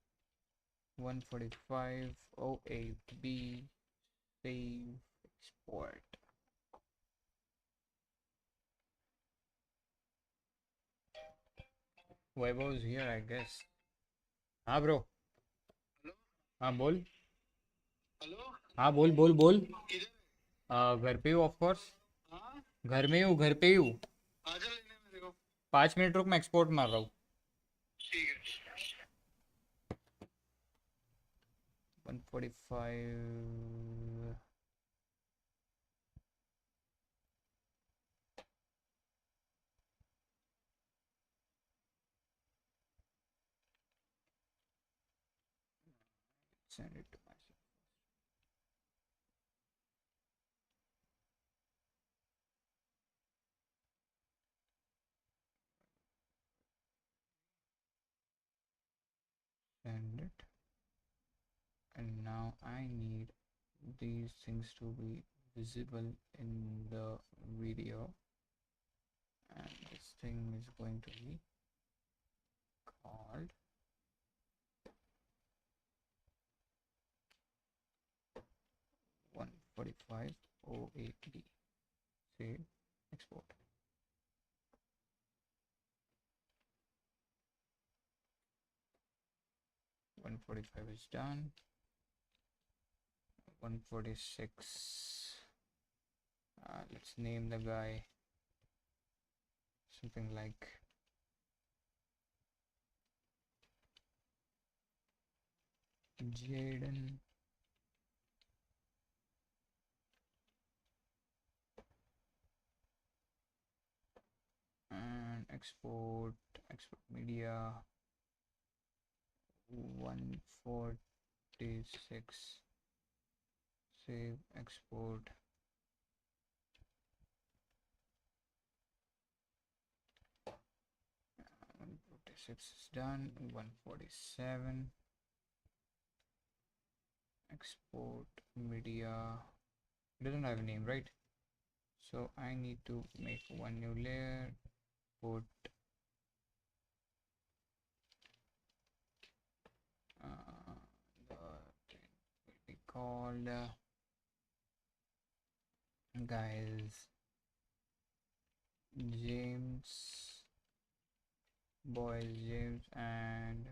14508B, save, export. Vaibhav is here, I guess. हाँ bro. हाँ बोल. Hello. हाँ बोल बोल बोल. घर पे हूँ ऑफ कोर्स. घर में हूँ, घर पे ही हूँ. आजा लेने मेरे को. 5 मिनट रुक, मैं एक्सपोर्ट मार रहा हूँ. ठीक है. 145. Send it to myself. Send it. And now I need these things to be visible in the video, and this thing is going to be called one 4508B. Save, export. One 45 is done. 146. Let's name the guy something like Jaden. And export media 146. Save, export. Uh, 146 is done. 147. Export media. It doesn't have a name, right? So I need to make one new layer. Put the thing will be called guys James, boys James, and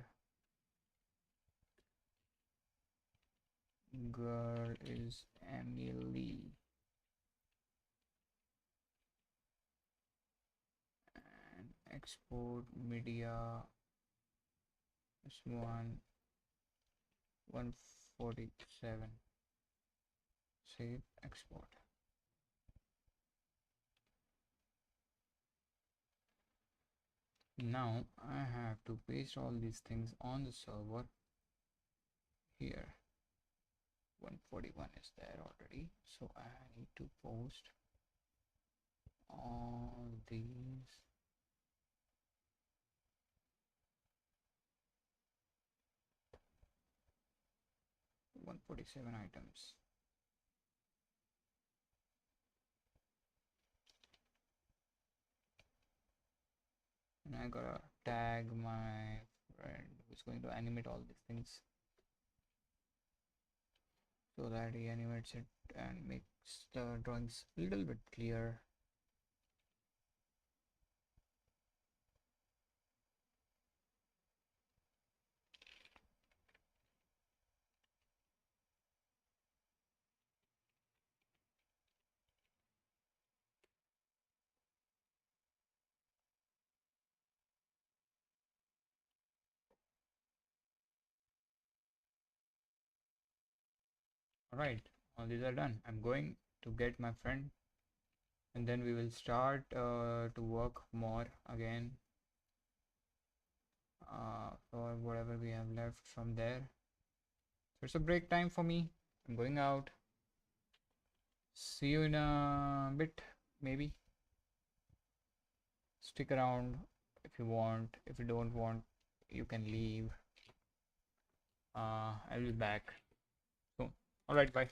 girl is Emily. And export media. This one 147. Save, export. Now I have to paste all these things on the server here. 141 is there already, so I need to post all these. $147 items. And I gotta tag my friend who's going to animate all these things so that he animates it and makes the drawings a little bit clear. Alright, all these are done. I'm going to get my friend and then we will start to work more again for whatever we have left from there. So it's a break time for me. I'm going out. See you in a bit, maybe. Stick around if you want. If you don't want, you can leave. I'll be back soon. Alright, bye.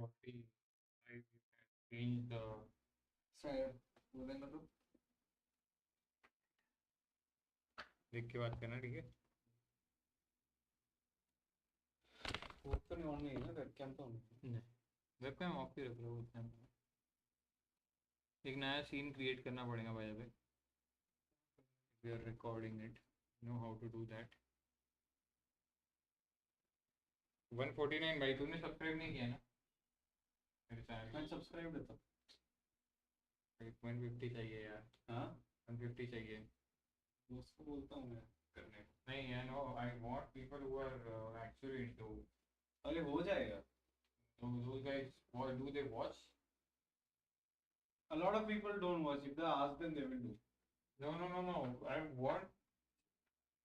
already live. You can change the side. बोलेंगे तो देख के बात करना, ठीक है? वो तो नहीं ऑन नहीं है ना, वेबकैम तो ऑन है। नहीं, वेबकैम ऑफ ही रख लो उतना। एक नया सीन क्रिएट करना पड़ेगा भाई। अभी we are recording it, know how to do that. 149 भाई, तूने सब्सक्राइब नहीं किया ना मेरे चैनल? मैं सब्सक्राइब है तब। 150 चाहिए यार। हाँ 150 चाहिए उसको बोलता हूँ मैं करने को। नहीं यार, no, I want people who are actually into. अरे हो जाएगा। those guys, what do they watch? A lot of people don't watch. If they ask them, they will do. No, I want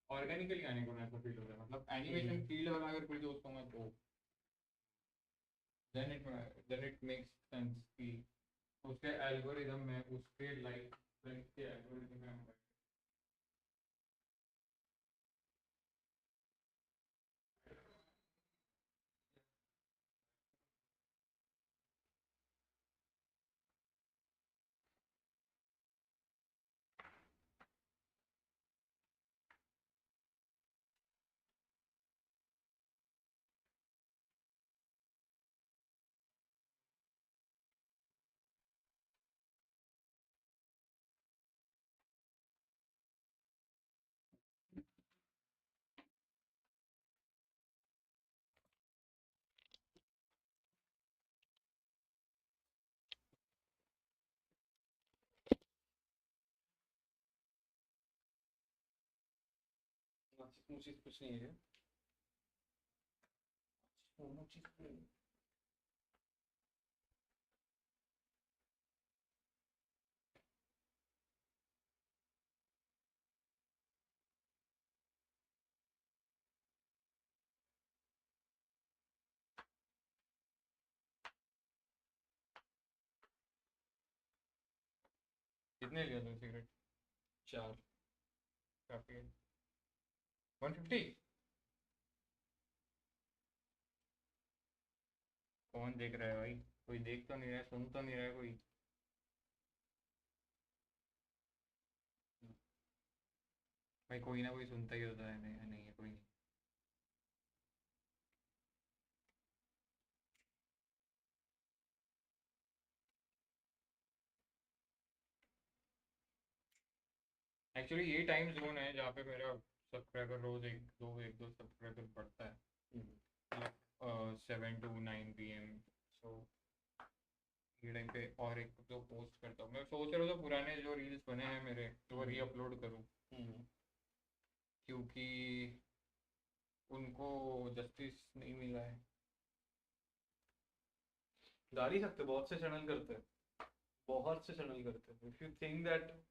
organically आने को मैं तो feel हो रहा है, मतलब एनिमेशन फील्ड वाला अगर कोई दोस्त होगा तो then it makes sense कि उसके एल्गोरिदम में, उसके लाइक के एल्गोरिदम में हम चीज कुछ नहीं है। कितने लिया तुम सिगरेट? 4 काफी है। 150? कौन देख रहा है भाई? कोई देख तो नहीं रहा है, सुन तो नहीं रहा है कोई? भाई कोई ना कोई सुनता ही होता है। नहीं नहीं है कोई नहीं। एक्चुअली ये टाइम जोन है जहाँ पे मेरा सब्सक्राइबर रोज एक दो सब्सक्राइबर बढ़ता है, मतलब 7 to 9 PM। सो ये टाइम पे और एक दो पोस्ट करता हूँ। मैं सोच रहा था पुराने जो रील्स बने हैं मेरे तो वो री-अपलोड करूँ, क्योंकि उनको जस्टिस नहीं मिला है। डाल ही सकते, बहुत से चैनल करते हैं, बहुत से चैनल करते हैं। If you think that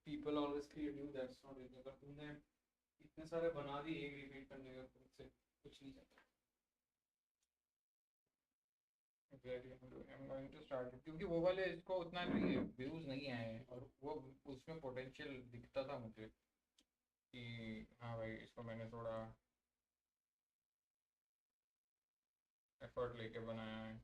people always create new, that's not it. अगर तुमने इतने सारे बना दिए एक रिपीट करने का, तुमसे कुछ नहीं चलता। I'm going to start it, क्योंकि वो वाले इसको उतना नहीं है, व्यूज नहीं आए हैं, और वो उसमें पोटेंशियल दिखता था मुझे कि हाँ भाई इसको मैंने थोड़ा एफर्ट लेके बनाया है।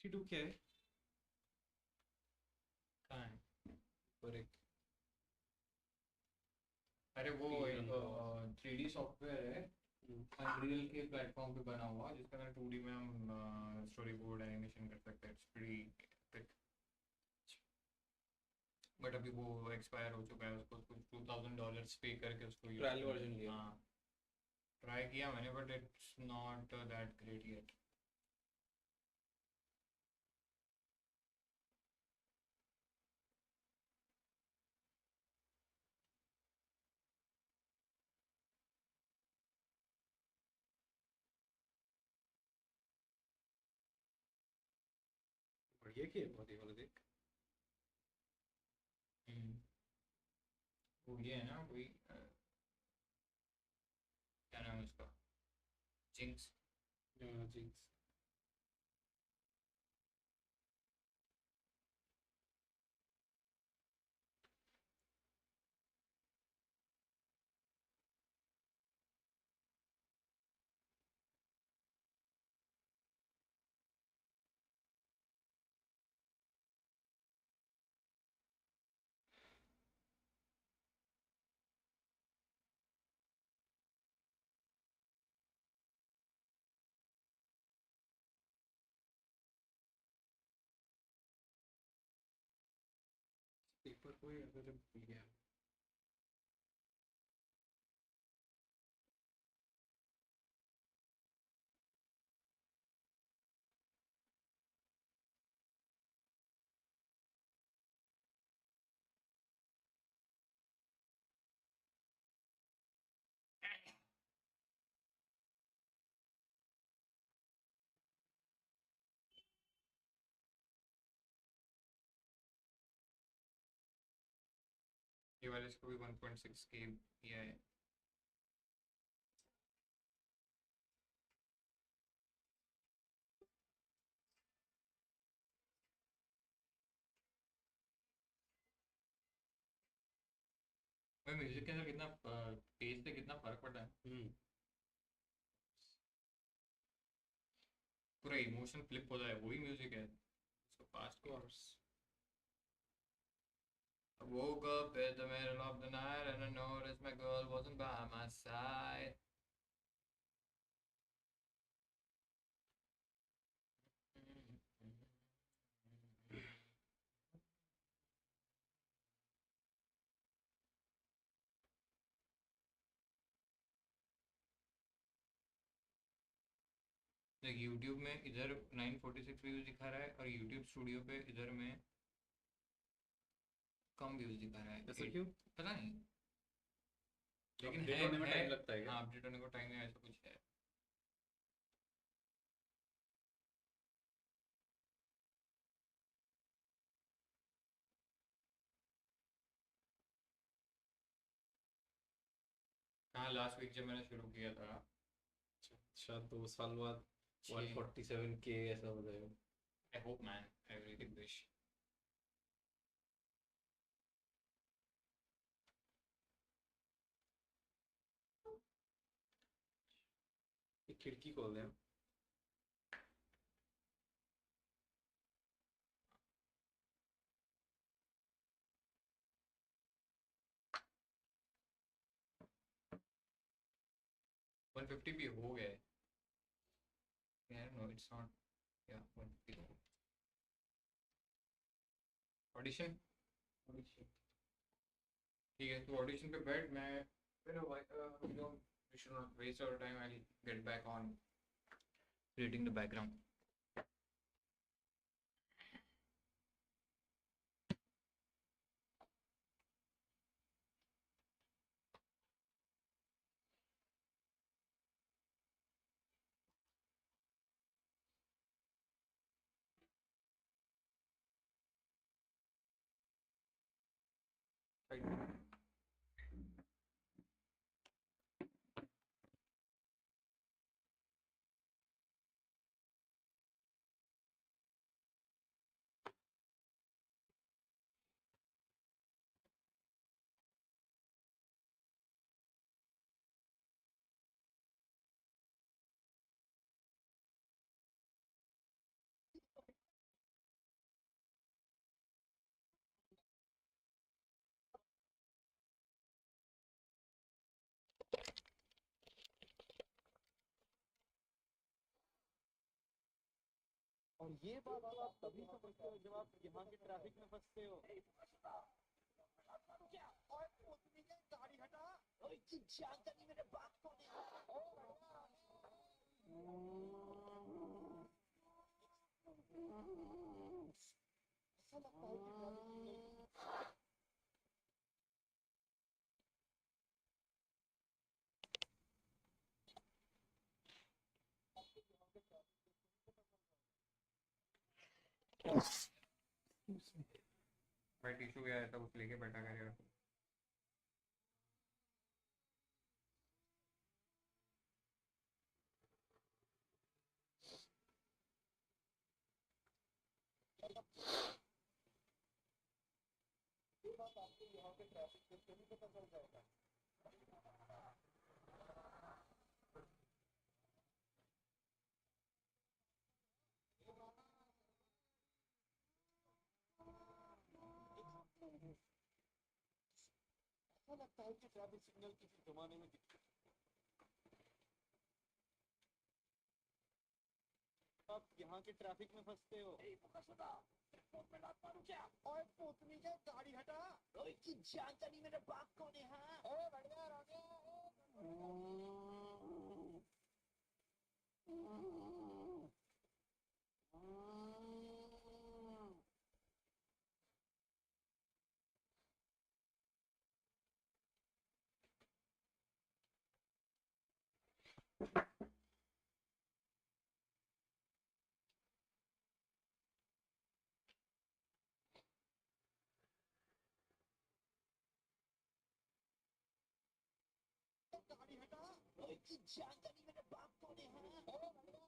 52 क्या है? कहाँ है? पर एक अरे वो Fusion एक 3D सॉफ्टवेयर है अनरियल के प्लेटफॉर्म पे बना हुआ जिसके अंदर 2D में हम स्टोरी बोर्ड एनिमेशन कर सकते हैं. It's pretty epic. बट अभी वो एक्सपायर हो चुका है. उसको कुछ $2000 पे करके उसको use ट्रायल करना वर्जन है. लिया. हाँ, ट्राई किया मैंने but it's not that great yet. बढ़िया किया है बहुत, ये वाला देख. वो ये है ना वही क्या नाम है उसका, जिंक्स. जिंक्स. पेपर को ही अगर भूल गया. ये वाले इसको भी 1.6 के किया है. भाई म्यूजिक के अंदर कितना पेस से कितना फर्क पड़ता है. पूरा इमोशन फ्लिप होता है. वही म्यूजिक है उसको past course. I woke up in the middle of the night and I noticed my girl wasn't by my side. देख YouTube में इधर 946 व्यूज दिखा रहा है और YouTube स्टूडियो पे इधर में कम व्यूज दिखा रहा है. ऐसा क्यों? पता नहीं. लेकिन अपडेट है होने में टाइम लगता है क्या? हाँ, अपडेट होने को टाइम है, ऐसा कुछ है. हाँ, लास्ट वीक जब मैंने शुरू किया था. शायद 2 साल बाद 147K ऐसा हो जाएगा. I hope man, I really wish. एक खिड़की खोल दें. 150 भी हो गए. Yeah, no, it's not. Yeah, 150. Audition. ठीक है, तो ऑडिशन पे बैठ. मैं we should not waste our time. I'll get back on creating the background. Right. और ये बात आप तभी समझते हो जब आप यहाँ के ट्रैफिक में फंसते हो। क्या ओए पोतनी के गाड़ी हटा ओए की जानता नहीं मेरे बाप को नहीं ऐसा लगता है कि ट्रैफिक सिग्नल भाई टिश्यू भी आया था, उस लेके बैठा करेगा। ये बात आपको यहाँ पे ट्रैफिक से नहीं पता चल जाएगा। ऐसा लगता है कि ट्रैफिक सिग्नल किसी जमाने में आप यहाँ के ट्रैफिक में फंसते हो। ओए पोतनी के गाड़ी हटा ओए की जानता नहीं मेरे बाप कौन है हाँ ओए बढ़िया रोगे गाड़ी हटा ओए की जानता नहीं मेरे बाप कौन है हाँ ओए बढ़िया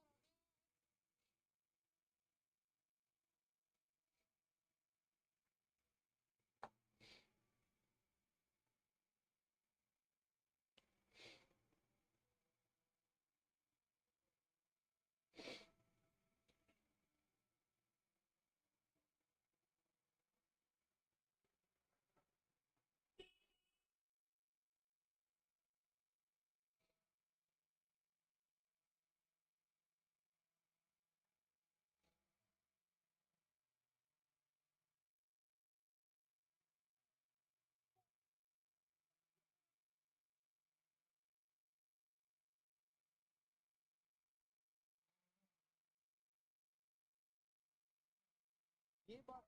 ये बात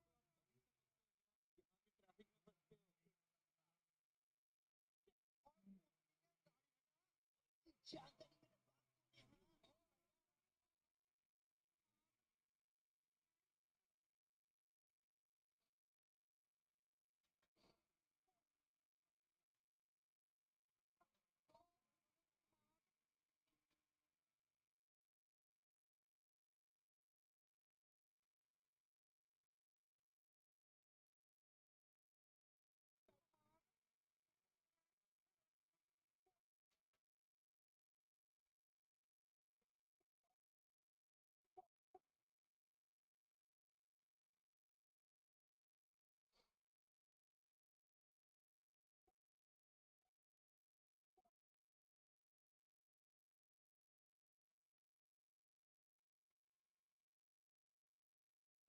ट्रैफिक में फंसते हो जानता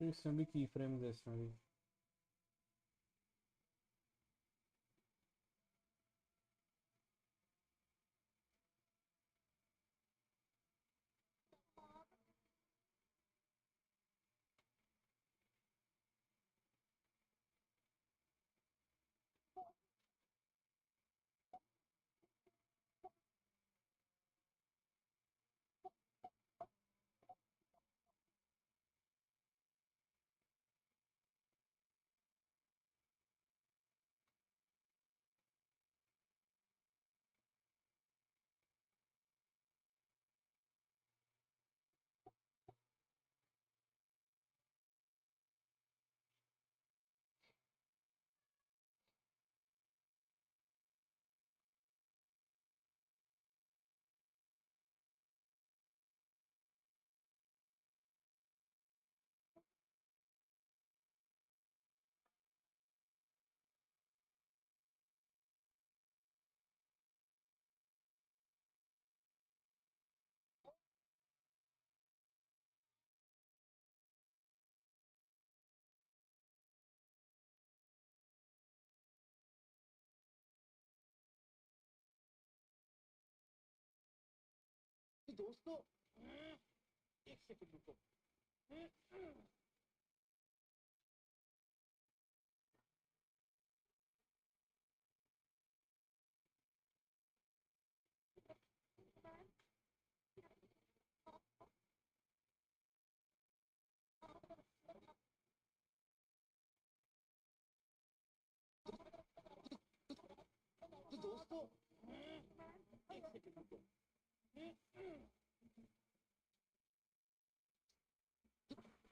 इसमें भी की फ्रेम्स है इसमें भी। दोस्तों एक सेकंड रुको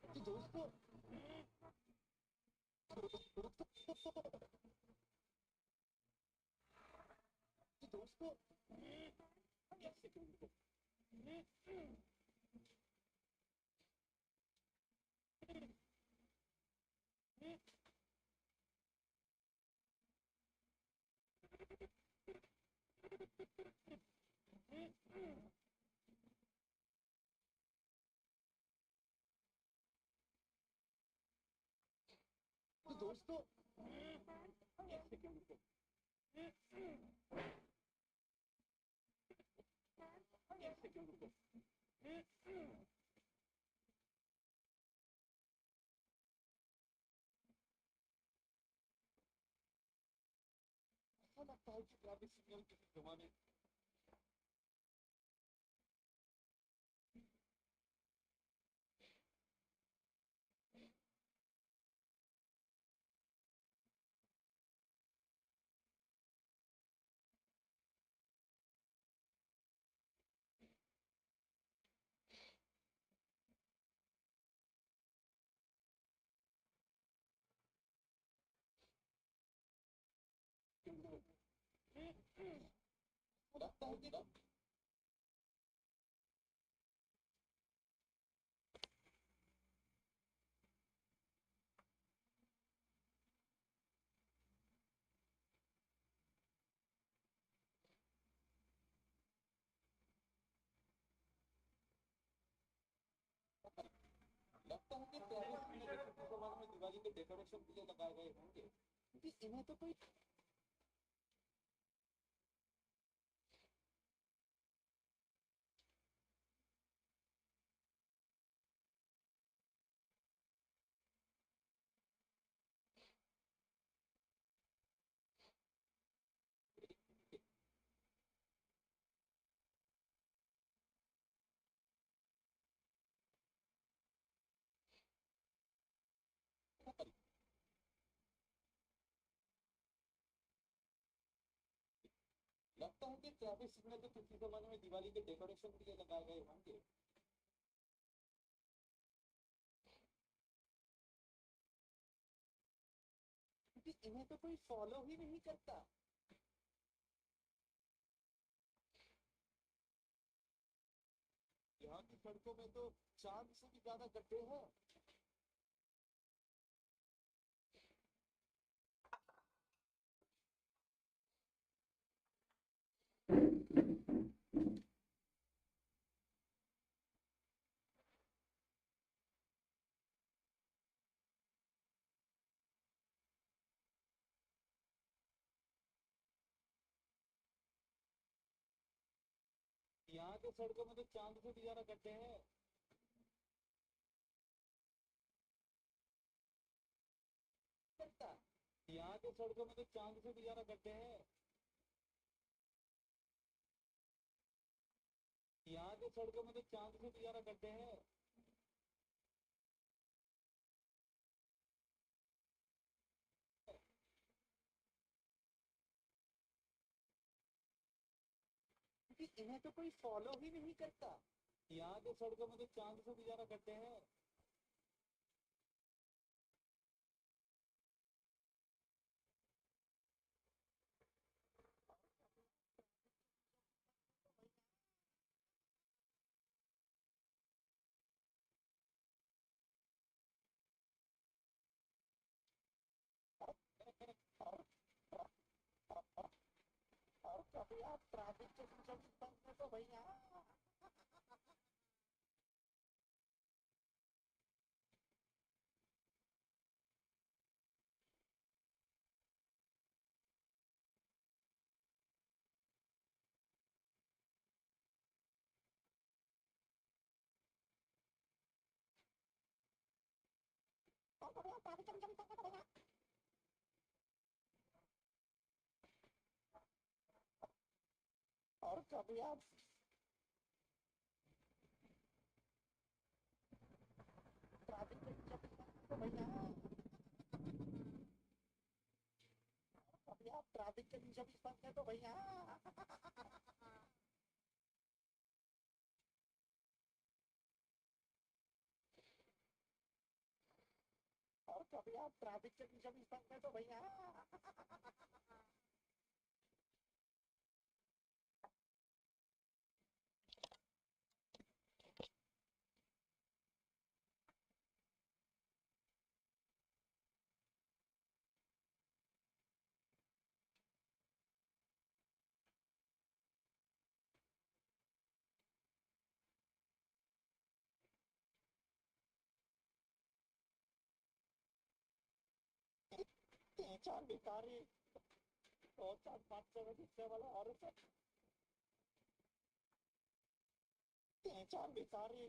तो दोस्तों एक सेकंड रुको तो दोस्तों तो दोस्तों एक सेकंड रुको तो दोस्तों एक सेकंड रुको एक सेकंड रुको ऐसा लगता है कि ट्रैफिक सिग्नल किसी जमाने लगता है कि लगता है कि ट्रैफिक सिग्नल किसी जमाने में दिवाली के डेकोरेशन के लिए लगाए गए होंगे क्योंकि इन्हें तो कोई लगता है कि ट्रैफिक सिग्नल तो किसी जमाने में दिवाली के डेकोरेशन के लिए लगाए गए होंगे क्योंकि इन्हें तो कोई फॉलो ही नहीं करता यहाँ की सड़कों में तो चांद से भी ज्यादा गड्ढे हैं यहाँ के सड़कों में तो चांद से भी ज्यादा गड्ढे हैं यहाँ के सड़कों में तो चांद से भी ज्यादा गड्ढे हैं यहाँ के सड़कों में तो चांद से भी ज्यादा गड्ढे हैं क्योंकि इन्हें तो कोई फॉलो ही नहीं करता यहाँ के सड़कों में तो चांद से भी ज्यादा गड्ढे हैं और कभी आप ट्रैफिक के सिस्टम बंद कर दो भैया कभी आप ट्रैफिक के जब तो भैया कभी आप ट्रैफिक के जब फंसते तो भैया और कभी आप ट्रैफिक के जब फंसते तो भैया तीन चार भिखारी दो चार पाँच छह रिक्शे वाले औरत तीन चार भिखारी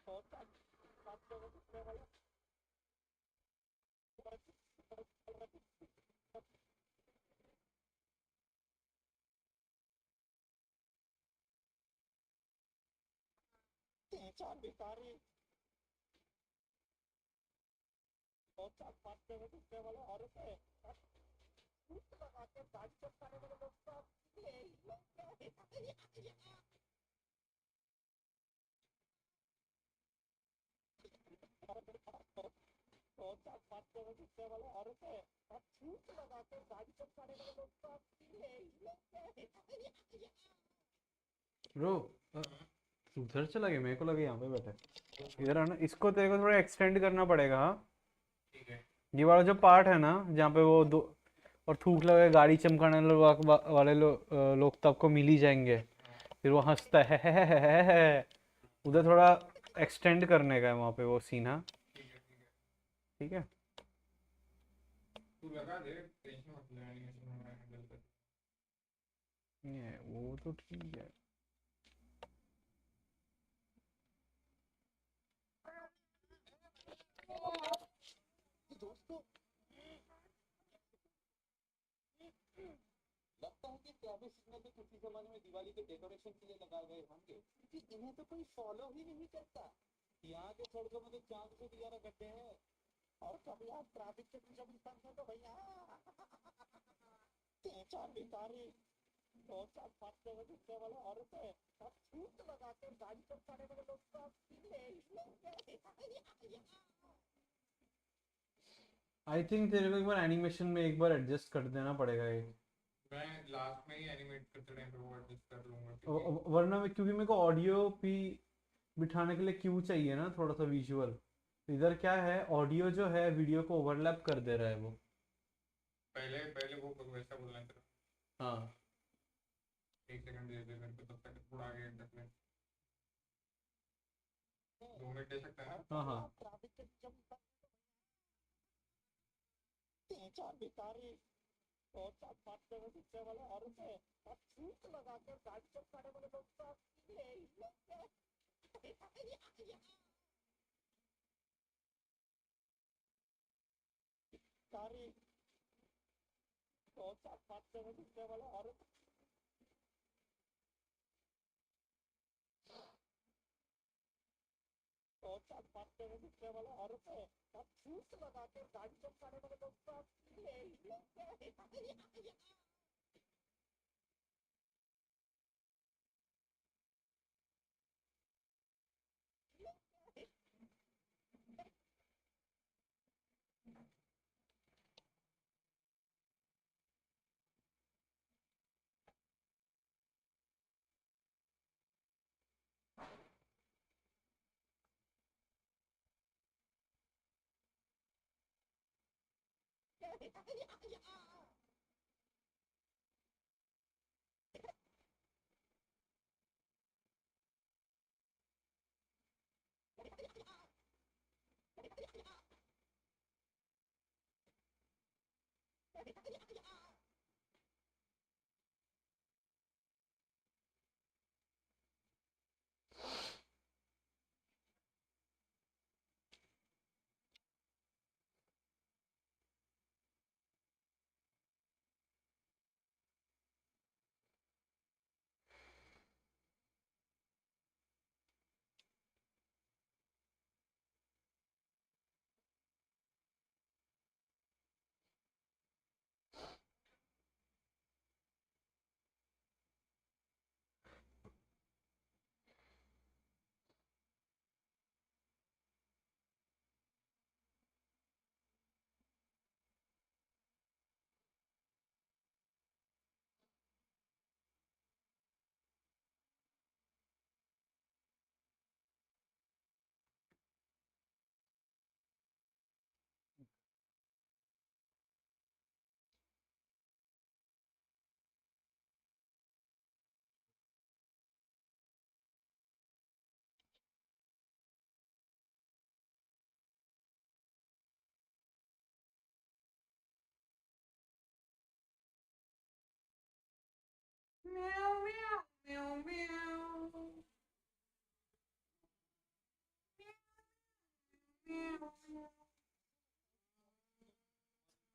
दो चार पाँच छह रिक्शे वाले तीन चार भिखारी दो चार पाँच छह रिक्शे वाले औरत लगा के गाड़ी चमकाने वाले लोग सब दो चार पाँच छह रिक्शे वाले औरत अब छूट लगा के गाड़ी चमकाने वाले लोग सब ब्रो उधर चला गया, मेरे को लगा यहाँ पे बैठा। इधर आना, इसको तेरे को थोड़ा एक्सटेंड करना पड़ेगा। हाँ ठीक है। ये वाला जो पार्ट है ना जहाँ पे वो दो और थूक लगे गाड़ी चमकाने वाले लोग तो आपको मिल ही जाएंगे। फिर वो हंसता है उधर थोड़ा एक्सटेंड करने का है वहाँ पे वो सीन। हाँ ठीक है। तू लगा दे, टेंशन मत ले, एनिमेशन में मैं हैंडल कर। ये वो तो ठीक है। दोस्तों लगता है कि ट्रैविस ने तो किसी जमाने में दिवाली के डेकोरेशन के लिए लगाए गए होंगे, क्योंकि इन्हें तो कोई फॉलो ही नहीं करता। यहाँ के सड़कों में तो चांद से दिया गड्ढे हैं और कभी आप ट्रैफिक के जब फंसते तो भैया तीन चार भिखारी दो चार पाँच छह रिक्शे वाले औरत अब छूट लगा के गाड़ी चमकाने वाले लोग सब आई थिंक तेरे को एक बार एनिमेशन में एक बार एडजस्ट कर देना पड़ेगा ये। मैं लास्ट में ही एनिमेट करते टाइम पे वो एडजस्ट कर लूंगा, वरना क्योंकि मेरे को ऑडियो भी बिठाने के लिए क्यों चाहिए ना थोड़ा सा विजुअल। इधर क्या है, ऑडियो जो है वीडियो को ओवरलैप कर दे रहा है वो। पहले पहले वो वैसा बोलना था। हाँ 1 सेकंड दे दे मेरे को, तब तक थोड़ा आगे रख ले। 2 मिनट दे सकता है? हाँ हाँ। तीन चार भिखारी दो चार पाँच छह रिक्शे वाले औरत अब छूट लगा के गाड़ी चमकाने वाले लोग सब भिखारी दो चार पाँच छह रिक्शे वाले औरत दो चार पाँच छह रिक्शे वाले औरत अब छूट लगा के गाड़ी चमकाने वाले लोग सब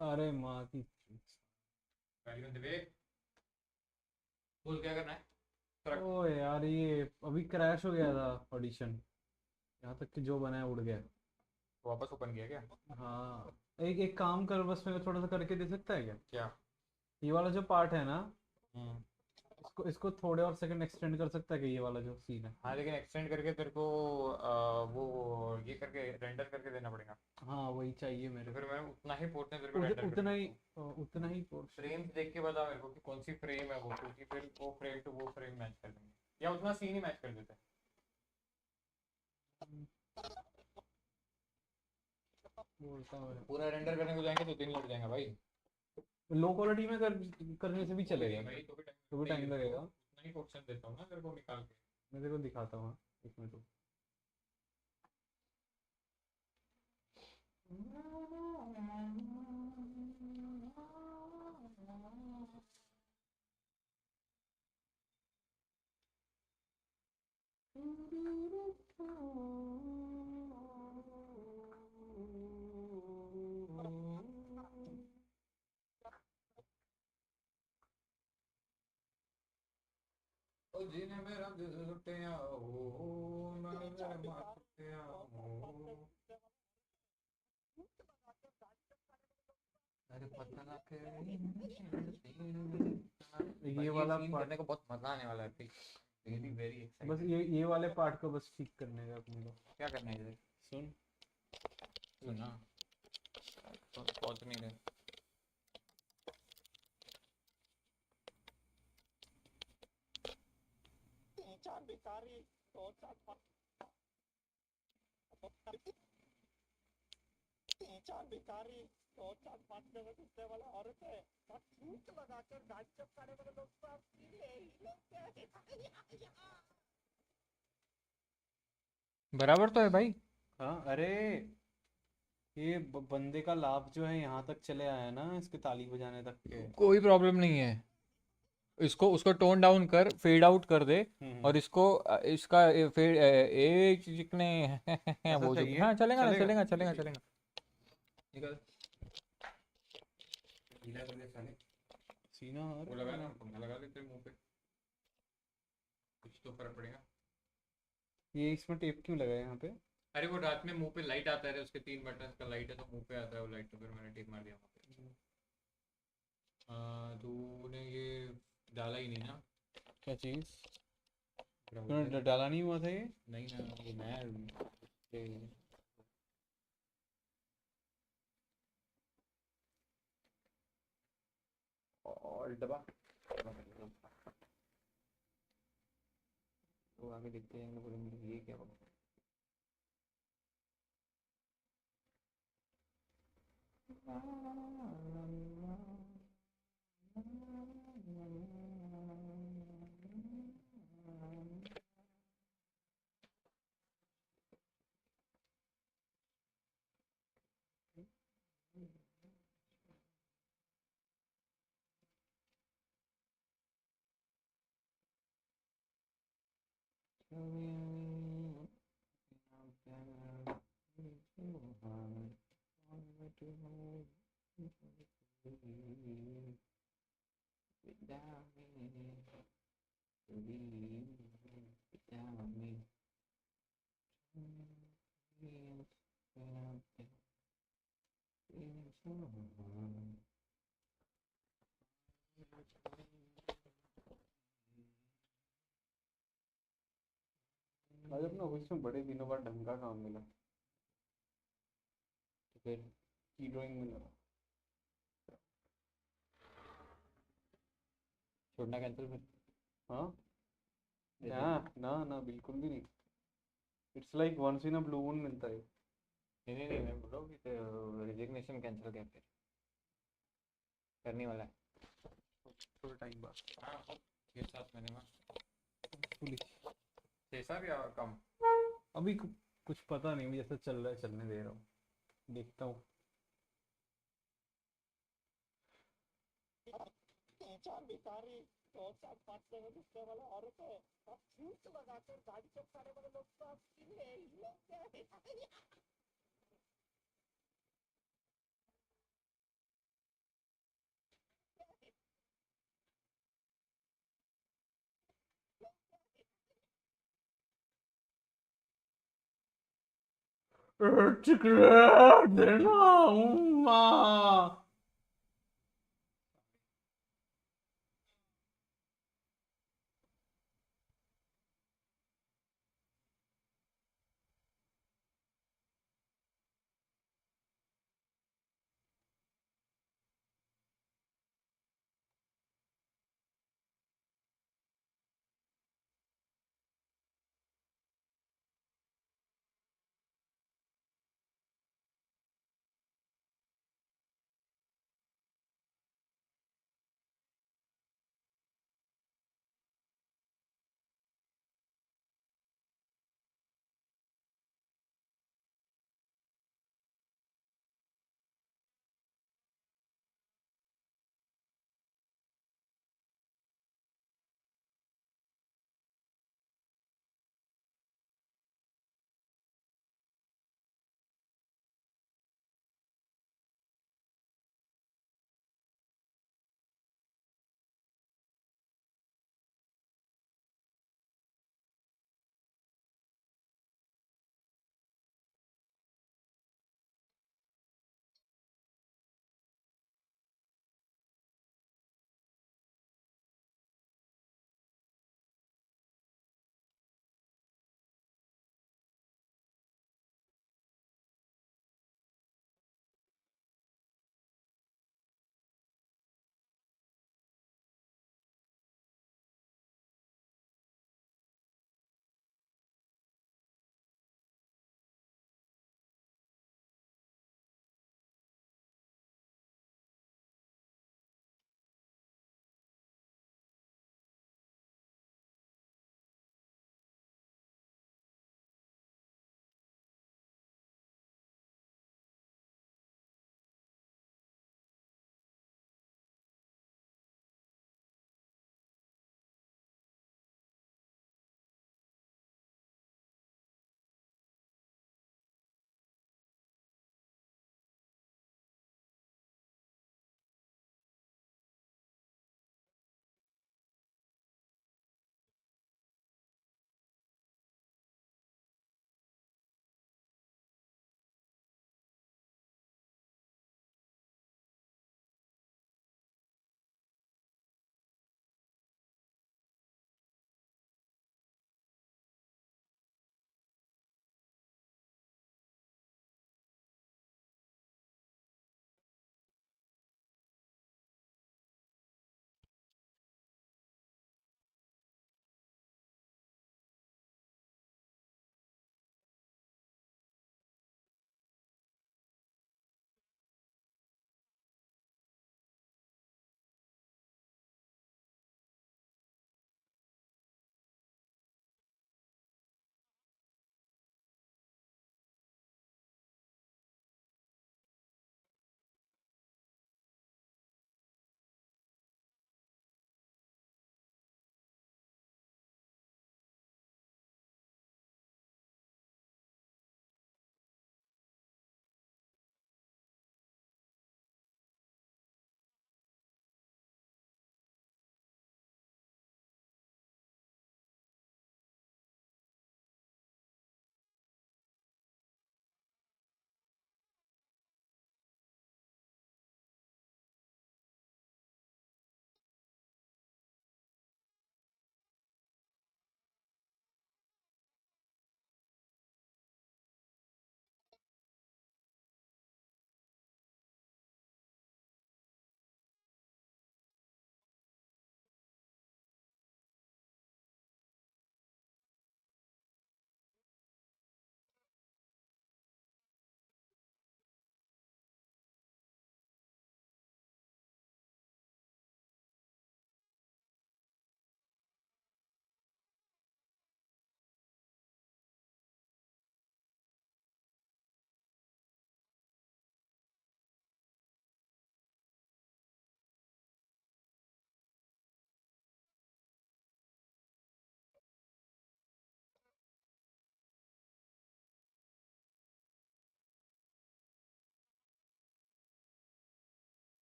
अरे माँ की पहली बंदे पे बोल क्या करना है? ओ यार ये अभी क्रैश हो गया था ऑडिशन, यहाँ तक कि जो बना है उड़ गया। वापस ओपन किया क्या? हाँ एक एक काम कर, बस मेरे को थोड़ा सा करके दे सकता है क्या? क्या? ये वाला जो पार्ट है ना, इसको इसको थोड़े और सेकंड एक्सटेंड कर सकता है कि ये वाला जो सीन है? हाँ लेकिन एक्सटेंड करके तेरे को वो ये करके रेंडर करके देना पड़ेगा। हाँ वही चाहिए मेरे तो को। फिर मैं उतना ही पोर्शन तेरे को रेंडर उतना ही पोर्शन। फ्रेम्स देख के बता मेरे को कि कौन सी फ्रेम है वो, क्योंकि फिर वो फ्रेम टू वो फ्रेम मैच कर देंगे या उतना सीन ही मैच कर देते हैं। बोलता हूँ पूरा रेंडर करने को जाएंगे तो दिन लग जाएगा भाई। लो क्वालिटी में करने से भी चलेगा भाई तो भी टाइम लगेगा। उतना ही पोर्शन देता हूँ ना तेरे को निकाल के। मैं तेरे को दिखाता हूँ इसमें तो। ओ जिन्हें मेरा दिल लुटिया ओ मैं मेरे मार लुटिया ओ अरे पता ना ये वाला सीन पार्ट करने को बहुत मजा आने वाला है भाई। वेरी वेरी बस एक्साइटेड। ये वाले पार्ट को बस ठीक करने का अपने को। क्या करना है इधर? सुन सुना तो पहुंच नहीं रहे। चार भिखारी दो चार चार भिखारी दो चार पाँच जगह घुसने वाला औरत है और छूट लगाकर गाड़ी चमकाने वाले लोग तो आप बराबर तो है भाई। हाँ अरे ये बंदे का लाभ जो है यहाँ तक चले आया ना, इसके ताली बजाने तक के। कोई प्रॉब्लम नहीं है, इसको उसको टोन डाउन कर, फेड आउट कर दे और इसको इसका फेड एक चिकने वो जो हाँ चलेगा ना, चलेगा चलेगा चलेगा। निकल गीला कर दे साले सीना वो लगा ना, पंखा लगा ले तेरे मुंह पे, कुछ तो फर्क पड़ेगा। ये इसमें टेप क्यों लगा है यहाँ पे? अरे वो रात में मुंह पे लाइट आता है, उसके 3 बटन का लाइट है तो मुंह पे आता है वो लाइट, तो फिर मैंने टेप मार दिया वहाँ पे। तूने ये डाला ही नहीं ना? क्या चीज़? तूने डाला नहीं हुआ था ये? नहीं ना, ये मैं और दबा तो आगे देखते हैं बोलेंगे ये क्या होगा। आज अपना ऑफिस में बड़े दिनों बाद ढंग का काम मिला, तो फिर की ड्राइंग मिला। छोड़ना कैंसिल फिर? हाँ ना ना ना बिल्कुल भी नहीं। It's like once in a blue moon मिलता है। नहीं नहीं मैं बोल रहा हूँ कि रिजिग्नेशन कैंसिल कर फिर करने वाला है थोड़ा टाइम बाद। हाँ 6-7 महीने में पुलिस 6 या कम। अभी कुछ पता नहीं, जैसा चल रहा है चलने दे रहा हूँ, देखता हूँ। चार भिखारी 2 4 5 में दिखने वाले औरतें अब छूट लगाकर गाड़ी चमकाने वाले लोग तो अब It's great, Umma.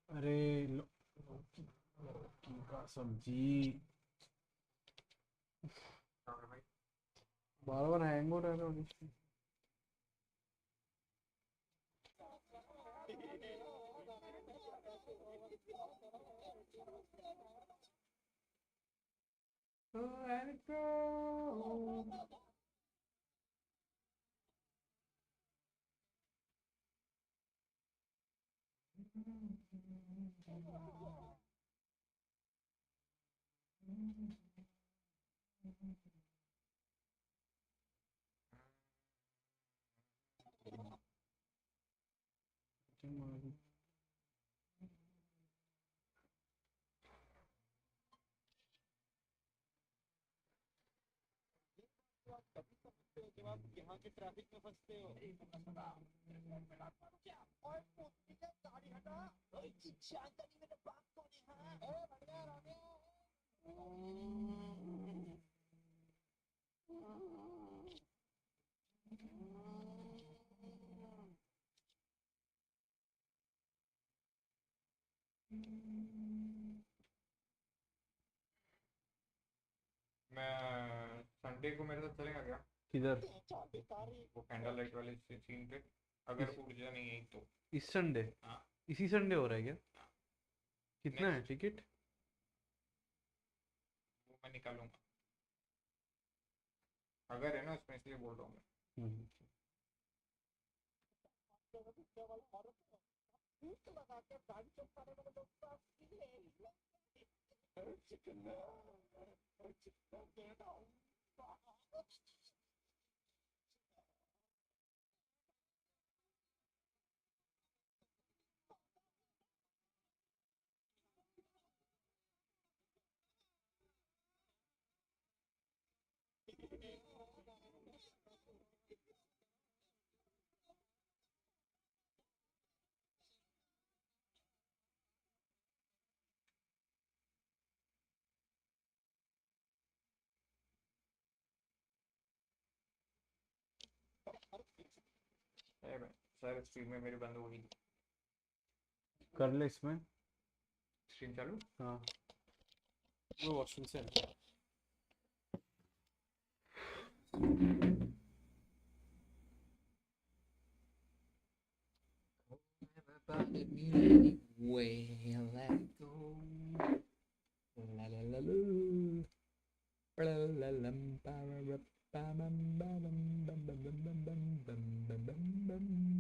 अरे लौकी का सब्जी बार बार हैंग हो रहा है इसमें। Let it go. जब आप यहाँ के ट्रैफिक में फंसते हो और पूछती है गाड़ी हटा ओए शांति मेरे बाप को नहीं है ए बढ़िया मैं संडे को मेरे साथ चलेगा क्या? किधर? वो कैंडल लाइट वाले सीन पे, अगर ऊर्जा नहीं है तो। इस संडे? हाँ। इसी संडे हो रहा है क्या? कितना है टिकट? वो मैं निकालूंगा, अगर है ना उसमें, इसलिए बोल रहा हूँ मैं। सर स्ट्रीम में मेरी बंद हो गई। कर ले इसमें स्ट्रीम चालू। हाँ वो वॉशरूम से Way let it go. La la la la. La la la ba ba ba ba bam ba bam bam bam bam bam bam bam bam bam bam.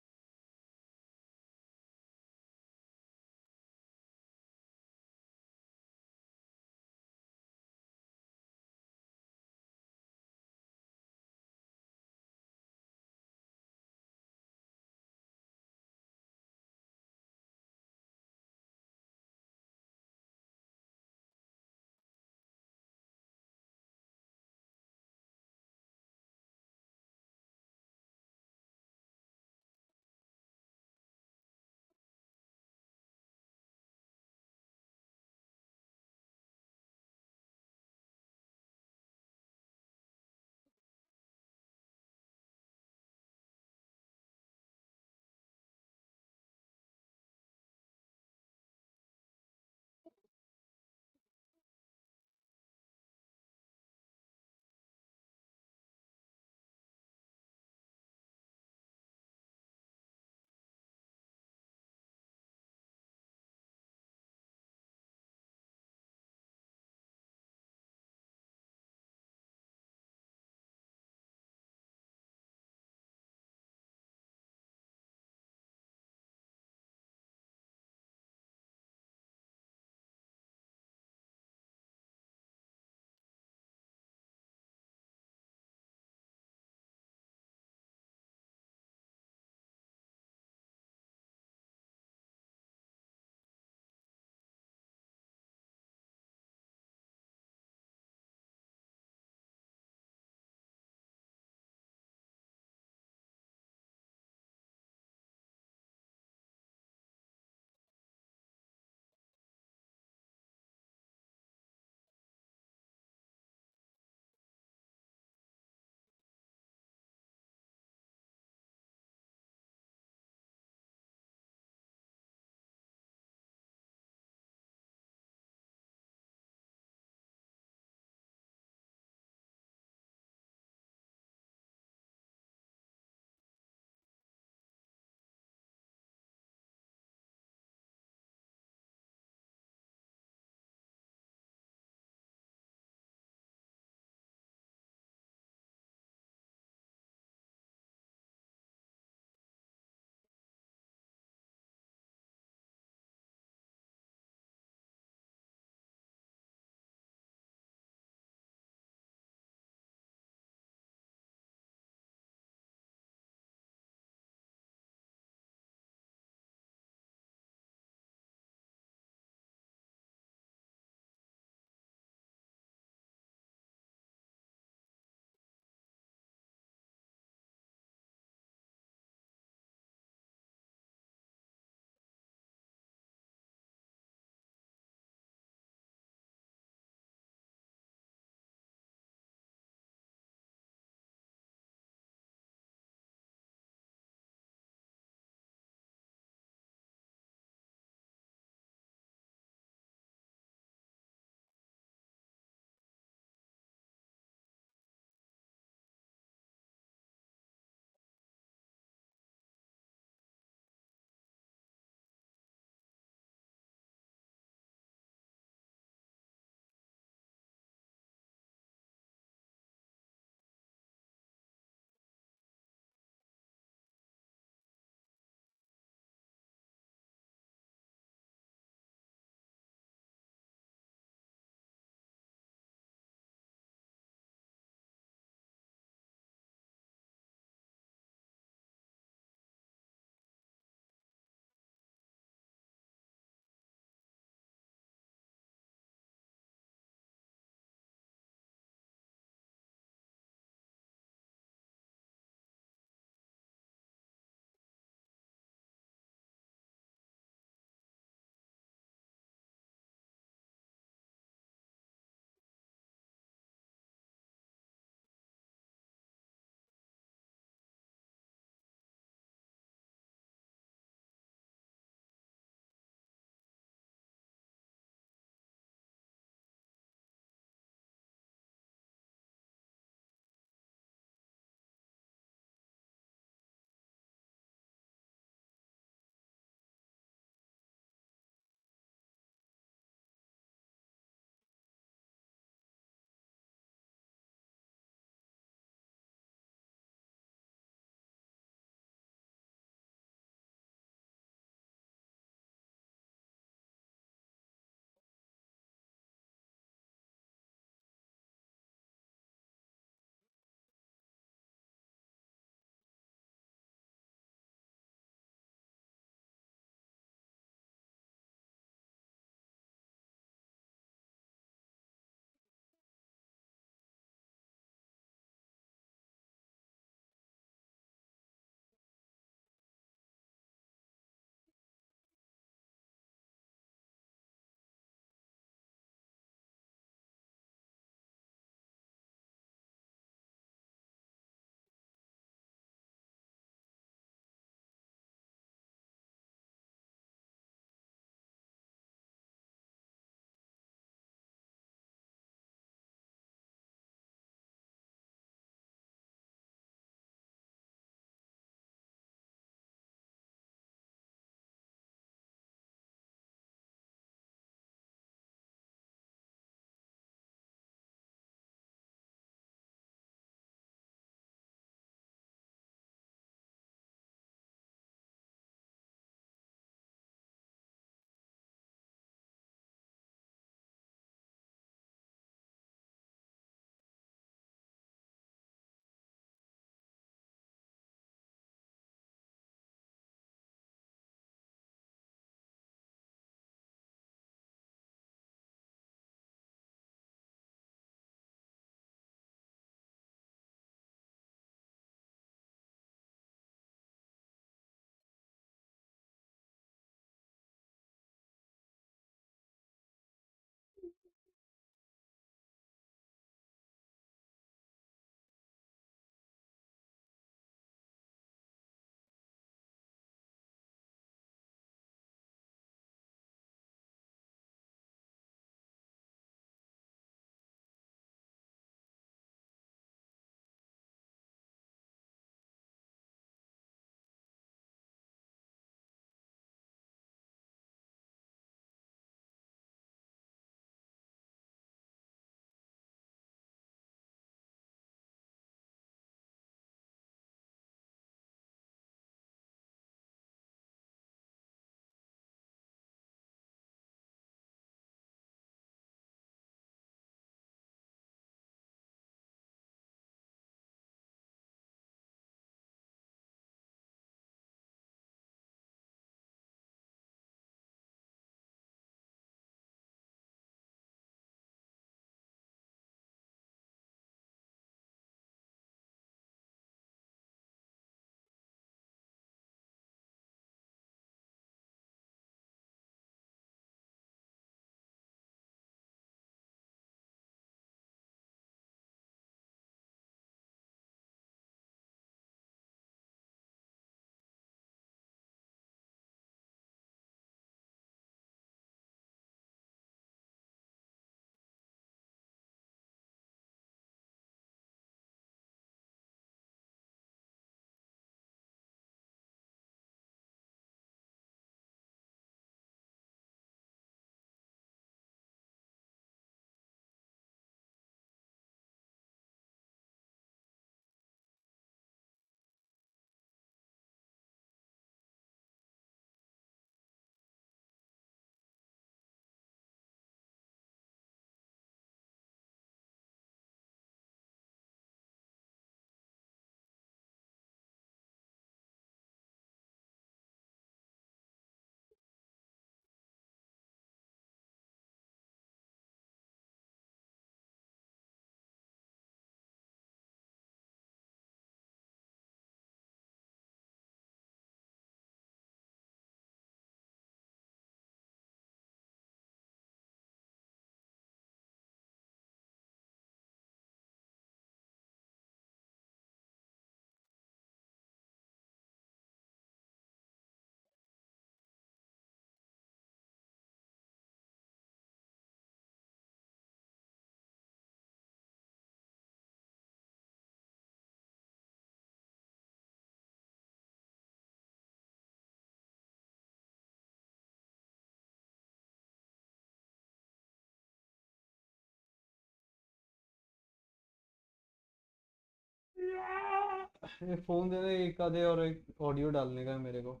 ये फोन दे दे एक आधे और एक ऑडियो डालने का है मेरे को.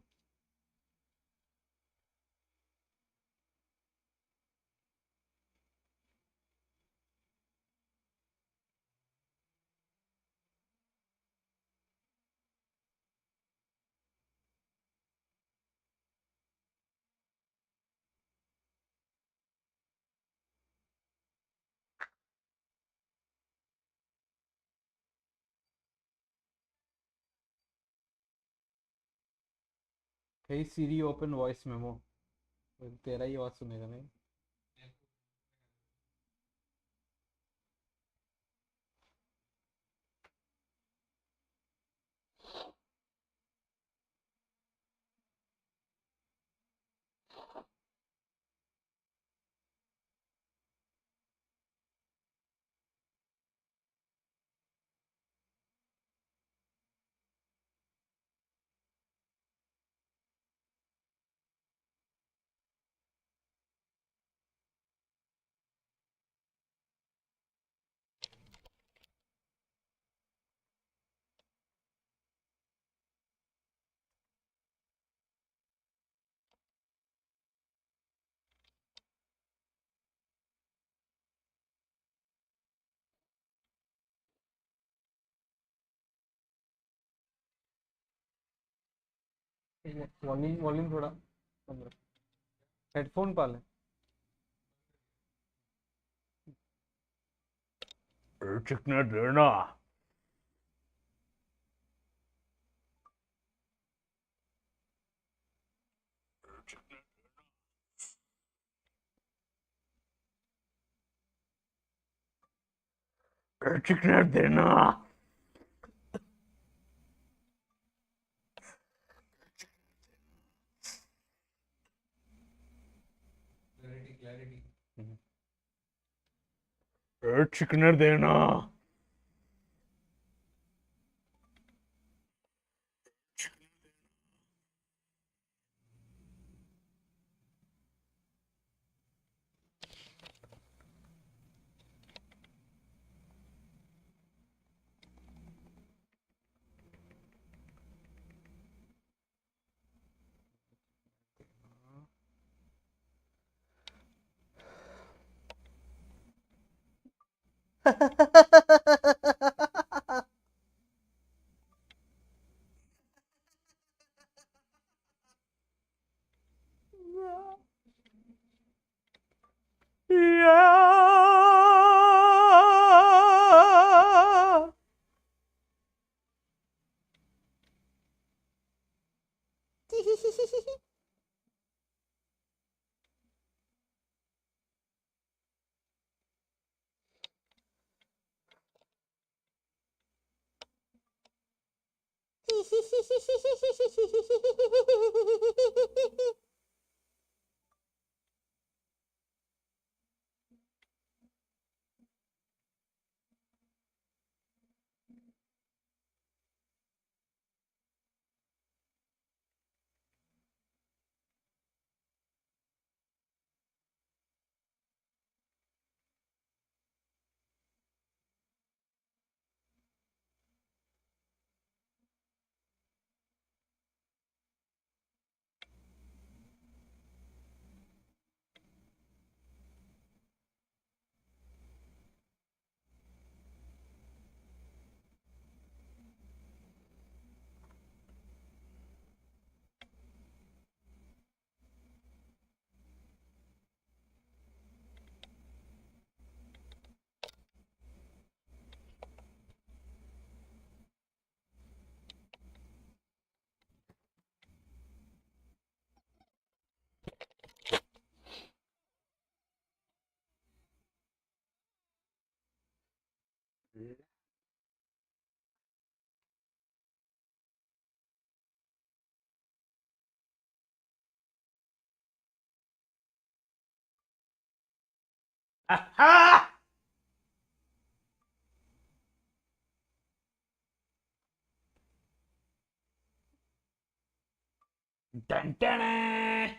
Hey Siri, open voice memo. तेरा ही आवाज सुनेगा नहीं. वॉल्यूम थोड़ा कम रख. हेडफोन पा ले. चिकना देना. चिकना देना. चिकना देना. Yeah. Aha! Dun, dun, dun.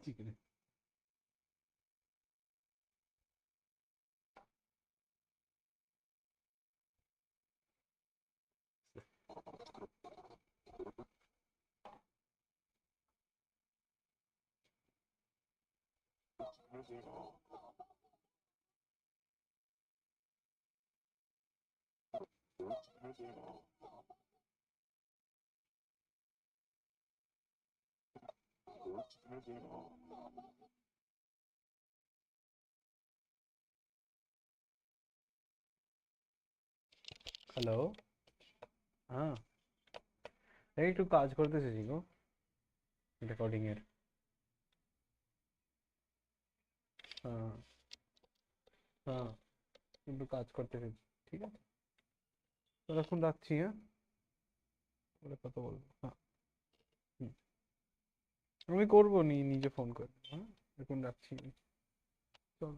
Chicken. Hello, হ্যাঁ এই একটু কাজ করতেছি গো রেকর্ডিং এর। হ্যাঁ হ্যাঁ একটু কাজ করতেছি, ঠিক আছে তো এখন রাখছি, হ্যাঁ পরে কথা বলবো, হ্যাঁ হুম। আমি করবো নিজে ফোন করে, হ্যাঁ এখন রাখছি, চল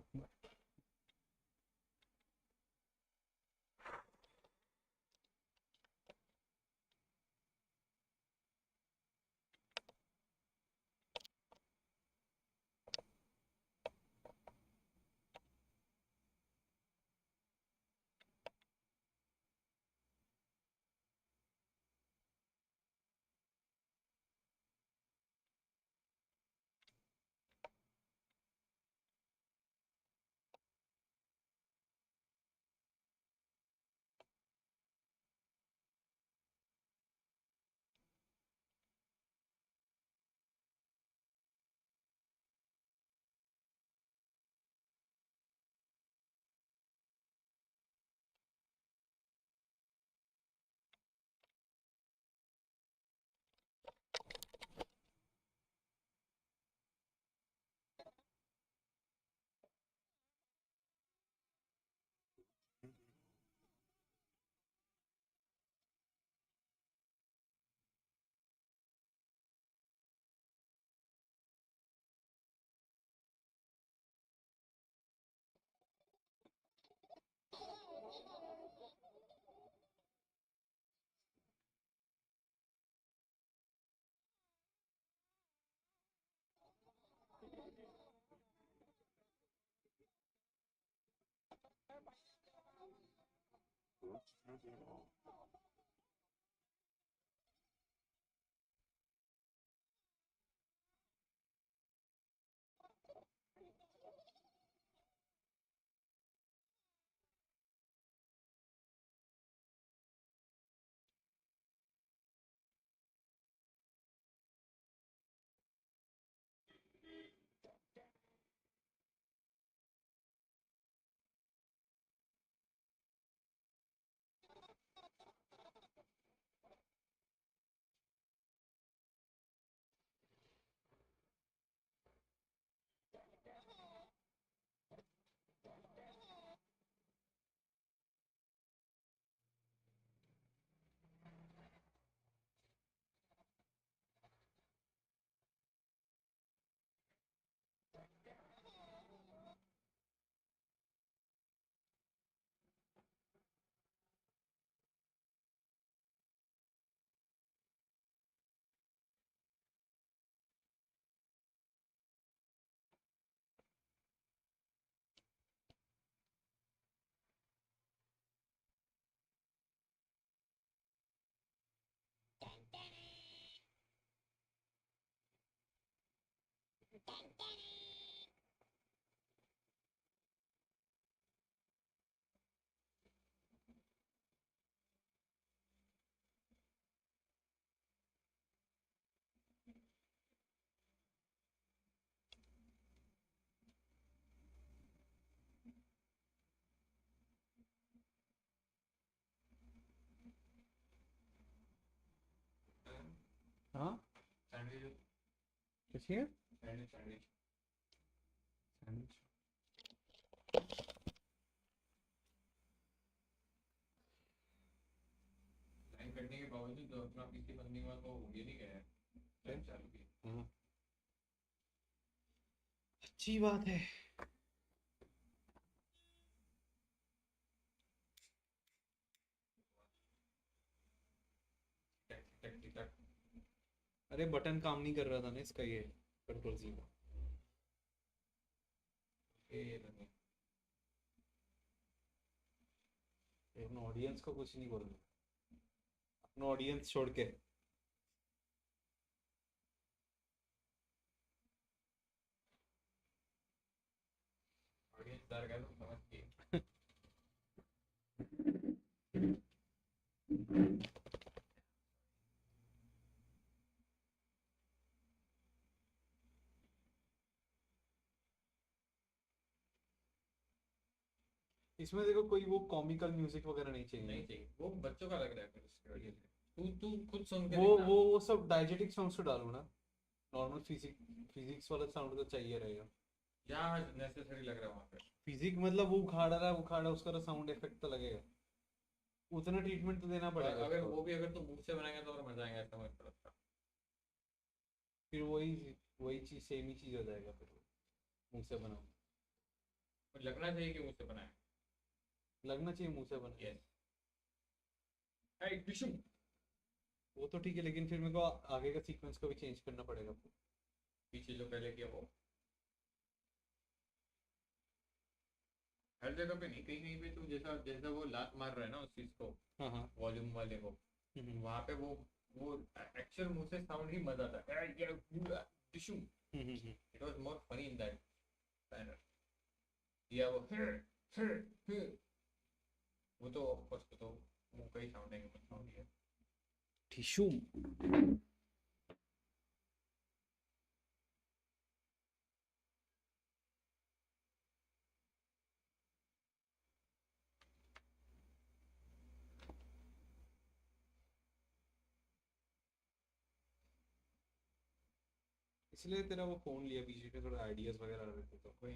bye. हाँ कैसी है सैंडविच लाइन कटने के बावजूद तो अपना पीसी बंद नहीं हुआ तो ये नहीं गया लाइन चालू की। अच्छी बात है। अरे बटन काम नहीं कर रहा था ना इसका, ये कंट्रोल सी का ये लगे। अपने ऑडियंस को कुछ नहीं बोलना, अपना ऑडियंस छोड़ के। डर गए तुम समझ के। इसमें देखो कोई वो कॉमिकल म्यूजिक वगैरह नहीं चाहिए। नहीं चाहिए, वो बच्चों का लग रहा है फिर उसके वजह से। तू खुद सुन के वो देखना। वो सब डायजेटिक सॉन्ग्स तो डालो ना, नॉर्मल फिजिक्स वाला साउंड तो चाहिए रहेगा। जहाँ नेसेसरी लग रहा है वहाँ पे। फिजिक मतलब वो उखाड़ रहा है उसका साउंड इफेक्ट तो लगेगा, उतना ट्रीटमेंट तो देना पड़ेगा। अगर वो भी अगर तू मुंह से बनाएगा तो और मजा आएगा, ऐसा मुझे लगता। फिर वही चीज सेम ही चीज हो जाएगा फिर मुंह से बनाओ। लगना चाहिए कि मुंह से बनाए। लगना चाहिए मुंह से बना। यस। हाय टिश्यू। वो तो ठीक है, लेकिन फिर मेरे को आगे का सीक्वेंस को भी चेंज करना पड़ेगा। पीछे जो पहले किया वो हर जगह पे नहीं, कहीं कहीं पे तू जैसा जैसा वो लात मार रहा है ना उस चीज को, हाँ वॉल्यूम वाले को, वहाँ पे वो एक्चुअल मुंह से साउंड ही मजा आता है। Tissue. It was more funny in that manner. या वो तो ऑफ कोर्स तो मुंह का ही साउंड है, साउंड है। टिश्यू। इसलिए तेरा वो फोन लिया, बीच में थोड़ा आइडियाज वगैरह आ रहे थे तो कोई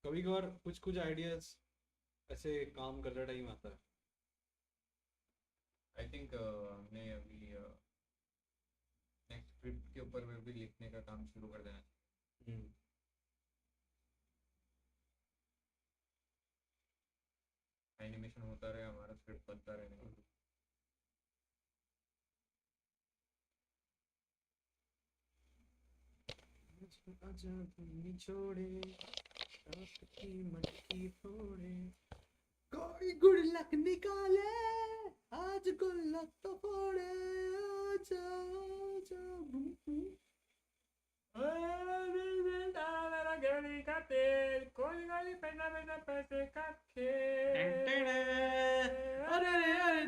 कभी कभार कुछ आइडियाज ऐसे काम कर रहा टाइम आता है। आई थिंक हमने अभी नेक्स्ट स्क्रिप्ट के ऊपर में भी लिखने का काम शुरू कर देना चाहिए। एनिमेशन होता रहे, हमारा स्क्रिप्ट बनता रहे। छोड़े की मटकी फोड़े, कोई गुड लक निकाले, आज गुल्लक तो फोड़े, आजा आजा मेरा गाड़ी का तेल, कोई गाड़ी पैसा पैसे का खेल। अरे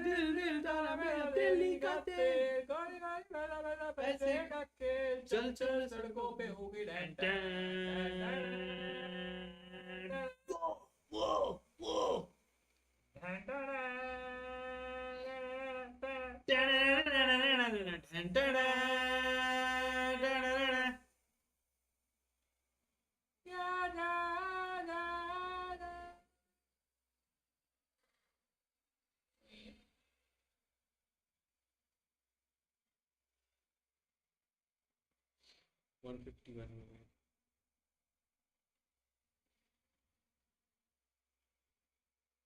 दिल तारा मेरा दिल्ली का तेल, कोई गाड़ी पैसा पैसे का खेल। चल चल सड़कों पे होगी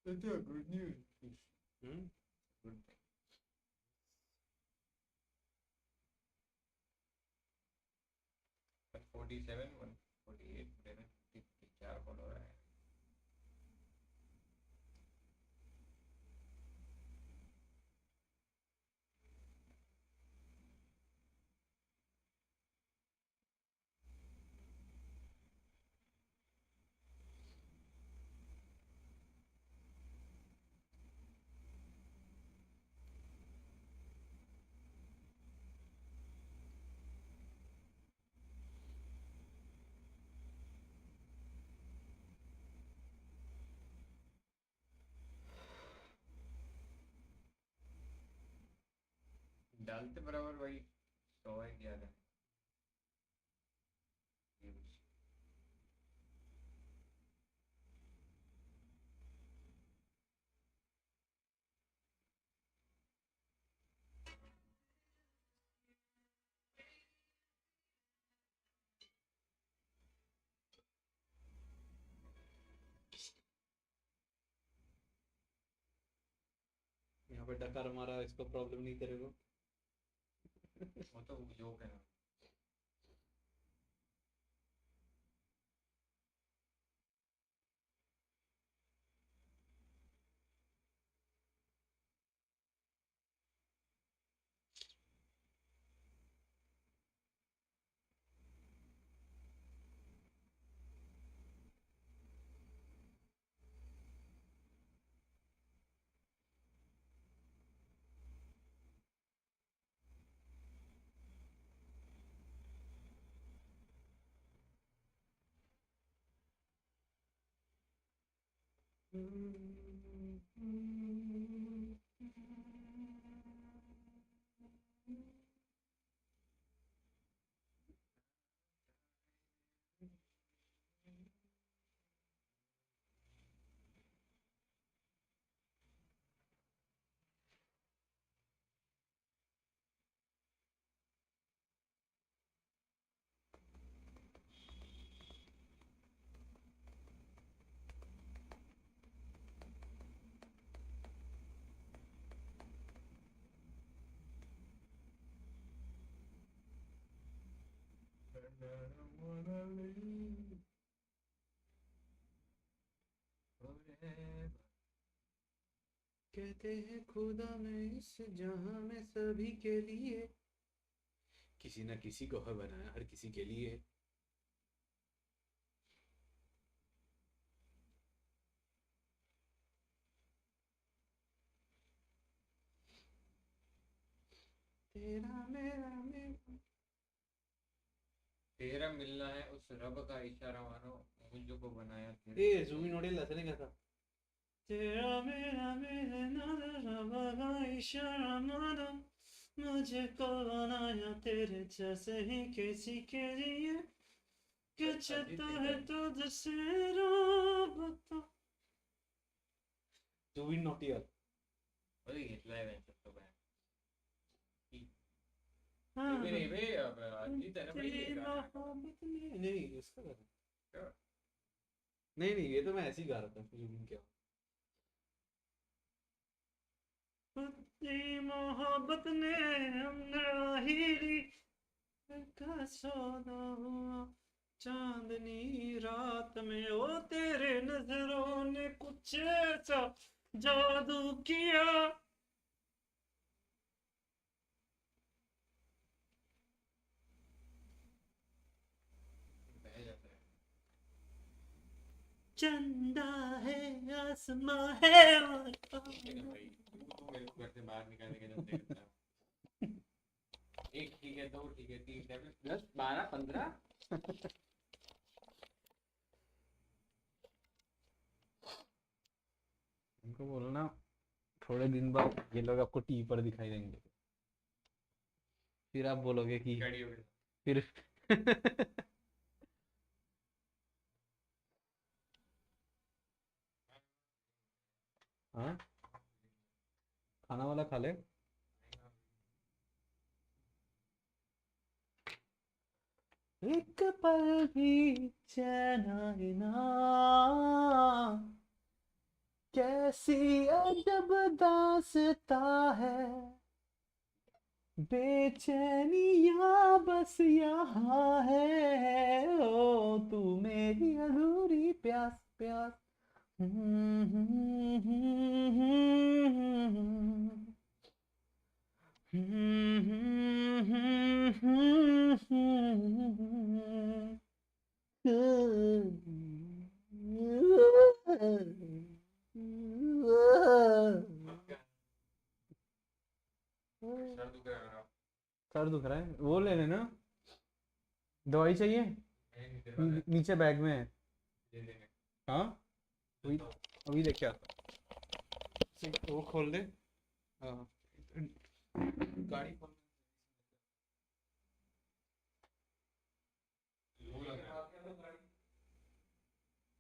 That's a good news. Good thing. But 47, 148, 50, क्या follow रहा है? डालते बराबर वही 100 है क्या है? यहाँ पे डकार मारा, इसको प्रॉब्लम नहीं तेरे को? वो तो जोक है ना। कहते हैं खुदा में इस जहां में सभी के लिए किसी न किसी को है बनाया हर किसी के लिए। तेरा मेरा मेरा तेरा मिलना है उस रब का इशारा मानो मुझको बनाया तेरे ए जूमी नोडेल असले का था। तेरा मेरा मेरे नाद रब का इशारा मानो मुझको बनाया तेरे जैसे ही किसी के लिए क्या चाहता है तुझसे रब। जुबिन नौटियाल अरे घेतलाय वेंचर तो बॅन जुबिन नाही बे अजित आहे ना भाई ये गाना। नहीं इसका गाना नहीं नहीं ये तो मैं ऐसे ही गा रहा था जुबिन क्या अपनी मोहब्बत ने हमने आहिरी का सौदा हुआ चांदनी रात में ओ तेरे नजरों ने कुछ ऐसा जादू किया। चंदा है आसमां है और भाई तू मेरे को घर से बाहर निकालने के धंधे करता है। एक ठीक है दो ठीक है तीन है 10 12 15 उनको बोलो ना थोड़े दिन बाद ये लोग आपको टीवी पर दिखाई देंगे फिर आप बोलोगे कि फिर हाँ खाना वाला खा ले। एक पल भी चैन आए ना कैसी अजब दास्तां है बेचैनियाँ बस यहाँ है ओ तू मेरी अधूरी प्यास प्यास। सर दुख रहा है वो ले लेना दवाई चाहिए नीचे बैग में है। हाँ अभी अभी लेके आता वो खोल दे हाँ गाड़ी खोल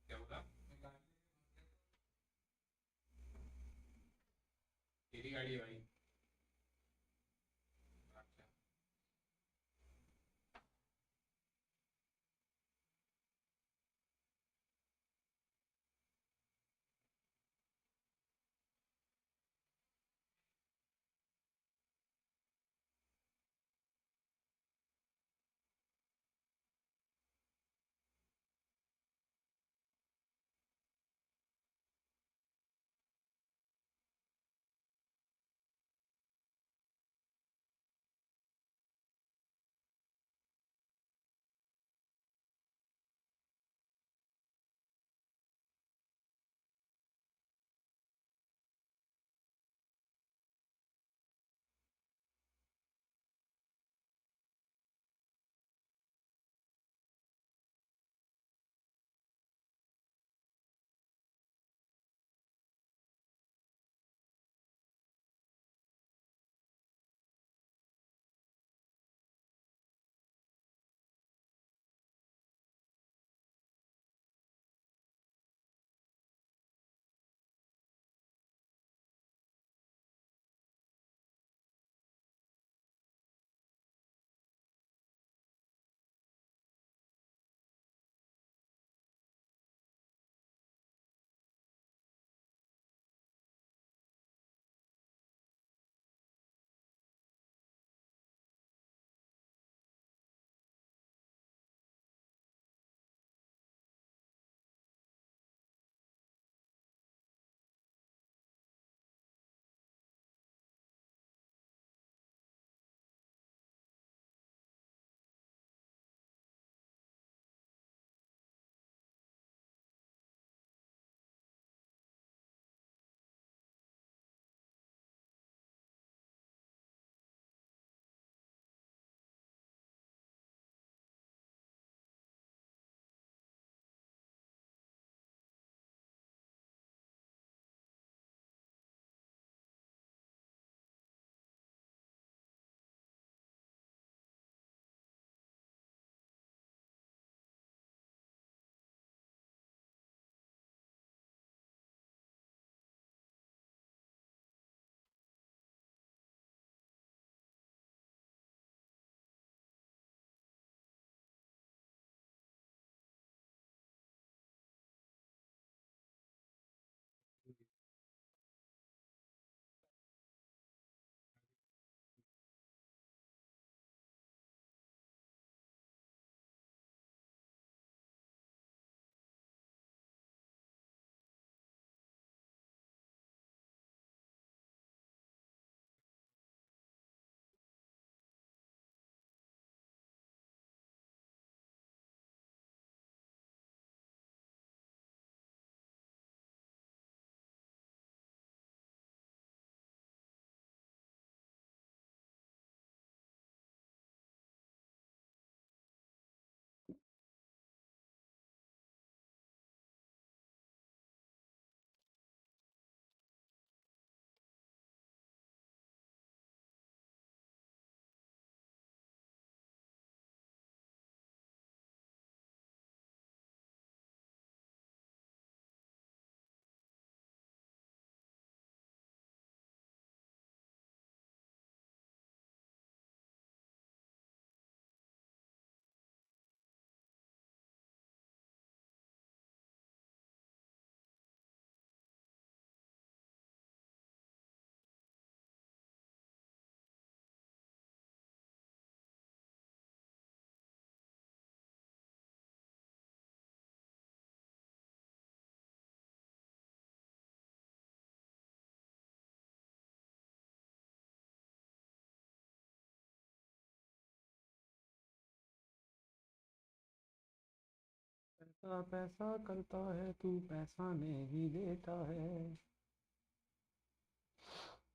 क्या बोला तेरी गाड़ी है भाई। पैसा करता है तू, पैसा नहीं देता है।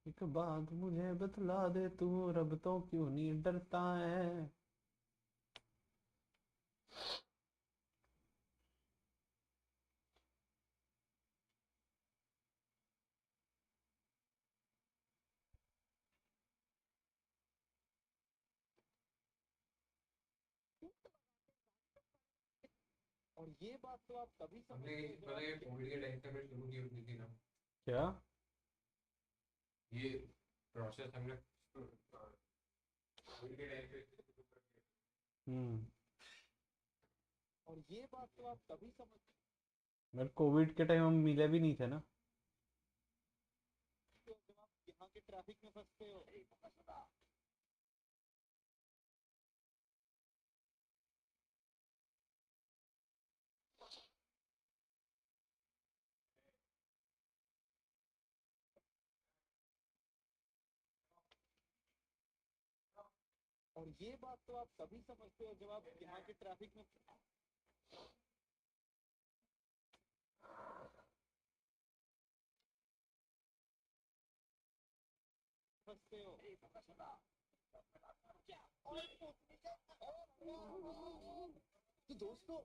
एक बात मुझे बतला दे तू, रब तो क्यों नहीं डरता है। और ये बात तो आप तभी हमने समझते हो जब पहले आप कोविड के टाइम से हमने शुरू की होती थी ना क्या? ये प्रोसेस हमने कोविड के टाइम पे शुरू कर दिया। और ये बात तो आप तभी समझते बट कोविड के टाइम हम मिले भी नहीं थे ना। हो जब आप यहाँ के ट्रैफिक में फंसते हो। और ये बात तो आप तभी समझते हो जब आप यहाँ के ट्रैफिक में फंसते हो। तो दोस्तों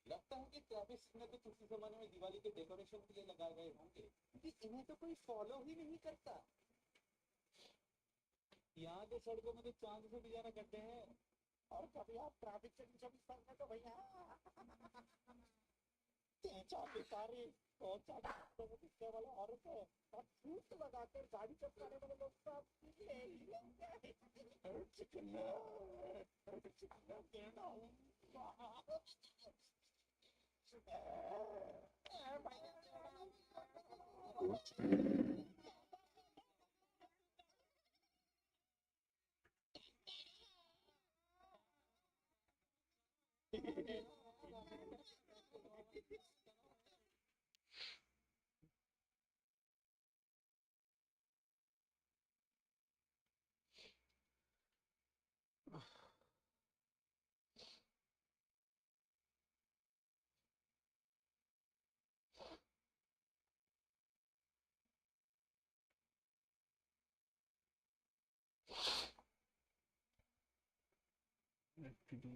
लगता है कि ट्रैफिक सिग्नल तो किसी जमाने में दिवाली के डेकोरेशन के लिए लगाए गए होंगे, क्योंकि इन्हें तो कोई फॉलो ही नहीं करता। यहाँ के सड़कों में तो चांद से भी ज्यादा गड्ढे हैं, और कभी आप ट्रैफिक से पीछे भी फंसते तो भैया तीन चार भिखारी और चार दिखने वाले औरत है और छूट लगाकर गाड़ी चलाने वाले लोग तो आप ले ही लेंगे। चिकना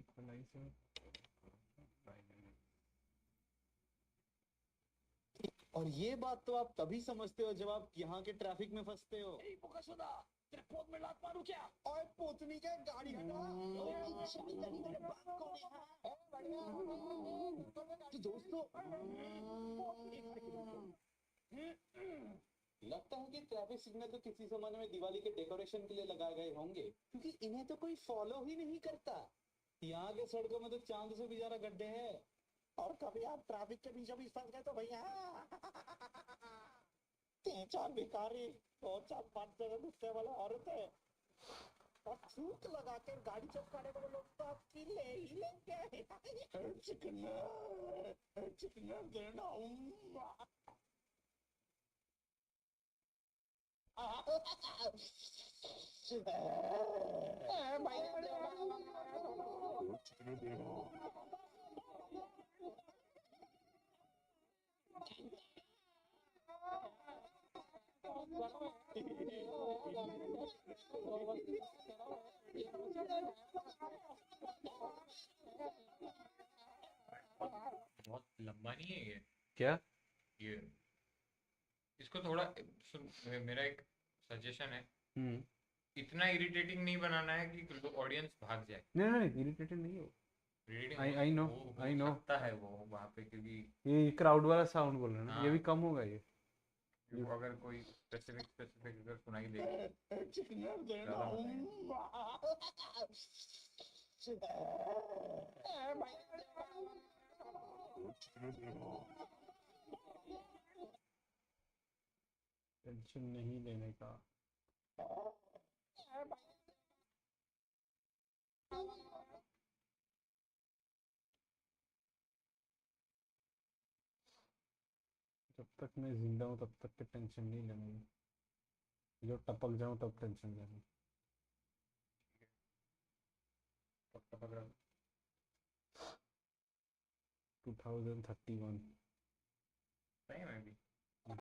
चिकना देना और ये बात तो आप तभी समझते हो जब आप यहाँ के ट्रैफिक में फंसते हो। तेरे पोत में लात मारूं क्या? ओए पोतनी क्या गाड़ी हटा। तो दोस्तों लगता है कि ट्रैफिक सिग्नल तो किसी जमाने में दिवाली के डेकोरेशन के लिए लगाए गए होंगे, क्योंकि इन्हें तो कोई फॉलो ही नहीं करता। यहाँ के सड़कों में तो चांद से भी ज्यादा गड्ढे हैं, और कभी आप ट्रैफिक के बीचों बीच फंस गए तो भैया तीन चार भिखारी और चार पांच जगह गुस्से वाले औरत है और छूट लगाकर गाड़ी चलाने वाले लोग तो आपकी ले ही लेंगे। चिकना चिकना देना बहुत लंबा नहीं है ये। क्या? ये इसको थोड़ा सुन, मेरा एक सजेशन है, इतना इरिटेटिंग नहीं बनाना है कि ऑडियंस भाग जाए। नहीं नहीं इरिटेटेड नहीं हो। आई नो आई नो सकता है वो वहाँ पे, क्योंकि ये क्राउड वाला साउंड बोल रहे हैं ना, ये भी कम होगा ये। अगर कोई स्पेसिफिक अगर सुनाई दे टेंशन नहीं लेने का। जब तक मैं जिंदा हूँ तब तक के टेंशन नहीं लेनी, जो टपक जाऊँ तब टेंशन लेनी। 2031. सही में भी